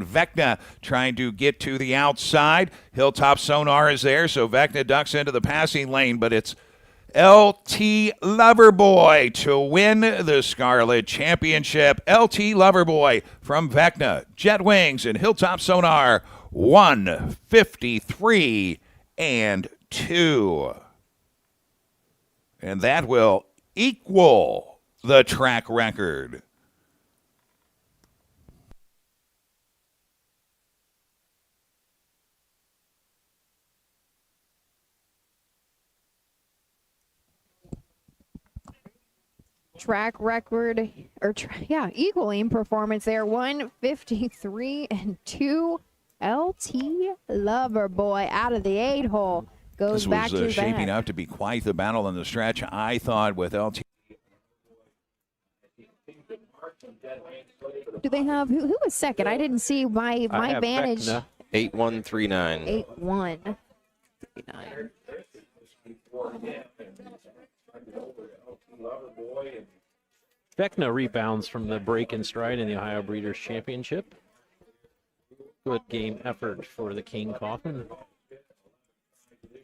Vecna trying to get to the outside. Hilltop Sonar is there, so Vecna ducks into the passing lane, but it's LT Loverboy to win the Scarlet Championship. LT Loverboy from Vecna, Jet Wings, and Hilltop Sonar, 153-2. And that will equal the track record. Track record, equaling performance there, 153-2. LT Loverboy out of the 8-hole goes back to This was shaping back. up to be quite the battle in the stretch. I thought with LT. Do they have who was second? I didn't see my vantage. 8-1-3-9. 8-1. Vecna rebounds from the break in stride in the Ohio Breeders' Championship. Good game effort for the King Coffin.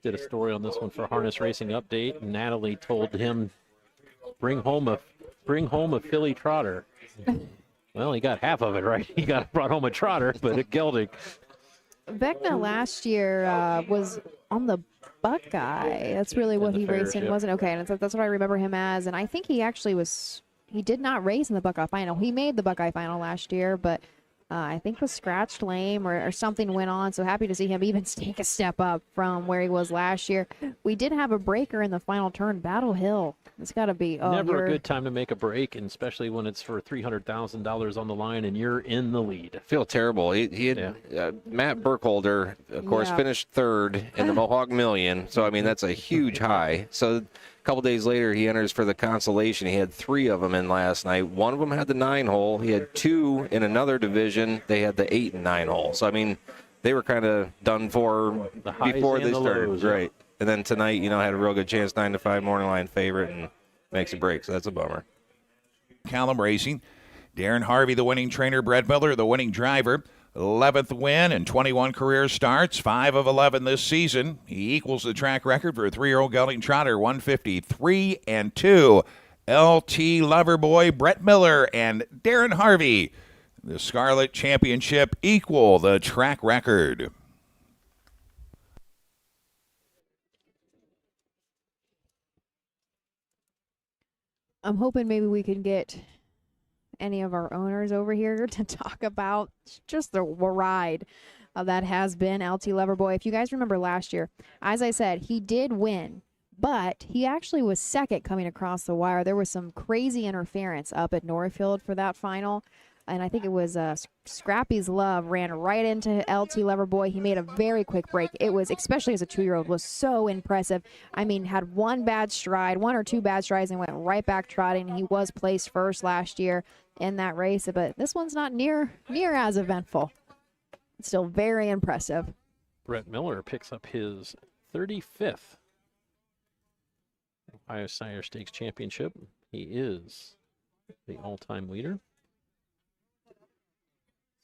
Did a story on this one for Harness Racing Update. Natalie told him, bring home a filly trotter. Well, he got half of it right. He brought home a trotter, but a gelding. Vecna last year was on the Buckeye. That's really what he raced in, wasn't it? Okay, and that's what I remember him as. And I think he actually was. He did not race in the Buckeye final. He made the Buckeye final last year, but I think was scratched lame or something went on. So happy to see him even take a step up from where he was last year. We did have a breaker in the final turn, Battle Hill. It's got to be Never a good time to make a break, and especially when it's for $300,000 on the line and you're in the lead. I feel terrible. He had Matt Burkholder, of course, finished third in the Mohawk Million. So I mean that's a huge high. So a couple days later he enters for the consolation. He had 3 of them in last night. One of them had the 9-hole. He had 2 in another division. They had the 8 and 9-hole. So I mean they were kind of done for before they started. Lows, right. And then tonight, had a real good chance, 9-5 morning line favorite, and makes a break. So that's a bummer. Callum Racing. Darren Harvey, the winning trainer. Brett Miller, the winning driver. 11th win and 21 career starts. 5 of 11 this season. He equals the track record for a 3-year-old gelding trotter, 153-2. LT Loverboy, Brett Miller, and Darren Harvey. The Scarlet Championship equal the track record. I'm hoping maybe we can get any of our owners over here to talk about just the ride that has been LT Loverboy. If you guys remember last year, as I said, he did win, but he actually was second coming across the wire. There was some crazy interference up at Northfield for that final. And I think it was Scrappy's Love ran right into LT Loverboy. He made a very quick break. It was, especially as a 2-year-old, was so impressive. I mean, had 1 or 2 bad strides and went right back trotting. He was placed first last year in that race, but this one's not near as eventful. It's still very impressive. Brett Miller picks up his 35th Ohio Sire Stakes Championship. He is the all-time leader.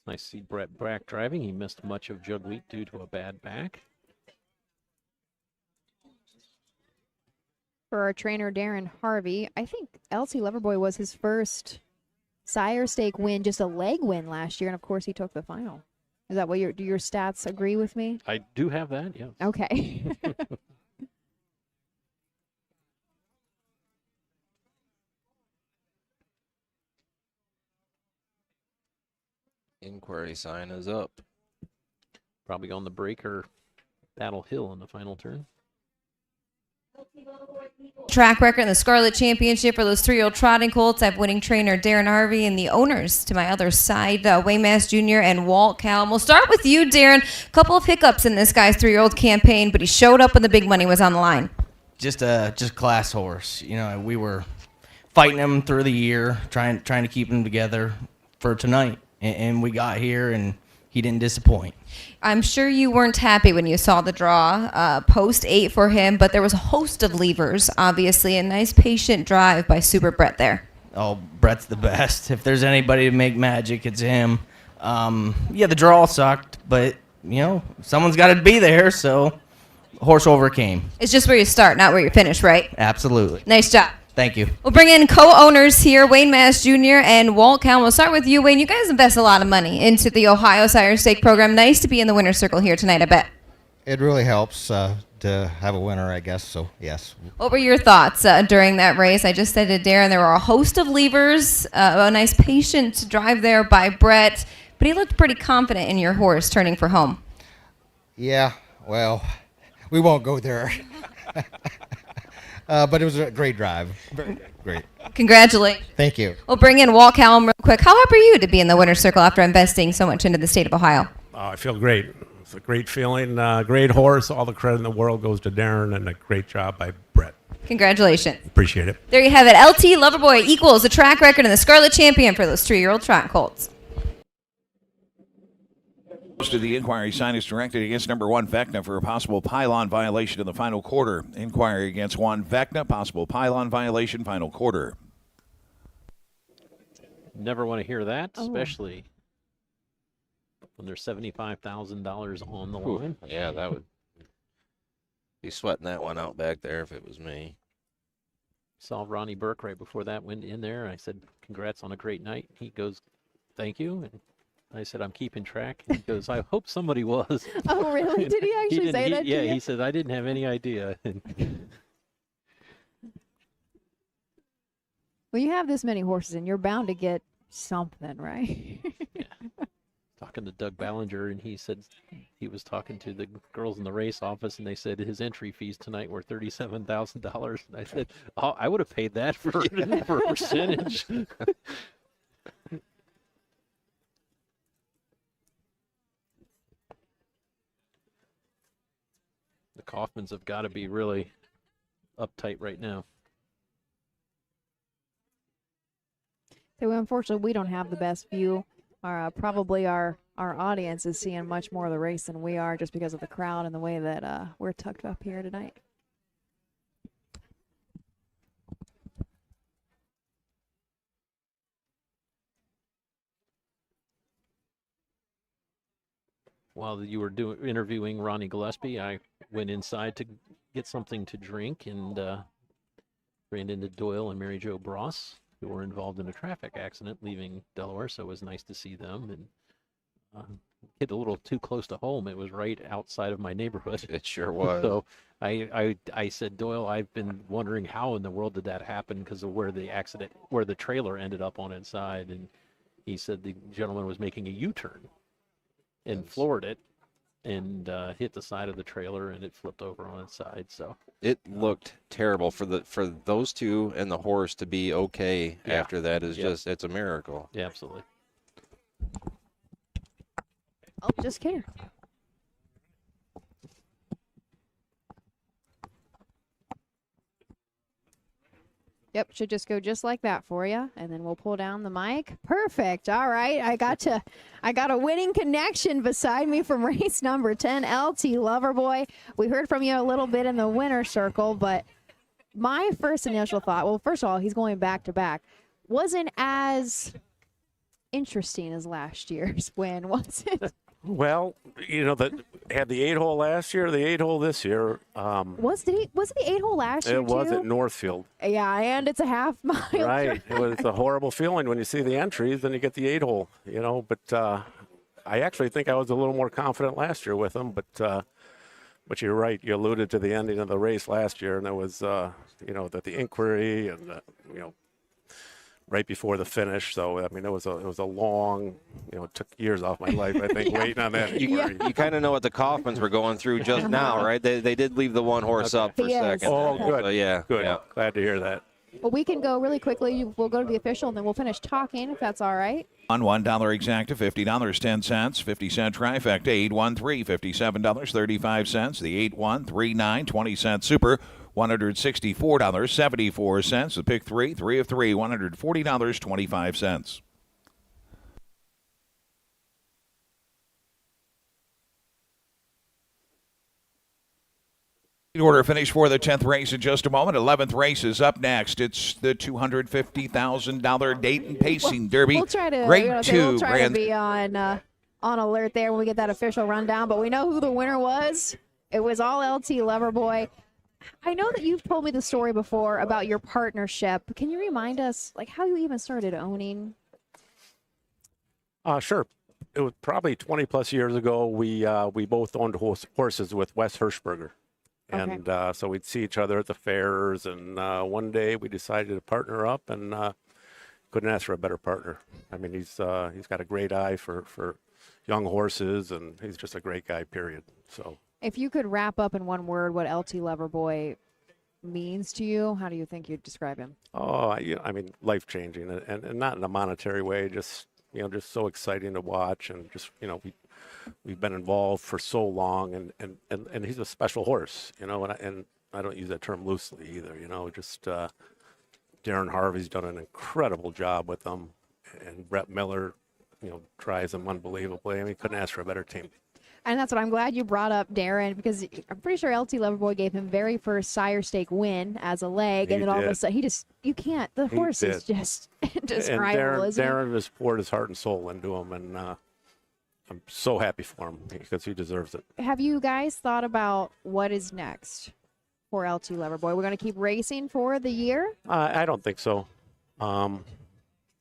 Nice to see Brett back driving. He missed much of Jug Week due to a bad back. For our trainer, Darren Harvey, I think LT Loverboy was his first Sire Stake win, just a leg win last year, and of course he took the final. Is that what do your stats agree with me? I do have that, yeah. Okay. Inquiry sign is up. Probably on the breaker, Battle Hill in the final turn. Track record in the Scarlet Championship for those 3-year-old trotting colts. I have winning trainer Darren Harvey and the owners to my other side, Wayne Mass Jr. and Walt Callum. We'll start with you, Darren. A couple of hiccups in this guy's 3-year-old campaign, but he showed up when the big money was on the line. Just class horse. You know, we were fighting him through the year, trying to keep him together for tonight, and we got here and he didn't disappoint. I'm sure you weren't happy when you saw the draw post 8 for him, but there was a host of levers, obviously. A nice patient drive by Super Brett there. Oh, Brett's the best. If there's anybody to make magic, it's him. Yeah, the draw sucked, but, you know, someone's got to be there, so horse overcame. It's just where you start, not where you finish, right? Absolutely. Nice job. Thank you. We'll bring in co-owners here, Wayne Mass Jr. and Walt Callum. We'll start with you, Wayne. You guys invest a lot of money into the Ohio Sire Stake program. Nice to be in the winner's circle here tonight, I bet. It really helps to have a winner, I guess, so yes. What were your thoughts during that race? I just said to Darren there were a host of levers, a nice patient drive there by Brett, but he looked pretty confident in your horse turning for home. Yeah, well, we won't go there. But it was a great drive. Very great. Congratulations. Thank you. We'll bring in Walt Callum real quick. How happy are you to be in the winner's circle after investing so much into the state of Ohio? I feel great. It's a great feeling. Great horse. All the credit in the world goes to Darren, and a great job by Brett. Congratulations. Appreciate it. There you have it. LT Loverboy equals the track record and the Scarlet Champion for those 3-year-old trot colts. Most of the inquiry sign is directed against number 1 Vecna for a possible pylon violation in the final quarter. Inquiry against 1 Vecna, possible pylon violation, final quarter. Never want to hear that, especially when there's $75,000 on the line. Yeah, that would be sweating that one out back there if it was me. Saw Ronnie Burke right before that went in there. I said, congrats on a great night. He goes, thank you. And I said, I'm keeping track. He goes, I hope somebody was. Oh, really? Did he actually say that to you? Yeah, he said, I didn't have any idea. Well, you have this many horses, and you're bound to get something, right? Yeah. Talking to Doug Ballinger, and he said he was talking to the girls in the race office, and they said his entry fees tonight were $37,000. And I said, oh, I would have paid that for a percentage. The Kaufmans have got to be really uptight right now. So unfortunately, we don't have the best view. Probably our audience is seeing much more of the race than we are, just because of the crowd and the way that we're tucked up here tonight. While you were interviewing Ronnie Gillespie, I went inside to get something to drink and ran into Doyle and Mary Jo Bross, who were involved in a traffic accident leaving Delaware, so it was nice to see them. And hit a little too close to home. It was right outside of my neighborhood. It sure was. So I said, Doyle, I've been wondering how in the world did that happen because of where the trailer ended up on its side. And he said the gentleman was making a U-turn and floored it and hit the side of the trailer, and it flipped over on its side. So it looked terrible for those two and the horse to be okay after that is just, it's a miracle. Yeah, absolutely. Oh, just kidding. Yep, should just go just like that for you, and then we'll pull down the mic. Perfect. All right, I got a winning connection beside me from race number 10, LT Loverboy. We heard from you a little bit in the winner circle, but my first initial thought, well, first of all, he's going back to back, wasn't as interesting as last year's win, was it? Well, you know, that had the 8-hole last year, the 8-hole this year. Was it the 8-hole last year, It was too? at Northfield. Yeah, and it's a half mile. Right. It was a horrible feeling when you see the entries, then you get the 8-hole, you know. But I actually think I was a little more confident last year with them. But you're right. You alluded to the ending of the race last year, and there was, you know, that the inquiry and, you know, right before the finish. So I mean, it was a long, it took years off my life, I think, waiting on that. You kind of know what the Kaufmans were going through just now, right? They did leave the one horse up for Yes. second. Oh, good. So, yeah. Good. Yeah. Glad to hear that. Well, we can go really quickly. We'll go to the official, and then we'll finish talking, if that's all right. On $1 exacta, $50.10, 50-cent trifecta, 8-1-3, $57.35. The 8-1-3-9, 20-cent super, $164.74. The pick 3, 3 of 3, $140.25. Order finish for the 10th race in just a moment. 11th race is up next. It's the $250,000 Dayton Pacing Derby. We'll try to, Grade we'll 2. try to be on alert there when we get that official rundown. But we know who the winner was. It was all LT Loverboy. I know that you've told me the story before about your partnership. Can you remind us, like, how you even started owning? Sure. It was probably 20 plus years ago. We both owned horses with Wes Hirschberger. And so we'd see each other at the fairs, and one day we decided to partner up, and couldn't ask for a better partner. I mean, he's got a great eye for young horses, and he's just a great guy, period. So, If you could wrap up in one word what LT Loverboy means to you, how do you think you'd describe him? I mean, life-changing, and not in a monetary way, just so exciting to watch, and just, we've been involved for so long, and he's a special horse, and I don't use that term loosely either, just Darren Harvey's done an incredible job with them, and Brett Miller, tries them unbelievably. I mean, couldn't ask for a better team. And that's what I'm glad you brought up, Darren, because I'm pretty sure LT Loverboy gave him very first sire stake win as a leg, and then all of a sudden you can't. The horse is just indescribable, and isn't it? Darren has poured his heart and soul into him, and I'm so happy for him because he deserves it. Have you guys thought about what is next for LT Loverboy? We're going to keep racing for the year? I don't think so.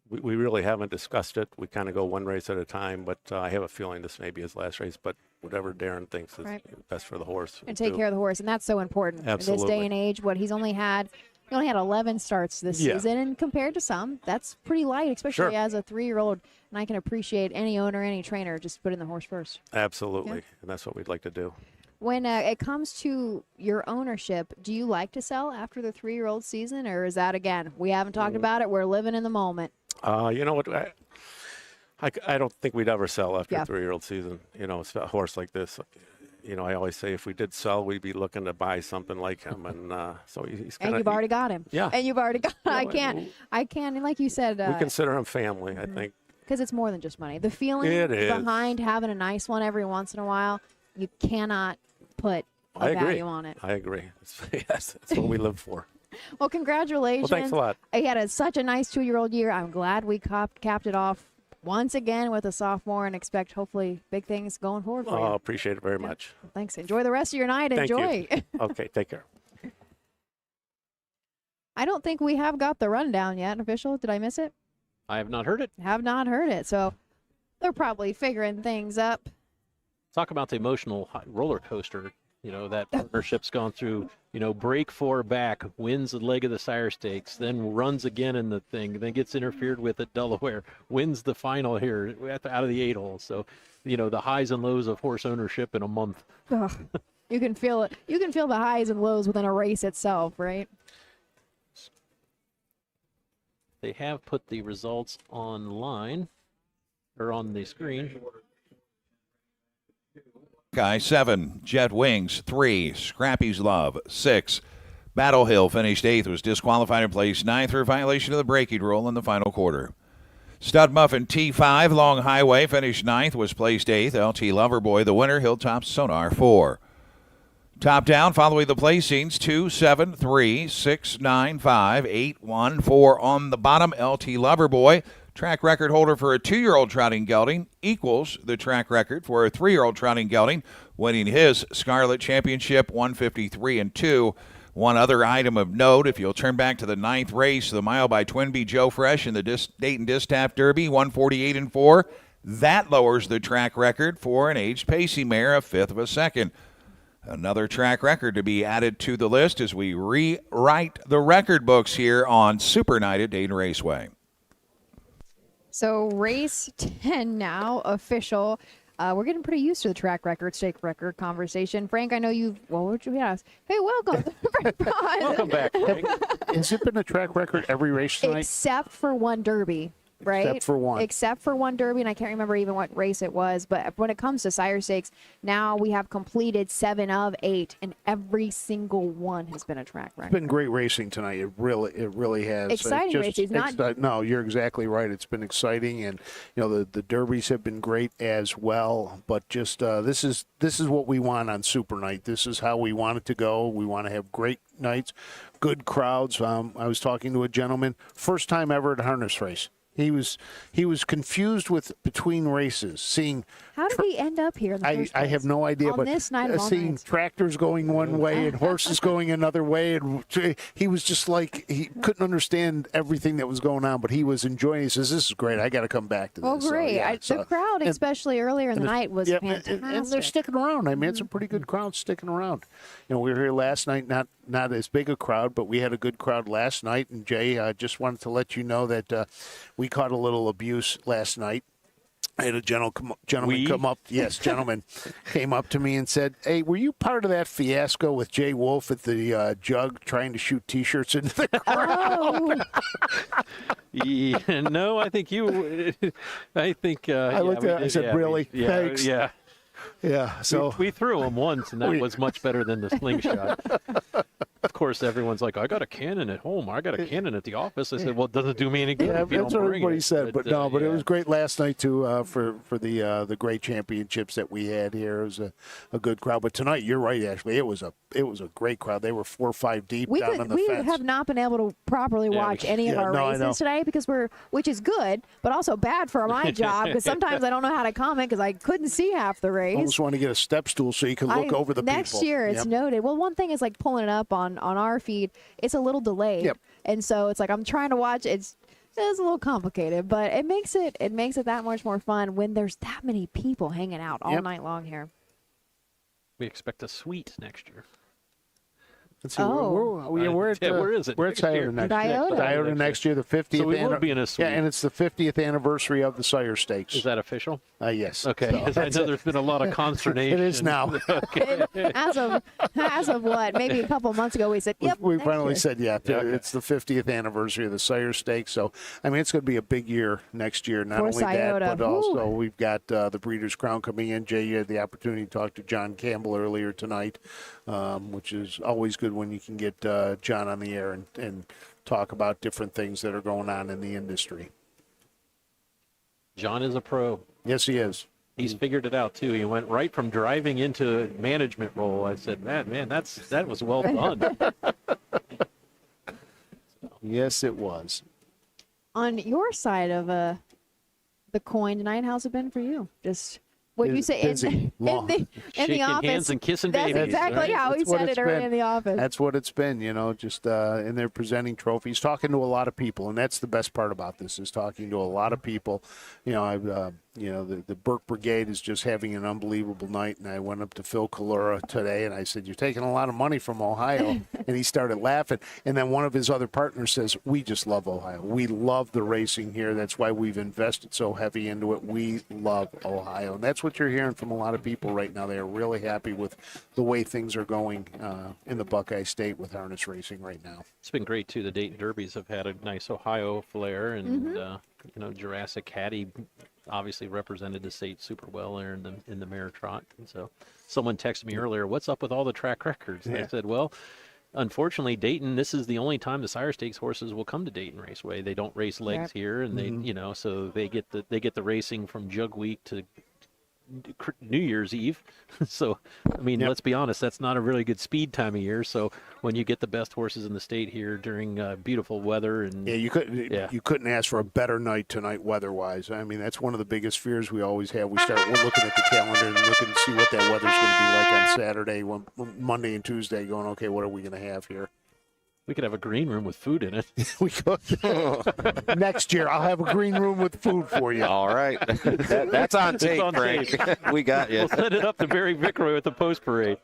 We really haven't discussed it. We kind of go one race at a time, but I have a feeling this may be his last race. But whatever Darren thinks is best for the horse. And take care of the horse, and that's so important. Absolutely. In this day and age, he only had 11 starts this season, and compared to some, that's pretty light, especially as a 3-year-old. And I can appreciate any owner, any trainer, just putting the horse first. Absolutely, and that's what we'd like to do. When it comes to your ownership, do you like to sell after the 3-year-old season, or is that, again, we haven't talked about it, we're living in the moment? You know what? I don't think we'd ever sell after a 3-year-old season. It's a horse like this. I always say if we did sell, we'd be looking to buy something like him, and so he's kind of. And you've already got him. Yeah. And you've already got. I can't. And like you said, we consider him family. I think. Because it's more than just money. The feeling behind having a nice one every once in a while, you cannot put a value on it. I agree. Yes, that's what we live for. Well, congratulations. Well, thanks a lot. He had such a nice 2-year-old year. I'm glad we capped it off once again with a sophomore, and expect hopefully big things going forward for you. Appreciate it very much. Well, thanks. Enjoy the rest of your night. Thank Enjoy. you. Okay, take care. I don't think we have got the rundown yet, official. Did I miss it? I have not heard it. Have not heard it. So they're probably figuring things up. Talk about the emotional roller coaster. That partnership's gone through, break 4 back, wins the leg of the sire stakes, then runs again in the thing, then gets interfered with at Delaware, wins the final here out of the 8-hole. So, the highs and lows of horse ownership in a month. Ugh. You can feel it. You can feel the highs and lows within a race itself, right? They have put the results online, or on the screen. Guy 7, Jet Wings 3, Scrappy's Love 6. Battle Hill finished 8th, was disqualified in place 9th for violation of the braking rule in the final quarter. Stud Muffin T5, Long Highway finished 9th, was placed 8th. LT Loverboy, the winner, Hilltop Sonar 4. Top down, following the placings, 2, 7, 3, 6, 9, 5, 8, 1, 4 on the bottom. LT Loverboy, track record holder for a 2-year-old trotting gelding, equals the track record for a 3-year-old trotting gelding, winning his Scarlet Championship 153-2. One other item of note, if you'll turn back to the 9th race, the mile by Twinbee Joe Fresh in the Dayton Distaff Derby, 148-4. That lowers the track record for an aged pacey mare, a 1/5 of a second. Another track record to be added to the list as we rewrite the record books here on Super Night at Dayton Raceway. So race 10 now, official. We're getting pretty used to the track record, stake record conversation. Frank, I know you've, well, what would you ask? Hey, welcome. Welcome back, Frank. Has it been a track record every race tonight? Except for one Derby. Right? Except for one. Except for one Derby, and I can't remember even what race it was. But when it comes to Sire Stakes, now we have completed 7 of 8, and every single one has been a track record. It's been great racing tonight. It really has. Exciting racing. No, you're exactly right. It's been exciting, and the derbies have been great as well. But just this is what we want on Super Night. This is how we want it to go. We want to have great nights, good crowds. I was talking to a gentleman, first time ever at a harness race. He was confused between races, seeing. How did he end up here in the first place? I have no idea. On but this night of all seeing nights. tractors going one way and horses going another way, and he was just like he couldn't understand everything that was going on, but he was enjoying. He says, "This is great. I got to come back to this." Well, great. The crowd, especially earlier in the night, was fantastic. And they're sticking around. I mean, it's a pretty good crowd sticking around. We were here last night, not as big a crowd, but we had a good crowd last night. And Jay, just wanted to let you know that we caught a little abuse last night. I had a gentleman come up. Yes, gentleman came up to me and said, "Hey, were you part of that fiasco with Jay Wolf at the Jug trying to shoot T-shirts into the crowd?" Yeah, no, I think you. I think. I looked at. I said, "Really? Thanks." Yeah. Yeah. So we threw him once, and that was much better than the slingshot. Of course, everyone's like, "I got a cannon at home. I got a cannon at the office." I said, "Well, it doesn't do me any good." Yeah, if you that's don't what bring everybody it. said. But it yeah. was great last night too for the great championships that we had here. It was a good crowd. But tonight, you're right, Ashley. It was a great crowd. They were 4 or 5 deep down on the we fence. have not been able to properly watch any of our races today because which is good, but also bad for my job because sometimes I don't know how to comment because I couldn't see half the race. Almost want to get a step stool so you can look over the next people. Year, it's noted. Well, one thing is like pulling it up on our feed. It's a little delayed, and so it's like I'm trying to watch. It's a little complicated, but it makes it that much more fun when there's that many people hanging out all night long here. We expect a suite next year. Let's see, where is it? We're at Toyota next year. Toyota next year, the 50th. So we will be in a suite. Yeah, and it's the 50th anniversary of the Sire Stakes. Is that official? Yes. Okay. So I know there's been a lot of consternation. It is now. Okay. As of what? Maybe a couple of months ago, we said, "Yep." We finally said, Okay. it's the 50th anniversary of the Sire Stakes. So, I mean, it's going to be a big year next year. Not For only Toyota. that, but also we've got the Breeders' Crown coming in. Jay, you had the opportunity to talk to John Campbell earlier tonight, which is always good when you can get John on the air and talk about different things that are going on in the industry. John is a pro. Yes, he is. He's figured it out too. He went right from driving into management role. I said, man, that was well done. Yes, it was. On your side of the coin tonight, how's it been for you? Just what you say in the Shaking office, hands and kissing That's babies. exactly right? how he That's what said it's it early been. in the office. That's what it's been, just in there presenting trophies, talking to a lot of people, and that's the best part about this is talking to a lot of people. The Burke Brigade is just having an unbelievable night, and I went up to Phil Kalura today, and I said, "You're taking a lot of money from Ohio," and he started laughing. And then one of his other partners says, "We just love Ohio. We love the racing here. That's why we've invested so heavy into it. We love Ohio," and that's what you're hearing from a lot of people right now. They are really happy with the way things are going in the Buckeye State with harness racing right now. It's been great too. The Dayton Derbies have had a nice Ohio flair, and Jurassic Caddy obviously represented the state super well there in the Mare Trot. And so someone texted me earlier, "What's up with all the track records?" And I said, well, unfortunately, Dayton, this is the only time the Sire Stakes horses will come to Dayton Raceway. They don't race legs here, and they so they get the racing from Jug Week to New Year's Eve. So, I mean, let's be honest, that's not a really good speed time of year. So when you get the best horses in the state here during beautiful weather and you couldn't ask for a better night tonight weather-wise. I mean, that's one of the biggest fears we always have. We're looking at the calendar and looking to see what that weather's going to be like on Saturday, Monday and Tuesday, going, okay, what are we going to have here? we could have a green room with food in it. We could. Next year, I'll have a green room with food for you. All right. That's on tape, Frank. We got you. We'll send it up to Barry Vickroy with the post parade.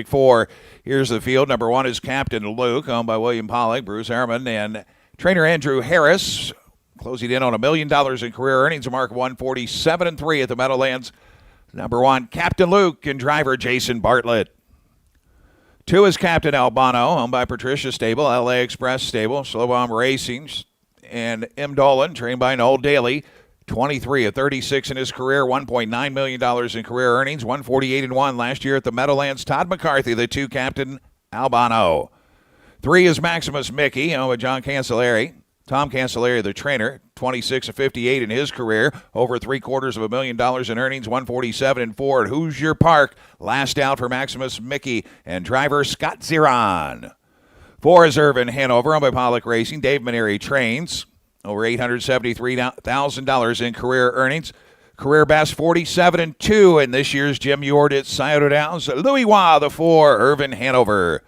4. Here's the field. Number 1 is Captain Luke, owned by William Pollock, Bruce Harriman, and trainer Andrew Harris. closing in on $1 million in career earnings, a mark of 147.3 at the Meadowlands. Number 1, Captain Luke and driver Jason Bartlett. 2 is Captain Albano, owned by Patricia Stable, LA Express Stable, Slow Bomb Racing, and M. Dolan, trained by Noel Daly. 23 of 36 in his career, $1.9 million in career earnings, 148-1 last year at the Meadowlands. Todd McCarthy, the 2, Captain Albano. 3 is Maximus Mickey, owned by John Cancelleri. Tom Cancelleri, the trainer, 26 of 58 in his career, over $750,000 in earnings, 147-4 at Hoosier Park. Last out for Maximus Mickey and driver Scott Ziron. 4 is Irvin Hanover, owned by Pollock Racing. Dave Maneri trains, over $873,000 in career earnings. Career best 47-2 in this year's Jim Ewart at Scioto Downs. Louis Waugh, the 4, Irvin Hanover.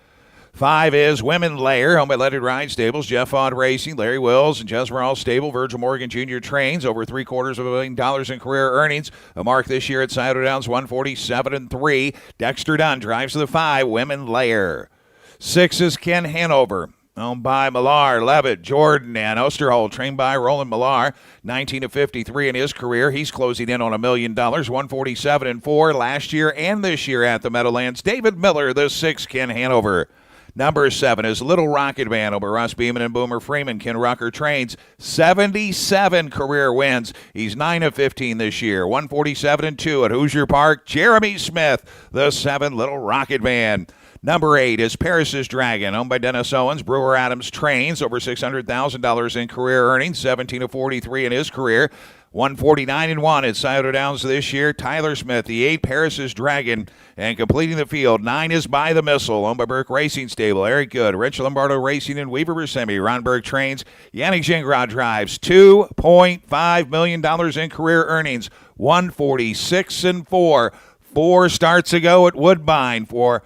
5 is Women Layer, owned by Leaded Ride Stables, Jeff Odd Racing, Larry Wills, and Jezmerel Stable. Virgil Morgan Jr. trains, over $750,000 in career earnings. A mark this year at Scioto Downs, 147-3. Dexter Dunn drives to the 5, Women Layer. 6 is Ken Hanover, owned by Millar, Levitt, Jordan, and Osterhold, trained by Roland Millar. 19 of 53 in his career. He's closing in on $1 million, 147-4 last year and this year at the Meadowlands. David Miller, the 6, Ken Hanover. Number 7 is Little Rocket Man, over Russ Beeman and Boomer Freeman. Ken Rucker trains, 77 career wins. He's 9 of 15 this year, 147-2 at Hoosier Park. Jeremy Smith, the 7, Little Rocket Man. Number 8 is Paris's Dragon, owned by Dennis Owens. Brewer Adams trains, over $600,000 in career earnings, 17 of 43 in his career. 149-1 at Scioto Downs this year. Tyler Smith, the 8, Paris's Dragon, and completing the field, 9 is By the Missile, owned by Burke Racing Stable. Eric Good, Rich Lombardo Racing, and Weaver Buscemi. Ron Burke trains. Yannick Gingras drives, $2.5 million in career earnings, 146-4. 4 starts ago at Woodbine for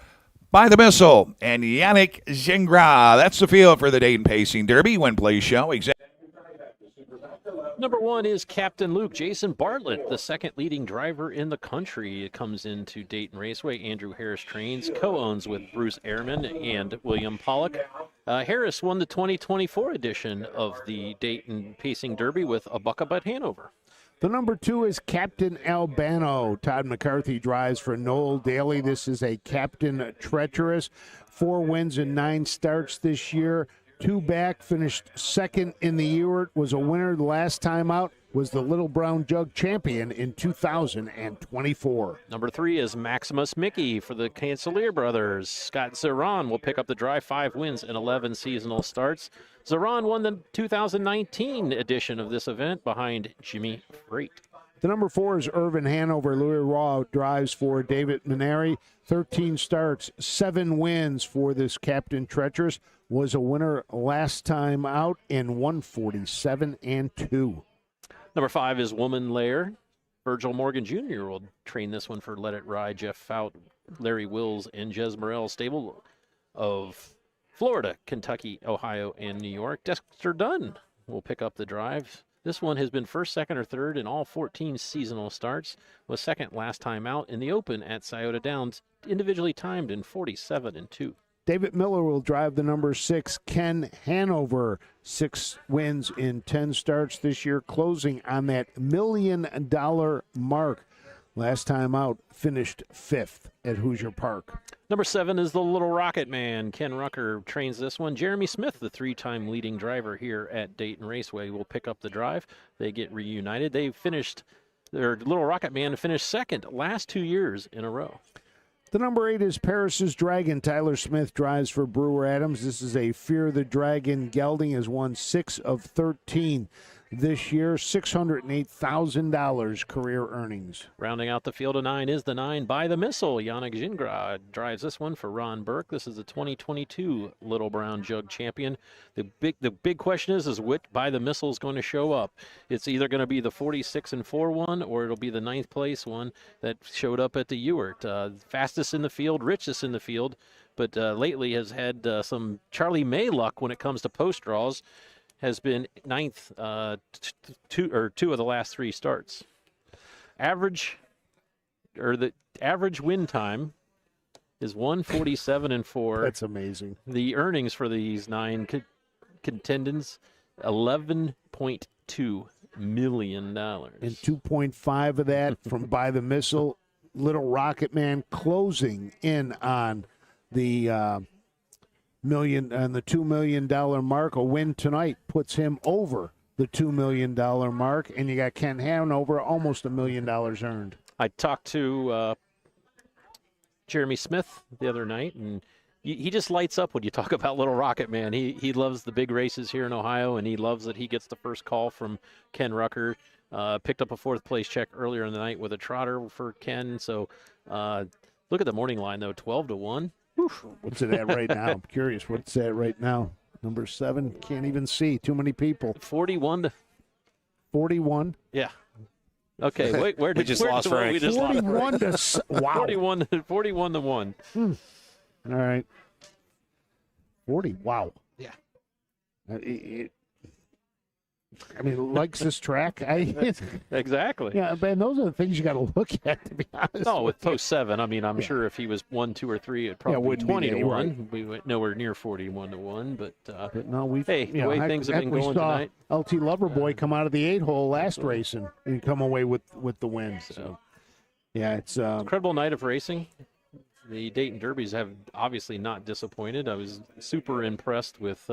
By the Missile and Yannick Gingras. That's the field for the Dayton Pacing Derby. Win, Play, Show. Number 1 is Captain Luke. Jason Bartlett, the 2nd leading driver in the country, comes into Dayton Raceway. Andrew Harris trains, co-owns with Bruce Ehrman and William Pollock. Harris won the 2024 edition of the Dayton Pacing Derby with a Buckabutt Hanover. The number 2 is Captain Albano. Todd McCarthy drives for Noel Daly. This is a Captain Treacherous. 4 wins and 9 starts this year. 2 back, finished 2nd in the Ewart, was a winner the last time out, was the Little Brown Jug champion in 2024. Number 3 is Maximus Mickey for the Cancellier brothers. Scott Zeron will pick up the drive, 5 wins and 11 seasonal starts. Zeron won the 2019 edition of this event behind Jimmy Freight. The number 4 is Irvin Hanover. Louis Raw drives for David Maneri. 13 starts, 7 wins for this Captain Treacherous. Was a winner last time out in 147-2. Number 5 is Woman Lair. Virgil Morgan Jr. will train this one for Let It Ride. Jeff Fout, Larry Wills, and Jezmerel Stable of Florida, Kentucky, Ohio, and New York. Dexter Dunn will pick up the drive. This one has been 1st, 2nd, or 3rd in all 14 seasonal starts. Was 2nd last time out in the Open at Scioto Downs, individually timed in 47-2. David Miller will drive the number 6, Ken Hanover. 6 wins in 10 starts this year, closing on that $1 million mark. Last time out, finished 5th at Hoosier Park. Number 7 is the Little Rocket Man. Ken Rucker trains this one. Jeremy Smith, the 3-time leading driver here at Dayton Raceway, will pick up the drive. They get reunited. They finished, their Little Rocket Man finished 2nd last 2 years in a row. The number 8 is Paris's Dragon. Tyler Smith drives for Brewer Adams. This is a Fear the Dragon gelding, has won 6 of 13 this year, $608,000 career earnings. Rounding out the field of 9 is the 9 By the Missile. Yannick Gingras drives this one for Ron Burke. This is the 2022 Little Brown Jug champion. The big question is which By the Missile is going to show up. It's either going to be the 46-4 one, or it'll be the 9th place one that showed up at the Ewart. Fastest in the field, richest in the field, but lately has had some Charlie May luck when it comes to post draws. Has been 9th two of the last 3 starts. The average win time is 147-4. That's amazing. The earnings for these 9 contendants, $11.8 $2 million. And 2.5 of that from By the Missile. Little Rocket Man closing in on the $2 million mark. A win tonight puts him over the $2 million mark, and you got Ken Hanover, almost $1 million earned. I talked to Jeremy Smith the other night, and he just lights up when you talk about Little Rocket Man. He loves the big races here in Ohio, and he loves that he gets the first call from Ken Rucker. Picked up a fourth-place check earlier in the night with a trotter for Ken. So look at the morning line, though, 12-1. What's it at right now? I'm curious. What's it at right now? Number 7, can't even see. Too many people. 41. Yeah. Okay, wait, where did we just lost Frank? We just 41 lost to wow. 41 to 1. All right. 40. Wow. Yeah. I mean, likes this track. Exactly. Yeah, man, those are the things you got to look at, to be honest. No, with post 7, I mean, I'm sure if he was 1, 2, or 3, it'd probably be 20 to 1. Right. We went nowhere near 41 to 1, but no, the way things have been going tonight. LT Loverboy come out of the 8-hole last race and come away with the win. So, yeah, it's incredible night of racing. The Dayton Derbies have obviously not disappointed. I was super impressed with.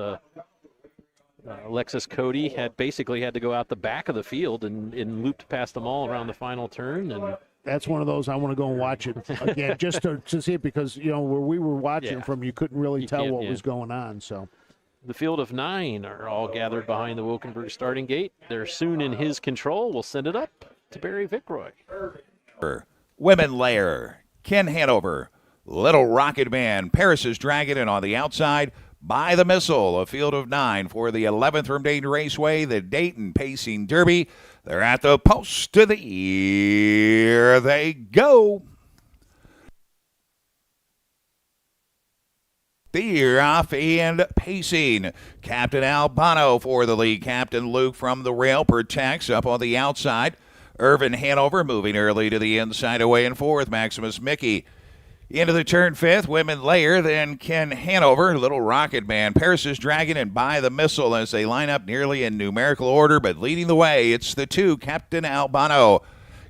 Alexis Cody had to go out the back of the field and looped past them all around the final turn. And that's one of those I want to go and watch it again just to see it, because, where we were watching from, you couldn't really tell what was going on. So the field of 9 are all gathered behind the Wilkenberg starting gate. They're soon in his control. We'll send it up to Barry Vickroy. Women layer, Ken Hanover, Little Rocket Man, Paris's Dragon, and on the outside, By the Missile, a field of 9 for the 11th from Dayton Raceway, the Dayton Pacing Derby. They're at the post of the year. They go. The year off and pacing. Captain Albano for the lead. Captain Luke from the rail protects up on the outside. Irvin Hanover moving early to the inside, away and forth. Maximus Mickey. Into the turn 5th, Women Layer, then Ken Hanover, Little Rocket Man, Paris's Dragon, and By the Missile as they line up nearly in numerical order, but leading the way, it's the 2, Captain Albano.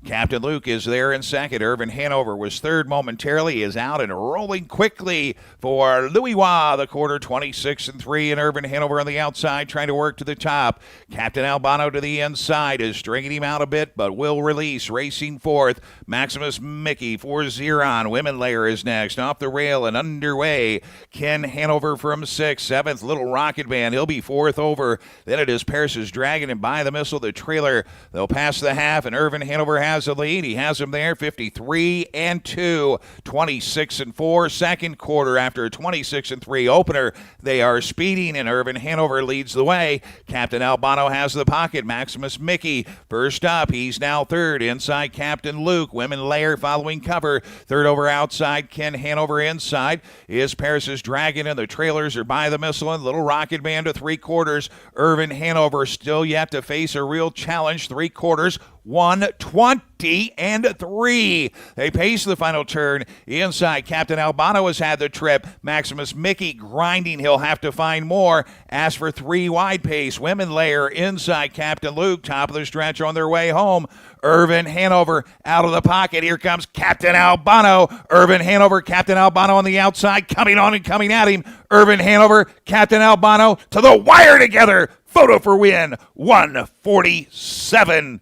Captain Luke is there in second. Irvin Hanover was third momentarily, he is out and rolling quickly for Louis Wah, the quarter 26-3, and Irvin Hanover on the outside trying to work to the top. Captain Albano to the inside is stringing him out a bit, but will release. Racing fourth, Maximus Mickey for Xeron. Women Layer is next. Off the rail and underway. Ken Hanover from 6th. 7th, Little Rocket Man. He'll be 4th over. Then it is Paris's Dragon and By the Missile, the trailer. They'll pass the half, and Irvin Hanover has the lead. He has him there, 53-2, 26-4. Second quarter after a 26-3 opener. They are speeding, and Irvin Hanover leads the way. Captain Albano has the pocket. Maximus Mickey first up. He's now third. Inside Captain Luke. Women Layer following cover. Third over outside. Ken Hanover inside is Paris's Dragon, and the trailers are By the Missile and Little Rocket Man to 3/4. Irvin Hanover still yet to face a real challenge. 3/4. 1:20-3. They pace the final turn. Inside, Captain Albano has had the trip. Maximus Mickey grinding. He'll have to find more. As for 3 wide pace, Women Layer inside Captain Luke. Top of the stretch on their way home. Irvin Hanover out of the pocket. Here comes Captain Albano. Irvin Hanover, Captain Albano on the outside. Coming on and coming at him. Irvin Hanover, Captain Albano to the wire together. Photo for win. 1:47-2.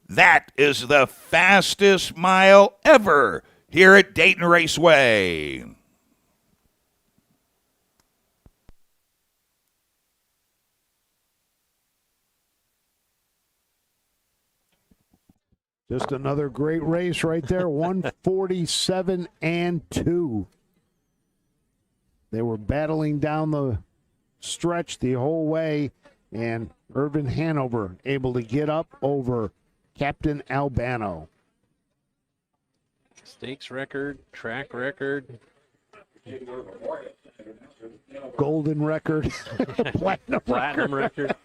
That is the fastest mile ever here at Dayton Raceway. Just another great race right there. 1:47-2. They were battling down the stretch the whole way, and Irvin Hanover able to get up over Captain Albano. Stakes record, track record. Golden record. Platinum record.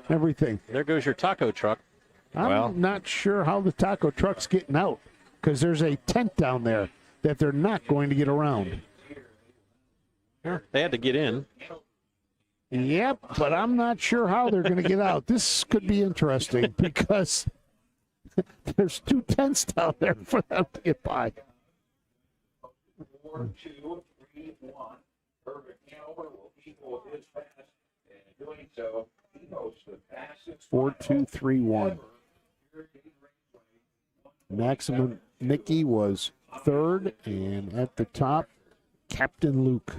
Everything. There goes your taco truck. I'm not sure how the taco truck's getting out, because there's a tent down there that they're not going to get around. They had to get in. Yep, but I'm not sure how they're going to get out. This could be interesting because there's 2 tenths down there for them to get by. 4, 2, 3, 1. Urban Hanover will equal his fast, and in doing so, he goes the fastest. 4, 2, 3, 1. Maximum Mickey was third, and at the top, Captain Luke.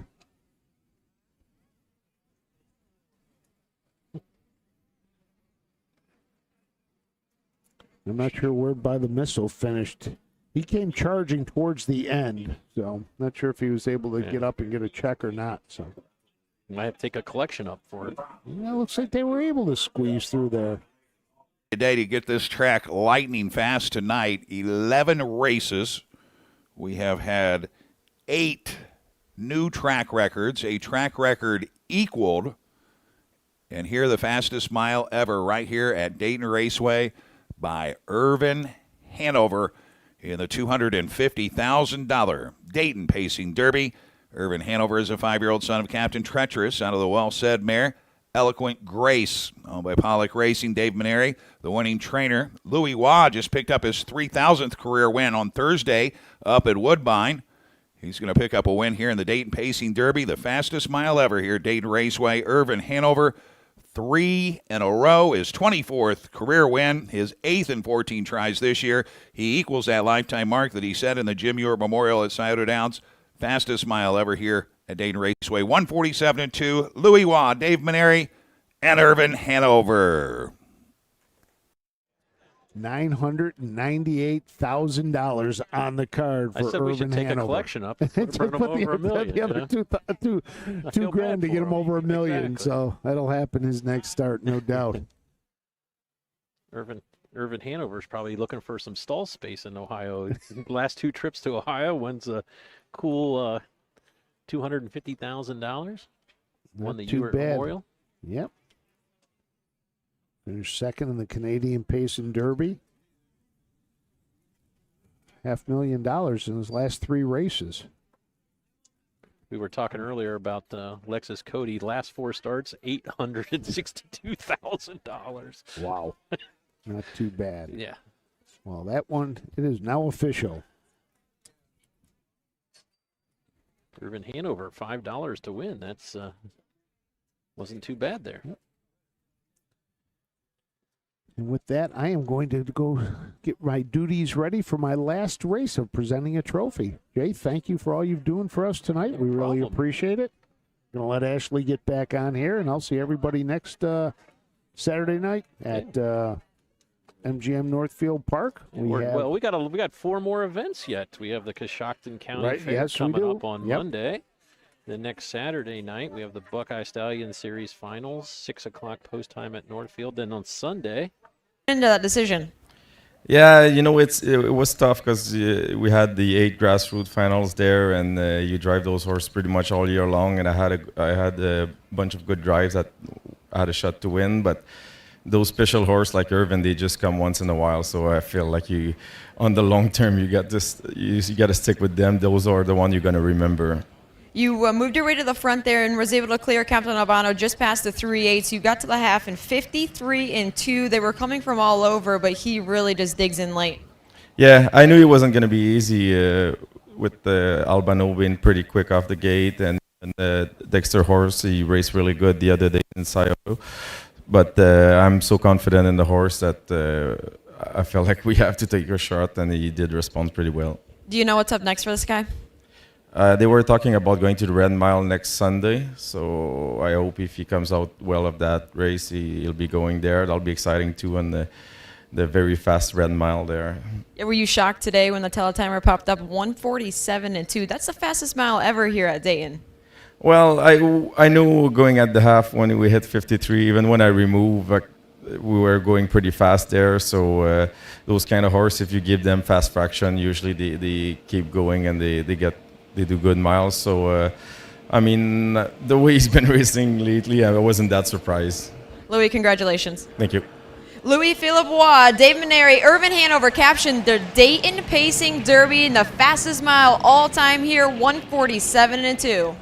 I'm not sure where By the Missile finished. He came charging towards the end, so not sure if he was able to get up and get a check or not. So might have to take a collection up for it. Yeah, looks like they were able to squeeze through there. Today to get this track lightning fast tonight, 11 races. We have had 8 new track records, a track record equaled. And here the fastest mile ever right here at Dayton Raceway by Irvin Hanover in the $250,000 Dayton Pacing Derby. Irvin Hanover is a 5-year-old son of Captain Treacherous out of the well-said mare Eloquent Grace, owned by Pollock Racing. Dave Maneri, the winning trainer. Louis Waugh just picked up his 3,000th career win on Thursday up at Woodbine. He's going to pick up a win here in the Dayton Pacing Derby, the fastest mile ever here at Dayton Raceway. Irvin Hanover, 3 in a row, his 24th career win, his 8th in 14 tries this year. He equals that lifetime mark that he set in the Jim Ewart Memorial at Scioto Downs. Fastest mile ever here at Dayton Raceway. 1:47.2. Louis Waugh, Dave Maneri, and Irvin Hanover. $998,000 on the card for I said Irvin we should take Hanover. a collection up and put them over $1 million. The other two grand to get him over $1 million. Exactly. So that'll happen his next start, no doubt. Irvin Hanover's probably looking for some stall space in Ohio. Last 2 trips to Ohio, one's a cool $250,000. Won the too Ewart bad. Memorial. Yep. Finished second in the Canadian Pacing Derby. $500,000 in his last 3 races. We were talking earlier about Lexus Cody. Last 4 starts, $862,000. Wow. Not too bad. Yeah. Well, that one, it is now official. Irvin Hanover, $5 to win. That's wasn't too bad there. And with that, I am going to go get my duties ready for my last race of presenting a trophy. Jay, thank you for all you're doing for us tonight. We really appreciate it. Going to let Ashley get back on here, and I'll see everybody next Saturday night at MGM Northfield Park. We got 4 more events yet. We have the Coshocton County Fair yes, coming we do. up on Monday. Then next Saturday night, we have the Buckeye Stallion Series Finals, 6 o'clock post time at Northfield. Then on Sunday. Into that decision. Yeah, it was tough because we had the 8 grassroots finals there, and you drive those horses pretty much all year long. And I had a bunch of good drives that I had a shot to win, but those special horses like Irvin, they just come once in a while. So I feel like on the long term, you got to stick with them. Those are the ones you're gonna remember. You moved your way to the front there and was able to clear Captain Albano just past the 3/8. You got to the half in 53-2. They were coming from all over, but he really just digs in late. Yeah, I knew it wasn't going to be easy with Albano being pretty quick off the gate, and Dexter horse, he raced really good the other day in Scioto. But I'm so confident in the horse that I felt like we have to take a shot, and he did respond pretty well. Do you know what's up next for this guy? They were talking about going to the Red Mile next Sunday, so I hope if he comes out well of that race, he'll be going there. That'll be exciting too, on the very fast Red Mile there. Were you shocked today when the teletimer popped up 1:47.2? That's the fastest mile ever here at Dayton. Well, I knew going at the half when we hit 53, even when I removed, we were going pretty fast there. So those kind of horses, if you give them fast fraction, usually they keep going and they do good miles. So, the way he's been racing lately, I wasn't that surprised. Louis, congratulations. Thank you. Louis Philippe Waugh, Dave Maneri, Irvin Hanover captioned the Dayton Pacing Derby in the fastest mile all time here, 1:47.2.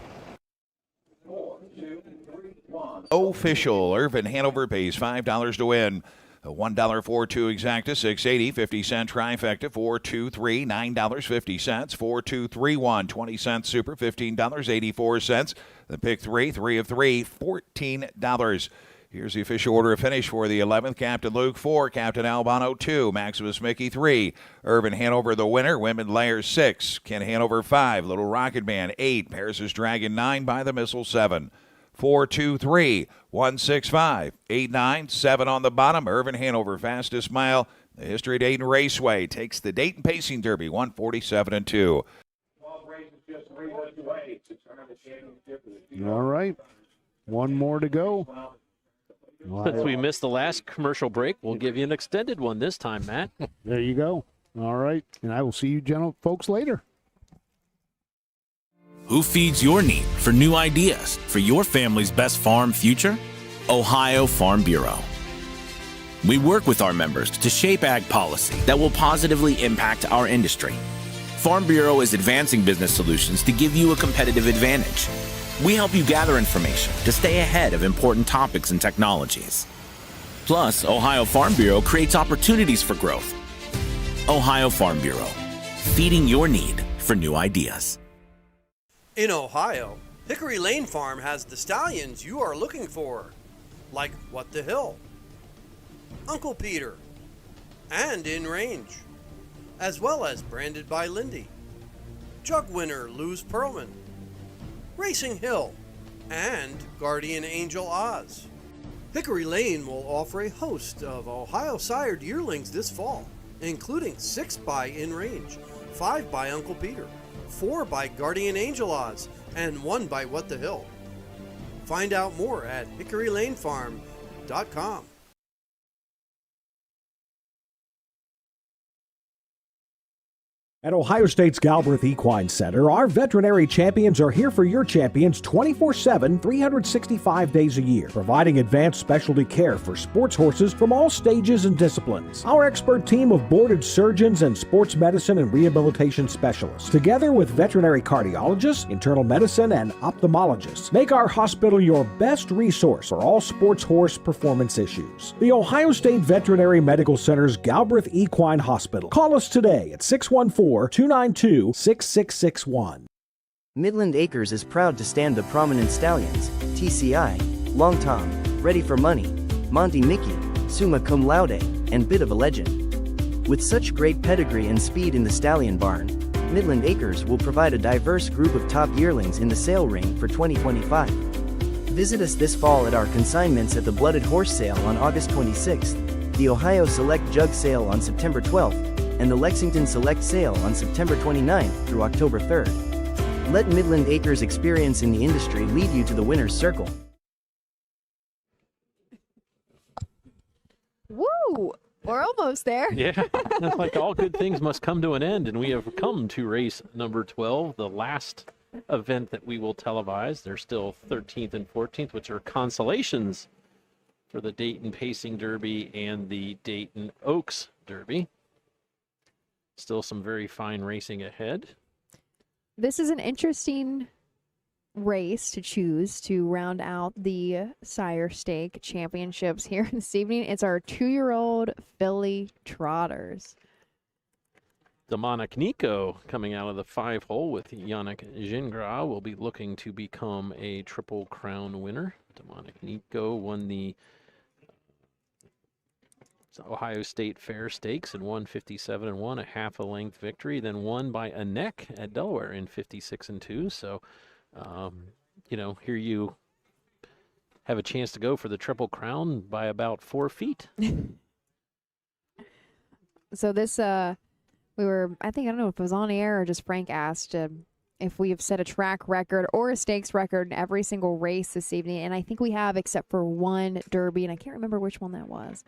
4, 2, 3, 1. Official. Irvin Hanover pays $5 to win. A $1 4-2 exacta, $6.80, 50-cent trifecta, 4-2-3, $9.50, 4-2-3-1, 20-cent super, $15.84. The pick 3 of 3, $14. Here's the official order of finish for the 11th. Captain Luke 4, Captain Albano 2, Maximus Mickey 3, Irvin Hanover the winner, Women Layer 6, Ken Hanover 5, Little Rocket Man 8, Paris' Dragon 9, By the Missile 7. 4-2-3, 1-6-5, 8-9, 7 on the bottom. Irvin Hanover, fastest mile. The history of Dayton Raceway takes the Dayton Pacing Derby, 147-2. All right. One more to go. Since we missed the last commercial break, we'll give you an extended one this time, Matt. There you go. All right. And I will see you folks later. Who feeds your need for new ideas for your family's best farm future? Ohio Farm Bureau. We work with our members to shape ag policy that will positively impact our industry. Farm Bureau is advancing business solutions to give you a competitive advantage. We help you gather information to stay ahead of important topics and technologies. Plus, Ohio Farm Bureau creates opportunities for growth. Ohio Farm Bureau, feeding your need for new ideas. In Ohio, Hickory Lane Farm has the stallions you are looking for, like What the Hill, Uncle Peter, and In Range, as well as Branded by Lindy, Jug Winner Luz Pearlman, Racing Hill, and Guardian Angel Oz. Hickory Lane will offer a host of Ohio sired yearlings this fall, including 6 by In Range, 5 by Uncle Peter, 4 by Guardian Angel Oz, and 1 by What the Hill. Find out more at hickorylanefarm.com. At Ohio State's Galbraith Equine Center, our veterinary champions are here for your champions 24/7, 365 days a year, providing advanced specialty care for sports horses from all stages and disciplines. Our expert team of boarded surgeons and sports medicine and rehabilitation specialists, together with veterinary cardiologists, internal medicine, and ophthalmologists, make our hospital your best resource for all sports horse performance issues. The Ohio State Veterinary Medical Center's Galbraith Equine Hospital. Call us today at 614-292-6661. Midland Acres is proud to stand the prominent stallions, TCI, Long Tom, Ready for Money, Monty Mickey, Summa Cum Laude, and Bit of a Legend. With such great pedigree and speed in the stallion barn, Midland Acres will provide a diverse group of top yearlings in the sale ring for 2025. Visit us this fall at our consignments at the Blooded Horse Sale on August 26th, the Ohio Select Jug Sale on September 12th, and the Lexington Select Sale on September 29th through October 3rd. Let Midland Acres' experience in the industry lead you to the winner's circle. Woo! We're almost there. Yeah, like all good things must come to an end, and we have come to race number 12, the last event that we will televise. There's still 13th and 14th, which are consolations for the Dayton Pacing Derby and the Dayton Oaks Derby. Still some very fine racing ahead. This is an interesting race to choose to round out the Sire Stake Championships here this evening. It's our 2-year-old filly trotters. Demonic Nico coming out of the 5-hole with Yannick Gingras will be looking to become a Triple Crown winner. Demonic Nico won the Ohio State Fair Stakes in 157-1, a half a length victory, then won by a neck at Delaware in 56-2. So, here you have a chance to go for the Triple Crown by about 4 feet. So this, I don't know if it was on air or just Frank asked if we have set a track record or a stakes record in every single race this evening. And I think we have, except for one Derby, and I can't remember which one that was.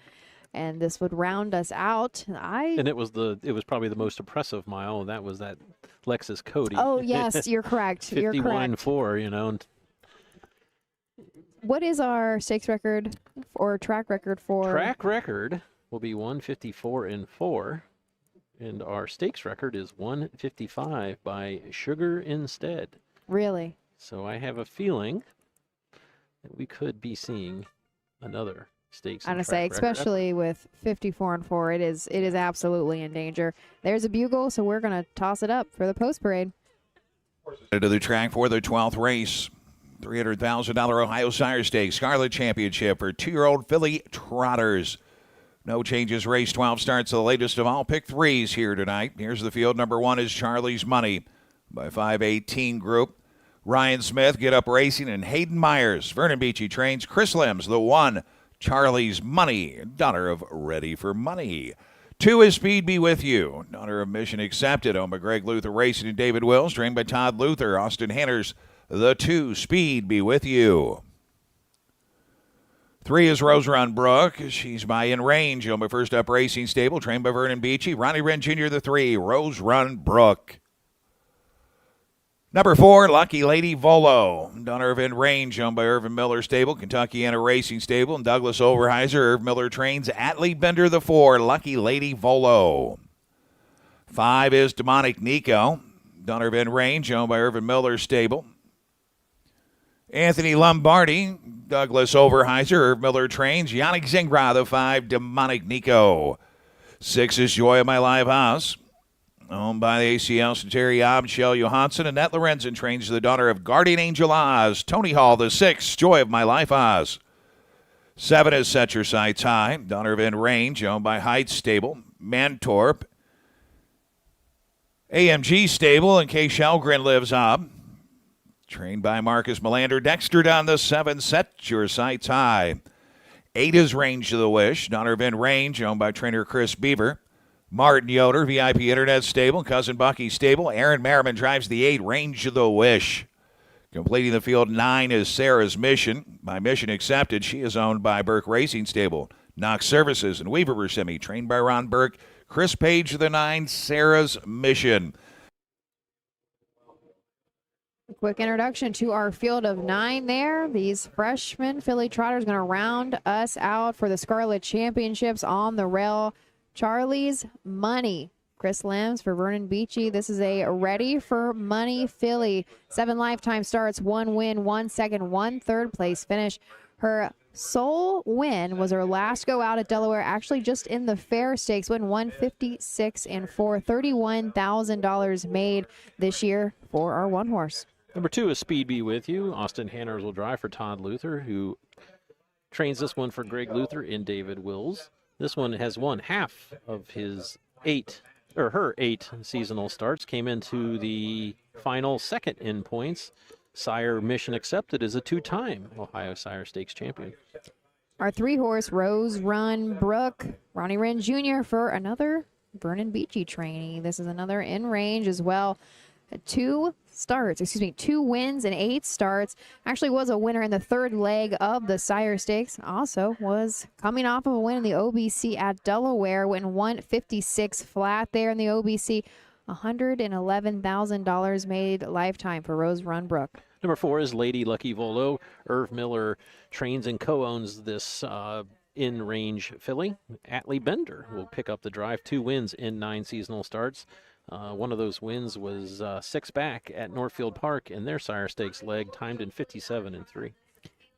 And this would round us out. And it was probably the most impressive mile, and that was that Lexus Cody. Oh yes, you're correct. You're correct. 51-4, What is our stakes record or track record for? Track record will be 154-4, and our stakes record is 155 by Sugar Instead. Really? So I have a feeling we could be seeing another stakes. I'm gonna say, especially with 54-4, it is absolutely in danger. There's a bugle, so we're gonna toss it up for the post parade. To the track for the 12th race. $300,000 Ohio Sire Stakes Scarlet Championship for 2-year-old filly trotters. No changes. Race 12 starts the latest of all. Pick threes here tonight. Here's the field. Number 1 is Charlie's Money by 518 Group. Ryan Smith, Get Up Racing, and Hayden Myers. Vernon Beachy trains. Chris Limbs, the 1, Charlie's Money, daughter of Ready for Money. 2 is Speed Be With You, daughter of Mission Accepted, owned by Greg Luther Racing and David Wills, trained by Todd Luther. Austin Hanners, the 2, Speed Be With You. 3 is Rose Run Brook. She's by In Range, owned by First Up Racing Stable, trained by Vernon Beachy. Ronnie Wren Jr., the 3, Rose Run Brook. Number 4, Lucky Lady Volo, daughter of In Range, owned by Irvin Miller Stable, Kentuckiana Racing Stable, and Douglas Overheiser. Irv Miller trains. Atlee Bender, the 4, Lucky Lady Volo. 5 is Demonic Nico, daughter of In Range, owned by Irvin Miller Stable. Anthony Lombardi, Douglas Overheiser. Irv Miller trains. Yannick Zingra, the 5, Demonic Nico. 6 is Joy of My Live House, owned by the ACL Terry Obb, Shell Johansson. Annette Lorenzen trains the daughter of Guardian Angel Oz. Tony Hall, the 6, Joy of My Life Oz. 7 is Set Your Sights High, daughter of In Range, owned by Heights Stable. Mantorp, AMG Stable, and Kay Shelgren lives Obb, trained by Marcus Melander. Dexter Dunn, the 7, Set Your Sights High. 8 is Range of the Wish, daughter of In Range, owned by trainer Chris Beaver. Martin Yoder, VIP Internet Stable, Cousin Bucky Stable. Aaron Merriman drives the 8, Range of the Wish. Completing the field, 9 is Sarah's Mission. By Mission Accepted, she is owned by Burke Racing Stable. Knox Services and Weaver Buscemi, trained by Ron Burke. Chris Page, the 9, Sarah's Mission. A quick introduction to our field of 9 there. These freshman filly trotters going to round us out for the Scarlet Championships on the rail. Charlie's Money, Chris Limbs for Vernon Beachy. This is a Ready for Money filly. 7 lifetime starts, 1 win, 1 second, 1 third place finish. Her sole win was her last go out at Delaware, actually just in the Fair Stakes, win 156 and 4, $31,000 made this year for our 1 horse. Number 2 is Speed Be With You. Austin Hanners will drive for Todd Luther, who trains this one for Greg Luther and David Wills. This one has won half of his her 8 seasonal starts. Came into the final second in points. Sire Mission Accepted is a 2-time Ohio Sire Stakes champion. Our 3 horse, Rose Run Brook, Ronnie Wren Jr. for another Vernon Beachy trainee. This is another In Range as well. 2 wins and 8 starts. Actually was a winner in the 3rd leg of the Sire Stakes. Also was coming off of a win in the OBC at Delaware, went 156 flat there in the OBC. $111,000 made lifetime for Rose Run Brook. Number 4 is Lady Lucky Volo. Irv Miller trains and co-owns this In Range filly. Atlee Bender will pick up the drive. 2 wins in 9 seasonal starts. One of those wins was 6 back at Northfield Park in their Sire Stakes leg, timed in 57 and 3.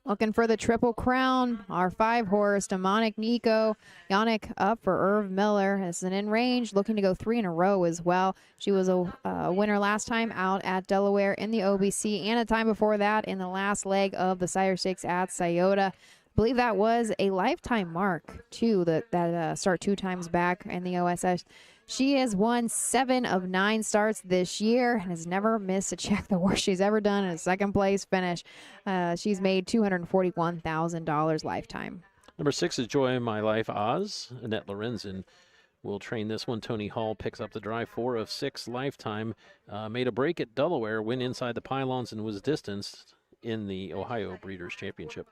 Looking for the Triple Crown, our 5 horse, Demonic Nico. Yannick up for Irv Miller. This is an In Range, looking to go 3 in a row as well. She was a winner last time out at Delaware in the OBC, and a time before that in the last leg of the Sire Stakes at Scioto. I believe that was a lifetime mark, too, that start 2 times back in the OSS. She has won 7 of 9 starts this year and has never missed a check the worst she's ever done in a 2nd place finish. She's made $241,000 lifetime. Number 6 is Joy of My Life Oz. Annette Lorenzen will train this one. Tony Hall picks up the drive. 4 of 6 lifetime. Made a break at Delaware, went inside the pylons, and was distanced in the Ohio Breeders' Championship.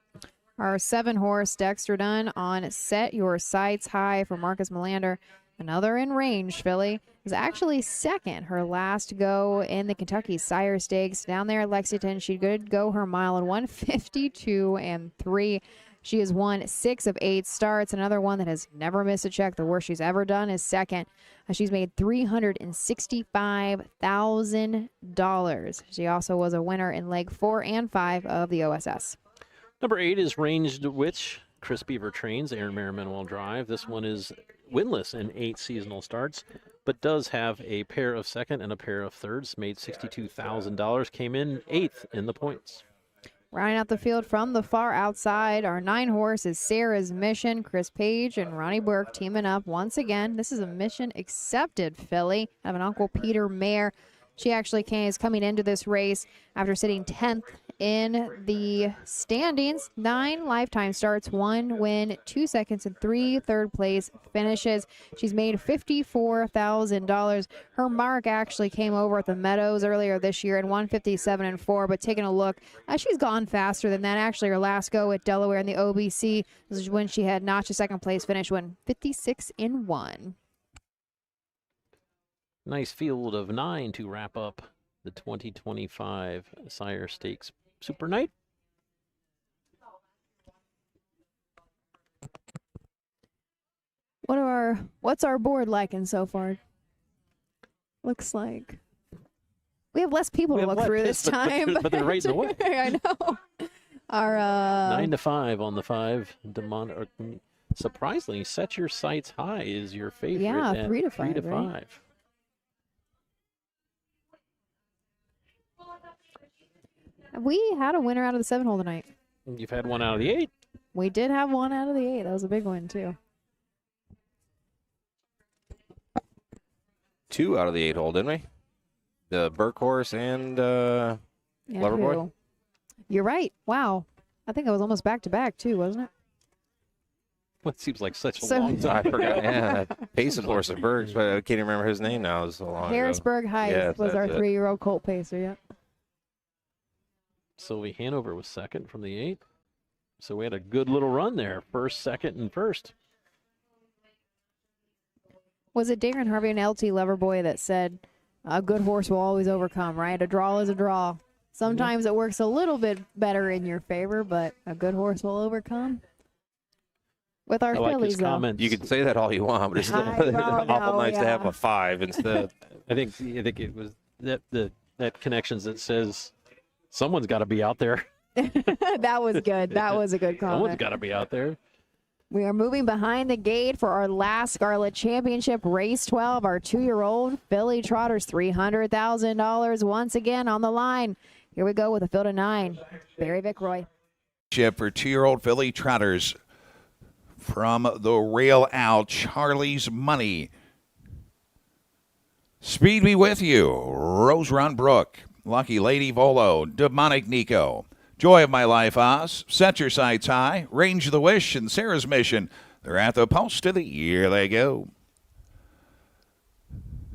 Our 7 horse, Dexter Dunn on Set Your Sights High for Marcus Melander. Another In Range filly, was actually 2nd her last go in the Kentucky Sire Stakes down there at Lexington. She did go her mile in 152 and 3. She has won 6 of 8 starts. Another one that has never missed a check. The worst she's ever done is 2nd. She's made $365,000. She also was a winner in leg 4 and 5 of the OSS. Number 8 is Ranged Witch. Chris Beaver trains. Aaron Merriman will drive. This one is winless in 8 seasonal starts, but does have a pair of second and a pair of thirds. Made $62,000. Came in 8th in the points. Rounding out the field from the far outside, our 9 horse is Sarah's Mission. Chris Page and Ronnie Burke teaming up once again. This is a mission accepted filly. I have an Uncle Peter mare. She actually is coming into this race after sitting 10th in the standings. 9 lifetime starts, 1 win, 2 seconds, and 3 third place finishes. She's made $54,000. Her mark actually came over at the Meadows earlier this year at 157.4, but taking a look, she's gone faster than that. Actually, her last go at Delaware in the OBC, this is when she had notched a second place finish, went 56-1. Nice field of 9 to wrap up the 2025 Sire Stakes Super Night. What's our board liking so far? Looks like we have less people to look through this time. But they're raising away. I know. Our 9-5 on the 5. Surprisingly, Set Your Sights High is your favorite. Yeah, at 3 to 5. 3 to right? 5. We had a winner out of the 7 hole tonight. You've had one out of the 8. We did have one out of the 8. That was a big one, too. 2 out of the 8 hole, didn't we? The Burke horse and Loverboy. Who? You're right. Wow. I think I was almost back-to-back, too, wasn't it? Well, it seems like such a So- long time. I forgot. Yeah, that pacing horse at Burke's, but I can't even remember his name now. It was so long ago. Harrisburg Heights Yes, was our that's it. 3-year-old colt pacer, yeah. Sylvie Hanover was second from the 8. So we had a good little run there. First, second, and first. Was it Darren Harvey and LT Loverboy that said, a good horse will always overcome, right? A draw is a draw. Sometimes it works a little bit better in your favor, but a good horse will overcome. With our I like fillies, his though. comments. You can say that all you want, but it's still I don't awful know, nice to have yeah. a 5 instead. I think it was that connections that says someone's got to be out there. That was good. That was a good Someone's comment. got to be out there. We are moving behind the gate for our last Scarlet Championship, race 12. Our 2-year-old filly trotters, $300,000 once again on the line. Here we go with a field of 9. Barry Vickroy. For 2-year-old filly trotters from the rail out, Charlie's Money. Speed Be With You, Rose Run Brook, Lucky Lady Volo, Demonic Nico, Joy of My Life Oz, Set Your Sights High, Range the Wish, and Sarah's Mission. They're at the post of the year they go.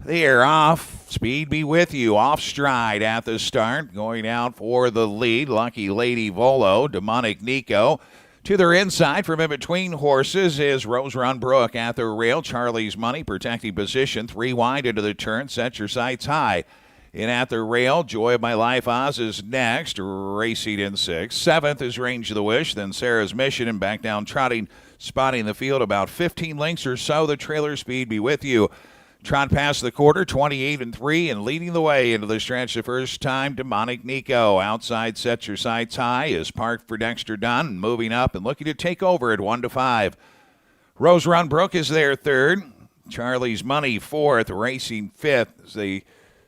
They're off. Speed Be With You, off stride at the start. Going out for the lead, Lucky Lady Volo, Demonic Nico. To their inside from in between horses is Rose Run Brook at the rail. Charlie's Money protecting position. 3 wide into the turn. Set Your Sights High. In at the rail, Joy of My Life Oz is next, racing in 6th. 7th is Range of the Wish, then Sarah's Mission, and back down trotting, spotting the field about 15 lengths or so. The trailer Speed Be With You. Trot past the quarter, 28-3, and leading the way into the stretch the first time, Demonic Nico. Outside, Set Your Sights High is parked for Dexter Dunn, moving up and looking to take over at 1-5. Rose Run Brook is there third. Charlie's Money fourth, racing fifth as they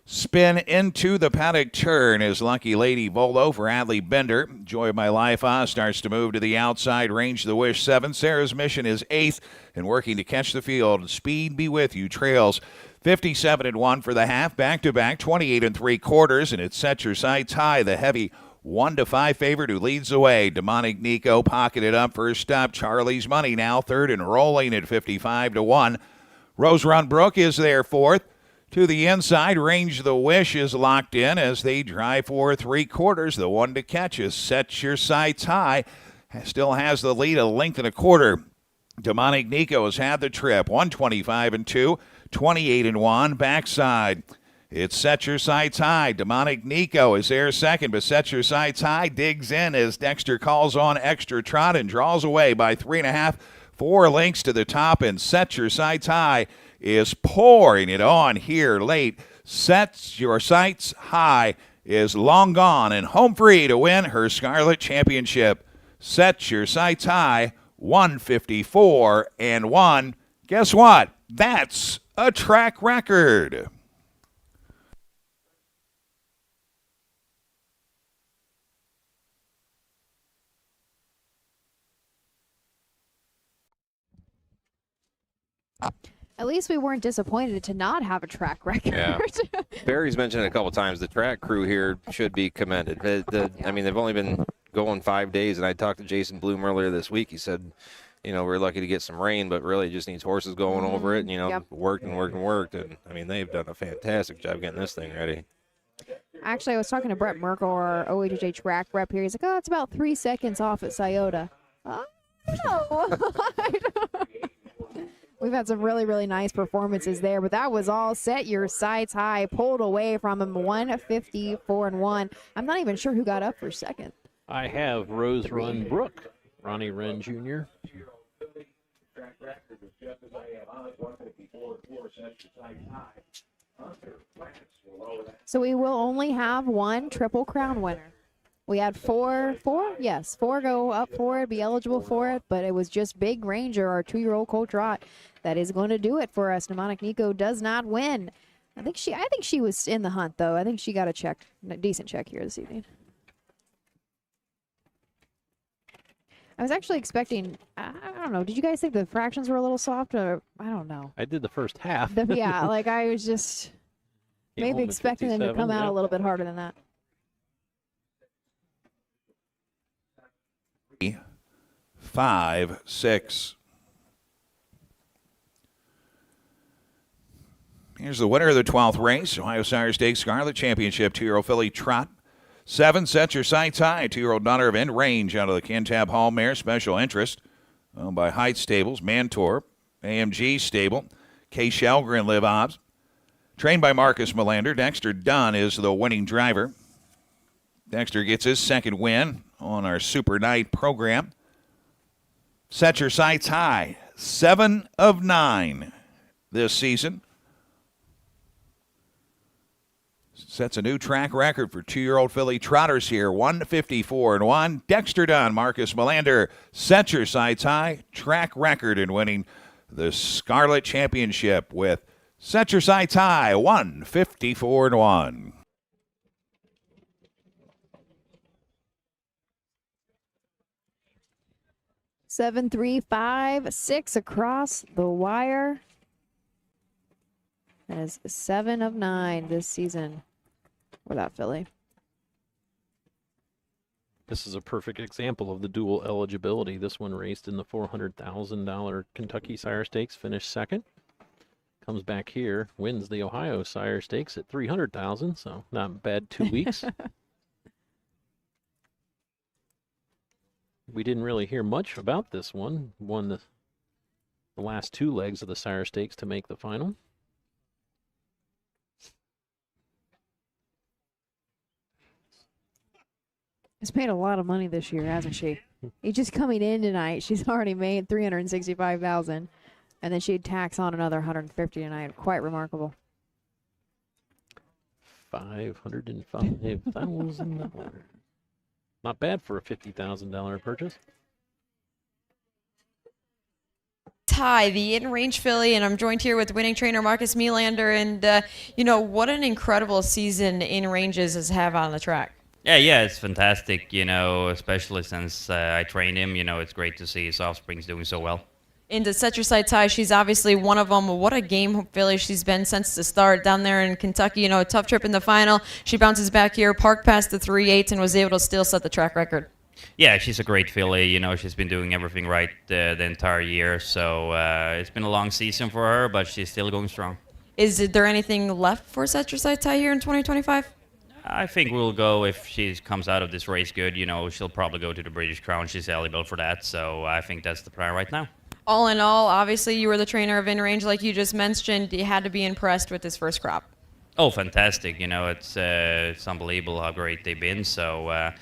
spin into the paddock turn is Lucky Lady Volo for Adley Bender. Joy of My Life Oz starts to move to the outside. Range of the Wish 7th. Sarah's Mission is 8th and working to catch the field. Speed Be With You trails 57-1 for the half. Back-to-back 28 3/4, and it's Set Your Sights High, the heavy 1-5 favorite who leads the way. Demonic Nico pocketed up first stop. Charlie's Money now third and rolling at 55-1. Rose Run Brook is there fourth. To the inside, Range the Wish is locked in as they drive for 3/4. The one to catch is Set Your Sights High. Still has the lead, 1.25 lengths. Demonic Nico has had the trip. 125-2, 28-1 backside. It's Set Your Sights High. Demonic Nico is there second, but Set Your Sights High digs in as Dexter calls on extra trot and draws away by 3.5, 4 lengths to the top, and Set Your Sights High is pouring it on here late. Set Your Sights High is long gone and home free to win her Scarlet Championship. Set your sights high, 154-1. Guess what? That's a track record. At least we weren't disappointed to not have a track record. Yeah. Barry's mentioned it a couple times. The track crew here should be commended. I mean, they've only been going 5 days, and I talked to Jason Bloom earlier this week. He said, we're lucky to get some rain, but really it just needs horses going over it, and, worked. And, I mean, they've done a fantastic job getting this thing ready. Actually, I was talking to Brett Merkel, our OHJ track rep here. He's like, it's about 3 seconds off at Scioto. Oh. We've had some really, really nice performances there, but that was all set your sights high, pulled away from him, 154-1. I'm not even sure who got up for second. I have Rose Run Brook, Ronnie Wren Jr. So we will only have one Triple Crown winner. We had four go up for it, be eligible for it, but it was just Big Ranger, our 2-year-old Colt Trot, that is going to do it for us. Mnemonic Nico does not win. I think she was in the hunt, though. I think she got a decent check here this evening. I was actually expecting, I don't know, did you guys think the fractions were a little soft? Or I don't know. I did the first half. Yeah, like I was just maybe expecting them to come out a little bit harder than that. 5, 6. Here's the winner of the 12th race, Ohio Sire Stakes Scarlet Championship, 2-year-old filly Trot. 7, Set Your Sights High, 2-year-old daughter of In Range out of the Kintab Hall Mare Special Interest, owned by Heights Stables, Mantor, AMG Stable, K. Shelgren Live Obs. Trained by Marcus Melander, Dexter Dunn is the winning driver. Dexter gets his second win on our Super Night program. Set Your Sights High, 7 of 9 this season. Sets a new track record for 2-year-old filly trotters here, 154-1. Dexter Dunn, Marcus Melander, Set Your Sights High, track record in winning the Scarlet Championship with Set Your Sights High, 154-1. Seven, 3, 5, 6 across the wire. That is 7 of 9 this season for that filly. This is a perfect example of the dual eligibility. This one raced in the $400,000 Kentucky Sire Stakes, finished second. Comes back here, wins the Ohio Sire Stakes at $300,000, so not bad 2 weeks. We didn't really hear much about this one. Won the last 2 legs of the Sire Stakes to make the final. She's made a lot of money this year, hasn't she? She's just coming in tonight. She's already made $365,000, and then she'd tax on another $150 tonight. Quite remarkable. $505,000. Not bad for a $50,000 purchase. Ty, the in-range filly, and I'm joined here with winning trainer Marcus Melander. And, what an incredible season In Ranges has have on the track. Yeah, it's fantastic, especially since I trained him. It's great to see his offspring's doing so well. And to Set Your Sights High, she's obviously one of them. What a game filly she's been since the start down there in Kentucky. A tough trip in the final. She bounces back here, parked past the 3/8, and was able to still set the track record. Yeah, she's a great filly. She's been doing everything right the entire year. So it's been a long season for her, but she's still going strong. Is there anything left for Set Your Sights High here in 2025? I think we'll go if she comes out of this race good. She'll probably go to the British Crown. She's eligible for that. So I think that's the plan right now. All in all, obviously you were the trainer of In Range, like you just mentioned. You had to be impressed with this first crop. Oh, fantastic! It's unbelievable how great they've been. So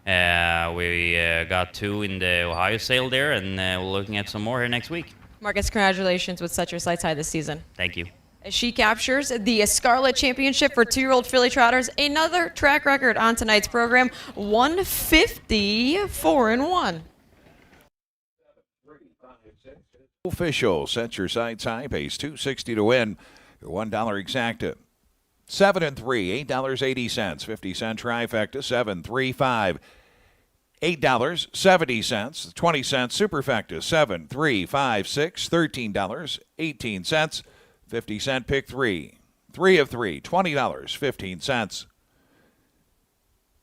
we got 2 in the Ohio sale there, and we're looking at some more here next week. Marcus, congratulations with Set Your Sights High this season. Thank you. She captures the Scarlet Championship for 2-year-old filly trotters. Another track record on tonight's program, 150-4-1. Official, set your sights high, pays $2.60 to win. Your $1 exacta. 7 and 3, $8.80, 50-cent trifecta, 7, 3, 5. $8.70, 20-cent superfecta, 7, 3, 5, 6, $13.18, 50-cent pick 3. 3 of 3, $20.15.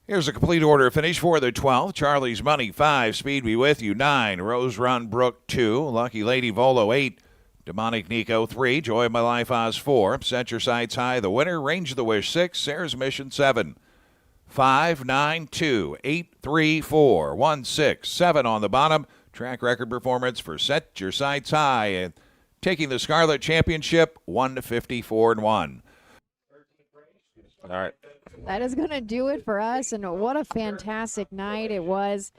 Here's a complete order finish for the 12th. Charlie's Money 5, Speed Be With You 9, Rose Run Brook 2, Lucky Lady Volo 8, Demonic Nico 3, Joy of My Life Oz 4, Set Your Sights High the winner, Range of the Wish 6, Sarah's Mission 7. 5, 9, 2, 8, 3, 4, 1, 6, 7 on the bottom. Track record performance for Set Your Sights High and taking the Scarlet Championship 154-1. All right. That is going to do it for us, and what a fantastic night it was.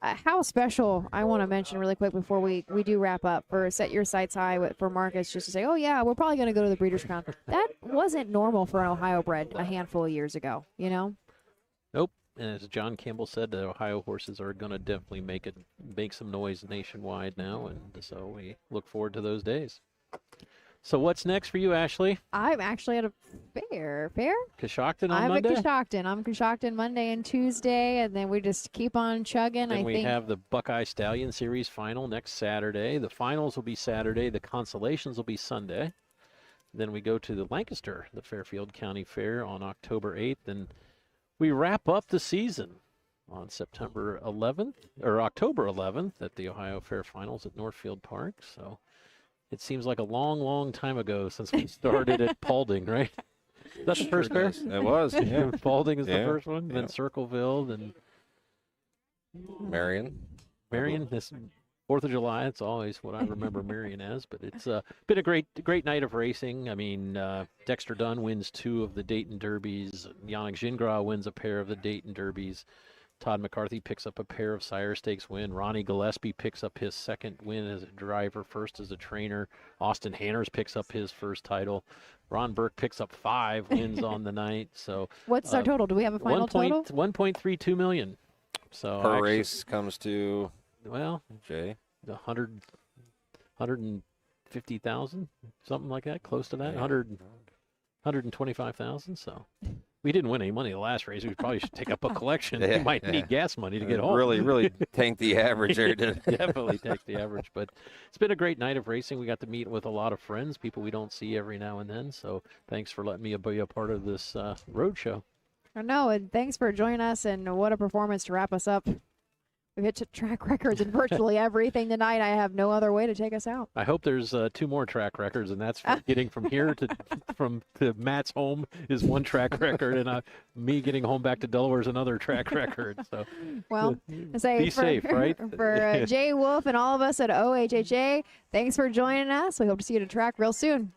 How special, I want to mention really quick before we do wrap up, for Set Your Sights High for Marcus just to say, oh yeah, we're probably going to go to the Breeders' Crown. That wasn't normal for an Ohio bred a handful of years ago, you know? Nope. And as John Campbell said, the Ohio horses are going to definitely make some noise nationwide now, and so we look forward to those days. So what's next for you, Ashley? I'm actually at a fair. Coshocton on I'm Monday? at Coshocton. I'm Coshocton Monday and Tuesday, and then we just keep on chugging. Then we have the Buckeye Stallion Series final next Saturday. The finals will be Saturday. The consolations will be Sunday. Then we go to the Lancaster, the Fairfield County Fair on October 8th, and we wrap up the season on October 11th at the Ohio Fair Finals at Northfield Park. So it seems like a long, long time ago since we started at Paulding, right? Is that the first fair? It was. Yeah. Paulding is the Yeah. first one, Yeah. then Circleville, then Marion, this 4th of July. It's always what I remember Marion as, but it's been a great night of racing. I mean, Dexter Dunn wins 2 of the Dayton Derbies. Yannick Gingras wins a pair of the Dayton Derbies. Todd McCarthy picks up a pair of Sire Stakes win. Ronnie Gillespie picks up his second win as a driver, first as a trainer. Austin Hanners picks up his first title. Ron Burke picks up 5 wins on the night. So what's our total? Do we have a final total? 1.32 million. So per race comes to, well, Jay, 150,000, something like that, close to that, 125,000. So we didn't win any money the last race. We probably should take up a collection. We might need gas money to get home. Really tanked the average there, didn't it? Definitely tanked the average. But it's been a great night of racing. We got to meet with a lot of friends, people we don't see every now and then. So thanks for letting me be a part of this road show. I know, and thanks for joining us, and what a performance to wrap us up. We've hit track records in virtually everything tonight. I have no other way to take us out. I hope there's 2 more track records, and that's getting from here to Matt's home is 1 track record, and me getting home back to Delaware is another track record. So, well, be safe, right? For Jay Wolf and all of us at OHHA, thanks for joining us. We hope to see you at a track real soon.